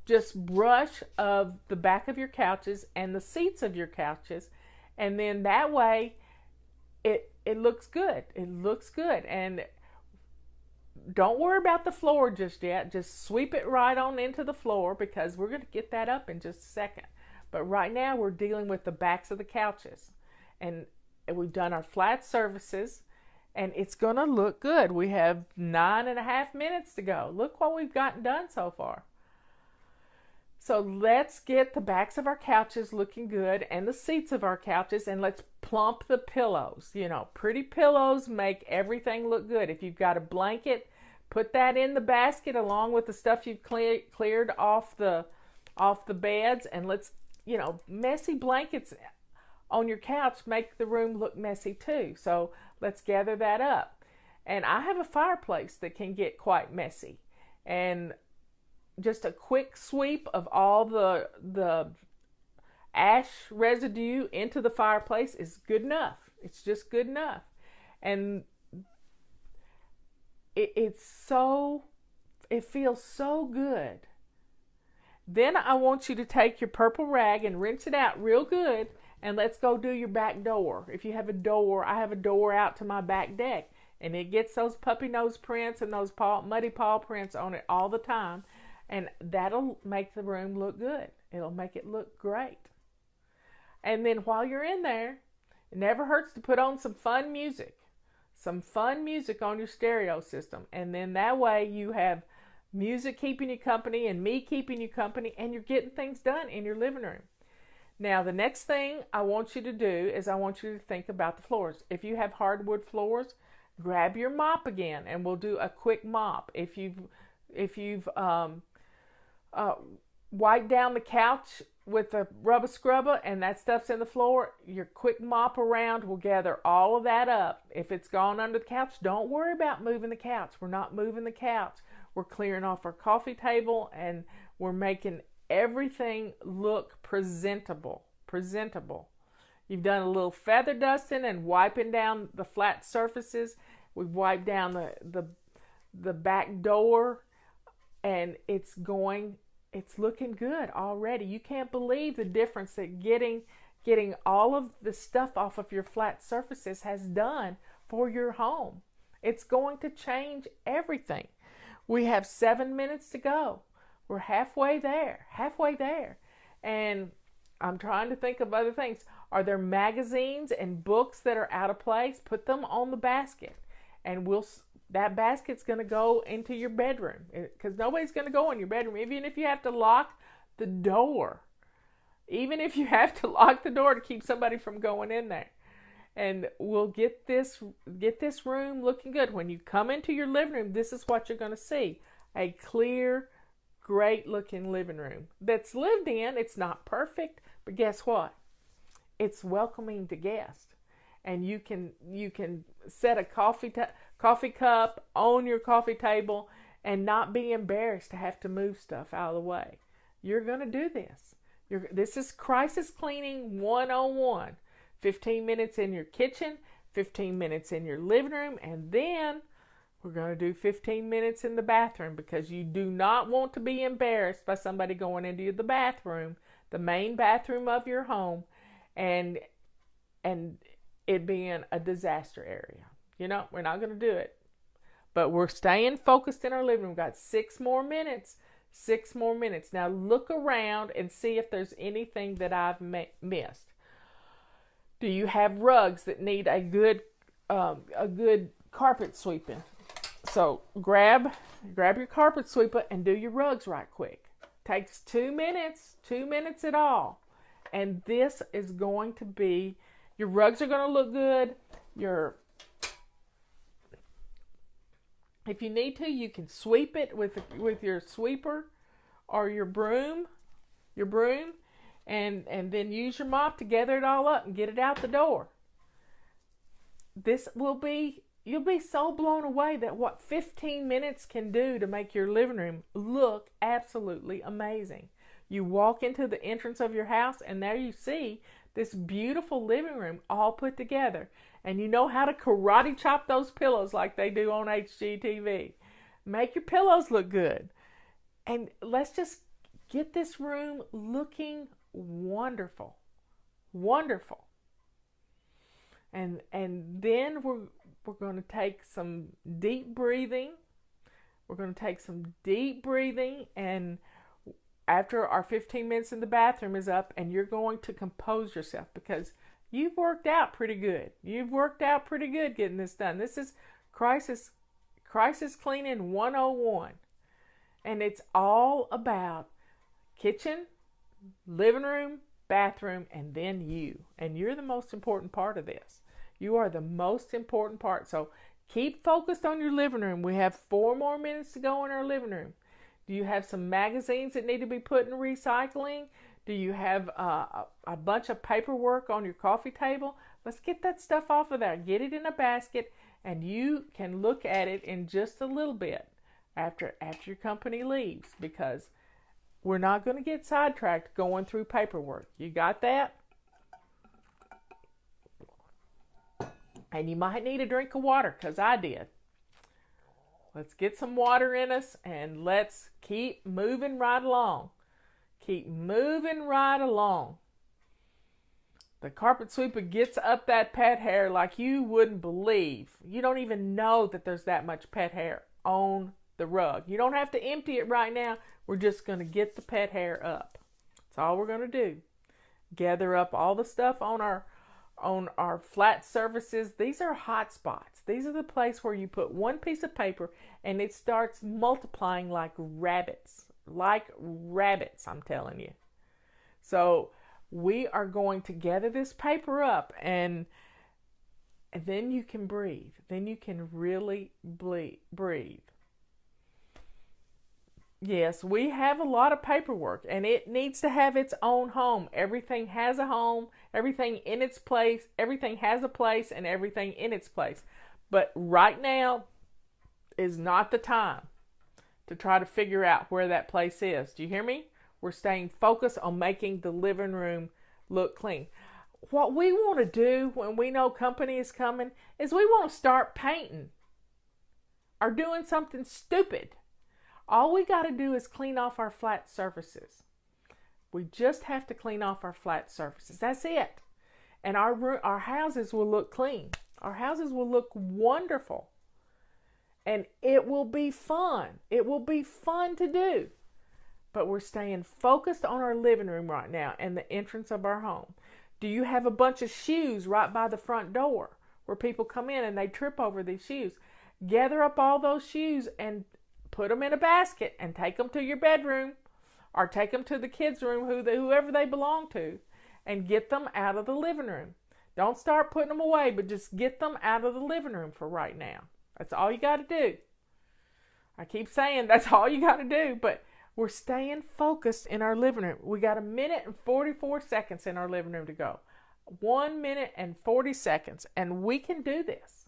just brush of the back of your couches and the seats of your couches, and then that way it looks good. It looks good. And don't worry about the floor just yet. Just sweep it right on into the floor, because we're going to get that up in just a second. But right now we're dealing with the backs of the couches. And we've done our flat surfaces, and it's going to look good. We have 9.5 minutes to go. Look what we've gotten done so far. So let's get the backs of our couches looking good and the seats of our couches, and let's plump the pillows. Pretty pillows make everything look good. If you've got a blanket, put that in the basket along with the stuff you've cleared off the beds, and let's, messy blankets on your couch make the room look messy too. So let's gather that up. And I have a fireplace that can get quite messy, and just a quick sweep of all the ash residue into the fireplace is good enough. It's just good enough. And it feels so good. Then I want you to take your purple rag and rinse it out real good, and let's go do your back door. If you have a door, I have a door out to my back deck, and it gets those puppy nose prints and those muddy paw prints on it all the time. And that'll make the room look good. It'll make it look great. And then while you're in there, it never hurts to put on some fun music. Some fun music on your stereo system. And then that way you have music keeping you company and me keeping you company, and you're getting things done in your living room. Now, the next thing I want you to do is I want you to think about the floors. If you have hardwood floors, grab your mop again, and we'll do a quick mop. If you've wipe down the couch with a rubber scrubber and that stuff's in the floor, your quick mop around will gather all of that up. If it's gone under the couch, don't worry about moving the couch. We're not moving the couch. We're clearing off our coffee table, and we're making everything look presentable. You've done a little feather dusting and wiping down the flat surfaces. We've wiped down the back door, and it's looking good already. You can't believe the difference that getting all of the stuff off of your flat surfaces has done for your home. It's going to change everything. We have 7 minutes to go. We're halfway there. And I'm trying to think of other things. Are there magazines and books that are out of place? Put them on the basket, and that basket's going to go into your bedroom, because nobody's going to go in your bedroom, even if you have to lock the door. Even if you have to lock the door to keep somebody from going in there. And we'll get this room looking good. When you come into your living room, this is what you're going to see. A clear, great looking living room that's lived in. It's not perfect, but guess what? It's welcoming to guests. And you can set a coffee cup on your coffee table and not be embarrassed to have to move stuff out of the way. You're going to do this. This is crisis cleaning 101. 15 minutes in your kitchen, 15 minutes in your living room, and then we're going to do 15 minutes in the bathroom, because you do not want to be embarrassed by somebody going into the bathroom, the main bathroom of your home, and it being a disaster area. We're not going to do it. But we're staying focused in our living room. We've got 6 more minutes. 6 more minutes. Now look around and see if there's anything that I've missed. Do you have rugs that need a good carpet sweeping? So grab your carpet sweeper and do your rugs right quick. Takes 2 minutes, 2 minutes at all. And this is going to be, your rugs are going to look good. If you need to, you can sweep it with your sweeper or your broom, and then use your mop to gather it all up and get it out the door. You'll be so blown away that what 15 minutes can do to make your living room look absolutely amazing. You walk into the entrance of your house and there you see this beautiful living room all put together. And you know how to karate chop those pillows like they do on HGTV. Make your pillows look good. And let's just get this room looking wonderful. Wonderful. And then we're going to take some deep breathing. We're going to take some deep breathing, and after our 15 minutes in the bathroom is up, and you're going to compose yourself because you've worked out pretty good. You've worked out pretty good getting this done. This is crisis cleaning 101. And it's all about kitchen, living room, bathroom, and then you. And you're the most important part of this. You are the most important part. So keep focused on your living room. We have 4 more minutes to go in our living room. Do you have some magazines that need to be put in recycling? Do you have a bunch of paperwork on your coffee table? Let's get that stuff off of there. Get it in a basket, and you can look at it in just a little bit after your company leaves, because we're not going to get sidetracked going through paperwork. You got that? And you might need a drink of water, because I did. Let's get some water in us, and let's keep moving right along. Keep moving right along. The carpet sweeper gets up that pet hair like you wouldn't believe. You don't even know that there's that much pet hair on the rug. You don't have to empty it right now. We're just going to get the pet hair up. That's all we're going to do. Gather up all the stuff on our flat surfaces. These are hot spots. These are the place where you put one piece of paper and it starts multiplying like rabbits. Like rabbits, I'm telling you. So we are going to gather this paper up, and then you can breathe. Then you can really breathe. Yes, we have a lot of paperwork, and it needs to have its own home. Everything has a home, everything in its place, everything has a place, and everything in its place. But right now is not the time to try to figure out where that place is. Do you hear me? We're staying focused on making the living room look clean. What we want to do when we know company is coming is we want to start painting or doing something stupid. All we got to do is clean off our flat surfaces. We just have to clean off our flat surfaces. That's it. And our houses will look clean. Our houses will look wonderful. And it will be fun. It will be fun to do. But we're staying focused on our living room right now and the entrance of our home. Do you have a bunch of shoes right by the front door where people come in and they trip over these shoes? Gather up all those shoes and put them in a basket and take them to your bedroom, or take them to the kids' room, whoever they belong to, and get them out of the living room. Don't start putting them away, but just get them out of the living room for right now. That's all you got to do. I keep saying that's all you got to do, but we're staying focused in our living room. We got 1 minute and 44 seconds in our living room to go. 1 minute and 40 seconds, and we can do this.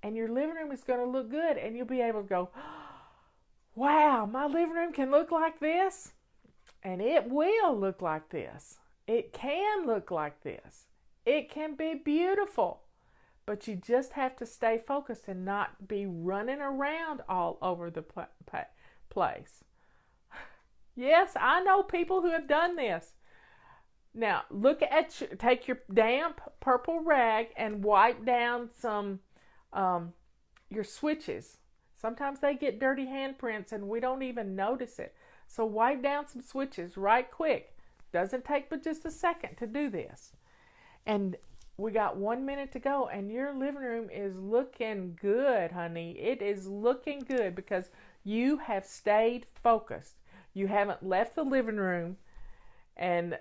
And your living room is going to look good, and you'll be able to go, wow, my living room can look like this, and it will look like this. It can look like this. It can be beautiful. But you just have to stay focused and not be running around all over the place. Yes, I know people who have done this. Now, take your damp purple rag and wipe down some your switches. Sometimes they get dirty handprints and we don't even notice it. So wipe down some switches right quick. Doesn't take but just a second to do this. And we got 1 minute to go, and your living room is looking good, honey. It is looking good because you have stayed focused. You haven't left the living room. And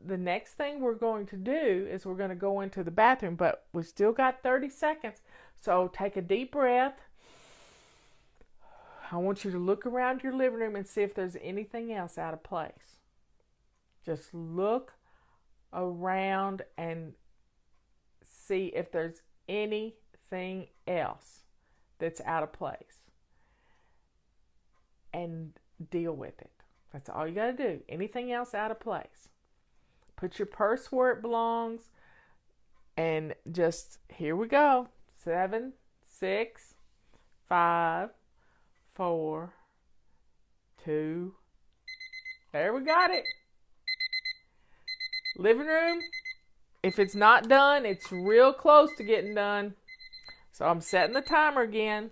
the next thing we're going to do is we're going to go into the bathroom, but we still got 30 seconds. So take a deep breath. I want you to look around your living room and see if there's anything else out of place. Just look around and see if there's anything else that's out of place. And deal with it. That's all you got to do. Anything else out of place. Put your purse where it belongs. And just, here we go. 7, 6, 5, 4, 2. There, we got it. Living room. If it's not done, it's real close to getting done. So I'm setting the timer again.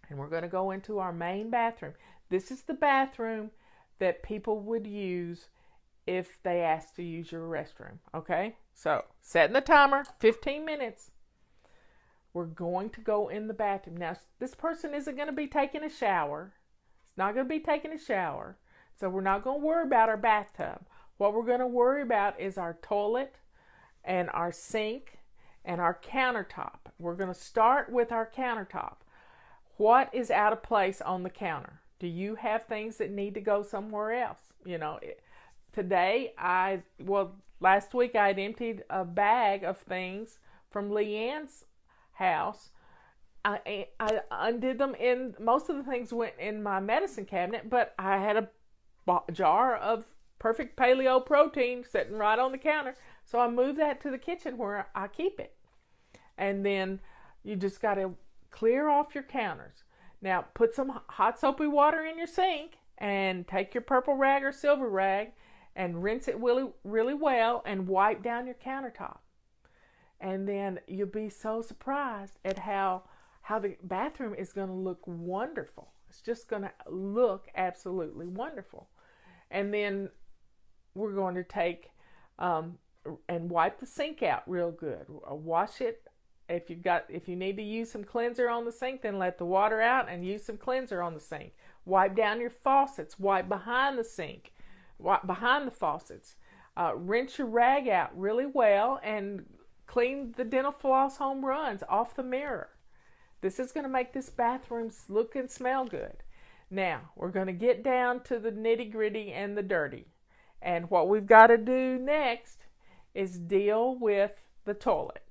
And we're going to go into our main bathroom. This is the bathroom that people would use if they asked to use your restroom. Okay? So, setting the timer, 15 minutes. We're going to go in the bathroom. Now, this person isn't going to be taking a shower. It's not going to be taking a shower. So, we're not going to worry about our bathtub. What we're going to worry about is our toilet and our sink and our countertop. We're going to start with our countertop. What is out of place on the counter? Do you have things that need to go somewhere else? You know, today last week I had emptied a bag of things from Leanne's house. I undid them, in most of the things went in my medicine cabinet, but I had a jar of perfect paleo protein sitting right on the counter. So I moved that to the kitchen where I keep it. And then you just got to clear off your counters. Now, put some hot soapy water in your sink and take your purple rag or silver rag and rinse it really, really well and wipe down your countertop. And then you'll be so surprised at how the bathroom is going to look wonderful. It's just going to look absolutely wonderful. And then we're going to take and wipe the sink out real good. Wash it. If you need to use some cleanser on the sink, then let the water out and use some cleanser on the sink. Wipe down your faucets. Wipe behind the sink. Wipe behind the faucets. Rinse your rag out really well and clean the dental floss home runs off the mirror. This is going to make this bathroom look and smell good. Now, we're going to get down to the nitty-gritty and the dirty. And what we've got to do next is deal with the toilet.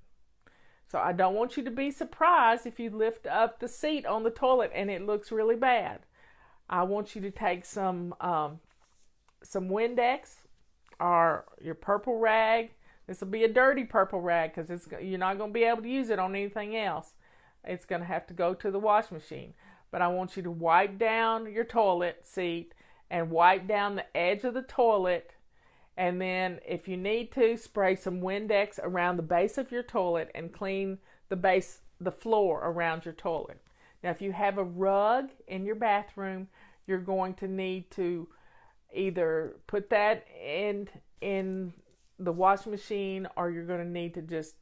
So I don't want you to be surprised if you lift up the seat on the toilet and it looks really bad. I want you to take some Windex or your purple rag. This will be a dirty purple rag because you're not going to be able to use it on anything else. It's going to have to go to the wash machine. But I want you to wipe down your toilet seat and wipe down the edge of the toilet. And then if you need to, spray some Windex around the base of your toilet and clean the floor around your toilet. Now, if you have a rug in your bathroom, you're going to need to either put that in the washing machine, or you're going to need to just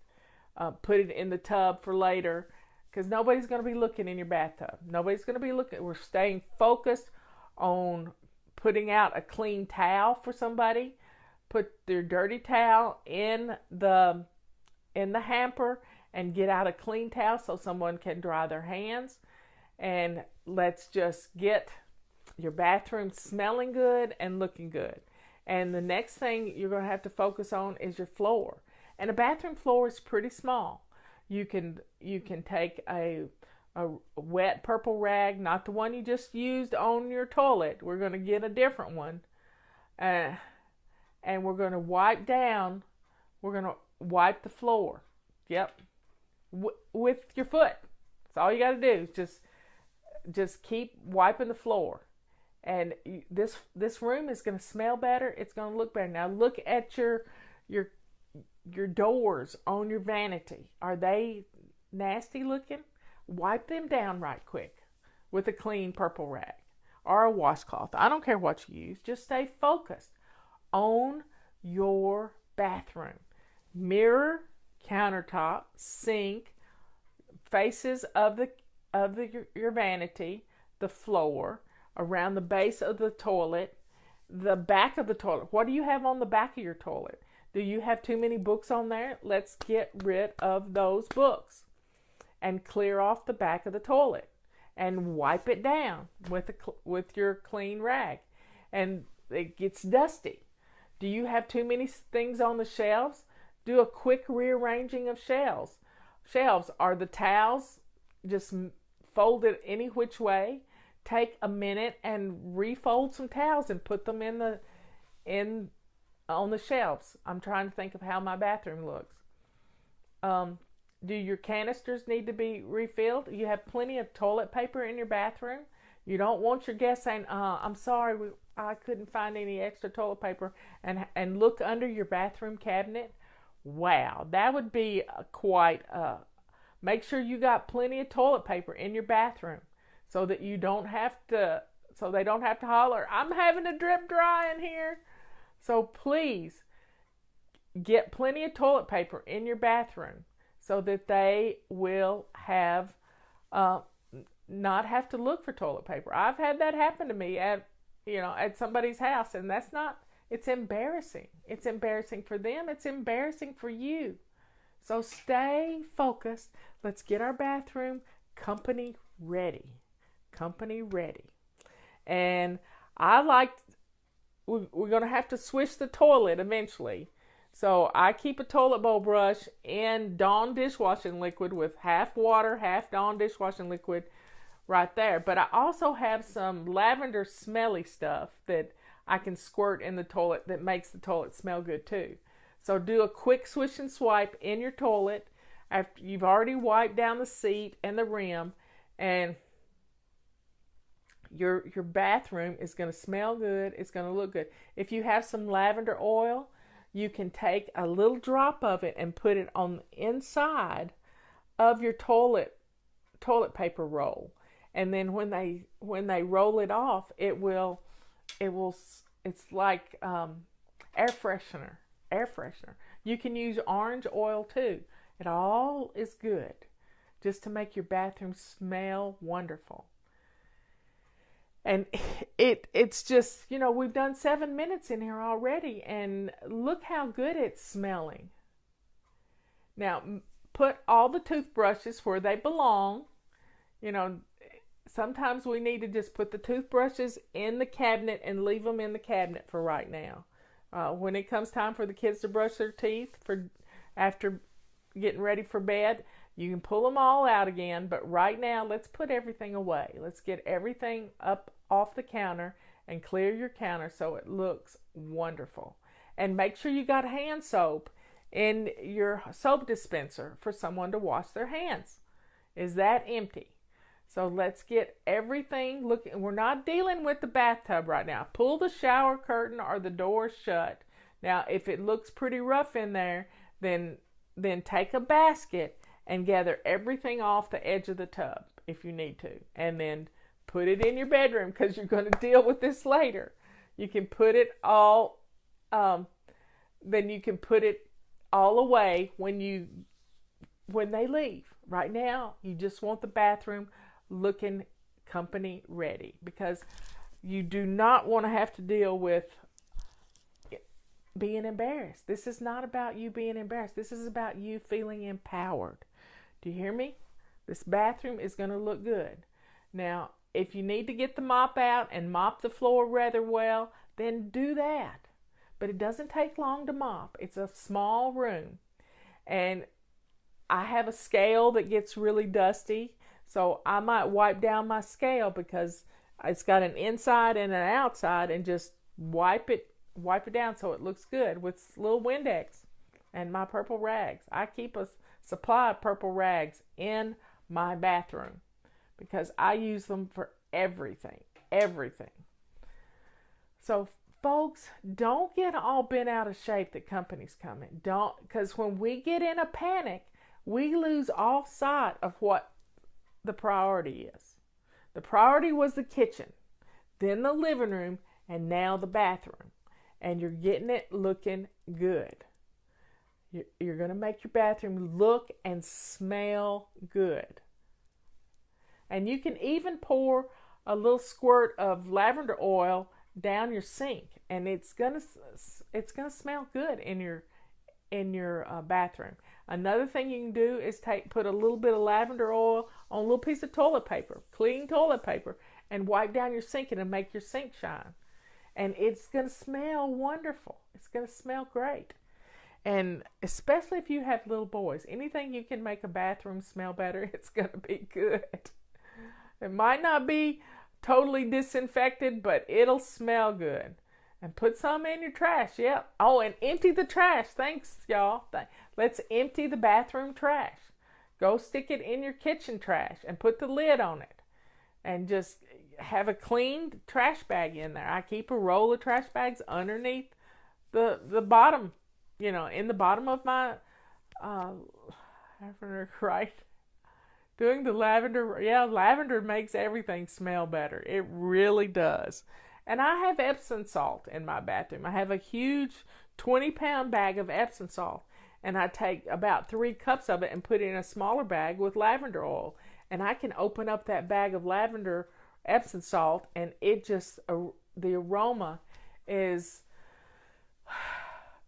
put it in the tub for later, because nobody's going to be looking in your bathtub. Nobody's going to be looking. We're staying focused on putting out a clean towel for somebody. Put their dirty towel in the hamper and get out a clean towel so someone can dry their hands. And let's just get your bathroom smelling good and looking good. And the next thing you're going to have to focus on is your floor. And a bathroom floor is pretty small. You can take a wet purple rag, not the one you just used on your toilet. We're going to get a different one. And we're going to wipe down. We're going to wipe the floor. Yep. With your foot. That's all you got to do. Just keep wiping the floor. And this room is going to smell better. It's going to look better. Now look at your doors on your vanity. Are they nasty looking? Wipe them down right quick with a clean purple rag or a washcloth. I don't care what you use. Just stay focused on your bathroom. Mirror, countertop, sink, faces of your vanity, the floor, around the base of the toilet, the back of the toilet. What do you have on the back of your toilet? Do you have too many books on there? Let's get rid of those books and clear off the back of the toilet. and wipe it down with your clean rag. And it gets dusty. Do you have too many things on the shelves? Do a quick rearranging of shelves. Shelves are the towels just folded any which way. Take a minute and refold some towels and put them in on the shelves. I'm trying to think of how my bathroom looks. Do your canisters need to be refilled? You have plenty of toilet paper in your bathroom. You don't want your guests saying, I'm sorry, I couldn't find any extra toilet paper, and look under your bathroom cabinet. Wow, that would be quite make sure you got plenty of toilet paper in your bathroom so that they don't have to holler, I'm having a drip dry in here. So please get plenty of toilet paper in your bathroom so that they will have not have to look for toilet paper. I've had that happen to me at somebody's house, and it's embarrassing. It's embarrassing for them. It's embarrassing for you. So stay focused. Let's get our bathroom company ready. Company ready. And we're going to have to switch the toilet eventually. So I keep a toilet bowl brush in Dawn dishwashing liquid with half water, half Dawn dishwashing liquid right there. But I also have some lavender smelly stuff that I can squirt in the toilet that makes the toilet smell good too. So do a quick swish and swipe in your toilet after you've already wiped down the seat and the rim, and your bathroom is going to smell good. It's going to look good. If you have some lavender oil, you can take a little drop of it and put it on the inside of your toilet paper roll. And then when they roll it off, it's like air freshener. You can use orange oil too. It all is good just to make your bathroom smell wonderful. And it's just, we've done 7 minutes in here already, and look how good it's smelling. Now, put all the toothbrushes where they belong. Sometimes we need to just put the toothbrushes in the cabinet and leave them in the cabinet for right now. When it comes time for the kids to brush their teeth after getting ready for bed, you can pull them all out again. But right now, let's put everything away. Let's get everything up off the counter and clear your counter so it looks wonderful. And make sure you got hand soap in your soap dispenser for someone to wash their hands. Is that empty? So let's get everything looking. We're not dealing with the bathtub right now. Pull the shower curtain or the door shut. Now, if it looks pretty rough in there, then take a basket and gather everything off the edge of the tub if you need to. And then put it in your bedroom because you're going to deal with this later. You can put it all, then you can put it all away when they leave. Right now, you just want the bathroom looking company ready, because you do not want to have to deal with being embarrassed. This is not about you being embarrassed. This is about you feeling empowered. Do you hear me? This bathroom is going to look good. Now, if you need to get the mop out and mop the floor rather well, then do that. But it doesn't take long to mop. It's a small room. And I have a scale that gets really dusty, so I might wipe down my scale because it's got an inside and an outside, and just wipe it down so it looks good with little Windex and my purple rags. I keep a supply of purple rags in my bathroom because I use them for everything. So folks, don't get all bent out of shape that company's coming. Because when we get in a panic, we lose all sight of what the priority is. The priority was the kitchen, then the living room, and now the bathroom. And you're getting it looking good. You're going to make your bathroom look and smell good. And you can even pour a little squirt of lavender oil down your sink, and it's gonna smell good in in your bathroom. Another thing you can do is put a little bit of lavender oil on a little piece of toilet paper, clean toilet paper, and wipe down your sink and make your sink shine. And it's going to smell wonderful. It's going to smell great. And especially if you have little boys, anything you can make a bathroom smell better, it's going to be good. It might not be totally disinfected, but it'll smell good. And put some in your trash. Yep. Oh, and empty the trash. Thanks, y'all. Let's empty the bathroom trash. Go stick it in your kitchen trash and put the lid on it. And just have a clean trash bag in there. I keep a roll of trash bags underneath the bottom, in the bottom of my lavender, right? Doing the lavender, lavender makes everything smell better. It really does. And I have Epsom salt in my bathroom. I have a huge 20-pound bag of Epsom salt. And I take about 3 cups of it and put it in a smaller bag with lavender oil. And I can open up that bag of lavender Epsom salt, and it just, the aroma is,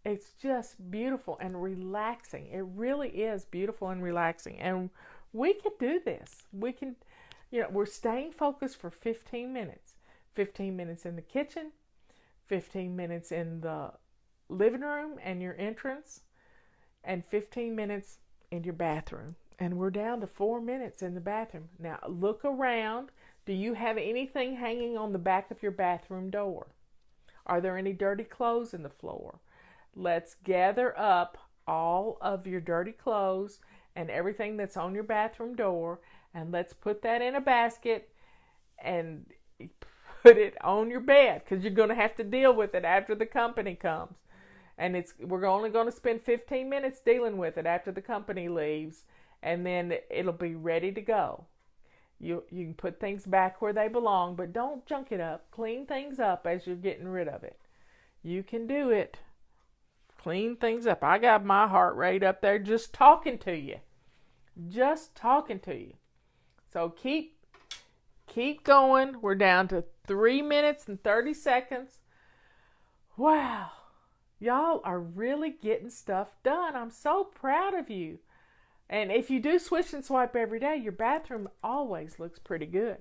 it's just beautiful and relaxing. It really is beautiful and relaxing. And we can do this. We can, we're staying focused for 15 minutes. 15 minutes in the kitchen, 15 minutes in the living room and your entrance, and 15 minutes in your bathroom. And we're down to 4 minutes in the bathroom. Now look around. Do you have anything hanging on the back of your bathroom door? Are there any dirty clothes in the floor? Let's gather up all of your dirty clothes and everything that's on your bathroom door, and let's put that in a basket and put it on your bed, because you're going to have to deal with it after the company comes. And we're only going to spend 15 minutes dealing with it after the company leaves, and then it'll be ready to go. You can put things back where they belong, but don't junk it up. Clean things up as you're getting rid of it. You can do it. Clean things up. I got my heart rate up there just talking to you. Just talking to you. So keep going. We're down to 3 minutes and 30 seconds. Wow. Y'all are really getting stuff done. I'm so proud of you. And if you do swish and swipe every day, your bathroom always looks pretty good.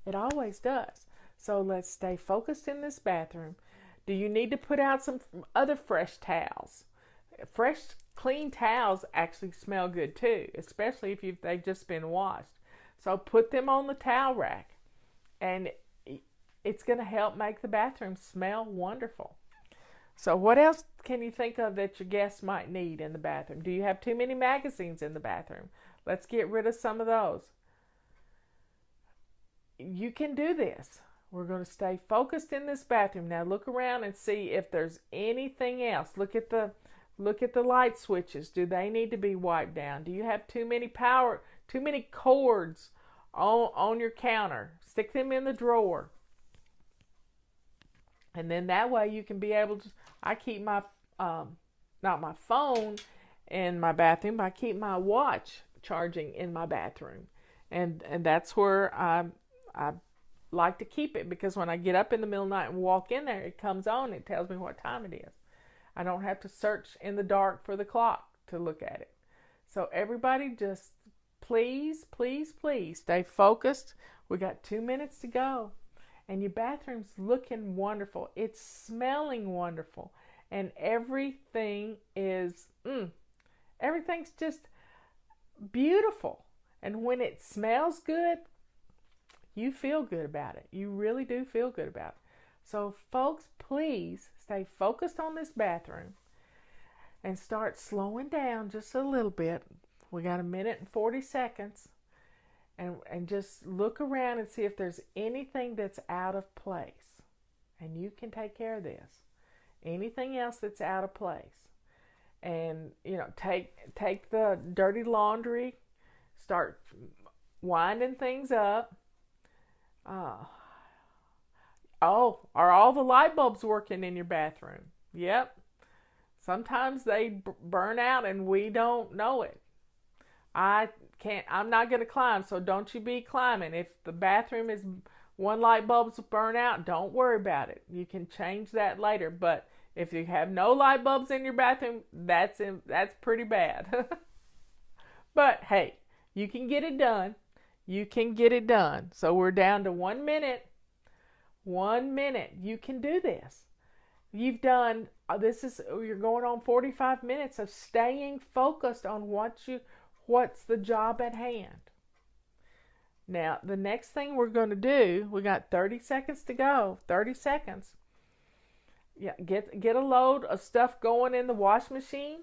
It always does. So let's stay focused in this bathroom. Do you need to put out some other fresh towels? Fresh, clean towels actually smell good too, especially if they've just been washed. So put them on the towel rack, and it's going to help make the bathroom smell wonderful. So what else can you think of that your guests might need in the bathroom? Do you have too many magazines in the bathroom? Let's get rid of some of those. You can do this. We're going to stay focused in this bathroom. Now look around and see if there's anything else. Look at the light switches. Do they need to be wiped down? Do you have too many cords on your counter? Stick them in the drawer. And then that way you can be able to, I keep my, not my phone in my bathroom, I keep my watch charging in my bathroom. And that's where I like to keep it, because when I get up in the middle of the night and walk in there, it comes on, it tells me what time it is. I don't have to search in the dark for the clock to look at it. So everybody just please stay focused. We got 2 minutes to go. And your bathroom's looking wonderful. It's smelling wonderful. And everything is, everything's just beautiful. And when it smells good, you feel good about it. You really do feel good about it. So folks, please stay focused on this bathroom and start slowing down just a little bit. We got 1 minute and 40 seconds. And just look around and see if there's anything that's out of place. And you can take care of this. Anything else that's out of place. And, take the dirty laundry, start winding things up. Are all the light bulbs working in your bathroom? Yep. Sometimes they burn out and we don't know it. I'm not going to climb, so don't you be climbing. If the bathroom is one light bulb's burn out, don't worry about it. You can change that later, but If you have no light bulbs in your bathroom, that's pretty bad. But hey, you can get it done. You can get it done. So we're down to 1 minute. 1 minute. You can do this. You've done you're going on 45 minutes of staying focused on what's the job at hand. Now, the next thing we're going to do, we got 30 seconds to go. 30 seconds. Yeah, get a load of stuff going in the wash machine,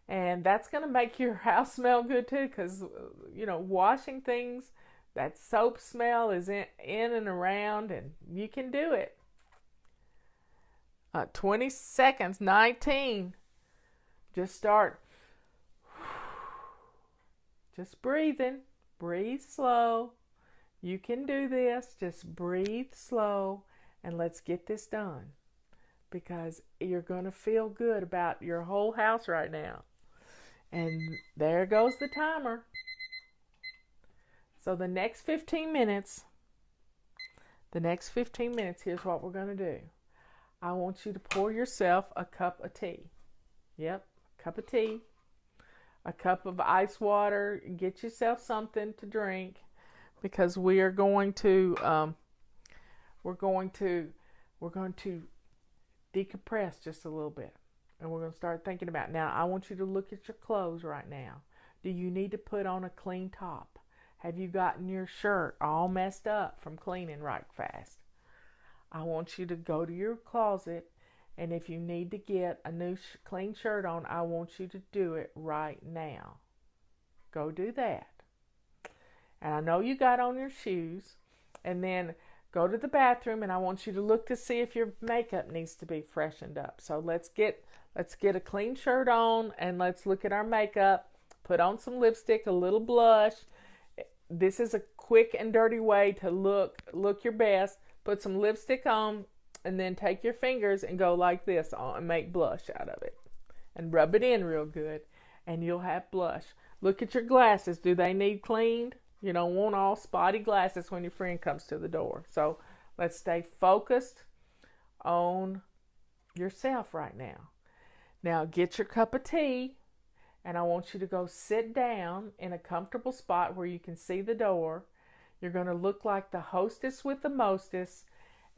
and that's going to make your house smell good too, because washing things, that soap smell is in and around, and you can do it. 20 seconds. 19. Just start. Just breathing. Breathe slow. You can do this. Just breathe slow, and let's get this done, because you're going to feel good about your whole house right now. And there goes the timer. So the next 15 minutes, here's what we're going to do. I want you to pour yourself a cup of tea. Yep, a cup of tea. A cup of ice water. Get yourself something to drink, because we are going to decompress just a little bit, and we're going to start thinking about. Now, I want you to look at your clothes right now. Do you need to put on a clean top? Have you gotten your shirt all messed up from cleaning right fast? I want you to go to your closet, and if you need to get a new clean shirt on, I want you to do it right now. Go do that. And I know you got on your shoes, and then go to the bathroom, and I want you to look to see if your makeup needs to be freshened up. So let's get a clean shirt on, and let's look at our makeup. Put on some lipstick, a little blush. This is a quick and dirty way to look your best. Put some lipstick on, and then take your fingers and go like this and make blush out of it. And rub it in real good, and you'll have blush. Look at your glasses. Do they need cleaned? You don't want all spotty glasses when your friend comes to the door. So let's stay focused on yourself right now. Now get your cup of tea, and I want you to go sit down in a comfortable spot where you can see the door. You're going to look like the hostess with the mostest,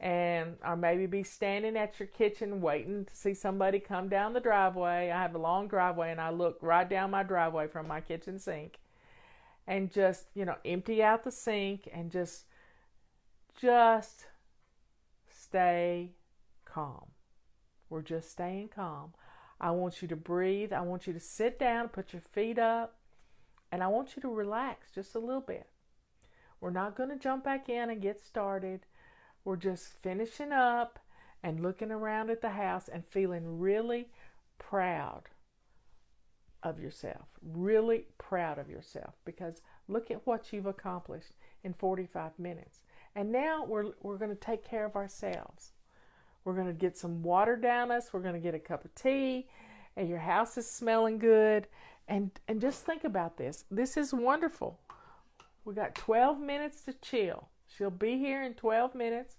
or maybe be standing at your kitchen waiting to see somebody come down the driveway. I have a long driveway, and I look right down my driveway from my kitchen sink. And just, empty out the sink, and just stay calm. We're just staying calm. I want you to breathe. I want you to sit down, put your feet up, and I want you to relax just a little bit. We're not going to jump back in and get started. We're just finishing up and looking around at the house and feeling really proud of yourself. Really proud of yourself, because look at what you've accomplished in 45 minutes. And now we're going to take care of ourselves. We're going to get some water down us. We're going to get a cup of tea, and your house is smelling good. And just think about this. This is wonderful. We got 12 minutes to chill. She'll be here in 12 minutes.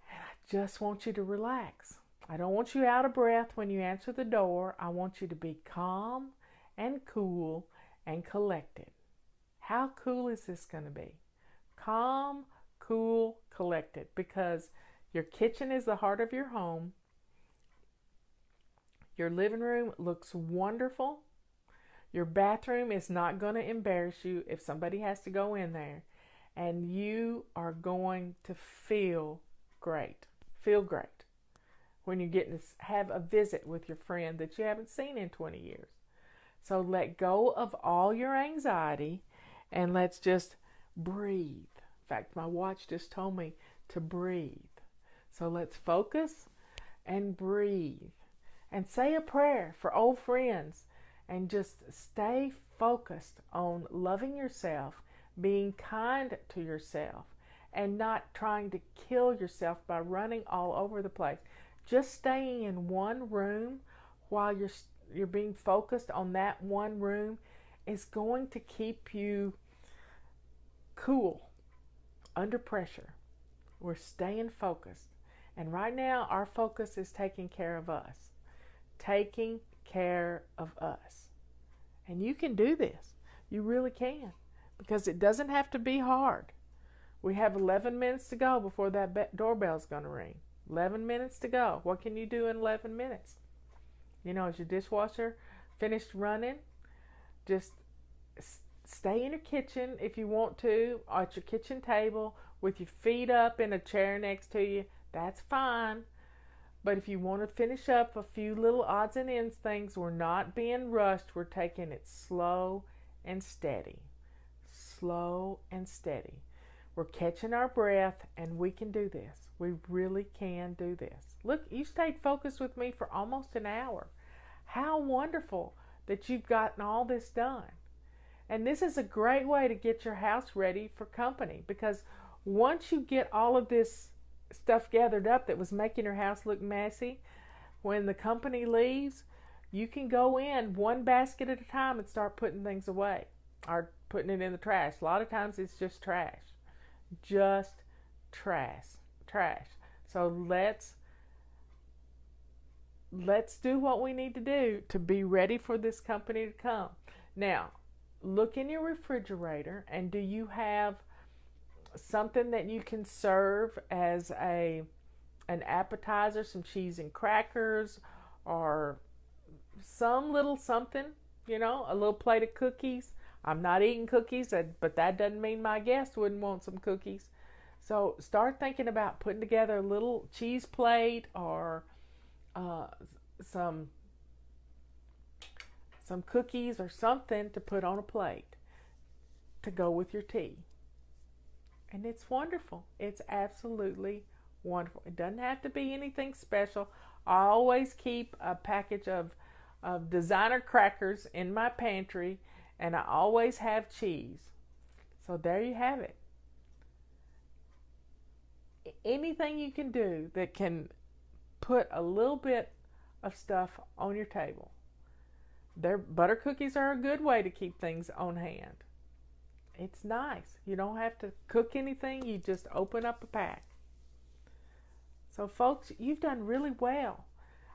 And I just want you to relax. I don't want you out of breath when you answer the door. I want you to be calm and cool and collected. How cool is this going to be? Calm, cool, collected. Because your kitchen is the heart of your home. Your living room looks wonderful. Your bathroom is not going to embarrass you if somebody has to go in there. And you are going to feel great. Feel great when you're getting to have a visit with your friend that you haven't seen in 20 years. So let go of all your anxiety, and let's just breathe. In fact, my watch just told me to breathe. So let's focus and breathe. And say a prayer for old friends. And just stay focused on loving yourself, being kind to yourself, and not trying to kill yourself by running all over the place. Just staying in one room while you're being focused on that one room is going to keep you cool under pressure. We're staying focused. And right now, our focus is taking care of us. Taking care of us. And you can do this. You really can. Because it doesn't have to be hard. We have 11 minutes to go before that doorbell's going to ring. 11 minutes to go. What can you do in 11 minutes? You know, is your dishwasher finished running? Just stay in your kitchen if you want to, at your kitchen table, with your feet up in a chair next to you. That's fine. But if you want to finish up a few little odds and ends things, we're not being rushed. We're taking it slow and steady. Slow and steady. We're catching our breath, and we can do this. We really can do this. Look, you stayed focused with me for almost an hour. How wonderful that you've gotten all this done. And this is a great way to get your house ready for company, because once you get all of this stuff gathered up that was making your house look messy, when the company leaves, you can go in one basket at a time and start putting things away or putting it in the trash. A lot of times it's just trash. Just trash. So let's do what we need to do to be ready for this company to come. Now, look in your refrigerator, and do you have something that you can serve as an appetizer, some cheese and crackers, or some little something, you know, a little plate of cookies. I'm not eating cookies, but that doesn't mean my guest wouldn't want some cookies. So start thinking about putting together a little cheese plate or some cookies or something to put on a plate to go with your tea. And it's wonderful. It's absolutely wonderful. It doesn't have to be anything special. I always keep a package of designer crackers in my pantry, and I always have cheese. So there you have it. Anything you can do that can put a little bit of stuff on your table. Butter cookies are a good way to keep things on hand. It's nice. You don't have to cook anything. You just open up a pack. So folks, you've done really well.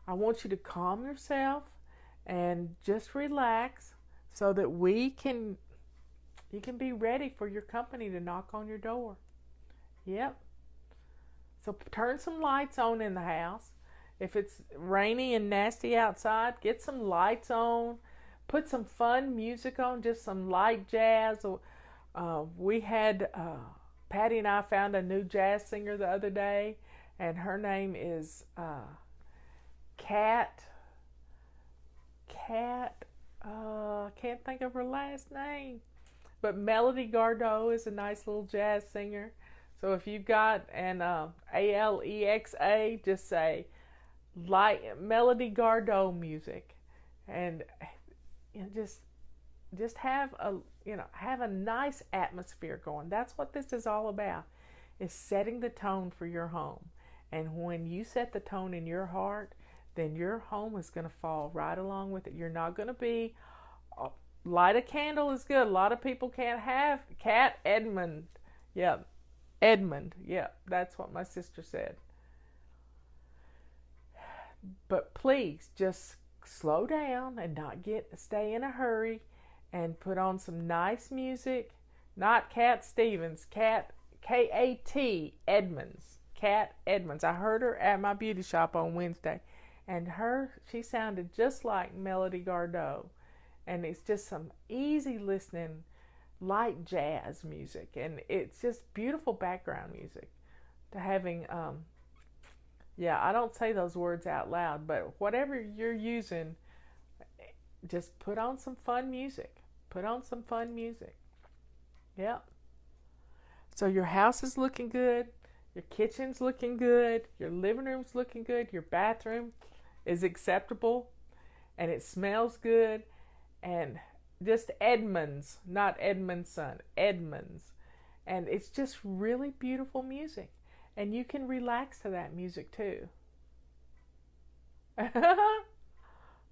I want you to calm yourself and just relax so that you can be ready for your company to knock on your door. Yep. So turn some lights on in the house. If it's rainy and nasty outside, get some lights on. Put some fun music on, just some light jazz. We had, Patty and I found a new jazz singer the other day, and her name is Can't think of her last name. But Melody Gardot is a nice little jazz singer. So if you've got an Alexa, just say Melody Gardot music, and just have a nice atmosphere going. That's what this is all about, is setting the tone for your home. And when you set the tone in your heart, then your home is going to fall right along with it. You're not going to be light a candle is good. A lot of people can't have Edmund. Yeah, Edmund. Yeah, that's what my sister said. But please just slow down and not stay in a hurry, and put on some nice music. Not Cat Stevens, K-A-T Edmonds. Cat Edmonds. I heard her at my beauty shop on Wednesday, and she sounded just like Melody Gardot. And it's just some easy listening, light jazz music, and it's just beautiful background music. To having, I don't say those words out loud, but whatever you're using, just put on some fun music. Put on some fun music. Yep. So your house is looking good. Your kitchen's looking good. Your living room's looking good. Your bathroom is acceptable. And it smells good. And just Edmonds, not Edmondson, Edmonds. And it's just really beautiful music. And you can relax to that music too.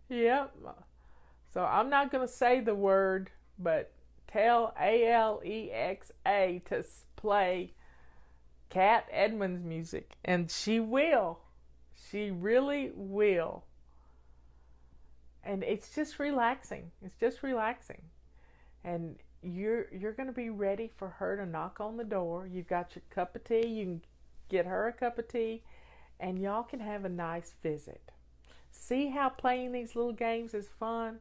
Yep. So I'm not going to say the word, but tell Alexa to play Cat Edmonds music, and she will. She really will. And it's just relaxing. It's just relaxing. And you're going to be ready for her to knock on the door. You've got your cup of tea. You can get her a cup of tea, and y'all can have a nice visit. See how playing these little games is fun?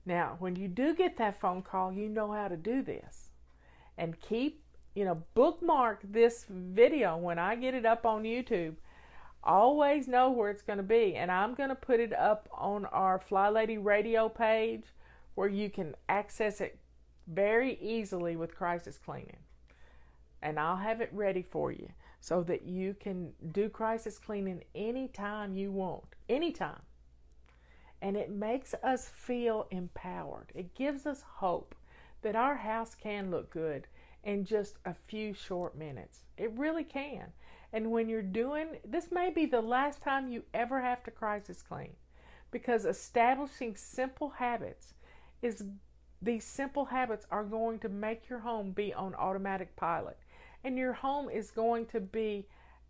Now, when you do get that phone call, you know how to do this. And keep, bookmark this video when I get it up on YouTube. Always know where it's going to be. And I'm going to put it up on our Fly Lady Radio page where you can access it very easily with crisis cleaning. And I'll have it ready for you so that you can do crisis cleaning anytime you want. Anytime. And it makes us feel empowered. It gives us hope that our house can look good in just a few short minutes. It really can. And when you're doing, this may be the last time you ever have to crisis clean, because establishing simple habits these simple habits are going to make your home be on automatic pilot. And your home is going to be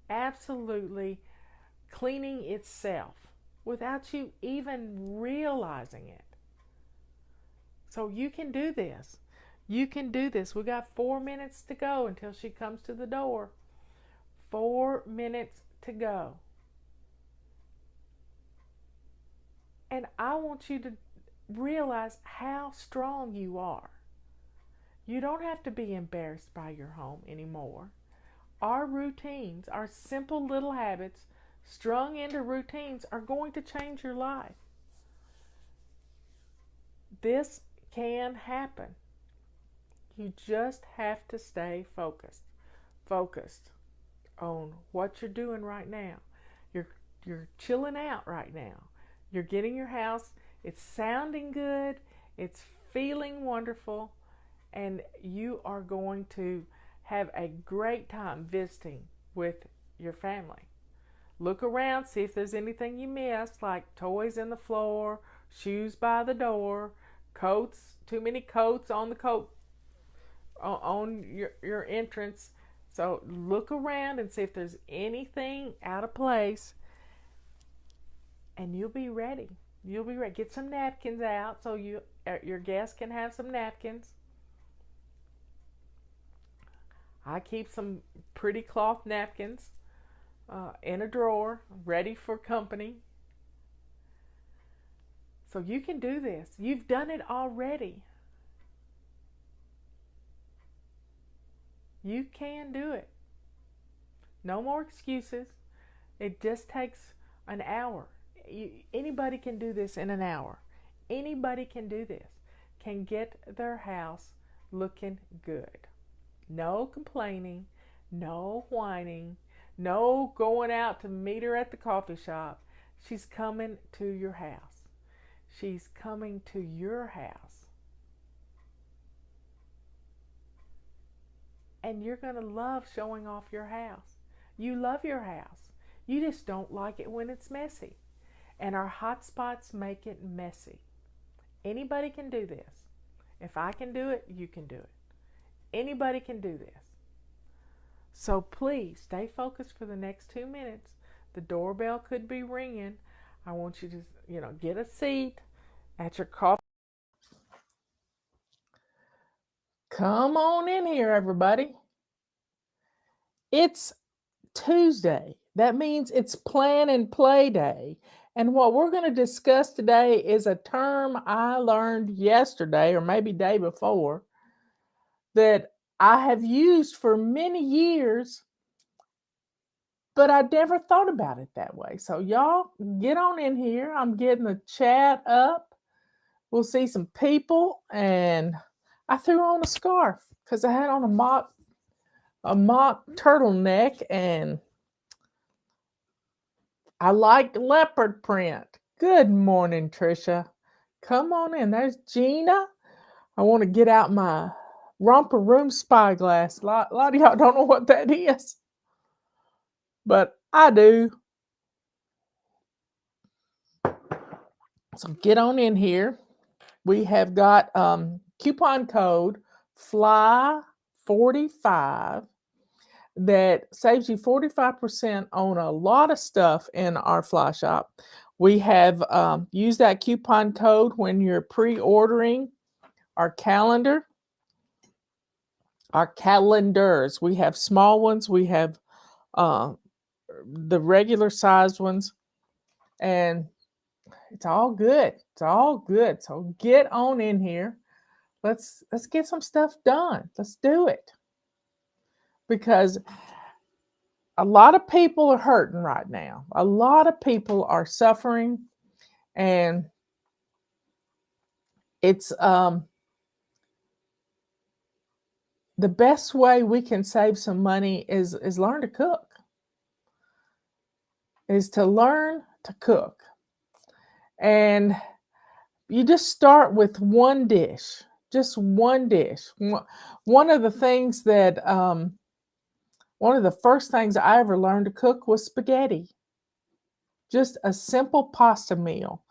absolutely cleaning itself without you even realizing it. So you can do this. You can do this. We got 4 minutes to go until she comes to the door. 4 minutes to go. And I want you to realize how strong you are. You don't have to be embarrassed by your home anymore. Our routines, our simple little habits, strung into routines, are going to change your life. This can happen. You just have to stay focused. Focused on what you're doing right now. You're chilling out right now. You're getting your house, it's sounding good, it's feeling wonderful, and you are going to have a great time visiting with your family. Look around, see if there's anything you missed, like toys in the floor, shoes by the door, coats, too many coats on the coat on your entrance. So look around and see if there's anything out of place, and you'll be ready. You'll be ready. Get some napkins out so your guests can have some napkins. I keep some pretty cloth napkins in a drawer, ready for company. So you can do this. You've done it already. You can do it. No more excuses. It just takes an hour. Anybody can do this in an hour. Anybody can do this. Can get their house looking good. No complaining, no whining, no going out to meet her at the coffee shop. She's coming to your house. She's coming to your house. And you're going to love showing off your house. You love your house. You just don't like it when it's messy. And our hot spots make it messy. Anybody can do this. If I can do it, you can do it. Anybody can do this. So please stay focused for the next 2 minutes. The doorbell could be ringing. I want you to, get a seat at your coffee. Come on in here, everybody. It's Tuesday. That means it's plan and play day. And what we're going to discuss today is a term I learned yesterday, or maybe day before, that I have used for many years, but I never thought about it that way. So y'all get on in here. I'm getting the chat up. We'll see some people. And I threw on a scarf because I had on a mock turtleneck, and I like leopard print. Good morning, Trisha. Come on in. There's Gina. I want to get out my romper room spyglass. A lot of y'all don't know what that is, but I do. So get on in here. We have got coupon code FLY45. that saves you 45% on a lot of stuff in our fly shop. We have used that coupon code when you're pre-ordering our calendar, our calendars. We have small ones, we have uh, the regular sized ones, and it's all good. It's all good. So get on in here. Let's get some stuff done. Let's do it. Because a lot of people are hurting right now. A lot of people are suffering, and it's the best way we can save some money is learn to cook. Is to learn to cook. And you just start with one dish, just one dish. One of the things that one of the first things I ever learned to cook was spaghetti. Just a simple pasta meal.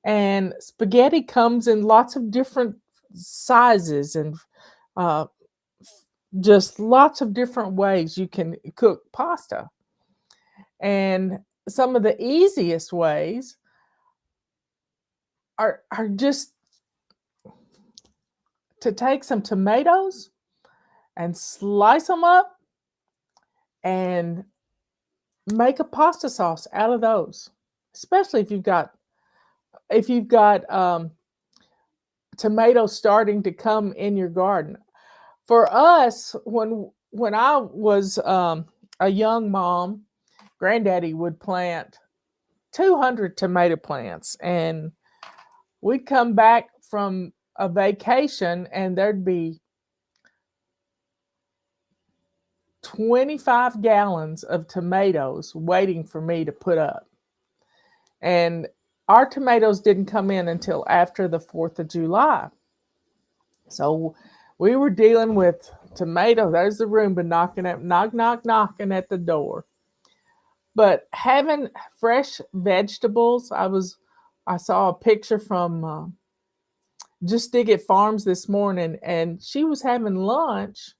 And spaghetti comes in lots of different sizes and uh, just lots of different ways you can cook pasta. And some of the easiest ways are just to take some tomatoes and slice them up and make a pasta sauce out of those. Especially if you've got tomatoes starting to come in your garden. For us, when I was a young mom, Granddaddy would plant 200 tomato plants, and we'd come back from a vacation, and there'd be 25 gallons of tomatoes waiting for me to put up. And our tomatoes didn't come in until after the 4th of July. So we were dealing with tomatoes. There's the Roomba knocking at the door. But having fresh vegetables, I saw a picture from Just Dig It Farms this morning, and she was having lunch.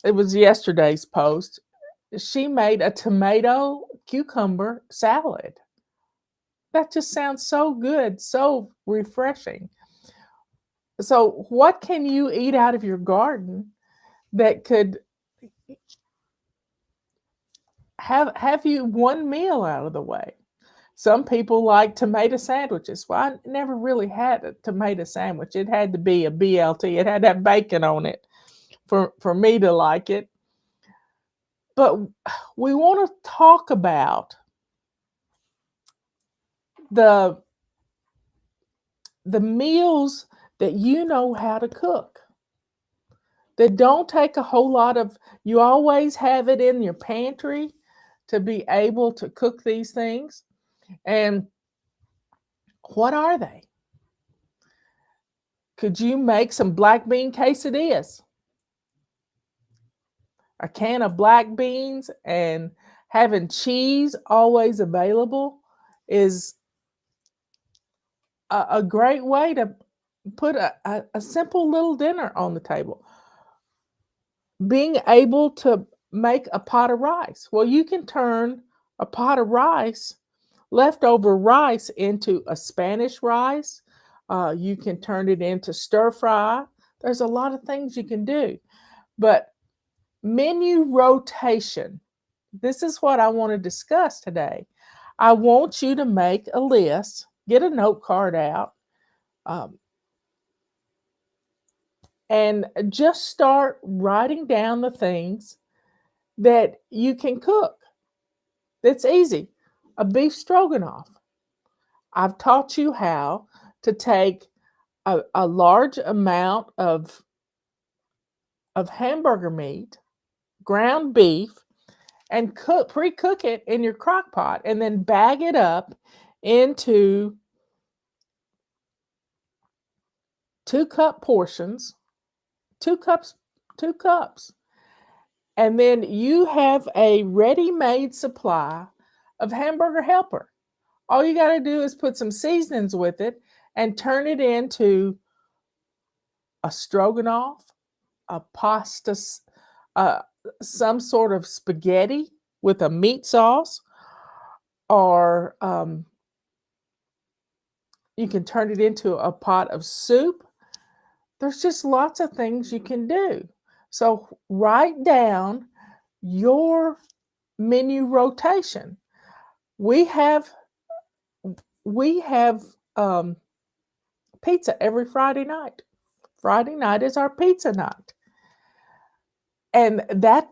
It was yesterday's post. She made a tomato cucumber salad. That just sounds so good, so refreshing. So, what can you eat out of your garden that could have you one meal out of the way? Some people like tomato sandwiches. Well, I never really had a tomato sandwich. It had to be a BLT. It had to have bacon on it for me to like it. But we want to talk about the the meals that you know how to cook. That don't take a whole lot of, you always have it in your pantry to be able to cook these things. And what are they? Could you make some black bean quesadillas? A can of black beans and having cheese always available is a great way to put a simple little dinner on the table. Being able to make a pot of rice. Well, you can turn a pot of rice, leftover rice, into a Spanish rice. You can turn it into stir fry. There's a lot of things you can do. But menu rotation, this is what I want to discuss today. I want you to make a list, get a note card out, and just start writing down the things that you can cook. That's easy. A beef stroganoff. I've taught you how to take a large amount of hamburger meat, ground beef, and pre-cook it in your crock pot, and then bag it up into 2-cup portions, 2 cups, 2 cups. And then you have a ready-made supply of hamburger helper. All you got to do is put some seasonings with it and turn it into a stroganoff, a pasta, uh, some sort of spaghetti with a meat sauce, or you can turn it into a pot of soup. There's just lots of things you can do. So write down your menu rotation. We have we have pizza every Friday night. Friday night is our pizza night, and that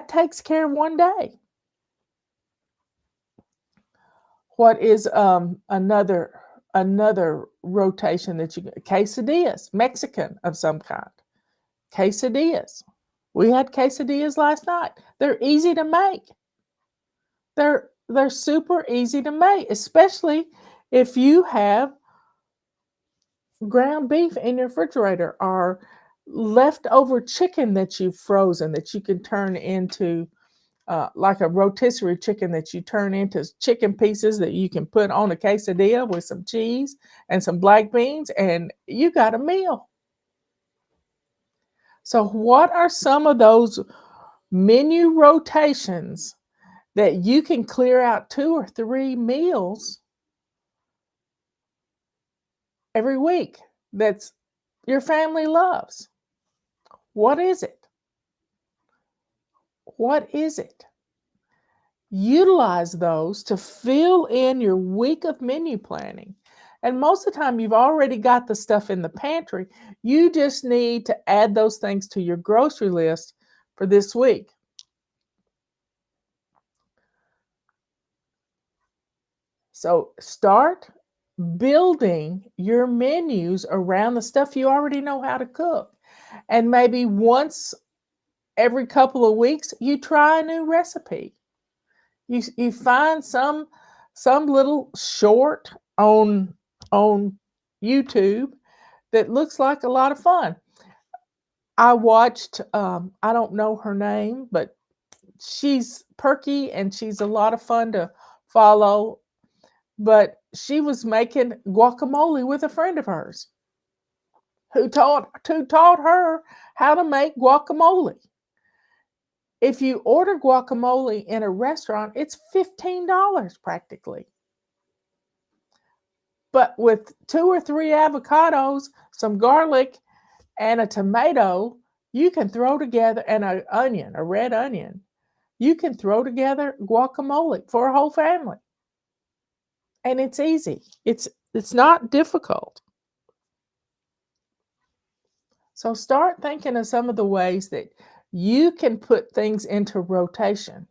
takes care of one day. What is another rotation that you get? Quesadillas, Mexican of some kind. Quesadillas. We had quesadillas last night. They're easy to make. They're super easy to make, especially if you have ground beef in your refrigerator or leftover chicken that you've frozen that you can turn into like a rotisserie chicken that you turn into chicken pieces that you can put on a quesadilla with some cheese and some black beans, and you got a meal. So, what are some of those menu rotations that you can clear out 2 or 3 meals every week that's your family loves? What is it? What is it? Utilize those to fill in your week of menu planning. And most of the time, you've already got the stuff in the pantry. You just need to add those things to your grocery list for this week. So start building your menus around the stuff you already know how to cook. And maybe once every couple of weeks, you try a new recipe. You find some little short on YouTube that looks like a lot of fun. I watched I don't know her name, but she's perky and she's a lot of fun to follow. But she was making guacamole with a friend of hers who taught her how to make guacamole. If you order guacamole in a restaurant, it's $15 practically. But with 2 or 3 avocados, some garlic, and a tomato, you can throw together, and an onion, a red onion, you can throw together guacamole for a whole family. And it's easy. It's not difficult. So start thinking of some of the ways that you can put things into rotation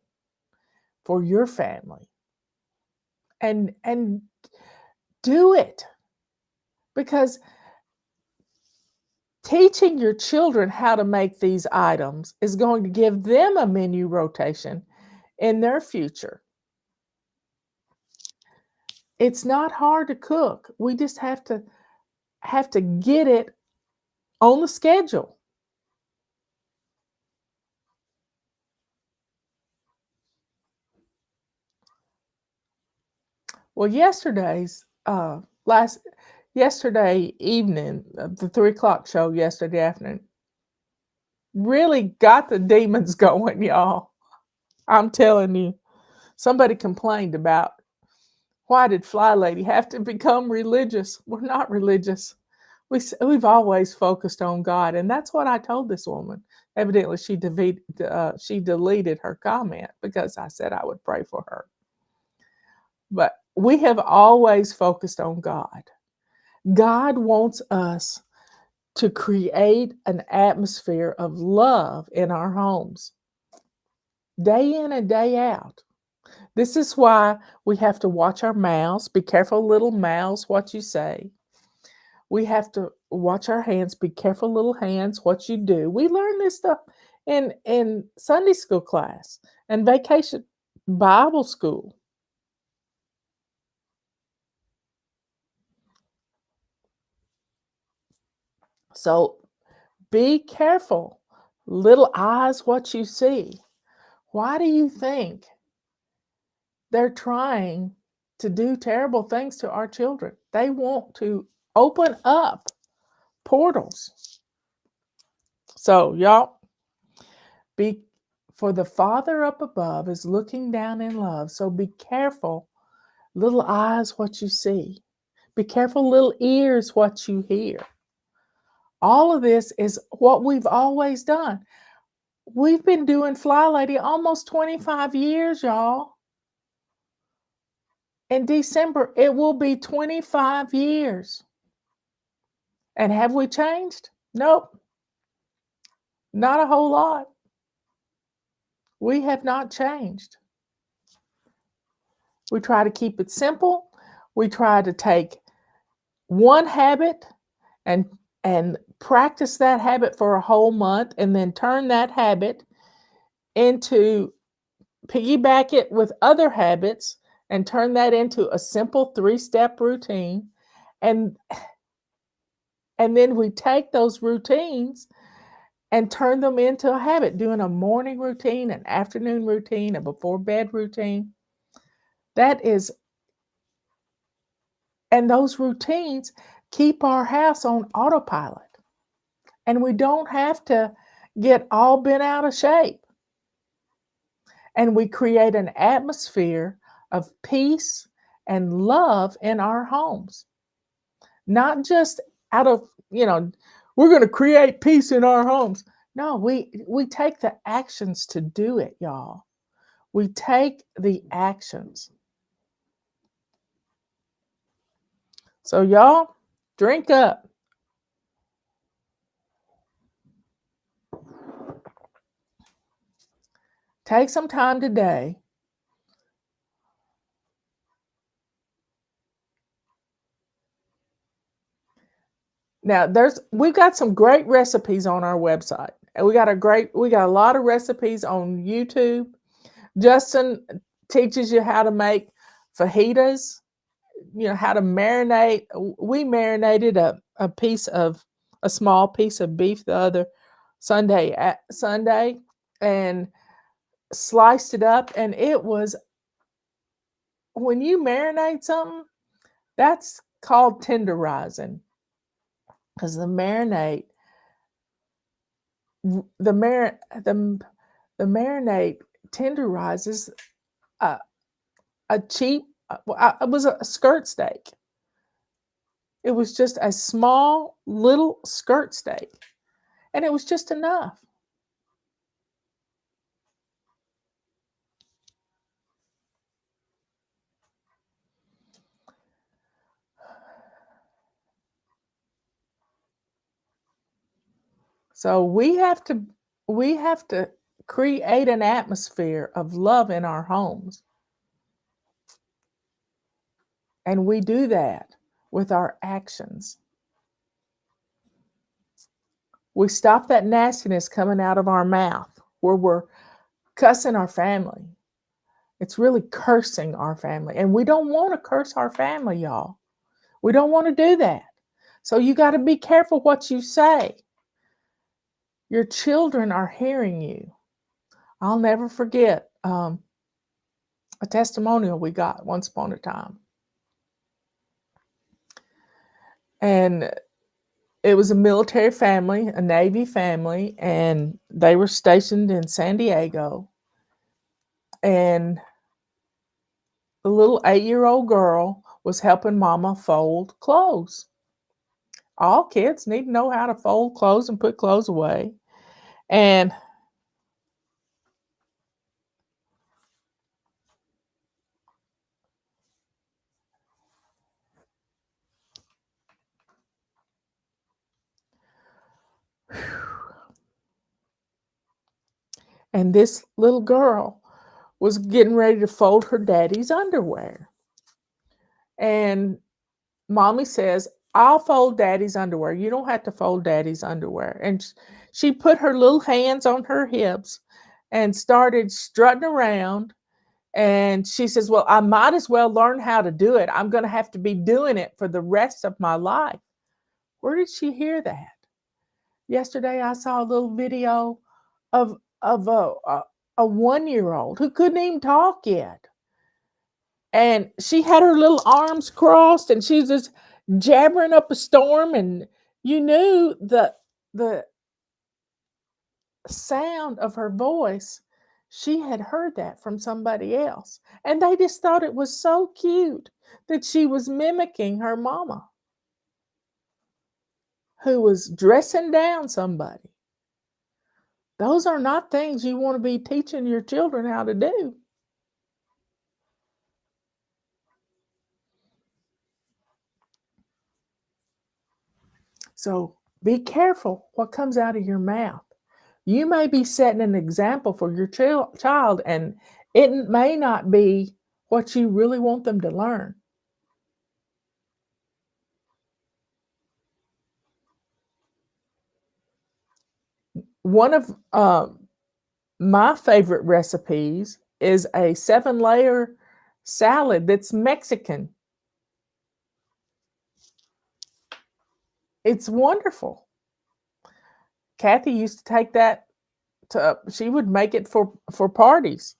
for your family. And do it, because teaching your children how to make these items is going to give them a menu rotation in their future. It's not hard to cook. We just have to get it on the schedule. Well, yesterday evening, the 3 o'clock show yesterday afternoon really got the demons going, y'all. I'm telling you, somebody complained about, why did Fly Lady have to become religious? We're not religious. We've always focused on God, and that's what I told this woman. Evidently, she deleted her comment because I said I would pray for her. But we have always focused on God. God wants us to create an atmosphere of love in our homes, day in and day out. This is why we have to watch our mouths. Be careful, little mouths, what you say. We have to watch our hands. Be careful, little hands, what you do. We learn this stuff in Sunday school class and vacation Bible school. So be careful, little eyes, what you see. Why do you think they're trying to do terrible things to our children? They want to open up portals. So, y'all, Be For the Father up above is looking down in love. So be careful, little eyes, what you see. Be careful, little ears, what you hear. All of this is what we've always done. We've been doing Fly Lady almost 25 years, y'all. In December, it will be 25 years. And have we changed? Nope, not a whole lot. We have not changed. We try to keep it simple. We try to take one habit and practice that habit for a whole month, and then turn that habit into, piggyback it with other habits and turn that into a simple 3-step routine. And then we take those routines and turn them into a habit, doing a morning routine, an afternoon routine, a before bed routine. That is, and those routines keep our house on autopilot. And we don't have to get all bent out of shape. And we create an atmosphere of peace and love in our homes. Not just out of, we're going to create peace in our homes. No, we take the actions to do it, y'all. We take the actions. So, y'all, drink up. Take some time today. Now, we've got some great recipes on our website. And we got a lot of recipes on YouTube. Justin teaches you how to make fajitas, how to marinate. We marinated a small piece of beef the other Sunday and sliced it up. And it was, when you marinate something, that's called tenderizing. Because the marinade tenderizes a cheap, it was a skirt steak. It was just a small little skirt steak. And it was just enough. So we have to create an atmosphere of love in our homes. And we do that with our actions. We stop that nastiness coming out of our mouth where we're cussing our family. It's really cursing our family. And we don't want to curse our family, y'all. We don't want to do that. So you got to be careful what you say. Your children are hearing you. I'll never forget a testimonial we got once upon a time. And it was a military family, a Navy family, and they were stationed in San Diego. And the little 8-year-old girl was helping Mama fold clothes. All kids need to know how to fold clothes and put clothes away. And this little girl was getting ready to fold her daddy's underwear. And Mommy says, I'll fold daddy's underwear. You don't have to fold daddy's underwear. And she put her little hands on her hips and started strutting around. And she says, well, I might as well learn how to do it. I'm going to have to be doing it for the rest of my life. Where did she hear that? Yesterday, I saw a little video of a 1-year-old who couldn't even talk yet. And she had her little arms crossed and she was just jabbering up a storm. And you knew the sound of her voice, she had heard that from somebody else. And they just thought it was so cute that she was mimicking her mama, who was dressing down somebody. Those are not things you want to be teaching your children how to do. So be careful what comes out of your mouth. You may be setting an example for your child, and it may not be what you really want them to learn. One of my favorite recipes is a 7-layer salad that's Mexican. It's wonderful. Kathy used to take that she would make it for parties.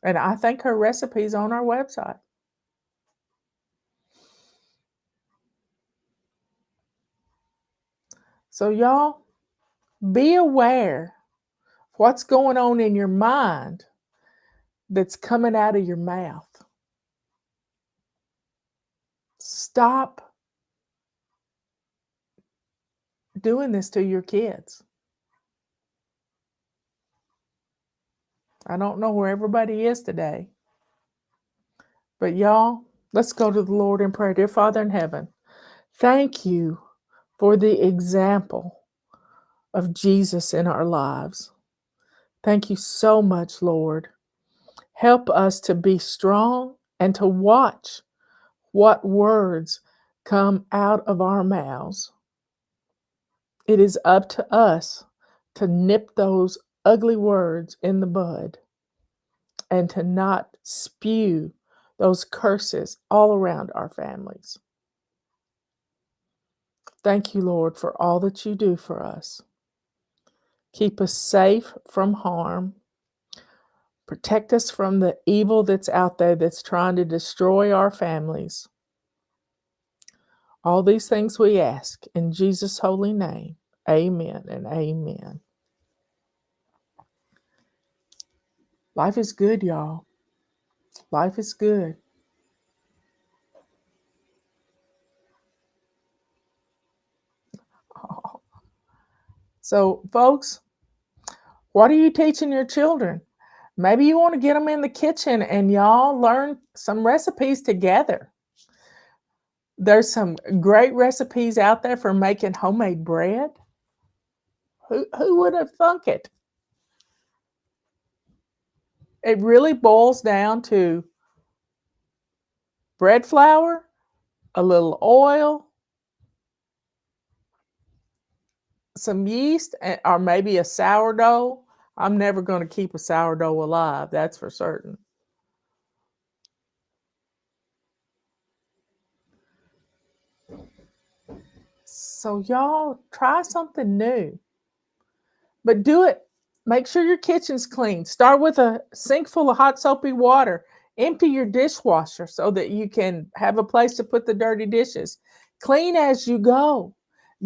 And I think her recipe's on our website. So y'all, be aware of what's going on in your mind that's coming out of your mouth. Stop doing this to your kids. I don't know where everybody is today, but y'all, let's go to the Lord in prayer. Dear Father in heaven, thank you for the example of Jesus in our lives. Thank you so much, Lord. Help us to be strong and to watch what words come out of our mouths. It is up to us to nip those ugly words in the bud and to not spew those curses all around our families. Thank you, Lord, for all that you do for us. Keep us safe from harm. Protect us from the evil that's out there that's trying to destroy our families. All these things we ask in Jesus' holy name. Amen and amen. Life is good, y'all. Life is good. So, folks, what are you teaching your children? Maybe you want to get them in the kitchen and y'all learn some recipes together. There's some great recipes out there for making homemade bread. Who would have thunk it? It really boils down to bread flour, a little oil, some yeast, or maybe a sourdough. I'm never going to keep a sourdough alive, that's for certain. So y'all try something new, but do it. Make sure your kitchen's clean. Start with a sink full of hot soapy water. Empty your dishwasher so that you can have a place to put the dirty dishes. Clean as you go.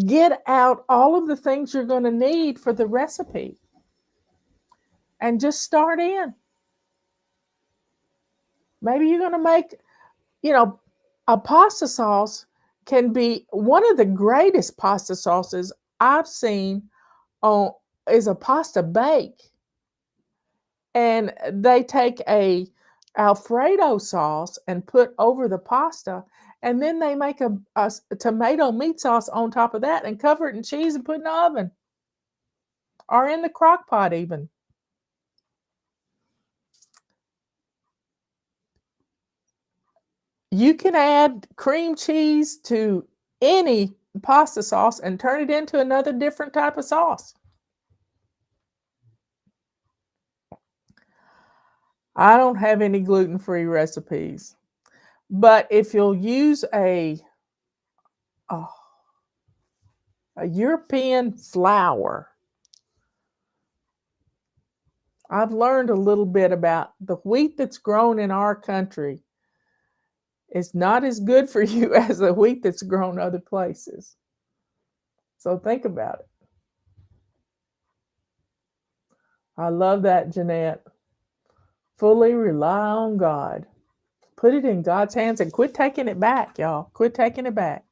Get out all of the things you're going to need for the recipe and just start in. Maybe you're going to make, a pasta sauce can be one of the greatest pasta sauces I've seen is a pasta bake. And they take a Alfredo sauce and put over the pasta, and then they make a tomato meat sauce on top of that and cover it in cheese and put in the oven or in the crock pot even. You can add cream cheese to any pasta sauce and turn it into another different type of sauce. I don't have any gluten-free recipes, but if you'll use a European flour, I've learned a little bit about the wheat that's grown in our country is not as good for you as the wheat that's grown other places. So think about it. I love that, Jeanette. Fully rely on God. Put it in God's hands and quit taking it back, y'all. Quit taking it back.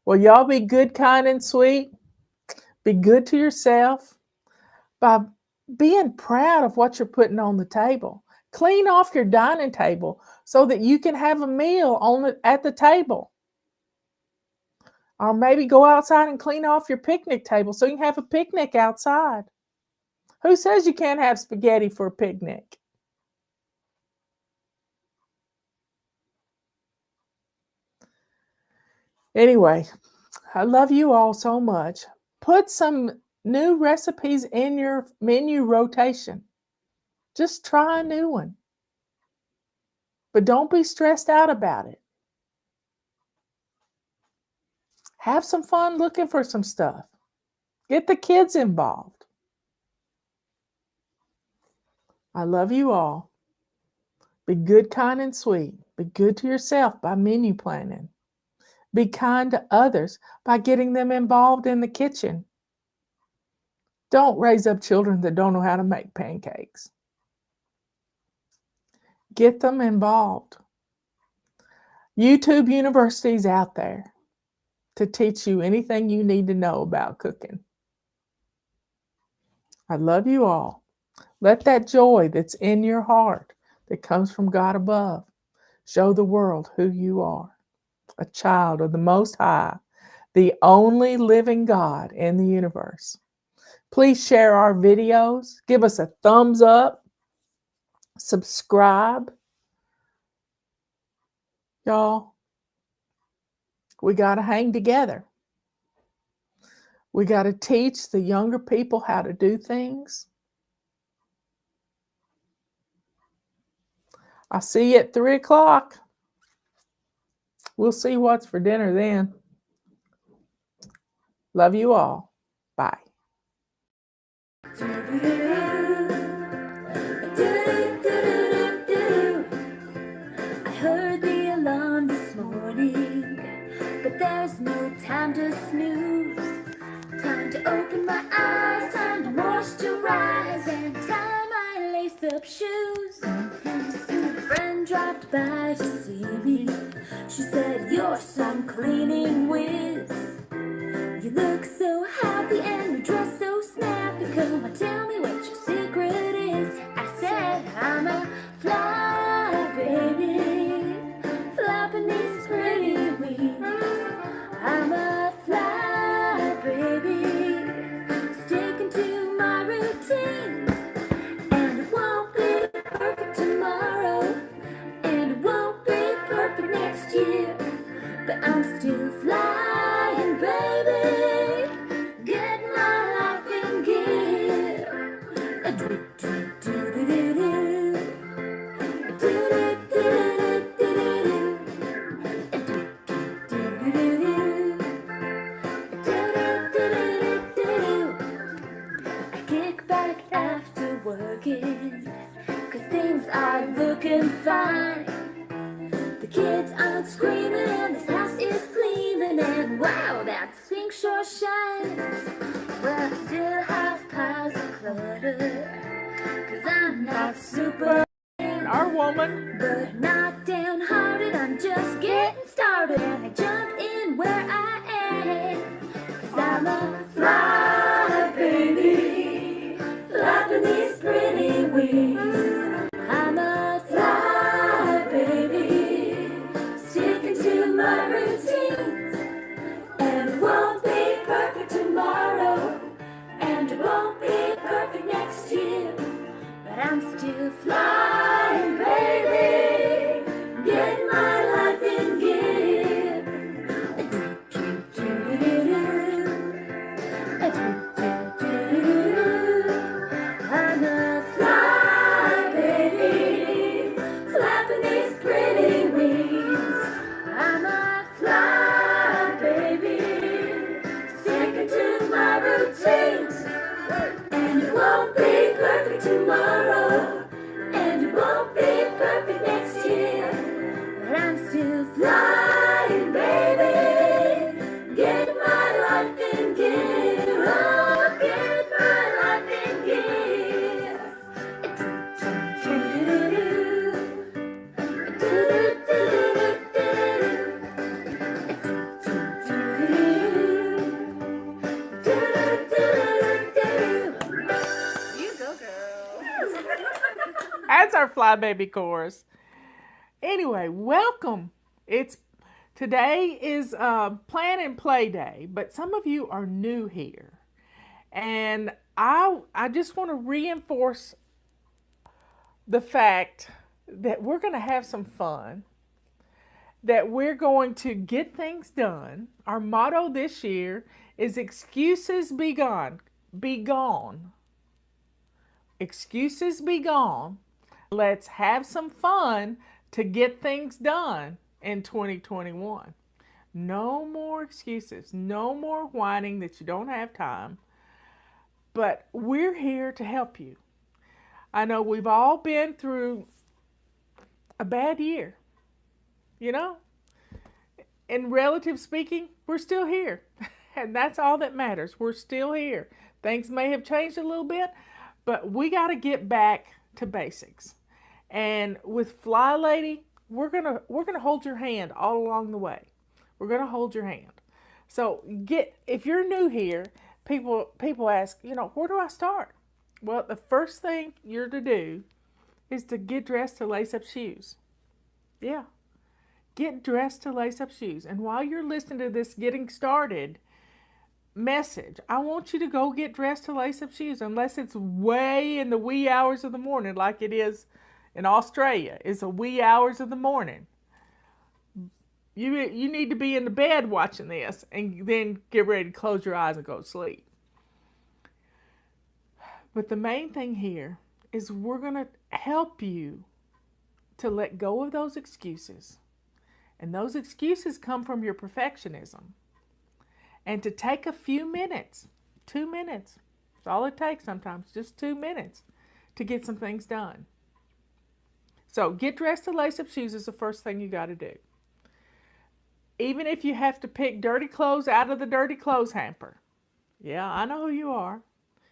Well, y'all be good, kind, and sweet. Be good to yourself by being proud of what you're putting on the table. Clean off your dining table so that you can have a meal at the table. Or maybe go outside and clean off your picnic table so you can have a picnic outside. Who says you can't have spaghetti for a picnic? Anyway, I love you all so much. Put some new recipes in your menu rotation. Just try a new one. But don't be stressed out about it. Have some fun looking for some stuff. Get the kids involved. I love you all. Be good, kind, and sweet. Be good to yourself by menu planning. Be kind to others by getting them involved in the kitchen. Don't raise up children that don't know how to make pancakes. Get them involved. YouTube University's out there to teach you anything you need to know about cooking. I love you all. Let that joy that's in your heart that comes from God above show the world who you are, a child of the Most High, the only living God in the universe. Please share our videos. Give us a thumbs up. Subscribe. Y'all, we got to hang together. We got to teach the younger people how to do things. I'll see you at 3 o'clock. We'll see what's for dinner then. Love you all. Bye. I heard the alarm this morning, but there's no time to snooze. Time to open my eyes, time to moisturize, and tie my lace-up shoes. A friend dropped by to see me. She said, "You're some cleaning whiz. You look so happy and you dress so snappy. Come on, tell me what your secret is." I said, "I'm a fly baby, flapping these pretty wings. I'm a fly baby, sticking to my routines. And it won't be perfect tomorrow, and it won't be perfect next year, but I'm still flying, baby. Get my life in gear. I kick back after working, 'cause things are looking fine. The kids aren't screaming and this house is cleaning, and wow, that sink sure shines. Well, I still have piles of clutter, 'cause I'm not super Our woman. but not downhearted. I'm just getting started, and I jump in where I am, 'cause I'm a fly baby, flapping these pretty wings. I'm a fly baby, sticking to my routines. And it won't be perfect tomorrow, and it won't be perfect next year, but I'm still flying, baby. Get my life in gear. butterfly baby chorus. Anyway, welcome. It's Today is plan and play day, but some of you are new here. And I just want to reinforce the fact that we're going to have some fun, that we're going to get things done. Our motto this year is excuses be gone. Be gone. Excuses be gone. Let's have some fun to get things done in 2021. No more excuses. No more whining that you don't have time. But we're here to help you. I know we've all been through a bad year, you know? In relative speaking, we're still here. And that's all that matters. We're still here. Things may have changed a little bit, but we got to get back to basics. And with Fly Lady, we're gonna hold your hand all along the way. We're gonna hold your hand. So if you're new here, people ask, where do I start? Well, the first thing you're to do is to get dressed to lace up shoes. Yeah, get dressed to lace up shoes. And while you're listening to this getting started message, I want you to go get dressed to lace up shoes, unless it's way in the wee hours of the morning, like it is in Australia. It's the wee hours of the morning. You need to be in the bed watching this and then get ready to close your eyes and go to sleep. But the main thing here is we're going to help you to let go of those excuses. And those excuses come from your perfectionism. And to take a few minutes, 2 minutes, that's all it takes sometimes, just 2 minutes to get some things done. So get dressed to lace up shoes is the first thing you got to do. Even if you have to pick dirty clothes out of the dirty clothes hamper. Yeah, I know who you are,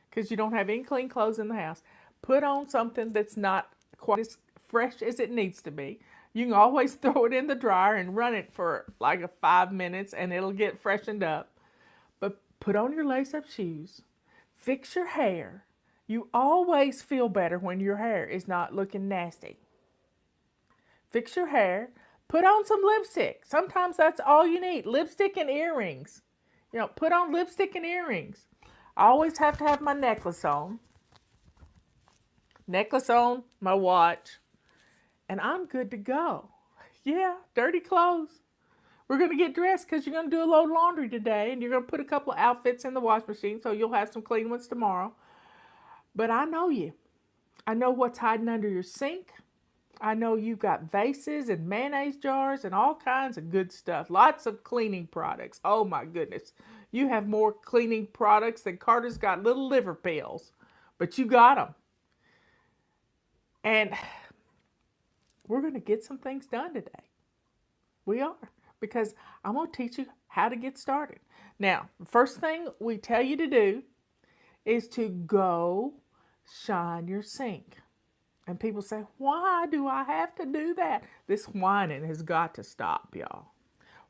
because you don't have any clean clothes in the house. Put on something that's not quite as fresh as it needs to be. You can always throw it in the dryer and run it for like 5 minutes and it'll get freshened up. But put on your lace-up shoes. Fix your hair. You always feel better when your hair is not looking nasty. Fix your hair. Put on some lipstick. Sometimes that's all you need. Lipstick and earrings. Put on lipstick and earrings. I always have to have my necklace on. Necklace on, my watch. And I'm good to go. Yeah, dirty clothes. We're going to get dressed because you're going to do a load of laundry today. And you're going to put a couple of outfits in the wash machine so you'll have some clean ones tomorrow. But I know you. I know what's hiding under your sink. I know you've got vases and mayonnaise jars and all kinds of good stuff. Lots of cleaning products. Oh my goodness. You have more cleaning products than Carter's got little liver pills. But you got them. And we're going to get some things done today. We are. Because I'm going to teach you how to get started. Now, the first thing we tell you to do is to go shine your sink. And people say, why do I have to do that? This whining has got to stop, y'all.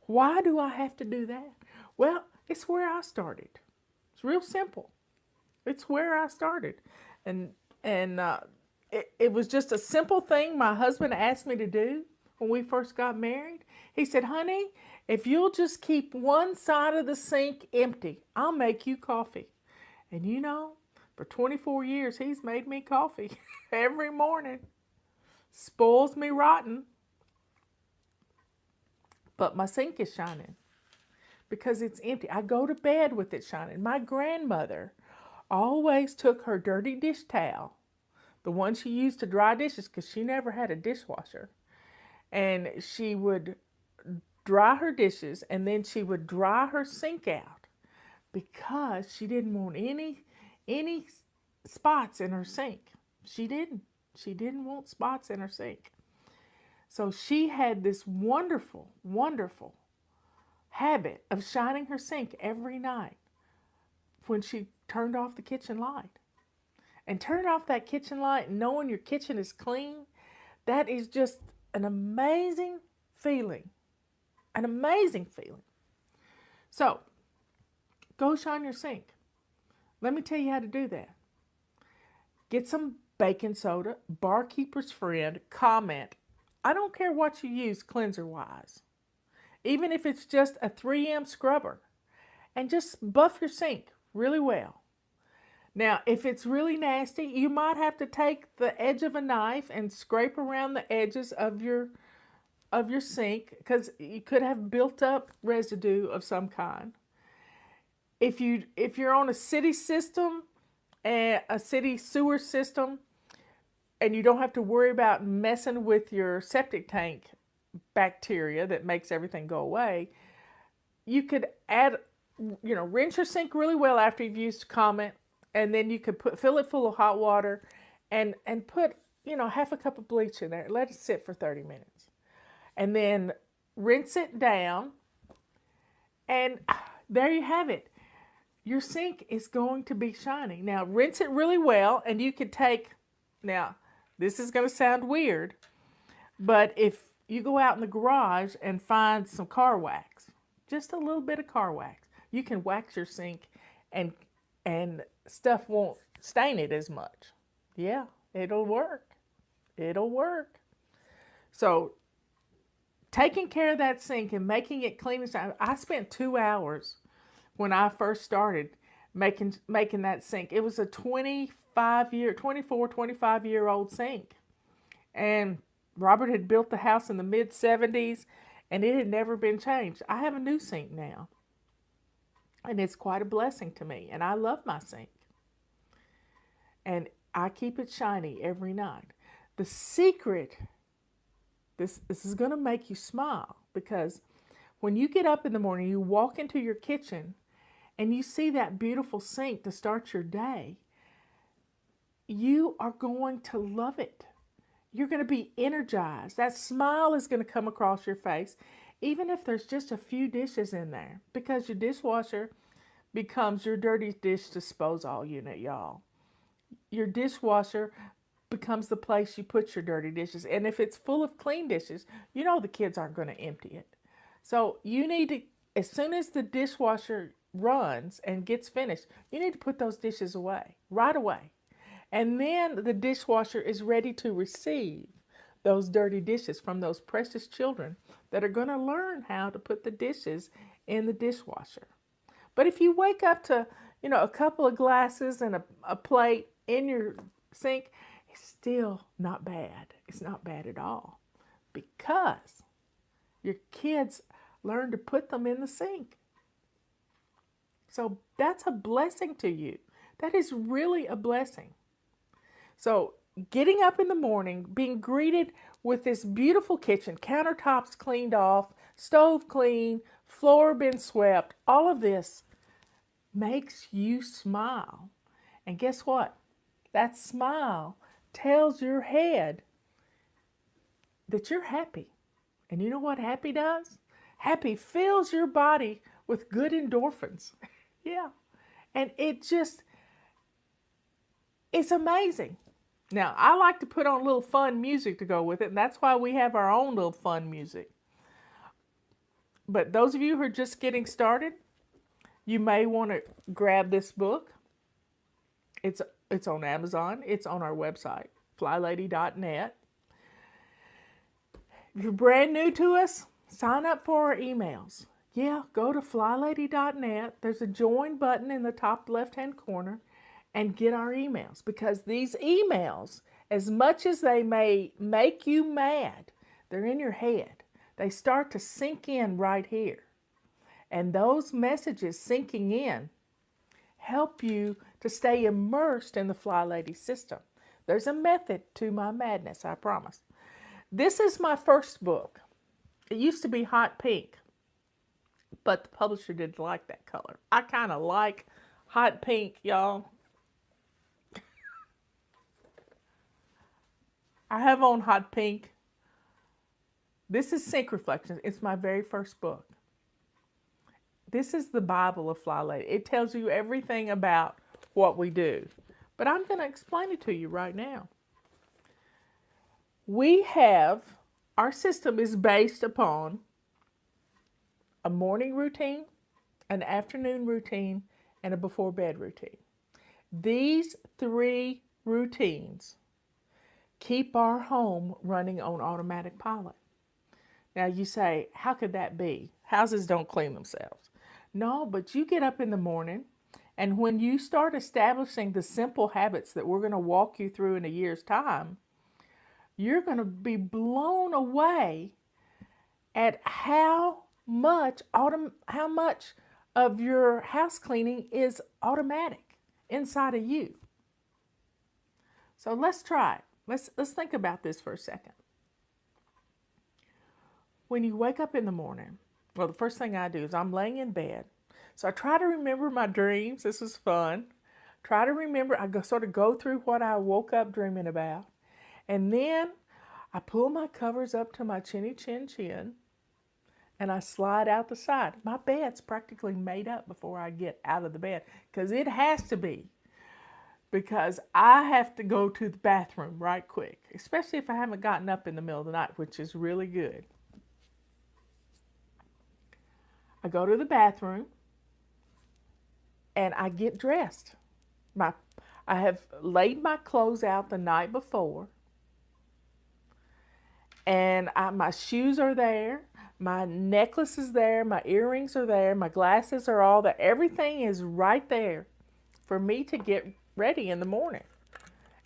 Why do I have to do that? Well, it's where I started. It's real simple. It's where I started. And it was just a simple thing my husband asked me to do when we first got married. He said, honey, if you'll just keep one side of the sink empty, I'll make you coffee. And for 24 years, he's made me coffee every morning. Spoils me rotten. But my sink is shining because it's empty. I go to bed with it shining. My grandmother always took her dirty dish towel, the one she used to dry dishes because she never had a dishwasher, and she would dry her dishes and then she would dry her sink out because she didn't want any spots in her sink. She didn't want spots in her sink. So she had this wonderful, wonderful habit of shining her sink every night when she turned off the kitchen light. And turning off that kitchen light and knowing your kitchen is clean, that is just an amazing feeling. An amazing feeling. So, go shine your sink. Let me tell you how to do that. Get some baking soda, barkeeper's friend, comment. I don't care what you use cleanser wise, even if it's just a 3M scrubber, and just buff your sink really well. Now, if it's really nasty, you might have to take the edge of a knife and scrape around the edges of your sink because you could have built up residue of some kind. If you're on a city system, a city sewer system, and you don't have to worry about messing with your septic tank bacteria that makes everything go away, you could add, rinse your sink really well after you've used Comet, and then you could fill it full of hot water, and put half a cup of bleach in there. Let it sit for 30 minutes, and then rinse it down, and there you have it. Your sink is going to be shiny. Now rinse it really well, and you could take. Now, this is going to sound weird, but if you go out in the garage and find some car wax, just a little bit of car wax, you can wax your sink, and stuff won't stain it as much. Yeah, it'll work. It'll work. So taking care of that sink and making it clean and shiny. I spent 2 hours when I first started making that sink. It was a 25 year old sink. And Robert had built the house in the mid 70s, and it had never been changed. I have a new sink now, and it's quite a blessing to me, and I love my sink. And I keep it shiny every night. The secret, this is going to make you smile, because when you get up in the morning, you walk into your kitchen and you see that beautiful sink to start your day, you are going to love it. You're going to be energized. That smile is going to come across your face, even if there's just a few dishes in there, because your dishwasher becomes your dirty dish disposal unit, y'all. Your dishwasher becomes the place you put your dirty dishes. And if it's full of clean dishes, the kids aren't going to empty it. So you need to, as soon as the dishwasher runs and gets finished, you need to put those dishes away right away. And then the dishwasher is ready to receive those dirty dishes from those precious children that are going to learn how to put the dishes in the dishwasher. But if you wake up to, a couple of glasses and a plate in your sink, it's still not bad. It's not bad at all, because your kids learn to put them in the sink. So that's a blessing to you. That is really a blessing. So getting up in the morning, being greeted with this beautiful kitchen, countertops cleaned off, stove clean, floor been swept, all of this makes you smile. And guess what? That smile tells your head that you're happy. And you know what happy does? Happy fills your body with good endorphins. Yeah. And it's amazing. Now, I like to put on a little fun music to go with it, and that's why we have our own little fun music. But those of you who are just getting started, you may want to grab this book. It's on Amazon. It's on our website, flylady.net. If you're brand new to us, sign up for our emails. Yeah, go to flylady.net. There's a join button in the top left-hand corner, and get our emails, because these emails, as much as they may make you mad, they're in your head. They start to sink in right here. And those messages sinking in help you to stay immersed in the Fly Lady system. There's a method to my madness, I promise. This is my first book. It used to be hot pink, but the publisher didn't like that color. I kind of like hot pink, y'all. I have on hot pink. This is Sync Reflections. It's my very first book. This is the Bible of Fly Lady. It tells you everything about what we do. But I'm going to explain it to you right now. Our system is based upon a morning routine, an afternoon routine, and a before bed routine. These 3 routines keep our home running on automatic pilot. Now you say, how could that be? Houses don't clean themselves. No, but you get up in the morning, and when you start establishing the simple habits that we're going to walk you through in a year's time, you're going to be blown away at how much of your house cleaning is automatic inside of you. So let's try it. Let's think about this for a second. When you wake up in the morning, well, the first thing I do is I'm laying in bed. So I try to remember my dreams. This is fun. Try to remember, sort of go through what I woke up dreaming about. And then I pull my covers up to my chinny chin chin and I slide out the side. My bed's practically made up before I get out of the bed because it has to be. Because I have to go to the bathroom right quick, especially if I haven't gotten up in the middle of the night, which is really good. I go to the bathroom and I get dressed. I have laid my clothes out the night before, and my shoes are there, my necklace is there, my earrings are there, my glasses are all there. Everything is right there for me to get ready in the morning.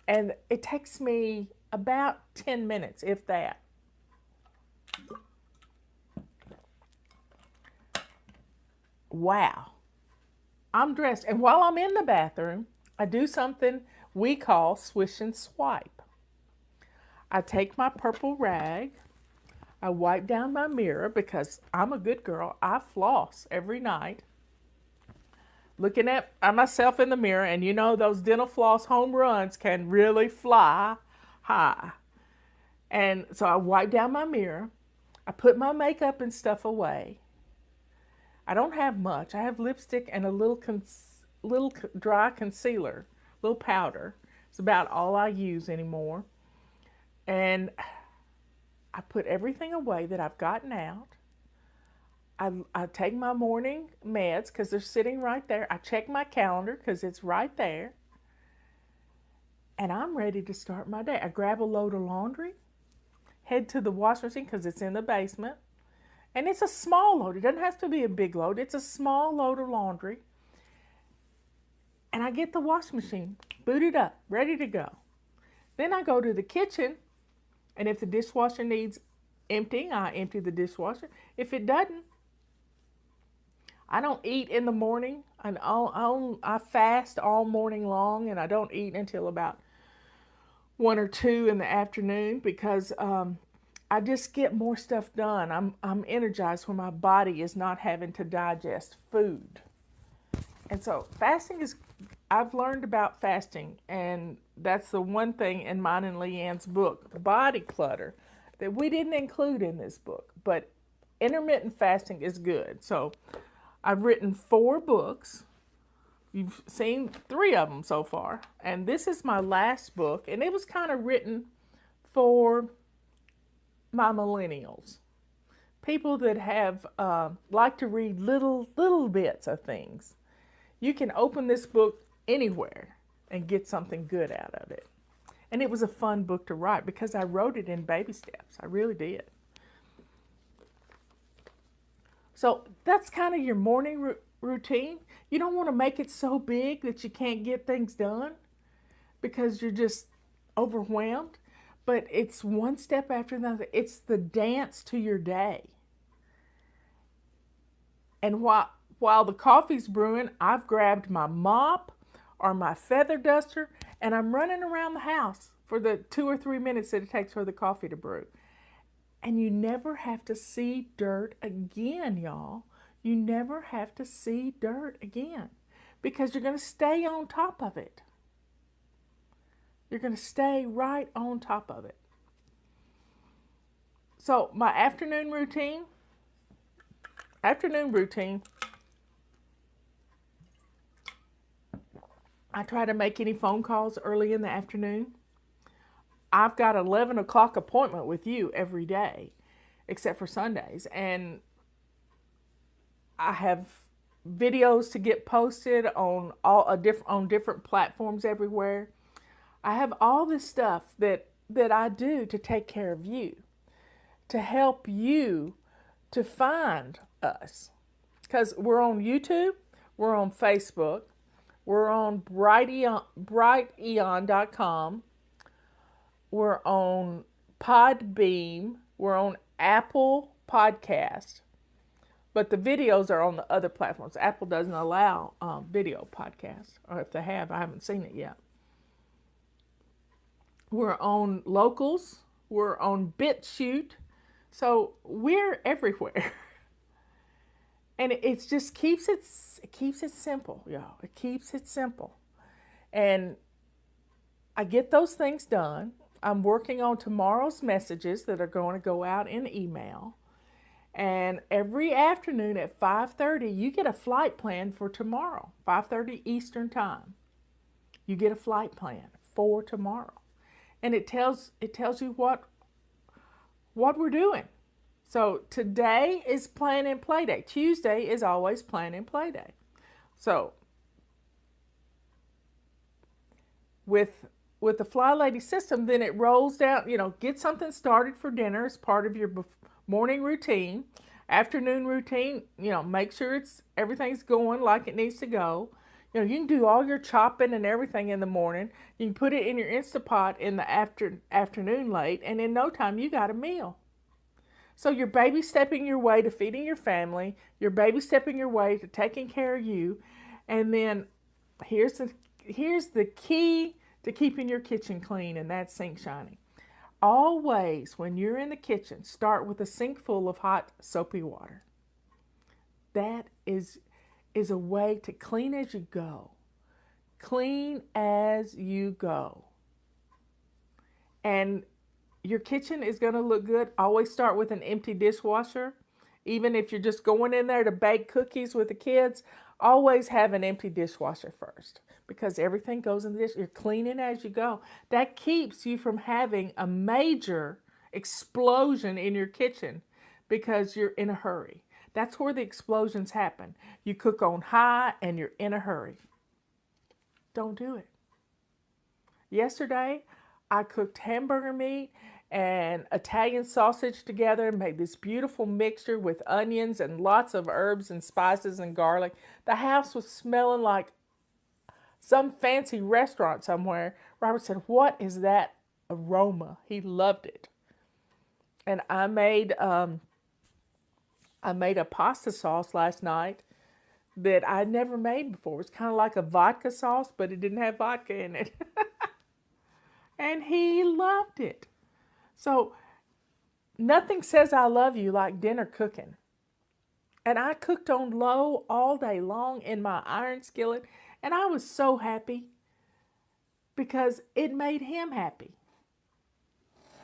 And it takes me about 10 minutes, if that. Wow. I'm dressed. And while I'm in the bathroom, I do something we call swish and swipe. I take my purple rag, I wipe down my mirror because I'm a good girl. I floss every night. Looking at myself in the mirror, and you know those dental floss home runs can really fly high. And so I wipe down my mirror. I put my makeup and stuff away. I don't have much. I have lipstick and a little dry concealer, little powder. It's about all I use anymore. And I put everything away that I've gotten out. I take my morning meds because they're sitting right there. I check my calendar because it's right there. And I'm ready to start my day. I grab a load of laundry, head to the washing machine because it's in the basement. And it's a small load. It doesn't have to be a big load. It's a small load of laundry. And I get the washing machine booted up, ready to go. Then I go to the kitchen, and if the dishwasher needs emptying, I empty the dishwasher. If it doesn't, I don't eat in the morning. I fast all morning long, and I don't eat until about 1 or 2 in the afternoon because I just get more stuff done. I'm energized when my body is not having to digest food. And so fasting is, I've learned about fasting, and that's the one thing in mine and Leanne's book, Body Clutter, that we didn't include in this book. But intermittent fasting is good. So I've written 4 books. You've seen 3 of them so far. And this is my last book, and it was kind of written for my millennials, people that have like to read little bits of things. You can open this book anywhere and get something good out of it. And it was a fun book to write because I wrote it in baby steps. I really did. So that's kind of your morning routine. You don't want to make it so big that you can't get things done because you're just overwhelmed. But it's one step after another. It's the dance to your day. And while the coffee's brewing, I've grabbed my mop or my feather duster and I'm running around the house for the 2 or 3 minutes that it takes for the coffee to brew. And you never have to see dirt again, y'all. You never have to see dirt again because you're going to stay on top of it. You're going to stay right on top of it. So my afternoon routine, I try to make any phone calls early in the afternoon. I've got an 11 o'clock appointment with you every day, except for Sundays. And I have videos to get posted on different platforms everywhere. I have all this stuff that that I do to take care of you, to help you to find us. Because we're on YouTube, we're on Facebook, we're on brighteon.com, we're on Podbeam, we're on Apple Podcast, but the videos are on the other platforms. Apple doesn't allow video podcasts, or if they have, I haven't seen it yet. We're on Locals, we're on BitChute, so we're everywhere. And it just keeps it simple, y'all. It keeps it simple. And I get those things done. I'm working on tomorrow's messages that are going to go out in email. And every afternoon at 5:30, you get a flight plan for tomorrow, 5:30 Eastern Time. You get a flight plan for tomorrow. And it tells you what we're doing. So today is plan and play day. Tuesday is always plan and play day. So with the Fly Lady system, then it rolls down, get something started for dinner as part of your morning routine, afternoon routine, make sure everything's going like it needs to go. You can do all your chopping and everything in the morning. You can put it in your Instapot in the afternoon late, and in no time you got a meal. So you're baby stepping your way to feeding your family, you're baby stepping your way to taking care of you, and then here's the key to keeping your kitchen clean and that sink shiny. Always, when you're in the kitchen, start with a sink full of hot, soapy water. That is a way to clean as you go. Clean as you go. And your kitchen is going to look good. Always start with an empty dishwasher. Even if you're just going in there to bake cookies with the kids, always have an empty dishwasher first, because everything goes in the dish. You're cleaning as you go. That keeps you from having a major explosion in your kitchen because you're in a hurry. That's where the explosions happen. You cook on high and you're in a hurry. Don't do it. Yesterday, I cooked hamburger meat and Italian sausage together and made this beautiful mixture with onions and lots of herbs and spices and garlic. The house was smelling like some fancy restaurant somewhere. Robert said, "What is that aroma?" He loved it. And I made a pasta sauce last night that I'd never made before. It was kind of like a vodka sauce, but it didn't have vodka in it. And he loved it. So nothing says I love you like dinner cooking. And I cooked on low all day long in my iron skillet, and I was so happy because it made him happy.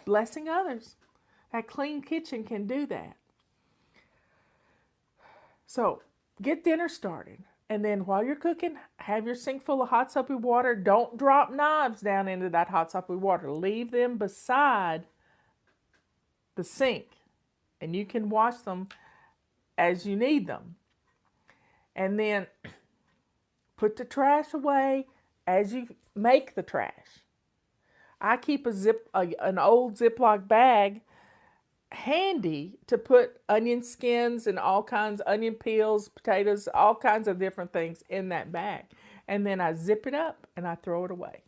Blessing others. That clean kitchen can do that. So get dinner started. And then while you're cooking, have your sink full of hot soapy water. Don't drop knives down into that hot soapy water. Leave them beside the sink, and you can wash them as you need them. And then put the trash away as you make the trash. I keep an old Ziploc bag handy to put onion skins and all kinds, onion peels, potatoes, all kinds of different things in that bag. And then I zip it up and I throw it away.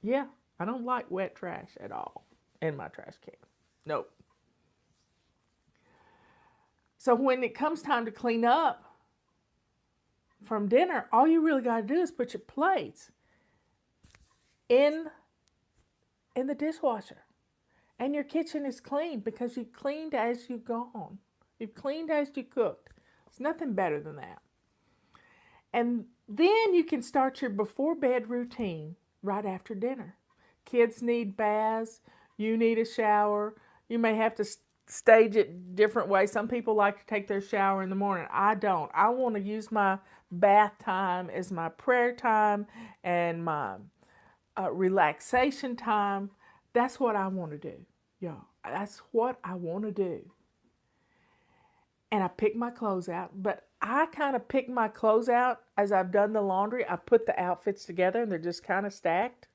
Yeah, I don't like wet trash at all in my trash can. Nope. So when it comes time to clean up from dinner, all you really got to do is put your plates in the dishwasher. And your kitchen is clean because you cleaned as you gone. You've cleaned as you cooked. It's nothing better than that. And then you can start your before bed routine right after dinner. Kids need baths. You need a shower. You may have to stage it different ways. Some people like to take their shower in the morning. I don't. I want to use my bath time as my prayer time and my relaxation time. That's what I want to do, y'all. That's what I want to do. And I pick my clothes out, but I kind of pick my clothes out as I've done the laundry. I put the outfits together and they're just kind of stacked.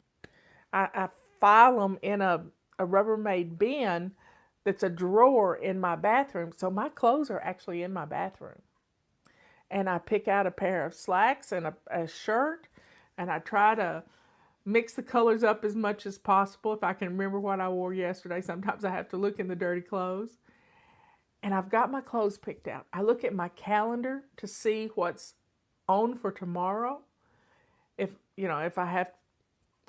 I file them in a Rubbermaid bin that's a drawer in my bathroom. So my clothes are actually in my bathroom. And I pick out a pair of slacks and a shirt, and I try to mix the colors up as much as possible. If I can remember what I wore yesterday, sometimes I have to look in the dirty clothes. And I've got my clothes picked out. I look at my calendar to see what's on for tomorrow. If I have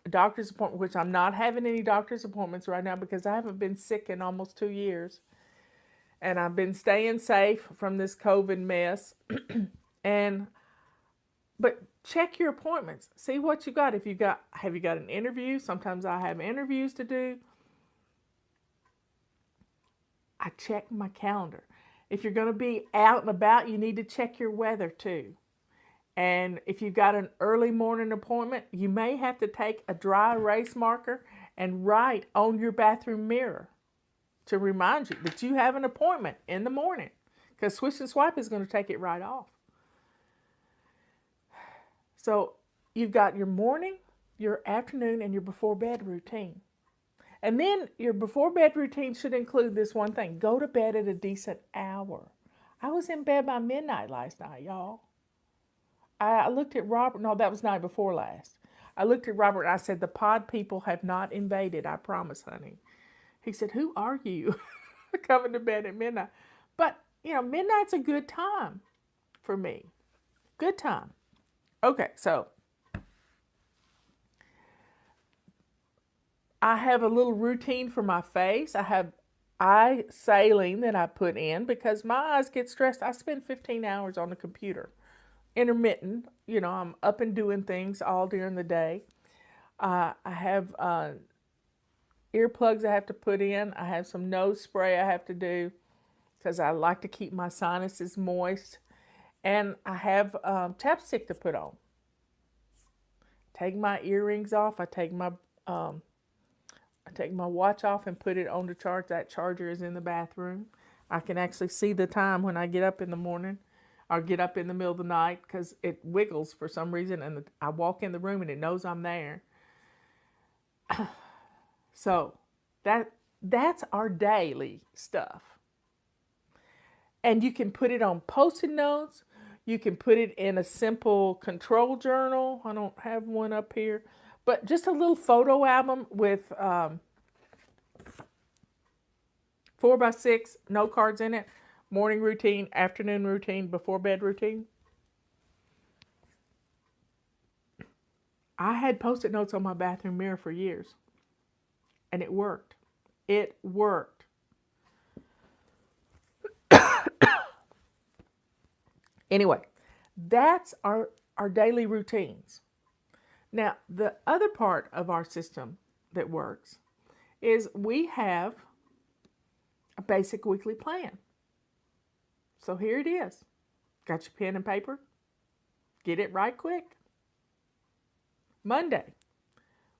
a doctor's appointment, which I'm not having any doctor's appointments right now because I haven't been sick in almost 2 years. And I've been staying safe from this COVID mess. But check your appointments. See what you got. Have you got an interview? Sometimes I have interviews to do. I check my calendar. If you're going to be out and about, you need to check your weather too. And if you've got an early morning appointment, you may have to take a dry erase marker and write on your bathroom mirror to remind you that you have an appointment in the morning, because Swish and Swipe is going to take it right off. So you've got your morning, your afternoon, and your before bed routine. And then your before bed routine should include this one thing: go to bed at a decent hour. I was in bed by midnight last night, y'all. I looked at Robert. No, that was night before last. I looked at Robert and I said, the pod people have not invaded, I promise, honey. He said, who are you? Coming to bed at midnight. But, midnight's a good time for me. Good time. Okay, so I have a little routine for my face. I have eye saline that I put in because my eyes get stressed. I spend 15 hours on the computer. Intermittent, I'm up and doing things all during the day. I have earplugs I have to put in. I have some nose spray I have to do because I like to keep my sinuses moist. And I have chapstick to put on. Take my earrings off. I take my watch off and put it on the charge. That charger is in the bathroom. I can actually see the time when I get up in the morning or get up in the middle of the night because it wiggles for some reason, and I walk in the room and it knows I'm there. So that's our daily stuff. And you can put it on Post-it notes. You can put it in a simple control journal. I don't have one up here, but just a little photo album with 4x6, no cards in it. Morning routine, afternoon routine, before bed routine. I had Post-it notes on my bathroom mirror for years, and it worked. It worked. Anyway, that's our daily routines. Now, the other part of our system that works is we have a basic weekly plan. So here it is. Got your pen and paper? Get it right quick. Monday,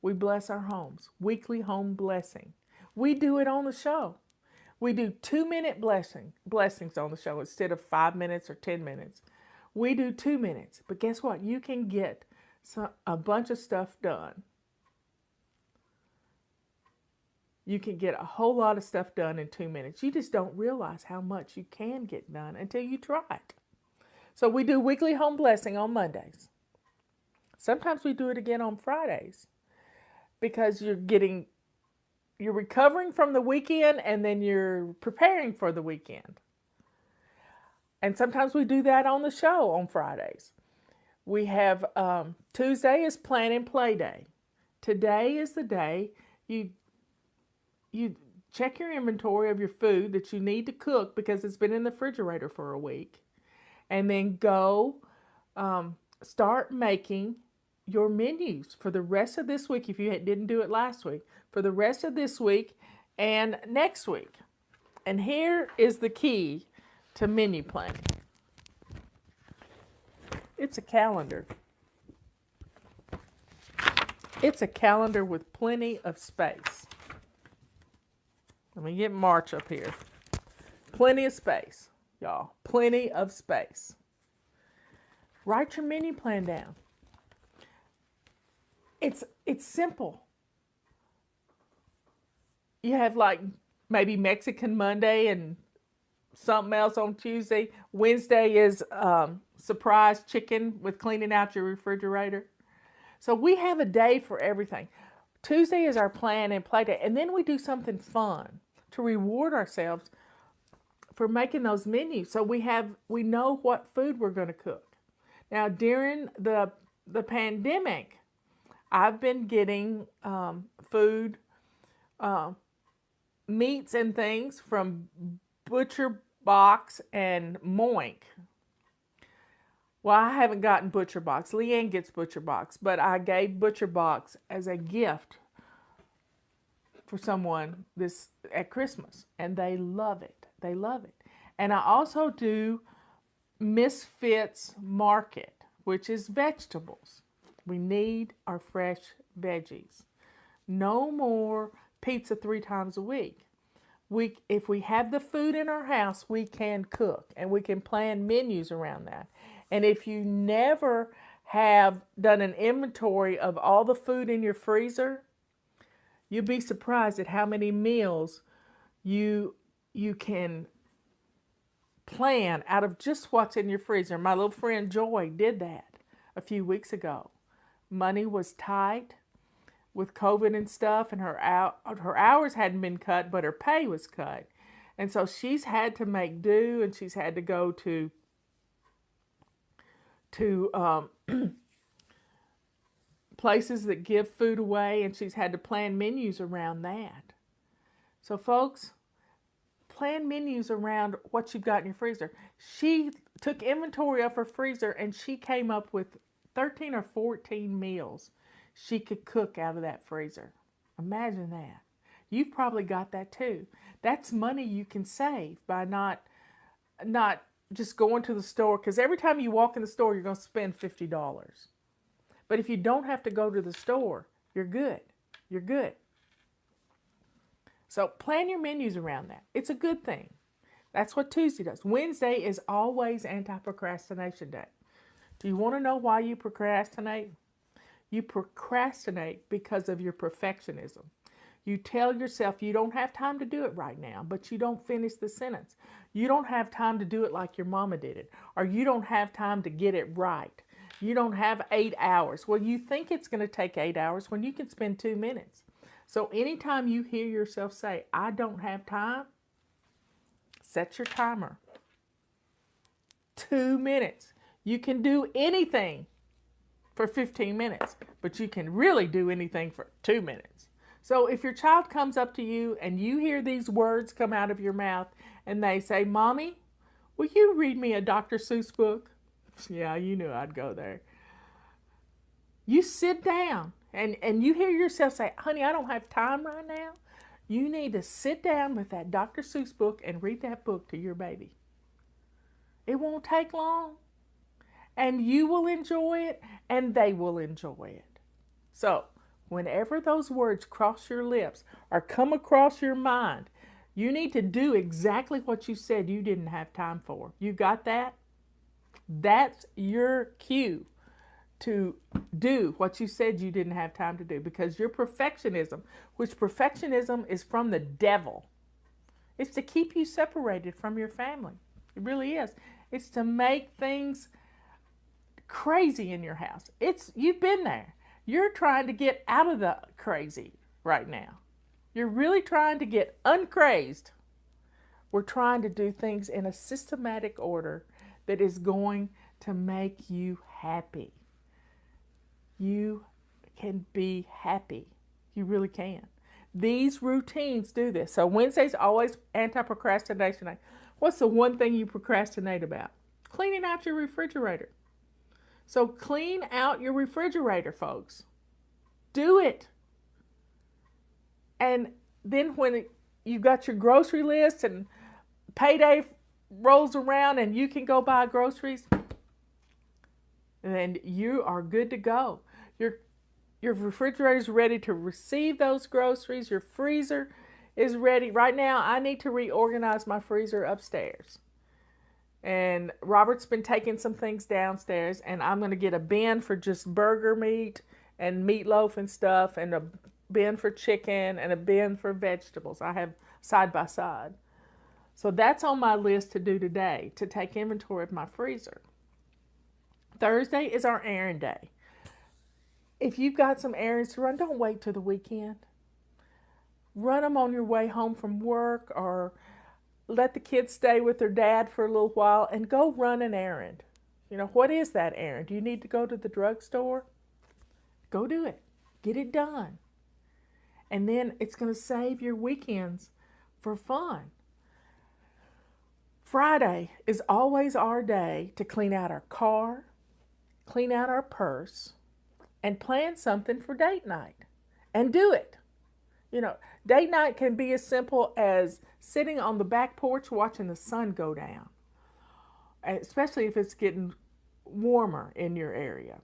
we bless our homes. Weekly home blessing. We do it on the show. We do 2-minute blessings on the show instead of 5 minutes or 10 minutes. We do 2 minutes. But guess what? You can get a bunch of stuff done. You can get a whole lot of stuff done in 2 minutes. You just don't realize how much you can get done until you try it. So we do weekly home blessing on Mondays. Sometimes we do it again on Fridays because you're recovering from the weekend and then you're preparing for the weekend. And sometimes we do that on the show on Fridays. We have Tuesday is plan and play day. Today is the day you check your inventory of your food that you need to cook because it's been in the refrigerator for a week. And then go start making your menus for the rest of this week if you didn't do it last week. For the rest of this week and next week. And here is the key to menu planning. It's a calendar. It's a calendar with plenty of space. Let me get March up here. Plenty of space, y'all. Plenty of space. Write your menu plan down. It's simple. you have like maybe Mexican Monday and something else on Tuesday. Wednesday is surprise chicken with cleaning out your refrigerator. So we have a day for everything. Tuesday is our plan and play day, and then we do something fun to reward ourselves for making those menus. So we know what food we're going to cook. Now during the pandemic, I've been getting food, meats and things from Butcher Box and Moink. Well, I haven't gotten Butcher Box. Leanne gets Butcher Box, but I gave Butcher Box as a gift for someone this at Christmas, and they love it. They love it. And I also do Misfits Market, which is vegetables. We need our fresh veggies. No more pizza 3 times a week. If we have the food in our house, we can cook and we can plan menus around that. And if you never have done an inventory of all the food in your freezer, you'll be surprised at how many meals you can plan out of just what's in your freezer. My little friend Joy did that a few weeks ago. Money was tight with COVID and stuff, and her hours hadn't been cut, but her pay was cut. And so she's had to make do, and she's had to go to places that give food away, and she's had to plan menus around that. So folks, plan menus around what you've got in your freezer. She took inventory of her freezer and she came up with 13 or 14 meals she could cook out of that freezer. Imagine that. You've probably got that too. That's money you can save by not just going to the store, because every time you walk in the store, you're going to spend $50. But if you don't have to go to the store, you're good. You're good. So plan your menus around that. It's a good thing. That's what Tuesday does. Wednesday is always anti-procrastination day. Do you want to know why you procrastinate? You procrastinate because of your perfectionism. You tell yourself you don't have time to do it right now, but you don't finish the sentence. You don't have time to do it like your mama did it, or you don't have time to get it right. You don't have 8 hours. Well, you think it's going to take 8 hours when you can spend 2 minutes. So anytime you hear yourself say, I don't have time, set your timer. 2 minutes. You can do anything for 15 minutes, but you can really do anything for 2 minutes. So if your child comes up to you and you hear these words come out of your mouth and they say, Mommy, will you read me a Dr. Seuss book? Yeah, you knew I'd go there. You sit down and you hear yourself say, honey, I don't have time right now. You need to sit down with that Dr. Seuss book and read that book to your baby. It won't take long. And you will enjoy it and they will enjoy it. So, whenever those words cross your lips or come across your mind, you need to do exactly what you said you didn't have time for. You got that? That's your cue to do what you said you didn't have time to do, because your perfectionism, which perfectionism is from the devil, it's to keep you separated from your family. It really is. It's to make things crazy in your house. You've been there. You're trying to get out of the crazy right now. You're really trying to get uncrazed. We're trying to do things in a systematic order that is going to make you happy. You can be happy. You really can. These routines do this. So Wednesday's always anti-procrastination night. What's the one thing you procrastinate about? Cleaning out your refrigerator. So clean out your refrigerator, folks. Do it. And then when you got your grocery list and payday rolls around and you can go buy groceries, then you are good to go. Your refrigerator is ready to receive those groceries. Your freezer is ready. Right now, I need to reorganize my freezer upstairs. And Robert's been taking some things downstairs, and I'm going to get a bin for just burger meat and meatloaf and stuff, and bin for chicken and a bin for vegetables. I have side by side. So that's on my list to do today, to take inventory of my freezer. Thursday is our errand day. If you've got some errands to run, don't wait till the weekend. Run them on your way home from work, or let the kids stay with their dad for a little while and go run an errand. You know, what is that errand? Do you need to go to the drugstore? Go do it. Get it done. And then it's going to save your weekends for fun. Friday is always our day to clean out our car, clean out our purse, and plan something for date night. And do it. You know, date night can be as simple as sitting on the back porch watching the sun go down, especially if it's getting warmer in your area.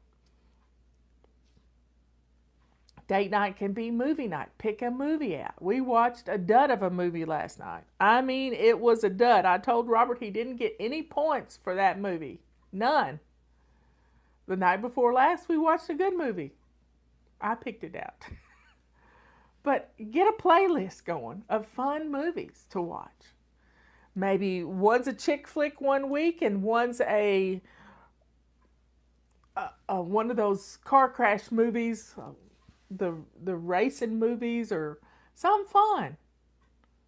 Date night can be movie night. Pick a movie out. We watched a dud of a movie last night. I mean, it was a dud. I told Robert he didn't get any points for that movie. None. The night before last, we watched a good movie. I picked it out. But get a playlist going of fun movies to watch. Maybe one's a chick flick one week and one's a one of those car crash movies, the racing movies, or some fun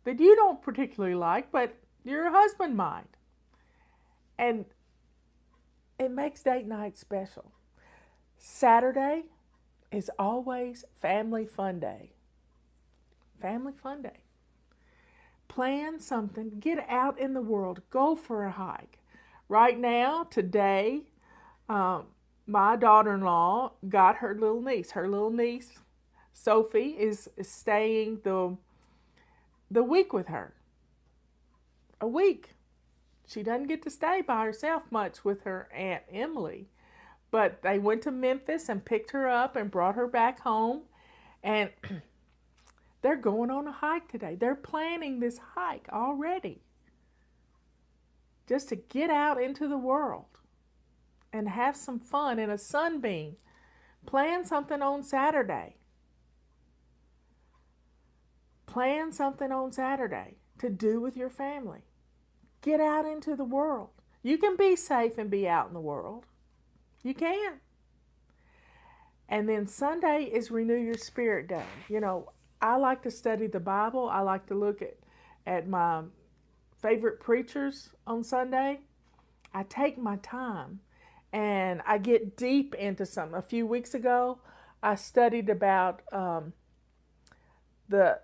that you don't particularly like, but your husband might. And it makes date night special. Saturday is always family fun day. Family fun day. Plan something. Get out in the world. Go for a hike. Right now, today, my daughter-in-law got her little niece. Her little niece, Sophie, is staying the week with her. A week. She doesn't get to stay by herself much with her Aunt Emily. But they went to Memphis and picked her up and brought her back home. And they're going on a hike today. They're planning this hike already. Just to get out into the world and have some fun in a sunbeam. Plan something on Saturday. Plan something on Saturday to do with your family. Get out into the world. You can be safe and be out in the world. You can. And then Sunday is Renew Your Spirit Day. You know, I like to study the Bible. I like to look at my favorite preachers on Sunday. I take my time and I get deep into something. A few weeks ago, I studied about the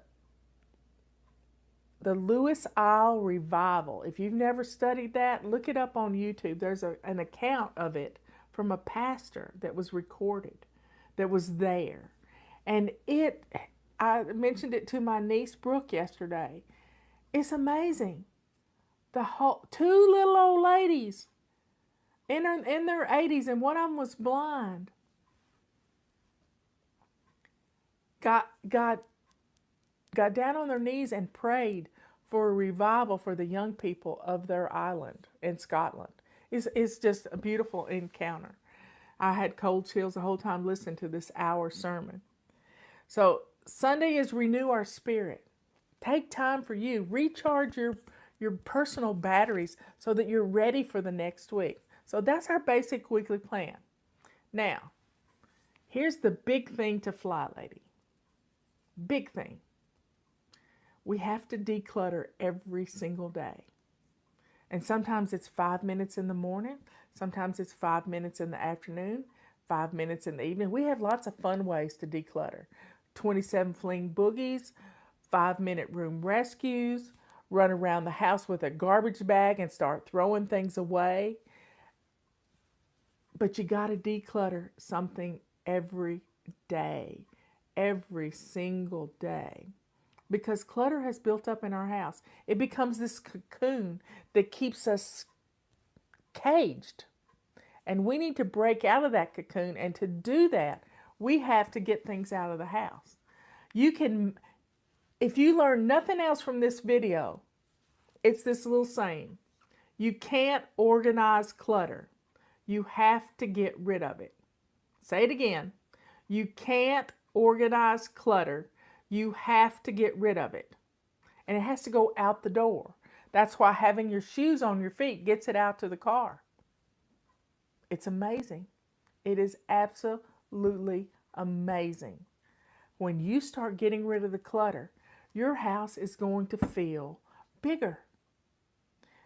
Lewis Isle Revival. If you've never studied that, look it up on YouTube. There's an account of it from a pastor that was recorded, that was there. And I mentioned it to my niece Brooke yesterday. It's amazing. The whole two little old ladies in their 80s, and one of them was blind. Got down on their knees and prayed for a revival for the young people of their island in Scotland. It's just a beautiful encounter. I had cold chills the whole time listening to this hour sermon. So Sunday is Renew Our Spirit. Take time for you. Recharge your personal batteries so that you're ready for the next week. So that's our basic weekly plan. Now, here's the big thing to fly, lady. Big thing. We have to declutter every single day. And sometimes it's 5 minutes in the morning. Sometimes it's 5 minutes in the afternoon, 5 minutes in the evening. We have lots of fun ways to declutter. 27 fling boogies, 5-minute room rescues, run around the house with a garbage bag and start throwing things away. But you got to declutter something every day, every single day. Because clutter has built up in our house. It becomes this cocoon that keeps us caged. And we need to break out of that cocoon. And to do that, we have to get things out of the house. You can, if you learn nothing else from this video, it's this little saying. You can't organize clutter. You have to get rid of it. Say it again. You can't disorganized clutter, you have to get rid of it. And it has to go out the door. That's why having your shoes on your feet gets it out to the car. It's amazing. It is absolutely amazing. When you start getting rid of the clutter, your house is going to feel bigger.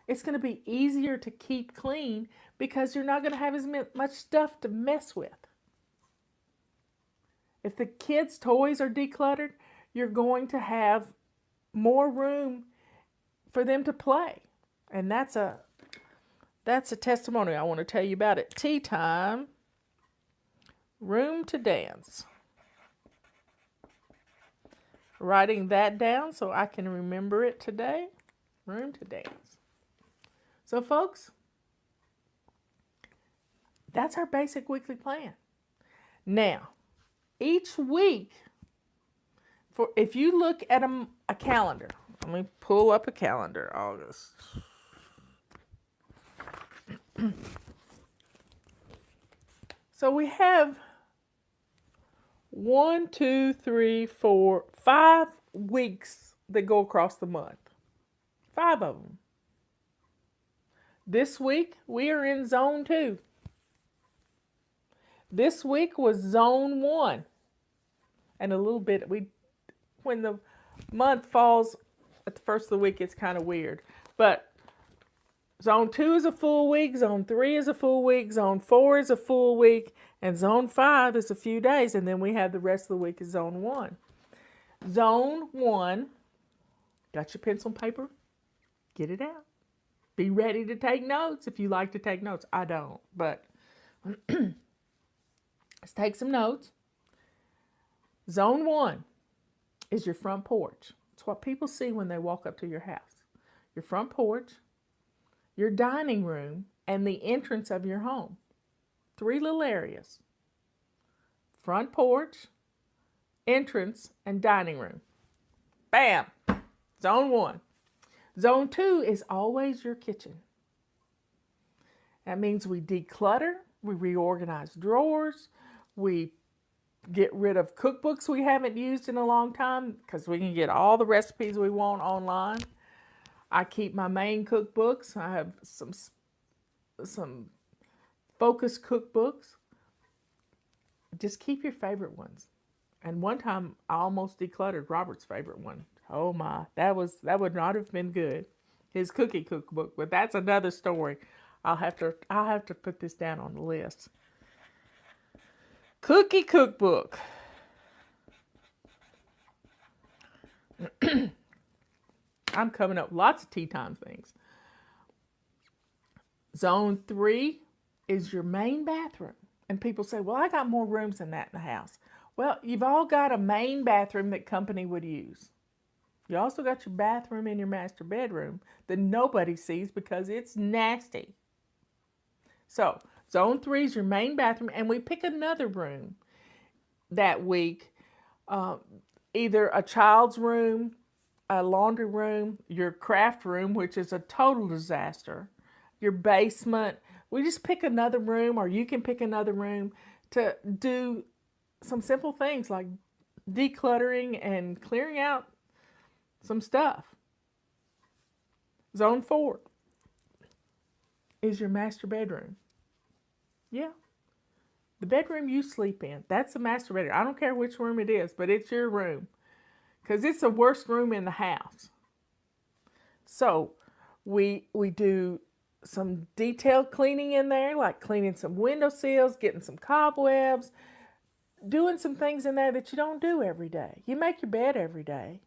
It's going to be easier to keep clean because you're not going to have as much stuff to mess with. If the kids' toys are decluttered, you're going to have more room for them to play. And that's a testimony I want to tell you about at tea time. Room to dance. Writing that down so I can remember it today. Room to dance. So folks, that's our basic weekly plan. Now, each week, if you look at a calendar, let me pull up a calendar, August. So we have 1, 2, 3, 4, 5 weeks that go across the month. 5 of them. This week, we are in zone 2. This week was zone 1. And a little bit, when the month falls at the first of the week, it's kind of weird. But zone 2 is a full week, zone 3 is a full week, zone 4 is a full week, and zone 5 is a few days, and then we have the rest of the week is zone 1. Zone 1, got your pencil and paper? Get it out. Be ready to take notes if you like to take notes. I don't, but let's take some notes. Zone 1 is your front porch. It's what people see when they walk up to your house. Your front porch, your dining room, and the entrance of your home. 3 little areas. Front porch, entrance, and dining room. Bam! Zone 1. Zone 2 is always your kitchen. That means we declutter, we reorganize drawers, we get rid of cookbooks we haven't used in a long time because we can get all the recipes we want online. I keep my main cookbooks. I have some focus cookbooks. Just keep your favorite ones. And one time I almost decluttered Robert's favorite one. Oh my, that would not have been good. His cookie cookbook, but that's another story. I'll have to put this down on the list. Cookie cookbook. I'm coming up with lots of tea time things. Zone 3 is your main bathroom. And people say, well, I got more rooms than that in the house. Well, you've all got a main bathroom that company would use. You also got your bathroom in your master bedroom that nobody sees because it's nasty. So, zone 3 is your main bathroom, and we pick another room that week, either a child's room, a laundry room, your craft room, which is a total disaster, your basement. We just pick another room, or you can pick another room to do some simple things like decluttering and clearing out some stuff. Zone 4 is your master bedroom. Yeah. The bedroom you sleep in. That's the master bedroom. I don't care which room it is, but it's your room. Because it's the worst room in the house. So we do some detailed cleaning in there, like cleaning some windowsills, getting some cobwebs, doing some things in there that you don't do every day. You make your bed every day.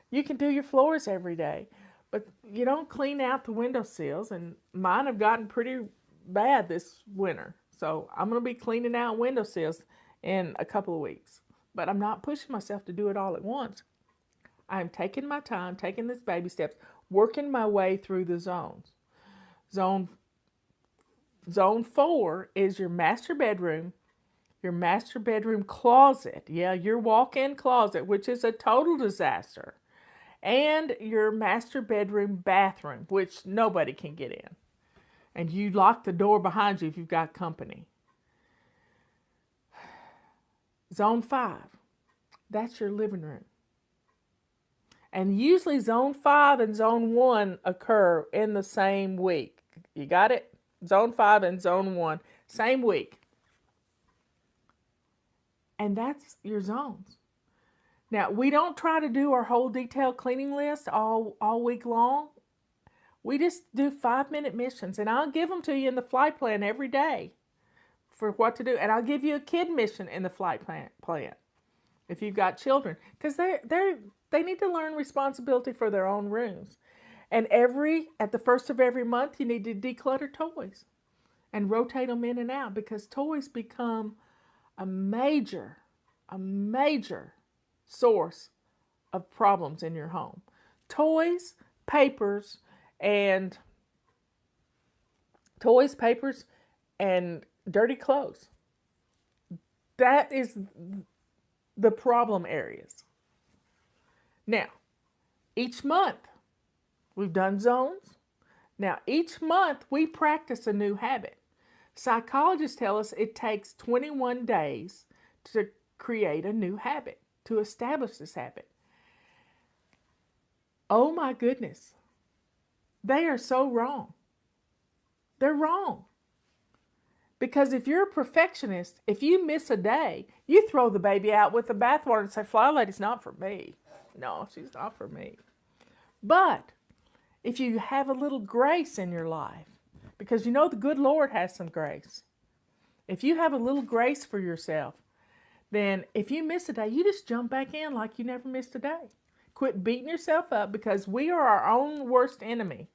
You can do your floors every day, but you don't clean out the windowsills, and mine have gotten pretty bad this winter. So I'm going to be cleaning out windowsills in a couple of weeks, but I'm not pushing myself to do it all at once. I'm taking my time, taking these baby steps, working my way through the zones. Zone 4 is your master bedroom closet. Yeah, your walk-in closet, which is a total disaster. And your master bedroom bathroom, which nobody can get in. And you lock the door behind you if you've got company. Zone 5 That's your living room. And usually zone 5 and zone 1 occur in the same week. You got it? Zone 5 and zone 1, same week. And that's your zones. Now, we don't try to do our whole detailed cleaning list all week long. We just do 5-minute missions, and I'll give them to you in the flight plan every day for what to do. And I'll give you a kid mission in the flight plan if you've got children, because they need to learn responsibility for their own rooms. And at the first of every month, you need to declutter toys and rotate them in and out, because toys become a major source of problems in your home. Toys, papers, and dirty clothes. That is the problem areas. Now, each month we've done zones. Now, each month we practice a new habit. Psychologists tell us it takes 21 days to create a new habit, to establish this habit. Oh my goodness. They are so wrong. They're wrong. Because if you're a perfectionist, if you miss a day, you throw the baby out with the bathwater and say, Fly Lady's not for me. No, she's not for me. But if you have a little grace in your life, because you know the good Lord has some grace. If you have a little grace for yourself, then if you miss a day, you just jump back in like you never missed a day. Quit beating yourself up, because we are our own worst enemy.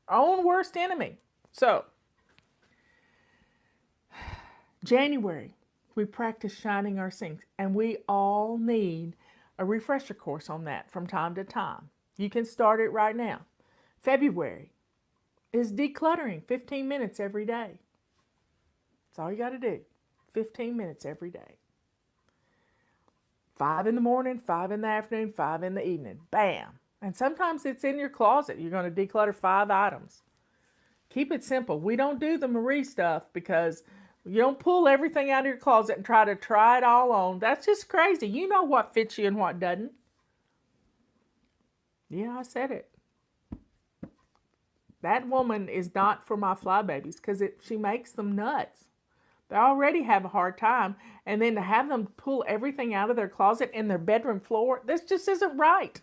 Our own worst enemy. So, January, we practice shining our sinks, and we all need a refresher course on that from time to time. You can start it right now. February is decluttering 15 minutes every day. That's all you got to do. 15 minutes every day. 5 in the morning, 5 in the afternoon, 5 in the evening. Bam. And sometimes it's in your closet. You're going to declutter 5 items. Keep it simple. We don't do the Marie stuff, because you don't pull everything out of your closet and try it all on. That's just crazy. You know what fits you and what doesn't. Yeah, I said it. That woman is not for my fly babies, because she makes them nuts. They already have a hard time, and then to have them pull everything out of their closet and their bedroom floor, this just isn't right.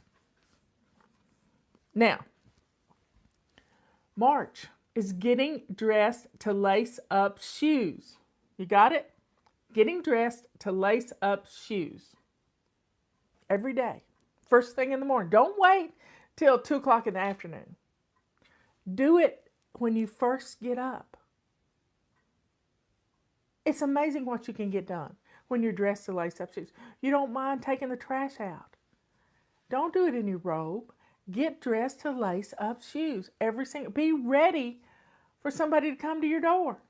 Now, March is getting dressed to lace up shoes. You got it? Getting dressed to lace up shoes. Every day. First thing in the morning. Don't wait till 2 o'clock in the afternoon. Do it when you first get up. It's amazing what you can get done when you're dressed to lace up shoes. You don't mind taking the trash out. Don't do it in your robe. Get dressed to lace up shoes. Be ready for somebody to come to your door.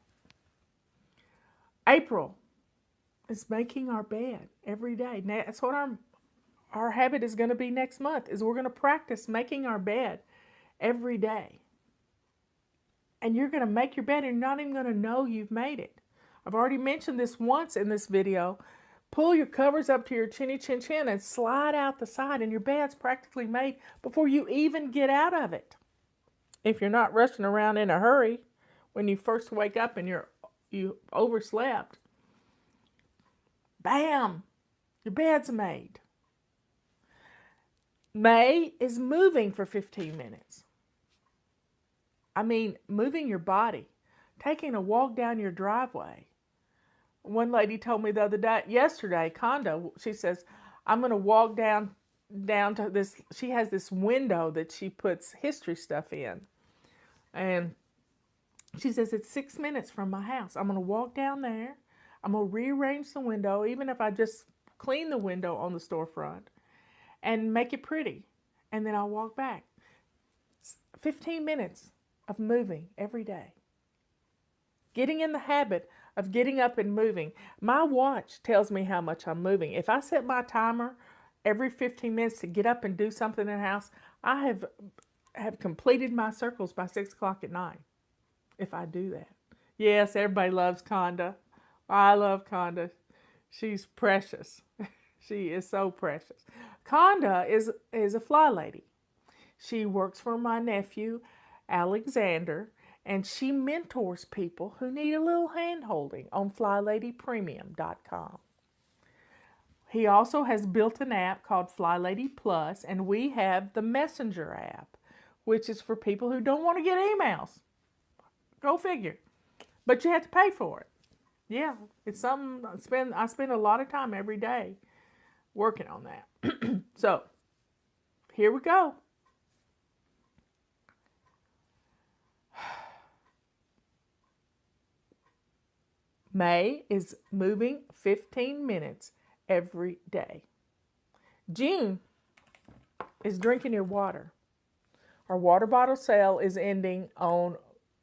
April is making our bed every day. That's what our habit is going to be next month, is we're going to practice making our bed every day. And you're going to make your bed and you're not even going to know you've made it. I've already mentioned this once in this video. Pull your covers up to your chinny chin chin and slide out the side, and your bed's practically made before you even get out of it. If you're not rushing around in a hurry when you first wake up and you overslept, bam, your bed's made. May is moving for 15 minutes. I mean, moving your body, taking a walk down your driveway. One lady told me yesterday, condo, she says, I'm going to walk down to this. She has this window that she puts history stuff in. And she says, it's 6 minutes from my house. I'm going to walk down there. I'm going to rearrange the window, even if I just clean the window on the storefront, and make it pretty. And then I'll walk back. 15 minutes of moving every day. Getting in the habit of getting up and moving. My watch tells me how much I'm moving. If I set my timer every 15 minutes to get up and do something in the house, I have completed my circles by 6 o'clock at night. If I do that. Yes, everybody loves Conda. I love Conda. She's precious. She is so precious. Conda is a fly lady. She works for my nephew, Alexander, and she mentors people who need a little hand holding on FlyLadyPremium.com. He also has built an app called Fly Lady Plus, and we have the Messenger app, which is for people who don't want to get emails. Go figure. But you have to pay for it. Yeah, it's something I spend a lot of time every day working on that. So, here we go. May is moving 15 minutes every day. June is drinking your water. Our water bottle sale is ending on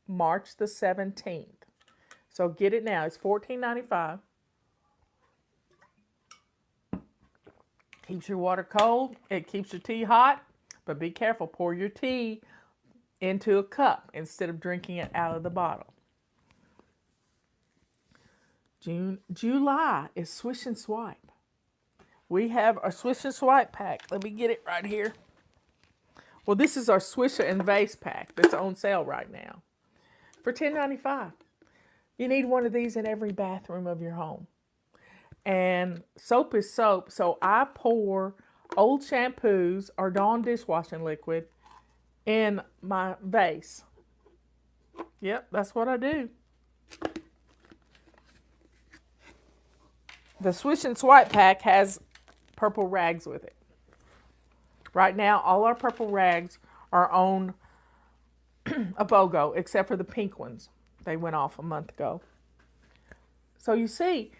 March the 17th. So get it now. It's $14.95. Keeps your water cold. It keeps your tea hot. But be careful. Pour your tea into a cup instead of drinking it out of the bottle. July is Swish and Swipe. We have our Swish and Swipe pack. Let me get it right here. Well, this is our Swisher and Vase pack that's on sale right now for $10.95. You need one of these in every bathroom of your home. And soap is soap, so I pour old shampoos or Dawn dishwashing liquid in my vase. Yep, that's what I do. The Swish and Swipe pack has purple rags with it. Right now, all our purple rags are on a BOGO, except for the pink ones. They went off a month ago. So you see,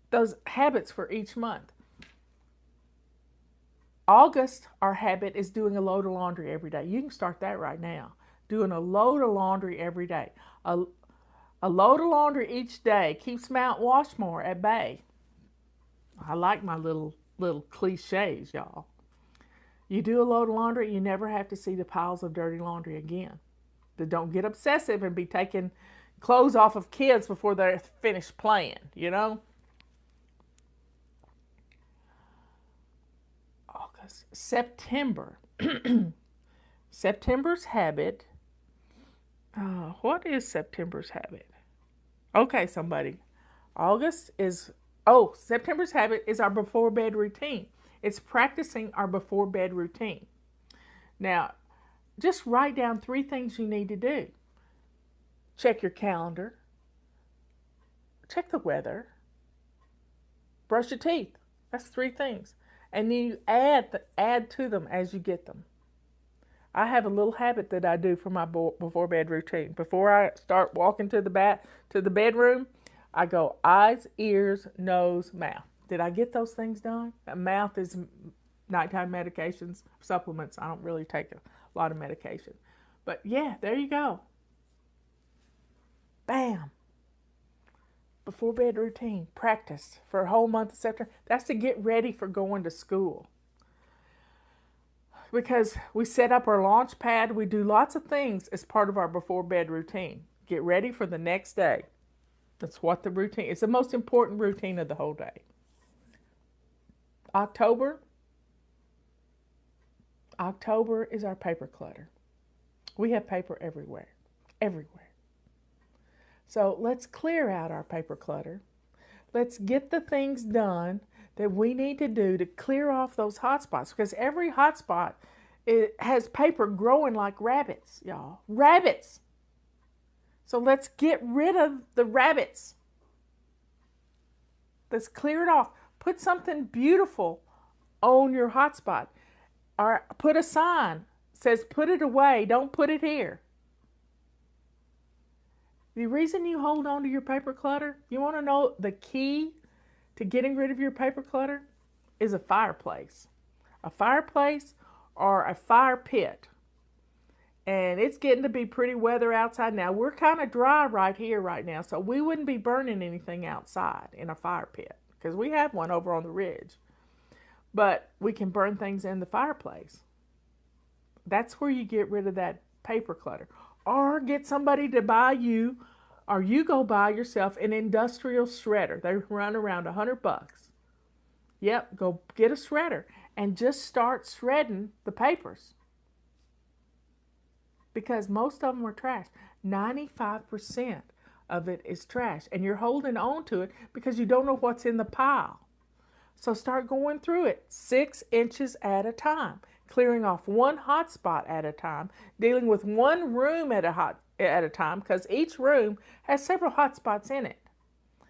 those habits for each month. August, our habit is doing a load of laundry every day. You can start that right now. Doing a load of laundry every day. A load of laundry each day keeps Mount Washmore at bay. I like my little cliches, y'all. You do a load of laundry, you never have to see the piles of dirty laundry again. But don't get obsessive and be taking clothes off of kids before they're finished playing, you know? August, September. September's habit. What is September's habit? Okay, somebody. September's habit is our before bed routine. It's practicing our before bed routine. Now, just write down 3 things you need to do. Check your calendar. Check the weather. Brush your teeth. That's 3 things. And then you add to them as you get them. I have a little habit that I do for my before bed routine. Before I start walking to the bedroom, I go eyes, ears, nose, mouth. Did I get those things done? Mouth is nighttime medications, supplements. I don't really take a lot of medication. But yeah, there you go. Bam. Before bed routine, practice for a whole month of September. That's to get ready for going to school. Because we set up our launch pad, we do lots of things as part of our before bed routine. Get ready for the next day. That's what the routine is. It's the most important routine of the whole day. October is our paper clutter. We have paper everywhere. Everywhere. So let's clear out our paper clutter. Let's get the things done that we need to do to clear off those hot spots, because every hot spot has paper growing like rabbits, y'all. Rabbits. So let's get rid of the rabbits. Let's clear it off. Put something beautiful on your hot spot. Or put a sign that says put it away, don't put it here. The reason you hold on to your paper clutter, you want to know the key to getting rid of your paper clutter is a fireplace. A fireplace or a fire pit. And it's getting to be pretty weather outside now. We're kind of dry right here right now, so we wouldn't be burning anything outside in a fire pit because we have one over on the ridge. But we can burn things in the fireplace. That's where you get rid of that paper clutter. Or get somebody to buy you, or you go buy yourself an industrial shredder. They run around $100. Yep, go get a shredder and just start shredding the papers because most of them are trash. 95% of it is trash, and you're holding on to it because you don't know what's in the pile. So start going through it 6 inches at a time, clearing off one hot spot at a time, dealing with one room at a time because each room has several hot spots in it.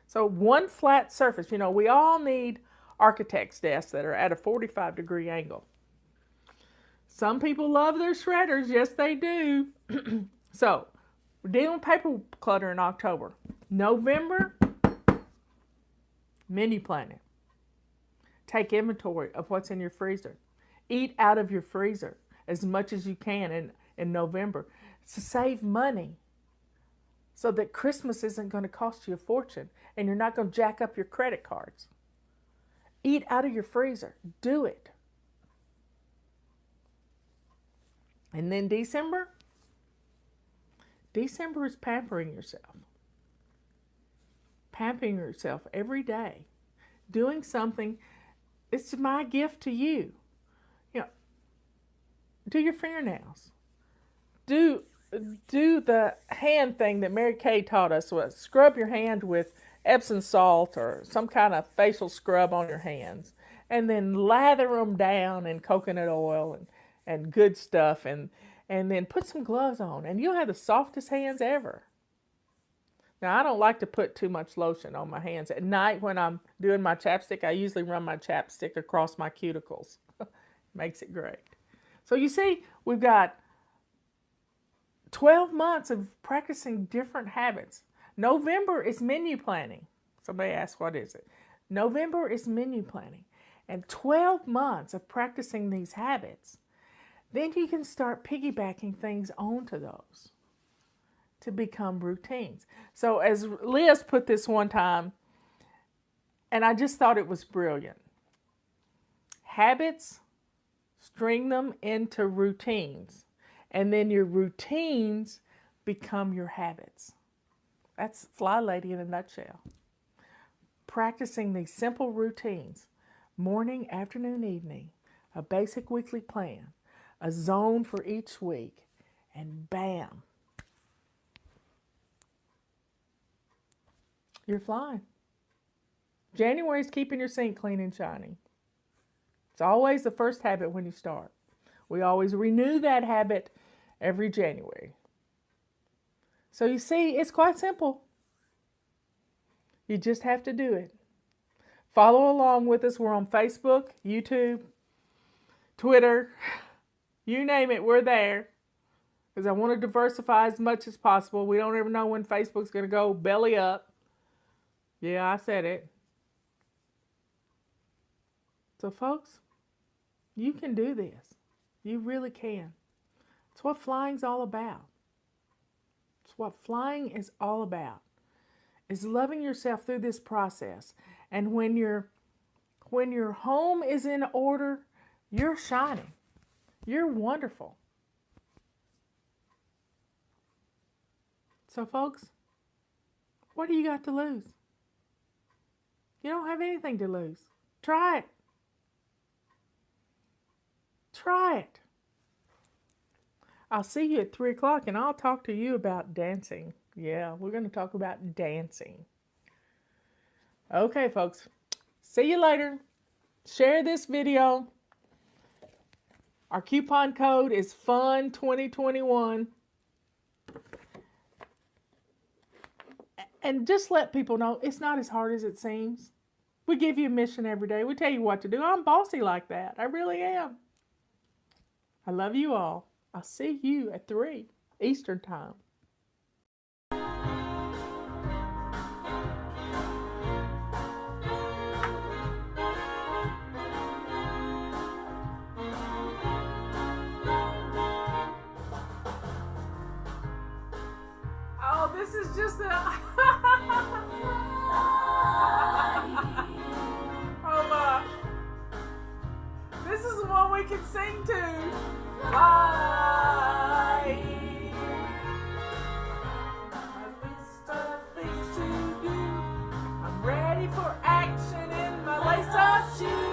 So one flat surface, we all need architect's desks that are at a 45-degree angle. Some people love their shredders. Yes, they do. So we're dealing with paper clutter in October. November, menu planning. Take inventory of what's in your freezer. Eat out of your freezer as much as you can in November to save money so that Christmas isn't going to cost you a fortune and you're not going to jack up your credit cards. Eat out of your freezer. Do it. And then December is pampering yourself. Pampering yourself every day. Doing something. It's my gift to you. Do your fingernails. Do the hand thing that Mary Kay taught us was scrub your hand with Epsom salt or some kind of facial scrub on your hands, and then lather them down in coconut oil and good stuff, and then put some gloves on, and you'll have the softest hands ever. Now, I don't like to put too much lotion on my hands. At night when I'm doing my chapstick, I usually run my chapstick across my cuticles. Makes it great. So you see, we've got 12 months of practicing different habits. November is menu planning. Somebody asked, what is it? November is menu planning. And 12 months of practicing these habits, then you can start piggybacking things onto those to become routines. So as Liz put this one time, and I just thought it was brilliant. Habits, string them into routines, and then your routines become your habits. That's Fly Lady in a nutshell. Practicing these simple routines, morning, afternoon, evening, a basic weekly plan, a zone for each week, and bam, you're flying. January is keeping your sink clean and shiny. It's always the first habit when you start. We always renew that habit every January. So you see, it's quite simple. You just have to do it. Follow along with us. We're on Facebook, YouTube, Twitter, you name it, we're there. Because I want to diversify as much as possible. We don't ever know when Facebook's going to go belly up. Yeah, I said it. So folks, you can do this. You really can. It's what flying's all about. It's what flying is all about. Is loving yourself through this process. And when your home is in order, you're shining. You're wonderful. So folks, what do you got to lose? You don't have anything to lose. Try it. Try it. I'll see you at 3 o'clock and I'll talk to you about dancing. Yeah, we're going to talk about dancing. Okay, folks. See you later. Share this video. Our coupon code is FUN2021. And just let people know it's not as hard as it seems. We give you a mission every day. We tell you what to do. I'm bossy like that. I really am. I love you all. I'll see you at 3 Eastern Time. Oh, this is just a... Oh my. This is the one we can sing to. Fly. A list of things to do. I'm ready for action in my lace-up shoes.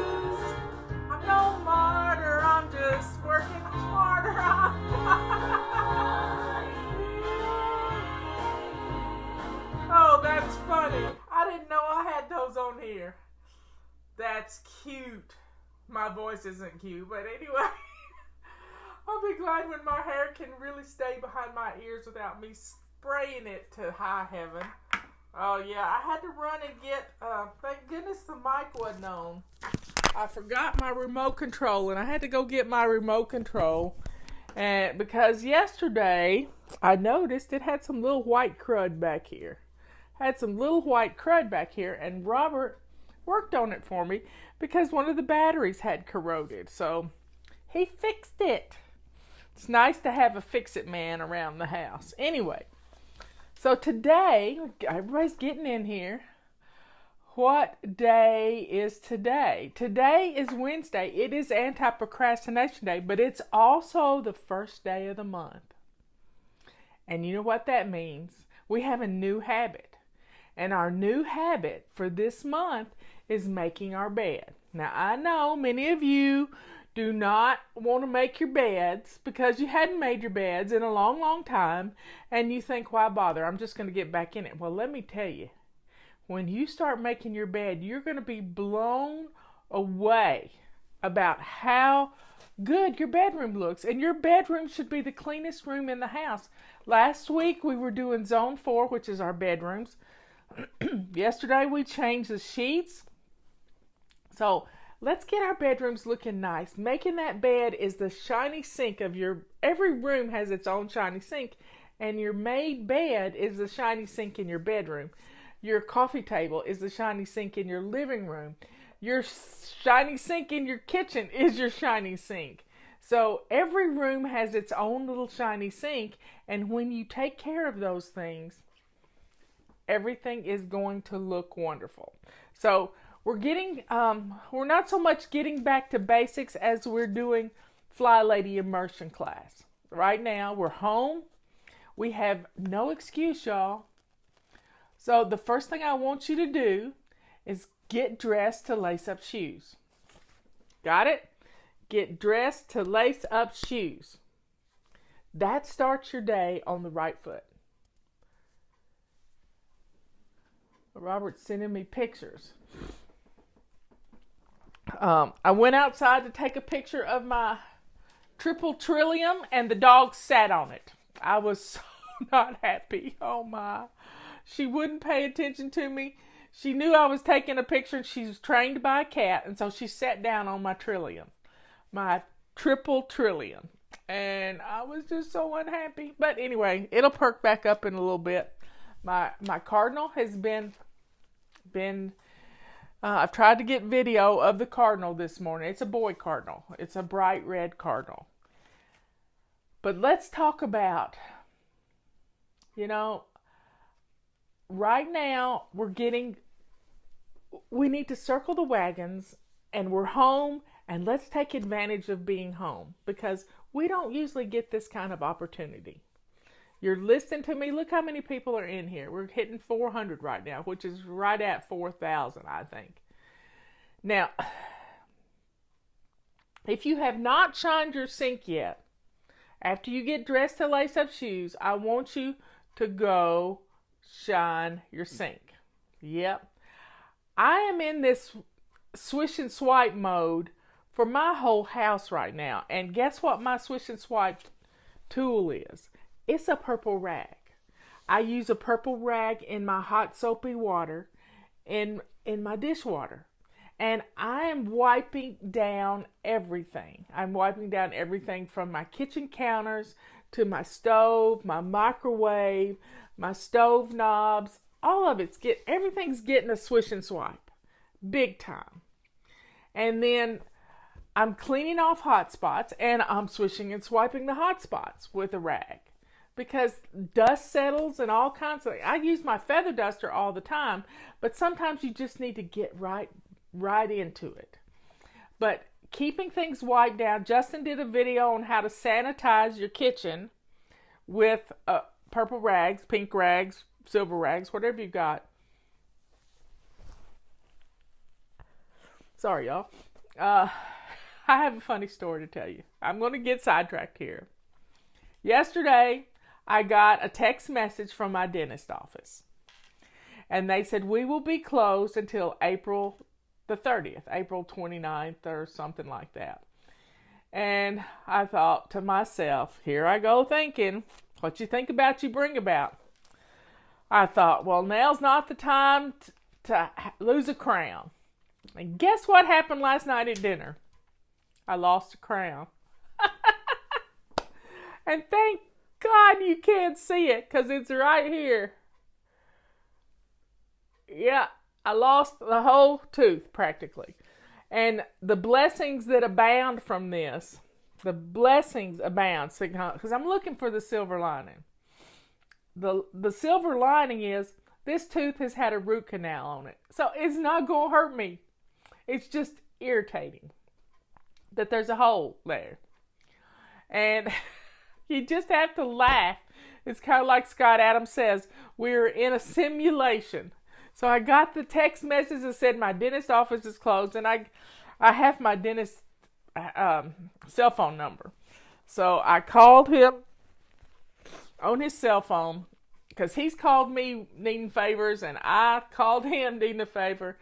that's cute. My voice isn't cute, but anyway. I'll be glad when my hair can really stay behind my ears without me spraying it to high heaven. Oh yeah, I had to run and get, thank goodness the mic wasn't on. I forgot my remote control and I had to go get my remote control. And because yesterday I noticed it had some little white crud back here. And Robert worked on it for me because one of the batteries had corroded. So he fixed it. It's nice to have a fix-it man around the house. Anyway, so today, everybody's getting in here. What day is today? Today is Wednesday. It is anti-procrastination day, but it's also the first day of the month. And you know what that means? We have a new habit. And our new habit for this month is making our bed. Now, I know many of you do not want to make your beds because you hadn't made your beds in a long, long time. And you think, why bother? I'm just going to get back in it. Well, let me tell you. When you start making your bed, you're going to be blown away about how good your bedroom looks. And your bedroom should be the cleanest room in the house. Last week we were doing zone 4, which is our bedrooms. Yesterday we changed the sheets. So let's get our bedrooms looking nice. Making that bed is the shiny sink of every room has its own shiny sink. And your made bed is the shiny sink in your bedroom. Your coffee table is the shiny sink in your living room. Your shiny sink in your kitchen is your shiny sink. So every room has its own little shiny sink. And when you take care of those things, everything is going to look wonderful. So we're not so much getting back to basics as we're doing Fly Lady immersion class. Right now, we're home. We have no excuse, y'all. So the first thing I want you to do is get dressed to lace up shoes. Got it? Get dressed to lace up shoes. That starts your day on the right foot. Robert's sending me pictures. I went outside to take a picture of my triple trillium and the dog sat on it. I was so not happy. Oh my. She wouldn't pay attention to me. She knew I was taking a picture and she's trained by a cat. And so she sat down on my trillium. My triple trillium. And I was just so unhappy. But anyway, it'll perk back up in a little bit. My cardinal has been I've tried to get video of the cardinal this morning. It's a boy cardinal. It's a bright red cardinal. But let's talk about, right now, we need to circle the wagons and we're home and let's take advantage of being home because we don't usually get this kind of opportunity. You're listening to me. Look how many people are in here. We're hitting 400 right now, which is right at 4,000, I think. Now, if you have not shined your sink yet, after you get dressed to lace up shoes, I want you to go shine your sink. Yep. I am in this swish and swipe mode for my whole house right now. And guess what my swish and swipe tool is? It's a purple rag. I use a purple rag in my hot soapy water in my dishwater. And I am wiping down everything. I'm wiping down everything from my kitchen counters to my stove, my microwave, my stove knobs, all of everything's getting a swish and swipe. Big time. And then I'm cleaning off hot spots and I'm swishing and swiping the hot spots with a rag. Because dust settles and all kinds of, I use my feather duster all the time, but sometimes you just need to get right into it. But keeping things wiped down, Justin did a video on how to sanitize your kitchen with purple rags, pink rags, silver rags, whatever you got. Sorry, y'all. I have a funny story to tell you. I'm going to get sidetracked here. Yesterday, I got a text message from my dentist office. And they said, we will be closed until April the 30th, April 29th or something like that. And I thought to myself, here I go thinking, what you think about, you bring about. I thought, well, now's not the time to lose a crown. And guess what happened last night at dinner? I lost a crown. And thank God you can't see it because it's right here. Yeah, I lost the whole tooth practically. And the blessings that abound from this, the blessings abound, because I'm looking for the silver lining. The silver lining is this tooth has had a root canal on it. So it's not going to hurt me. It's just irritating that there's a hole there. And you just have to laugh. It's kind of like Scott Adams says, we're in a simulation. So I got the text message that said my dentist office is closed, and I have my dentist cell phone number. So I called him on his cell phone because he's called me needing favors, and I called him needing a favor.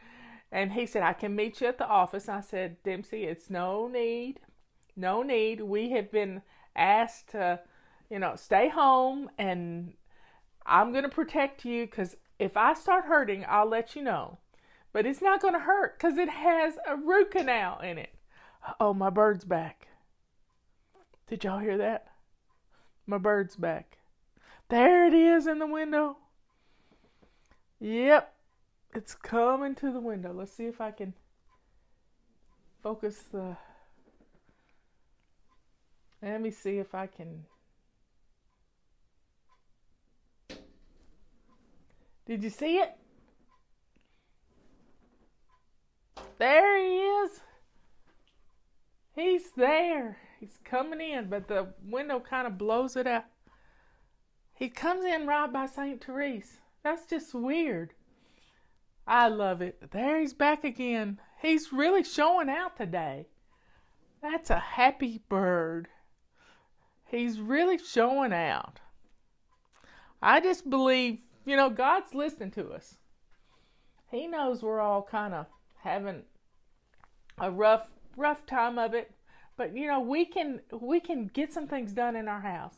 And he said, I can meet you at the office. I said, Dempsey, it's no need. No need. We have been asked to, stay home, and I'm going to protect you because if I start hurting, I'll let you know. But it's not going to hurt because it has a root canal in it. Oh, my bird's back. Did y'all hear that? My bird's back. There it is in the window. Yep. It's coming to the window. Let's see if I can focus the... Let me see if I can... Did you see it? There he is. He's there. He's coming in, but the window kind of blows it out. He comes in right by St. Therese. That's just weird. I love it. There he's back again. He's really showing out today. That's a happy bird. He's really showing out. I just believe, God's listening to us. He knows we're all kind of having a rough time of it. But, we can get some things done in our house.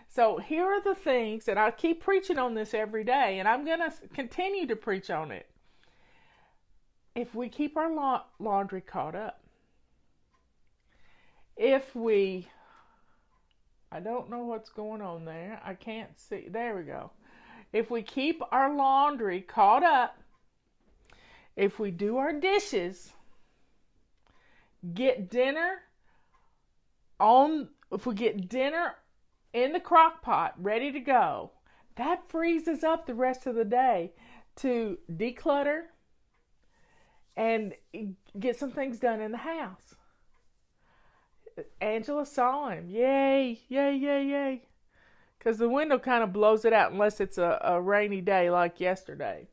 So here are the things, and I keep preaching on this every day, and I'm going to continue to preach on it. If we keep our laundry caught up, I don't know what's going on there. I can't see. There we go. If we keep our laundry caught up, if we do our dishes, if we get dinner in the crock pot ready to go, that frees us up the rest of the day to declutter and get some things done in the house. Angela saw him. Yay, yay, yay, yay. Because the window kind of blows it out unless it's a rainy day like yesterday.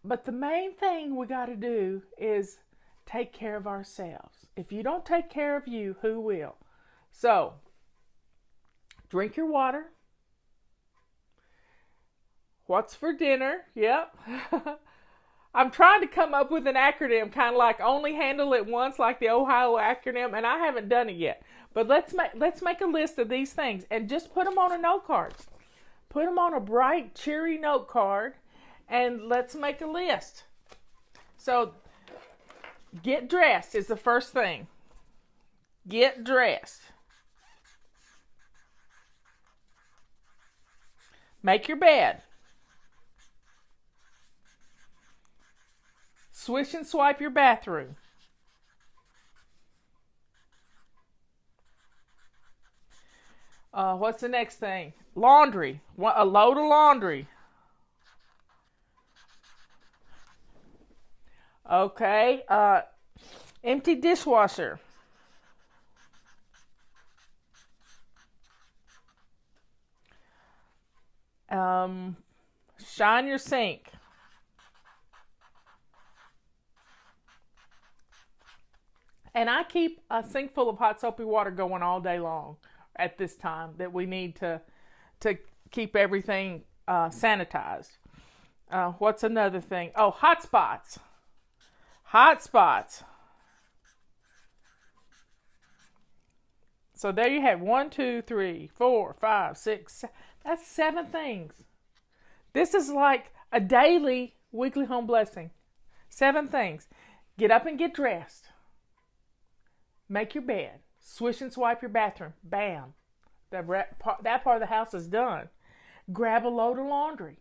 But the main thing we got to do is take care of ourselves. If you don't take care of you, who will? So, drink your water. What's for dinner? Yep. I'm trying to come up with an acronym, kind of like only handle it once, like the Ohio acronym, and I haven't done it yet. But let's make a list of these things and just put them on a note card. Put them on a bright, cheery note card, and let's make a list. So, get dressed is the first thing. Get dressed. Make your bed. Swish and swipe your bathroom. What's the next thing? Laundry. A load of laundry. Okay. Empty dishwasher. Shine your sink. And I keep a sink full of hot soapy water going all day long at this time that we need to keep everything sanitized. What's another thing? Oh, hot spots. Hot spots. So there you have 1, 2, 3, 4, 5, 6. That's 7 things. This is like a daily, weekly home blessing. 7 things. Get up and get dressed. Make your bed. Swish and swipe your bathroom. Bam. That part of the house is done. Grab a load of laundry.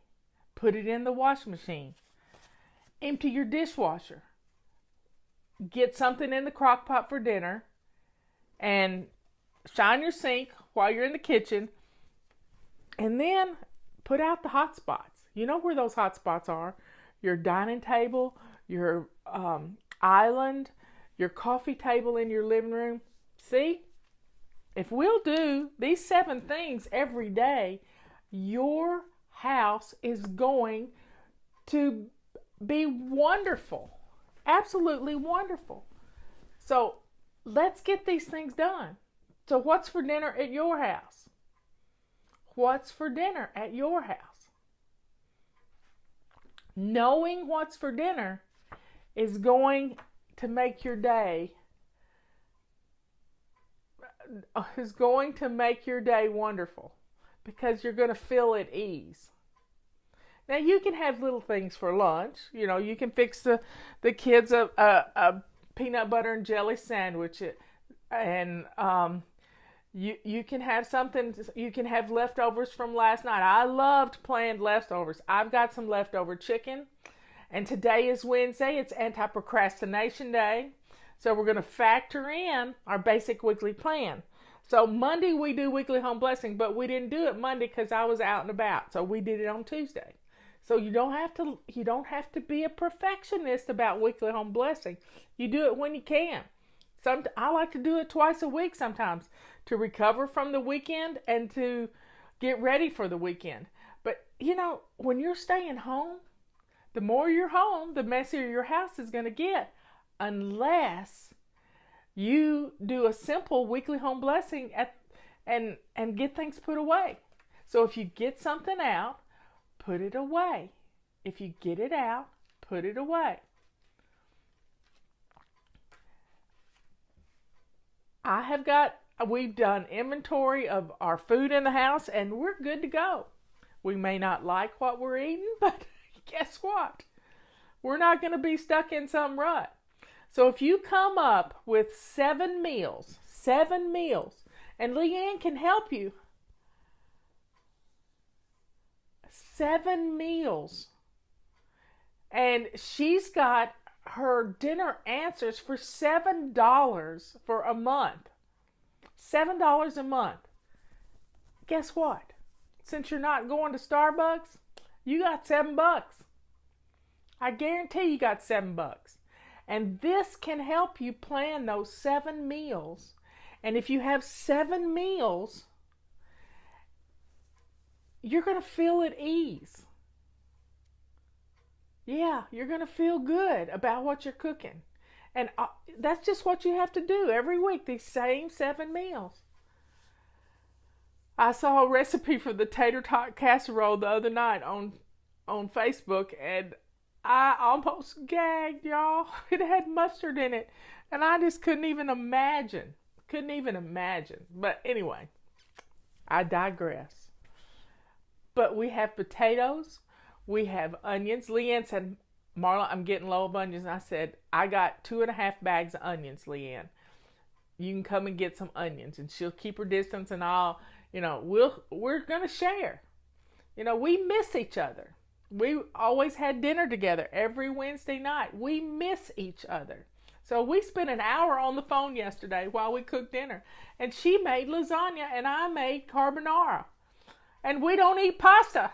Put it in the washing machine. Empty your dishwasher. Get something in the crock pot for dinner. And shine your sink while you're in the kitchen. And then put out the hot spots. You know where those hot spots are. Your dining table, your island, your coffee table in your living room. See? If we'll do these 7 things every day, your house is going to be wonderful. Absolutely wonderful. So let's get these things done. So what's for dinner at your house? What's for dinner at your house? Knowing what's for dinner is going to make your day wonderful, because you're going to feel at ease. Now you can have little things for lunch. You know, you can fix the kids a peanut butter and jelly sandwich, and you can have something. You can have leftovers from last night. I loved planned leftovers. I've got some leftover chicken, and today is Wednesday. It's anti-procrastination day. So we're going to factor in our basic weekly plan. So Monday we do weekly home blessing, but we didn't do it Monday because I was out and about. So we did it on Tuesday. So you don't have to be a perfectionist about weekly home blessing. You do it when you can. I like to do it twice a week sometimes to recover from the weekend and to get ready for the weekend. But you know, when you're staying home, the more you're home, the messier your house is going to get, unless you do a simple weekly home blessing and get things put away. So if you get something out, put it away. If you get it out, put it away. We've done inventory of our food in the house, and we're good to go. We may not like what we're eating, but guess what? We're not going to be stuck in some rut. So if you come up with 7 meals, and Leanne can help you. 7 meals. And she's got her dinner answers for $7 for a month. $7 a month. Guess what? Since you're not going to Starbucks, you got $7. I guarantee you got $7. And this can help you plan those 7 meals. And if you have 7 meals, you're going to feel at ease. Yeah, you're going to feel good about what you're cooking. And that's just what you have to do every week, these same 7 meals. I saw a recipe for the tater tot casserole the other night on Facebook, and I almost gagged, y'all. It had mustard in it, and I just couldn't even imagine. But anyway, I digress. But we have potatoes. We have onions. Leanne said, Marla, I'm getting low of onions. And I said, I got 2.5 bags of onions, Leanne. You can come and get some onions. And she'll keep her distance, and we're going to share. We miss each other. We always had dinner together every Wednesday night. We miss each other. So we spent an hour on the phone yesterday while we cooked dinner. And she made lasagna, and I made carbonara. And we don't eat pasta.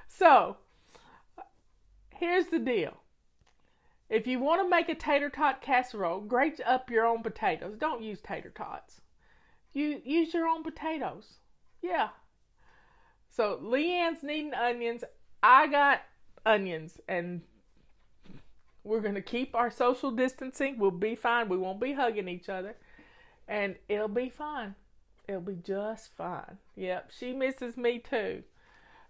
So, here's the deal. If you want to make a tater tot casserole, grate up your own potatoes. Don't use tater tots. You use your own potatoes. Yeah. So, Leanne's needing onions. I got onions. And we're going to keep our social distancing. We'll be fine. We won't be hugging each other. And it'll be fine. It'll be just fine. Yep, she misses me too.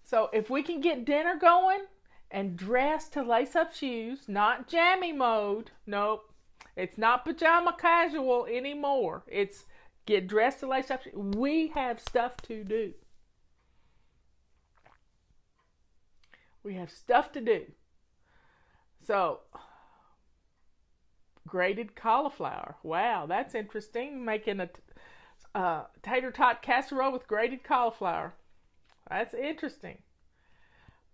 So if we can get dinner going, and dress to lace up shoes, not jammy mode. Nope. It's not pajama casual anymore. It's get dressed to lace up shoes. We have stuff to do. We have stuff to do. So, grated cauliflower. Wow, that's interesting. Making a tater tot casserole with grated cauliflower. That's interesting.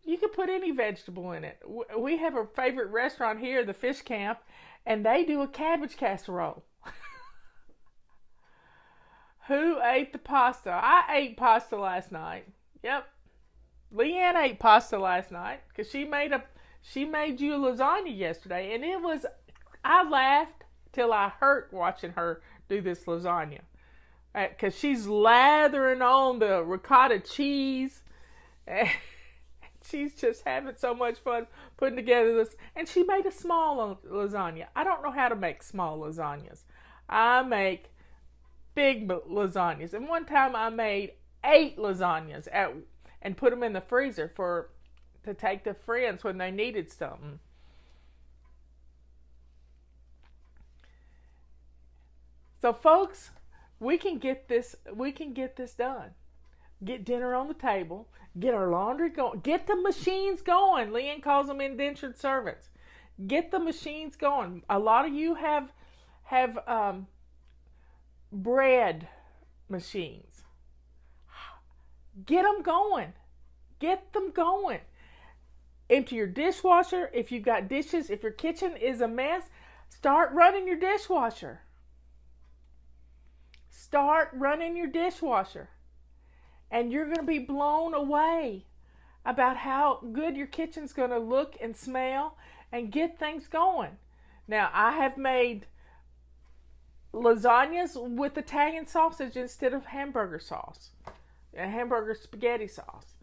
You can put any vegetable in it. We have a favorite restaurant here, the Fish Camp, and they do a cabbage casserole. Who ate the pasta? I ate pasta last night. Yep. Leanne ate pasta last night because she made you a lasagna yesterday, and I laughed till I hurt watching her do this lasagna because she's lathering on the ricotta cheese. And she's just having so much fun putting together this. And she made a small lasagna. I don't know how to make small lasagnas. I make big lasagnas. And one time I made 8 lasagnas and put them in the freezer to take to friends when they needed something. So folks, we can get this done. Get dinner on the table, get our laundry going, get the machines going. Leanne calls them indentured servants. Get the machines going. A lot of you have bread machines. Get them going. Get them going. Empty your dishwasher. If you've got dishes, if your kitchen is a mess, start running your dishwasher. Start running your dishwasher. And you're going to be blown away about how good your kitchen's going to look and smell and get things going. Now, I have made lasagnas with Italian sausage instead of hamburger sauce, hamburger spaghetti sauce.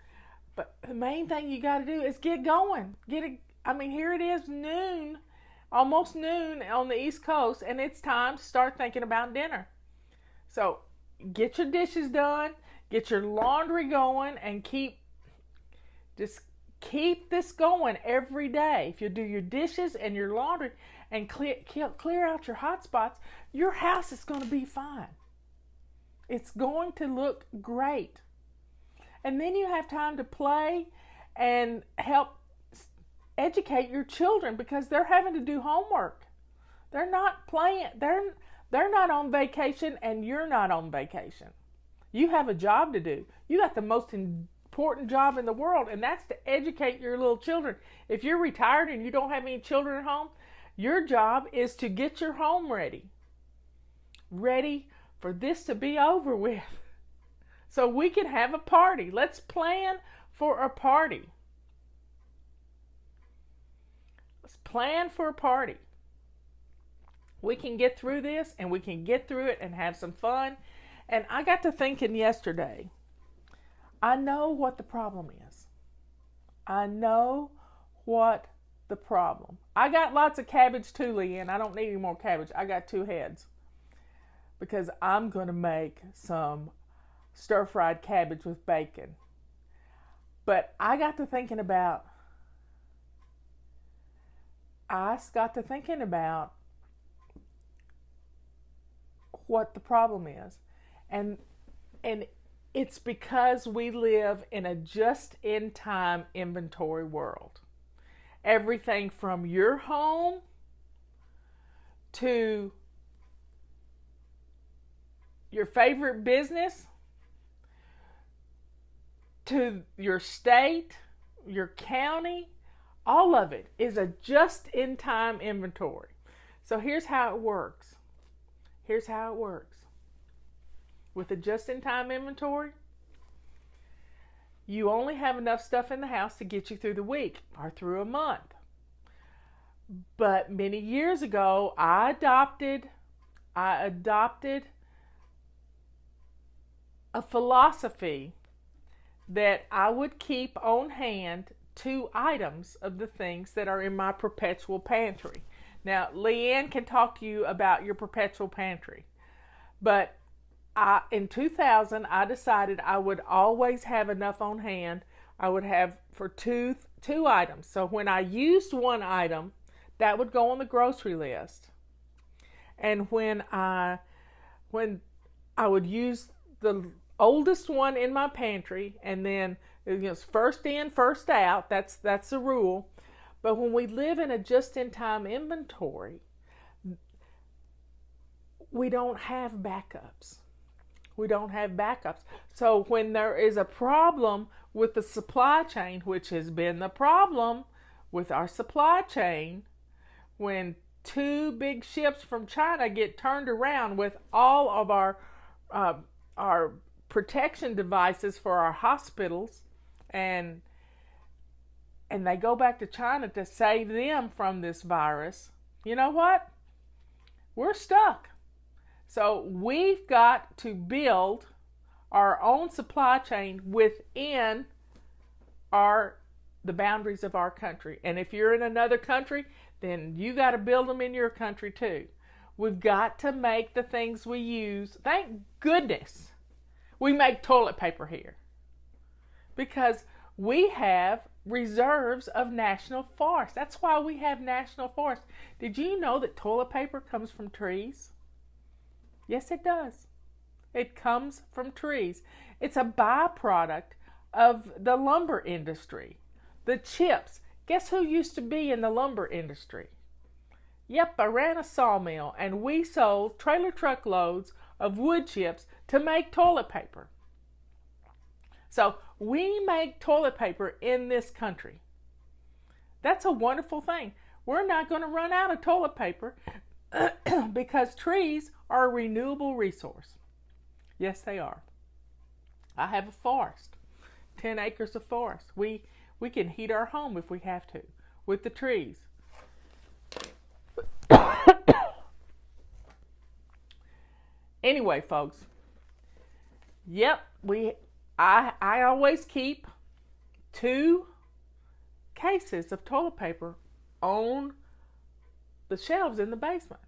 But the main thing you got to do is get going. Here it is noon, almost noon on the East Coast, and it's time to start thinking about dinner. So get your dishes done. Get your laundry going and keep this going every day. If you do your dishes and your laundry and clear out your hot spots, your house is going to be fine. It's going to look great. And then you have time to play and help educate your children because they're having to do homework. They're not playing. They're not on vacation and you're not on vacation. You have a job to do. You got the most important job in the world, and that's to educate your little children. If you're retired and you don't have any children at home, your job is to get your home ready for this to be over with. So we can have a party. Let's plan for a party. Let's plan for a party. We can get through this, and we can get through it and have some fun. And I got to thinking yesterday, I know what the problem is. I know what the problem. I got lots of cabbage too, Leanne. I don't need any more cabbage. I got 2 heads. Because I'm going to make some stir-fried cabbage with bacon. But I got to thinking about what the problem is. And it's because we live in a just-in-time inventory world. Everything from your home to your favorite business to your state, your county, all of it is a just-in-time inventory. So here's how it works. With a just-in-time inventory, you only have enough stuff in the house to get you through the week or through a month. But many years ago, I adopted a philosophy that I would keep on hand 2 items of the things that are in my perpetual pantry. Now, Leanne can talk to you about your perpetual pantry. But in 2000, I decided I would always have enough on hand I would have for two items. So when I used one item, that would go on the grocery list. And when I would use the oldest one in my pantry, and then first in, first out. That's the rule. But when we live in a just-in-time inventory, we don't have backups. We don't have backups. So when there is a problem with the supply chain, which has been the problem with our supply chain, when two big ships from China get turned around with all of our protection devices for our hospitals, and they go back to China to save them from this virus, you know what? We're stuck. So we've got to build our own supply chain within the boundaries of our country. And if you're in another country, then you got to build them in your country too. We've got to make the things we use. Thank goodness we make toilet paper here, because we have reserves of national forests. That's why we have national forests. Did you know that toilet paper comes from trees? Yes, it does. It comes from trees. It's a byproduct of the lumber industry. The chips. Guess who used to be in the lumber industry? Yep, I ran a sawmill, and we sold trailer truckloads of wood chips to make toilet paper. So we make toilet paper in this country. That's a wonderful thing. We're not going to run out of toilet paper because trees are a renewable resource. Yes, they are. I have a forest, 10 acres of forest. We can heat our home if we have to with the trees. Anyway, folks. Yep, I always keep 2 cases of toilet paper on the shelves in the basement.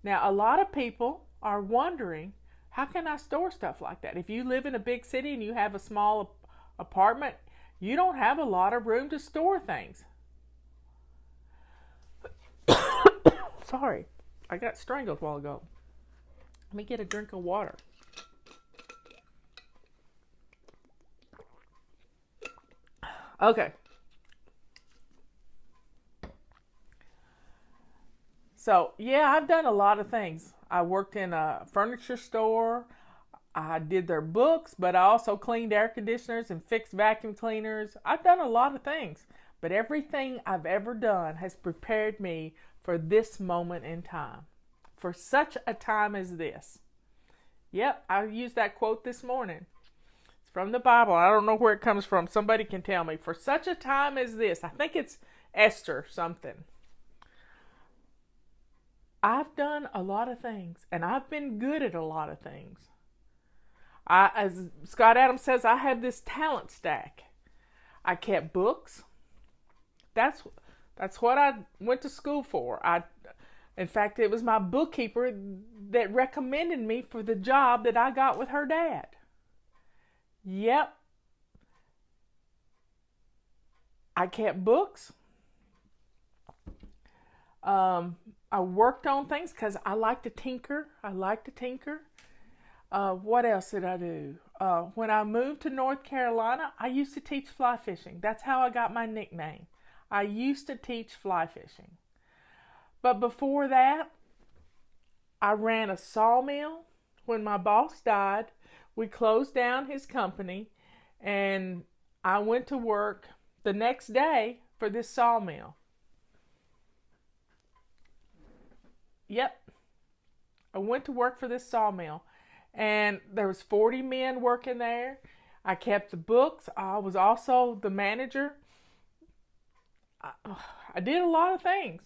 Now, a lot of people are wondering, how can I store stuff like that? If you live in a big city and you have a small apartment, you don't have a lot of room to store things. Sorry, I got strangled a while ago. Let me get a drink of water. Okay. So, yeah, I've done a lot of things. I worked in a furniture store. I did their books, but I also cleaned air conditioners and fixed vacuum cleaners. I've done a lot of things, but everything I've ever done has prepared me for this moment in time, for such a time as this. Yep, I used that quote this morning. It's from the Bible. I don't know where it comes from. Somebody can tell me. For such a time as this. I think it's Esther something. I've done a lot of things, and I've been good at a lot of things. As Scott Adams says, I have this talent stack. I kept books. That's what I went to school for. In fact, it was my bookkeeper that recommended me for the job that I got with her dad. Yep. I kept books. I worked on things because I like to tinker. What else did I do? When I moved to North Carolina, I used to teach fly fishing. That's how I got my nickname. I used to teach fly fishing. But before that, I ran a sawmill. When my boss died, we closed down his company, and I went to work the next day for this sawmill. Yep. I went to work for this sawmill, and there was 40 men working there. I kept the books. I was also the manager. I did a lot of things.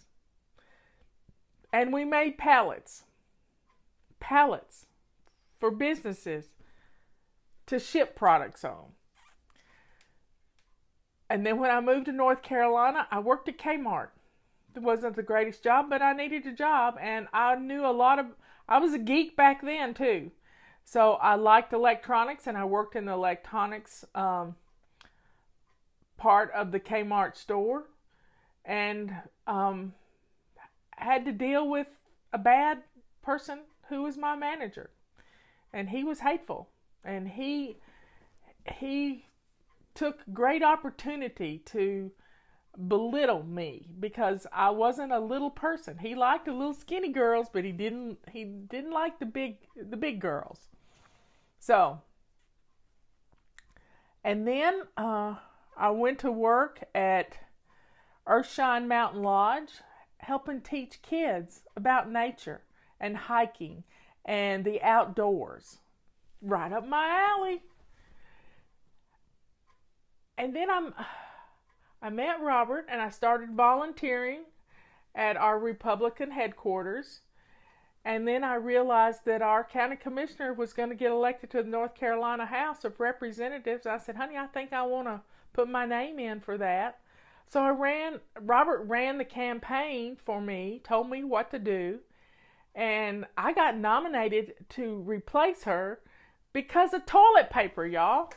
And we made pallets for businesses to ship products on. And then when I moved to North Carolina, I worked at Kmart. It wasn't the greatest job, but I needed a job, and I was a geek back then too. So I liked electronics, and I worked in the electronics part of the Kmart store and had to deal with a bad person who was my manager. And he was hateful. And he took great opportunity to belittle me because I wasn't a little person. He liked the little skinny girls, but he didn't like the big girls. So, and then I went to work at Earthshine Mountain Lodge, helping teach kids about nature and hiking and the outdoors. Right up my alley. And then I met Robert and I started volunteering at our Republican headquarters. And then I realized that our county commissioner was going to get elected to the North Carolina House of Representatives. I said, honey, I think I want to put my name in for that. So Robert ran the campaign for me, told me what to do. And I got nominated to replace her because of toilet paper, y'all.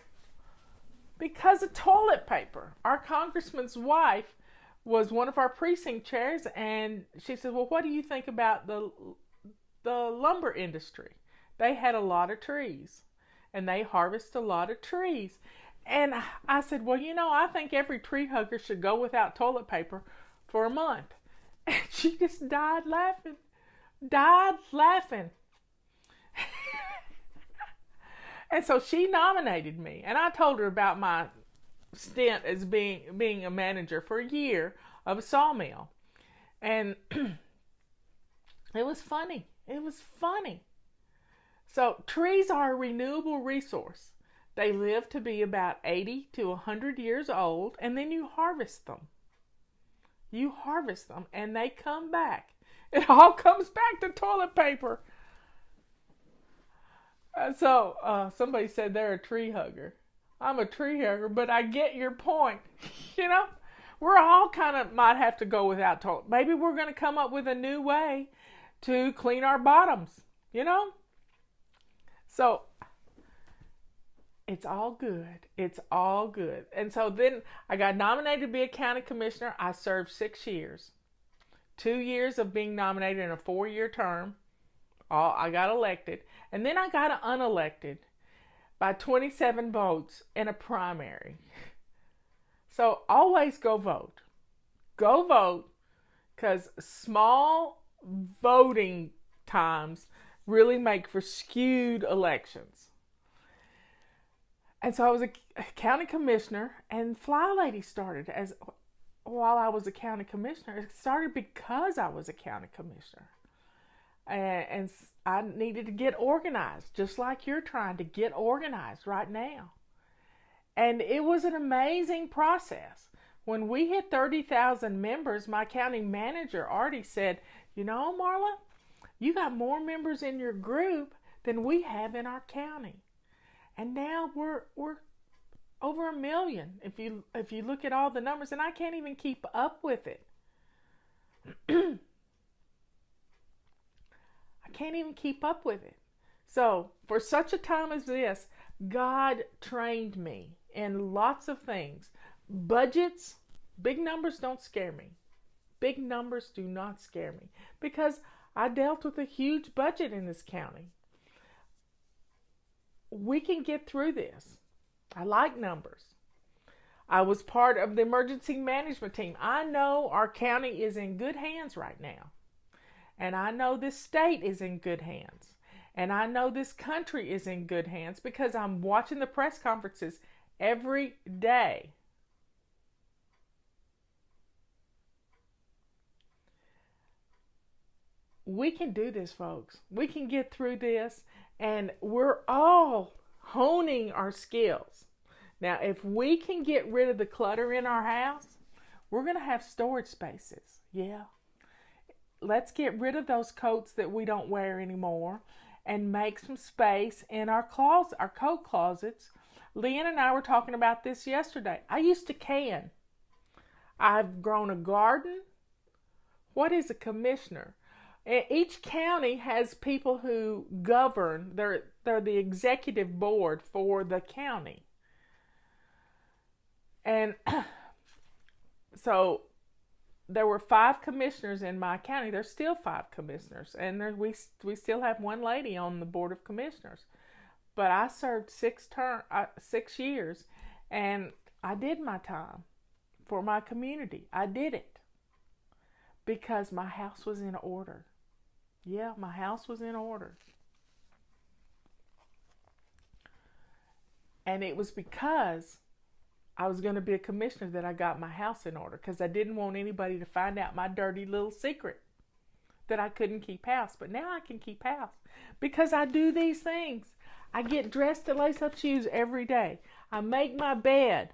Because of toilet paper. Our congressman's wife was one of our precinct chairs, and she said, well, what do you think about the lumber industry? They had a lot of trees, and they harvest a lot of trees. And I said, well, I think every tree hugger should go without toilet paper for a month. And she just died laughing. And so she nominated me, and I told her about my stint as being a manager for a year of a sawmill. And it was funny. So trees are a renewable resource. They live to be about 80 to 100 years old, and then you harvest them. And they come back. It all comes back to toilet paper. So somebody said they're a tree hugger. I'm a tree hugger, but I get your point. We're all kind of might have to go without toilet. Maybe we're going to come up with a new way to clean our bottoms, So it's all good. And so then I got nominated to be a county commissioner. I served 6 years. 2 years of being nominated in a 4-year term. I got elected. And then I got unelected by 27 votes in a primary. So always go vote. Go vote, because small voting times really make for skewed elections. And so I was a county commissioner, and Fly Lady started while I was a county commissioner. It started because I was a county commissioner. And I needed to get organized, just like you're trying to get organized right now. And it was an amazing process. When we hit 30,000 members, my county manager already said, Marla, you got more members in your group than we have in our county. And now we're over 1 million if you look at all the numbers, and I can't even keep up with it. Can't even keep up with it. So for such a time as this, God trained me in lots of things. Budgets, big numbers don't scare me. Big numbers do not scare me, because I dealt with a huge budget in this county. We can get through this. I like numbers. I was part of the emergency management team. I know our county is in good hands right now. And I know this state is in good hands. And I know this country is in good hands because I'm watching the press conferences every day. We can do this, folks. We can get through this, and we're all honing our skills. Now, if we can get rid of the clutter in our house, we're going to have storage spaces. Yeah. Let's get rid of those coats that we don't wear anymore and make some space in our closet, our coat closets. Leanne and I were talking about this yesterday. I used to can. I've grown a garden. What is a commissioner? Each county has people who govern. They're the executive board for the county. And so there were 5 commissioners in my county. There's still 5 commissioners, and we still have one lady on the board of commissioners. But I served 6 years, and I did my time for my community. I did it because my house was in order. Yeah, my house was in order. And it was because I was going to be a commissioner that I got my house in order, because I didn't want anybody to find out my dirty little secret that I couldn't keep house. But now I can keep house because I do these things. I get dressed to lace up shoes every day. I make my bed.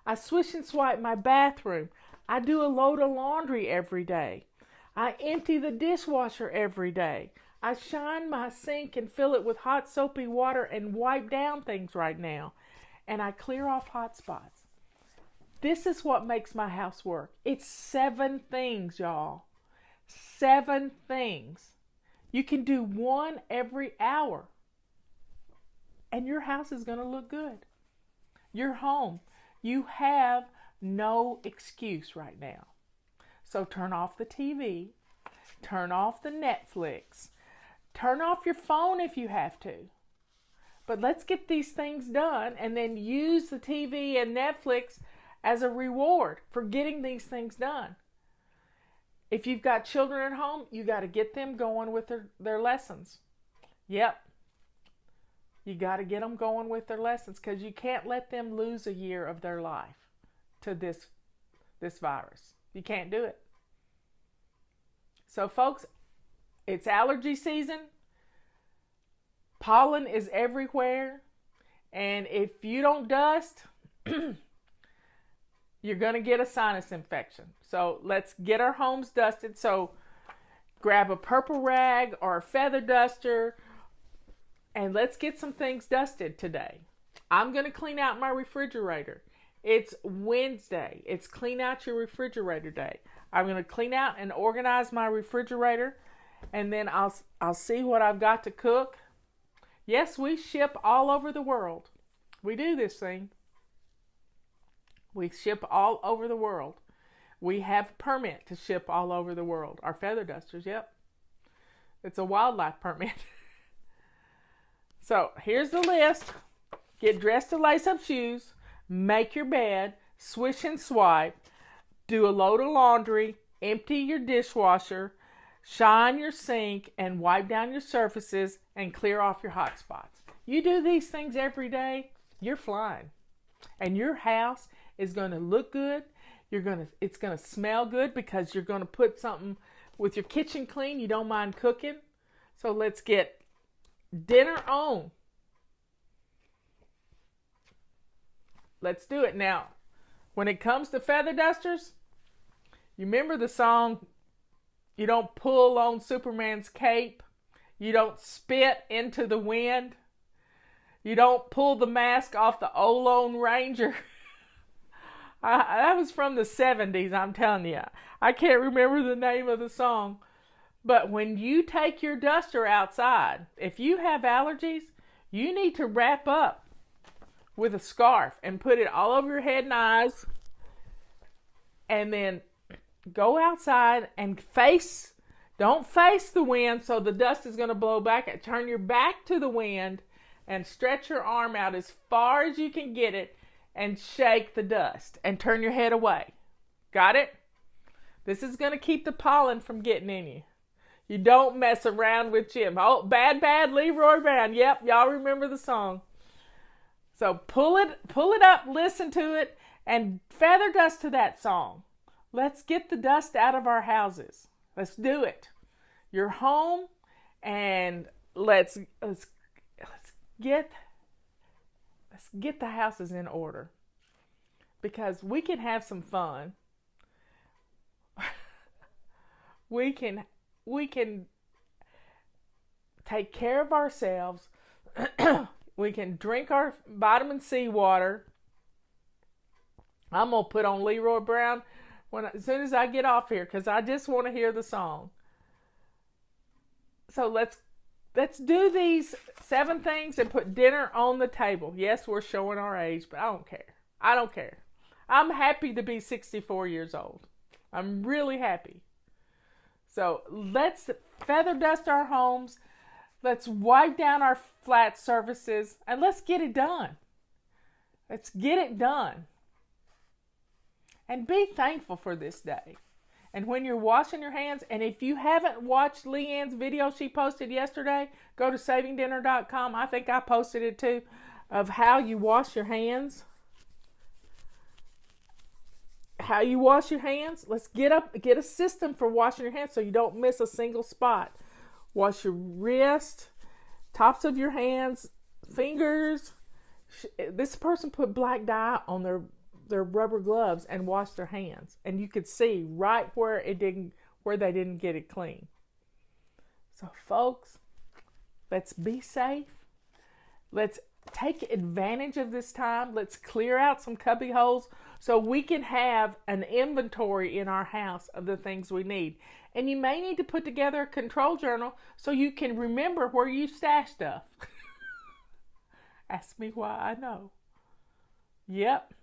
I swish and swipe my bathroom. I do a load of laundry every day. I empty the dishwasher every day. I shine my sink and fill it with hot soapy water and wipe down things right now. And I clear off hot spots. This is what makes my house work. It's 7 things, y'all. 7 things. You can do one every hour, and your house is going to look good. Your home. You have no excuse right now. So turn off the TV. Turn off the Netflix. Turn off your phone if you have to. But let's get these things done, and then use the TV and Netflix as a reward for getting these things done. If you've got children at home, you got to get them going with their lessons. Yep. You got to get them going with their lessons, because you can't let them lose a year of their life to this virus. You can't do it. So folks, it's allergy season. Pollen is everywhere. And if you don't dust, you're going to get a sinus infection. So let's get our homes dusted. So grab a purple rag or a feather duster, and let's get some things dusted today. I'm going to clean out my refrigerator. It's Wednesday. It's clean out your refrigerator day. I'm going to clean out and organize my refrigerator, and then I'll see what I've got to cook. Yes, we ship all over the world. We do this thing. We ship all over the world. We have a permit to ship all over the world. Our feather dusters, yep. It's a wildlife permit. So here's the list. Get dressed to lace up shoes. Make your bed. Swish and swipe. Do a load of laundry. Empty your dishwasher. Shine your sink and wipe down your surfaces and clear off your hot spots. You do these things every day, you're flying. And your house is going to look good. It's going to smell good, because you're going to put something with your kitchen clean. You don't mind cooking. So let's get dinner on. Let's do it. Now, when it comes to feather dusters, you remember the song, you don't pull on Superman's cape. You don't spit into the wind. You don't pull the mask off the old Lone Ranger. That was from the 70s, I'm telling you. I can't remember the name of the song. But when you take your duster outside, if you have allergies, you need to wrap up with a scarf and put it all over your head and eyes. And then go outside and don't face the wind, so the dust is going to blow back. Turn your back to the wind and stretch your arm out as far as you can get it and shake the dust and turn your head away. Got it? This is going to keep the pollen from getting in you. You don't mess around with Jim. Oh, bad, Leroy Brown. Yep, y'all remember the song. So pull it up, listen to it, and feather dust to that song. Let's get the dust out of our houses. Let's do it. You're home, and let's get the houses in order, because we can have some fun. We can take care of ourselves. We can drink our vitamin C water. I'm gonna put on Leroy Brown as soon as I get off here, because I just want to hear the song. So let's do these 7 things and put dinner on the table. Yes, we're showing our age, but I don't care. I'm happy to be 64 years old. I'm really happy. So let's feather dust our homes. Let's wipe down our flat surfaces and let's get it done. Let's get it done. And be thankful for this day. And when you're washing your hands, and if you haven't watched Leanne's video she posted yesterday, go to savingdinner.com. I think I posted it too, of how you wash your hands. How you wash your hands. Let's get a system for washing your hands so you don't miss a single spot. Wash your wrist, tops of your hands, fingers. This person put black dye on their rubber gloves and washed their hands, and you could see right where they didn't get it clean. So folks, let's be safe. Let's take advantage of this time. Let's clear out some cubby holes so we can have an inventory in our house of the things we need. And you may need to put together a control journal so you can remember where you stash stuff. Ask me why I know. Yep.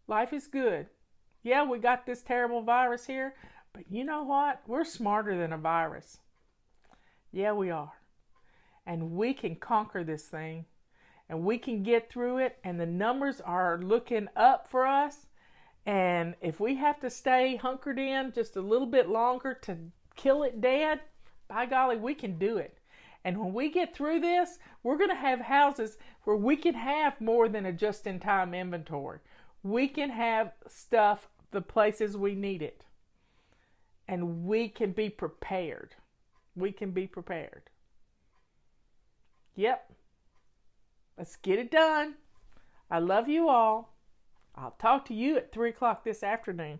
Life is good. Yeah, we got this terrible virus here, but you know what? We're smarter than a virus. Yeah, we are. And we can conquer this thing, and we can get through it, and the numbers are looking up for us. And if we have to stay hunkered in just a little bit longer to kill it dead, by golly, we can do it. And when we get through this, we're going to have houses where we can have more than a just-in-time inventory. We can have stuff the places we need it. And we can be prepared. We can be prepared. Yep. Let's get it done. I love you all. I'll talk to you at 3 o'clock this afternoon.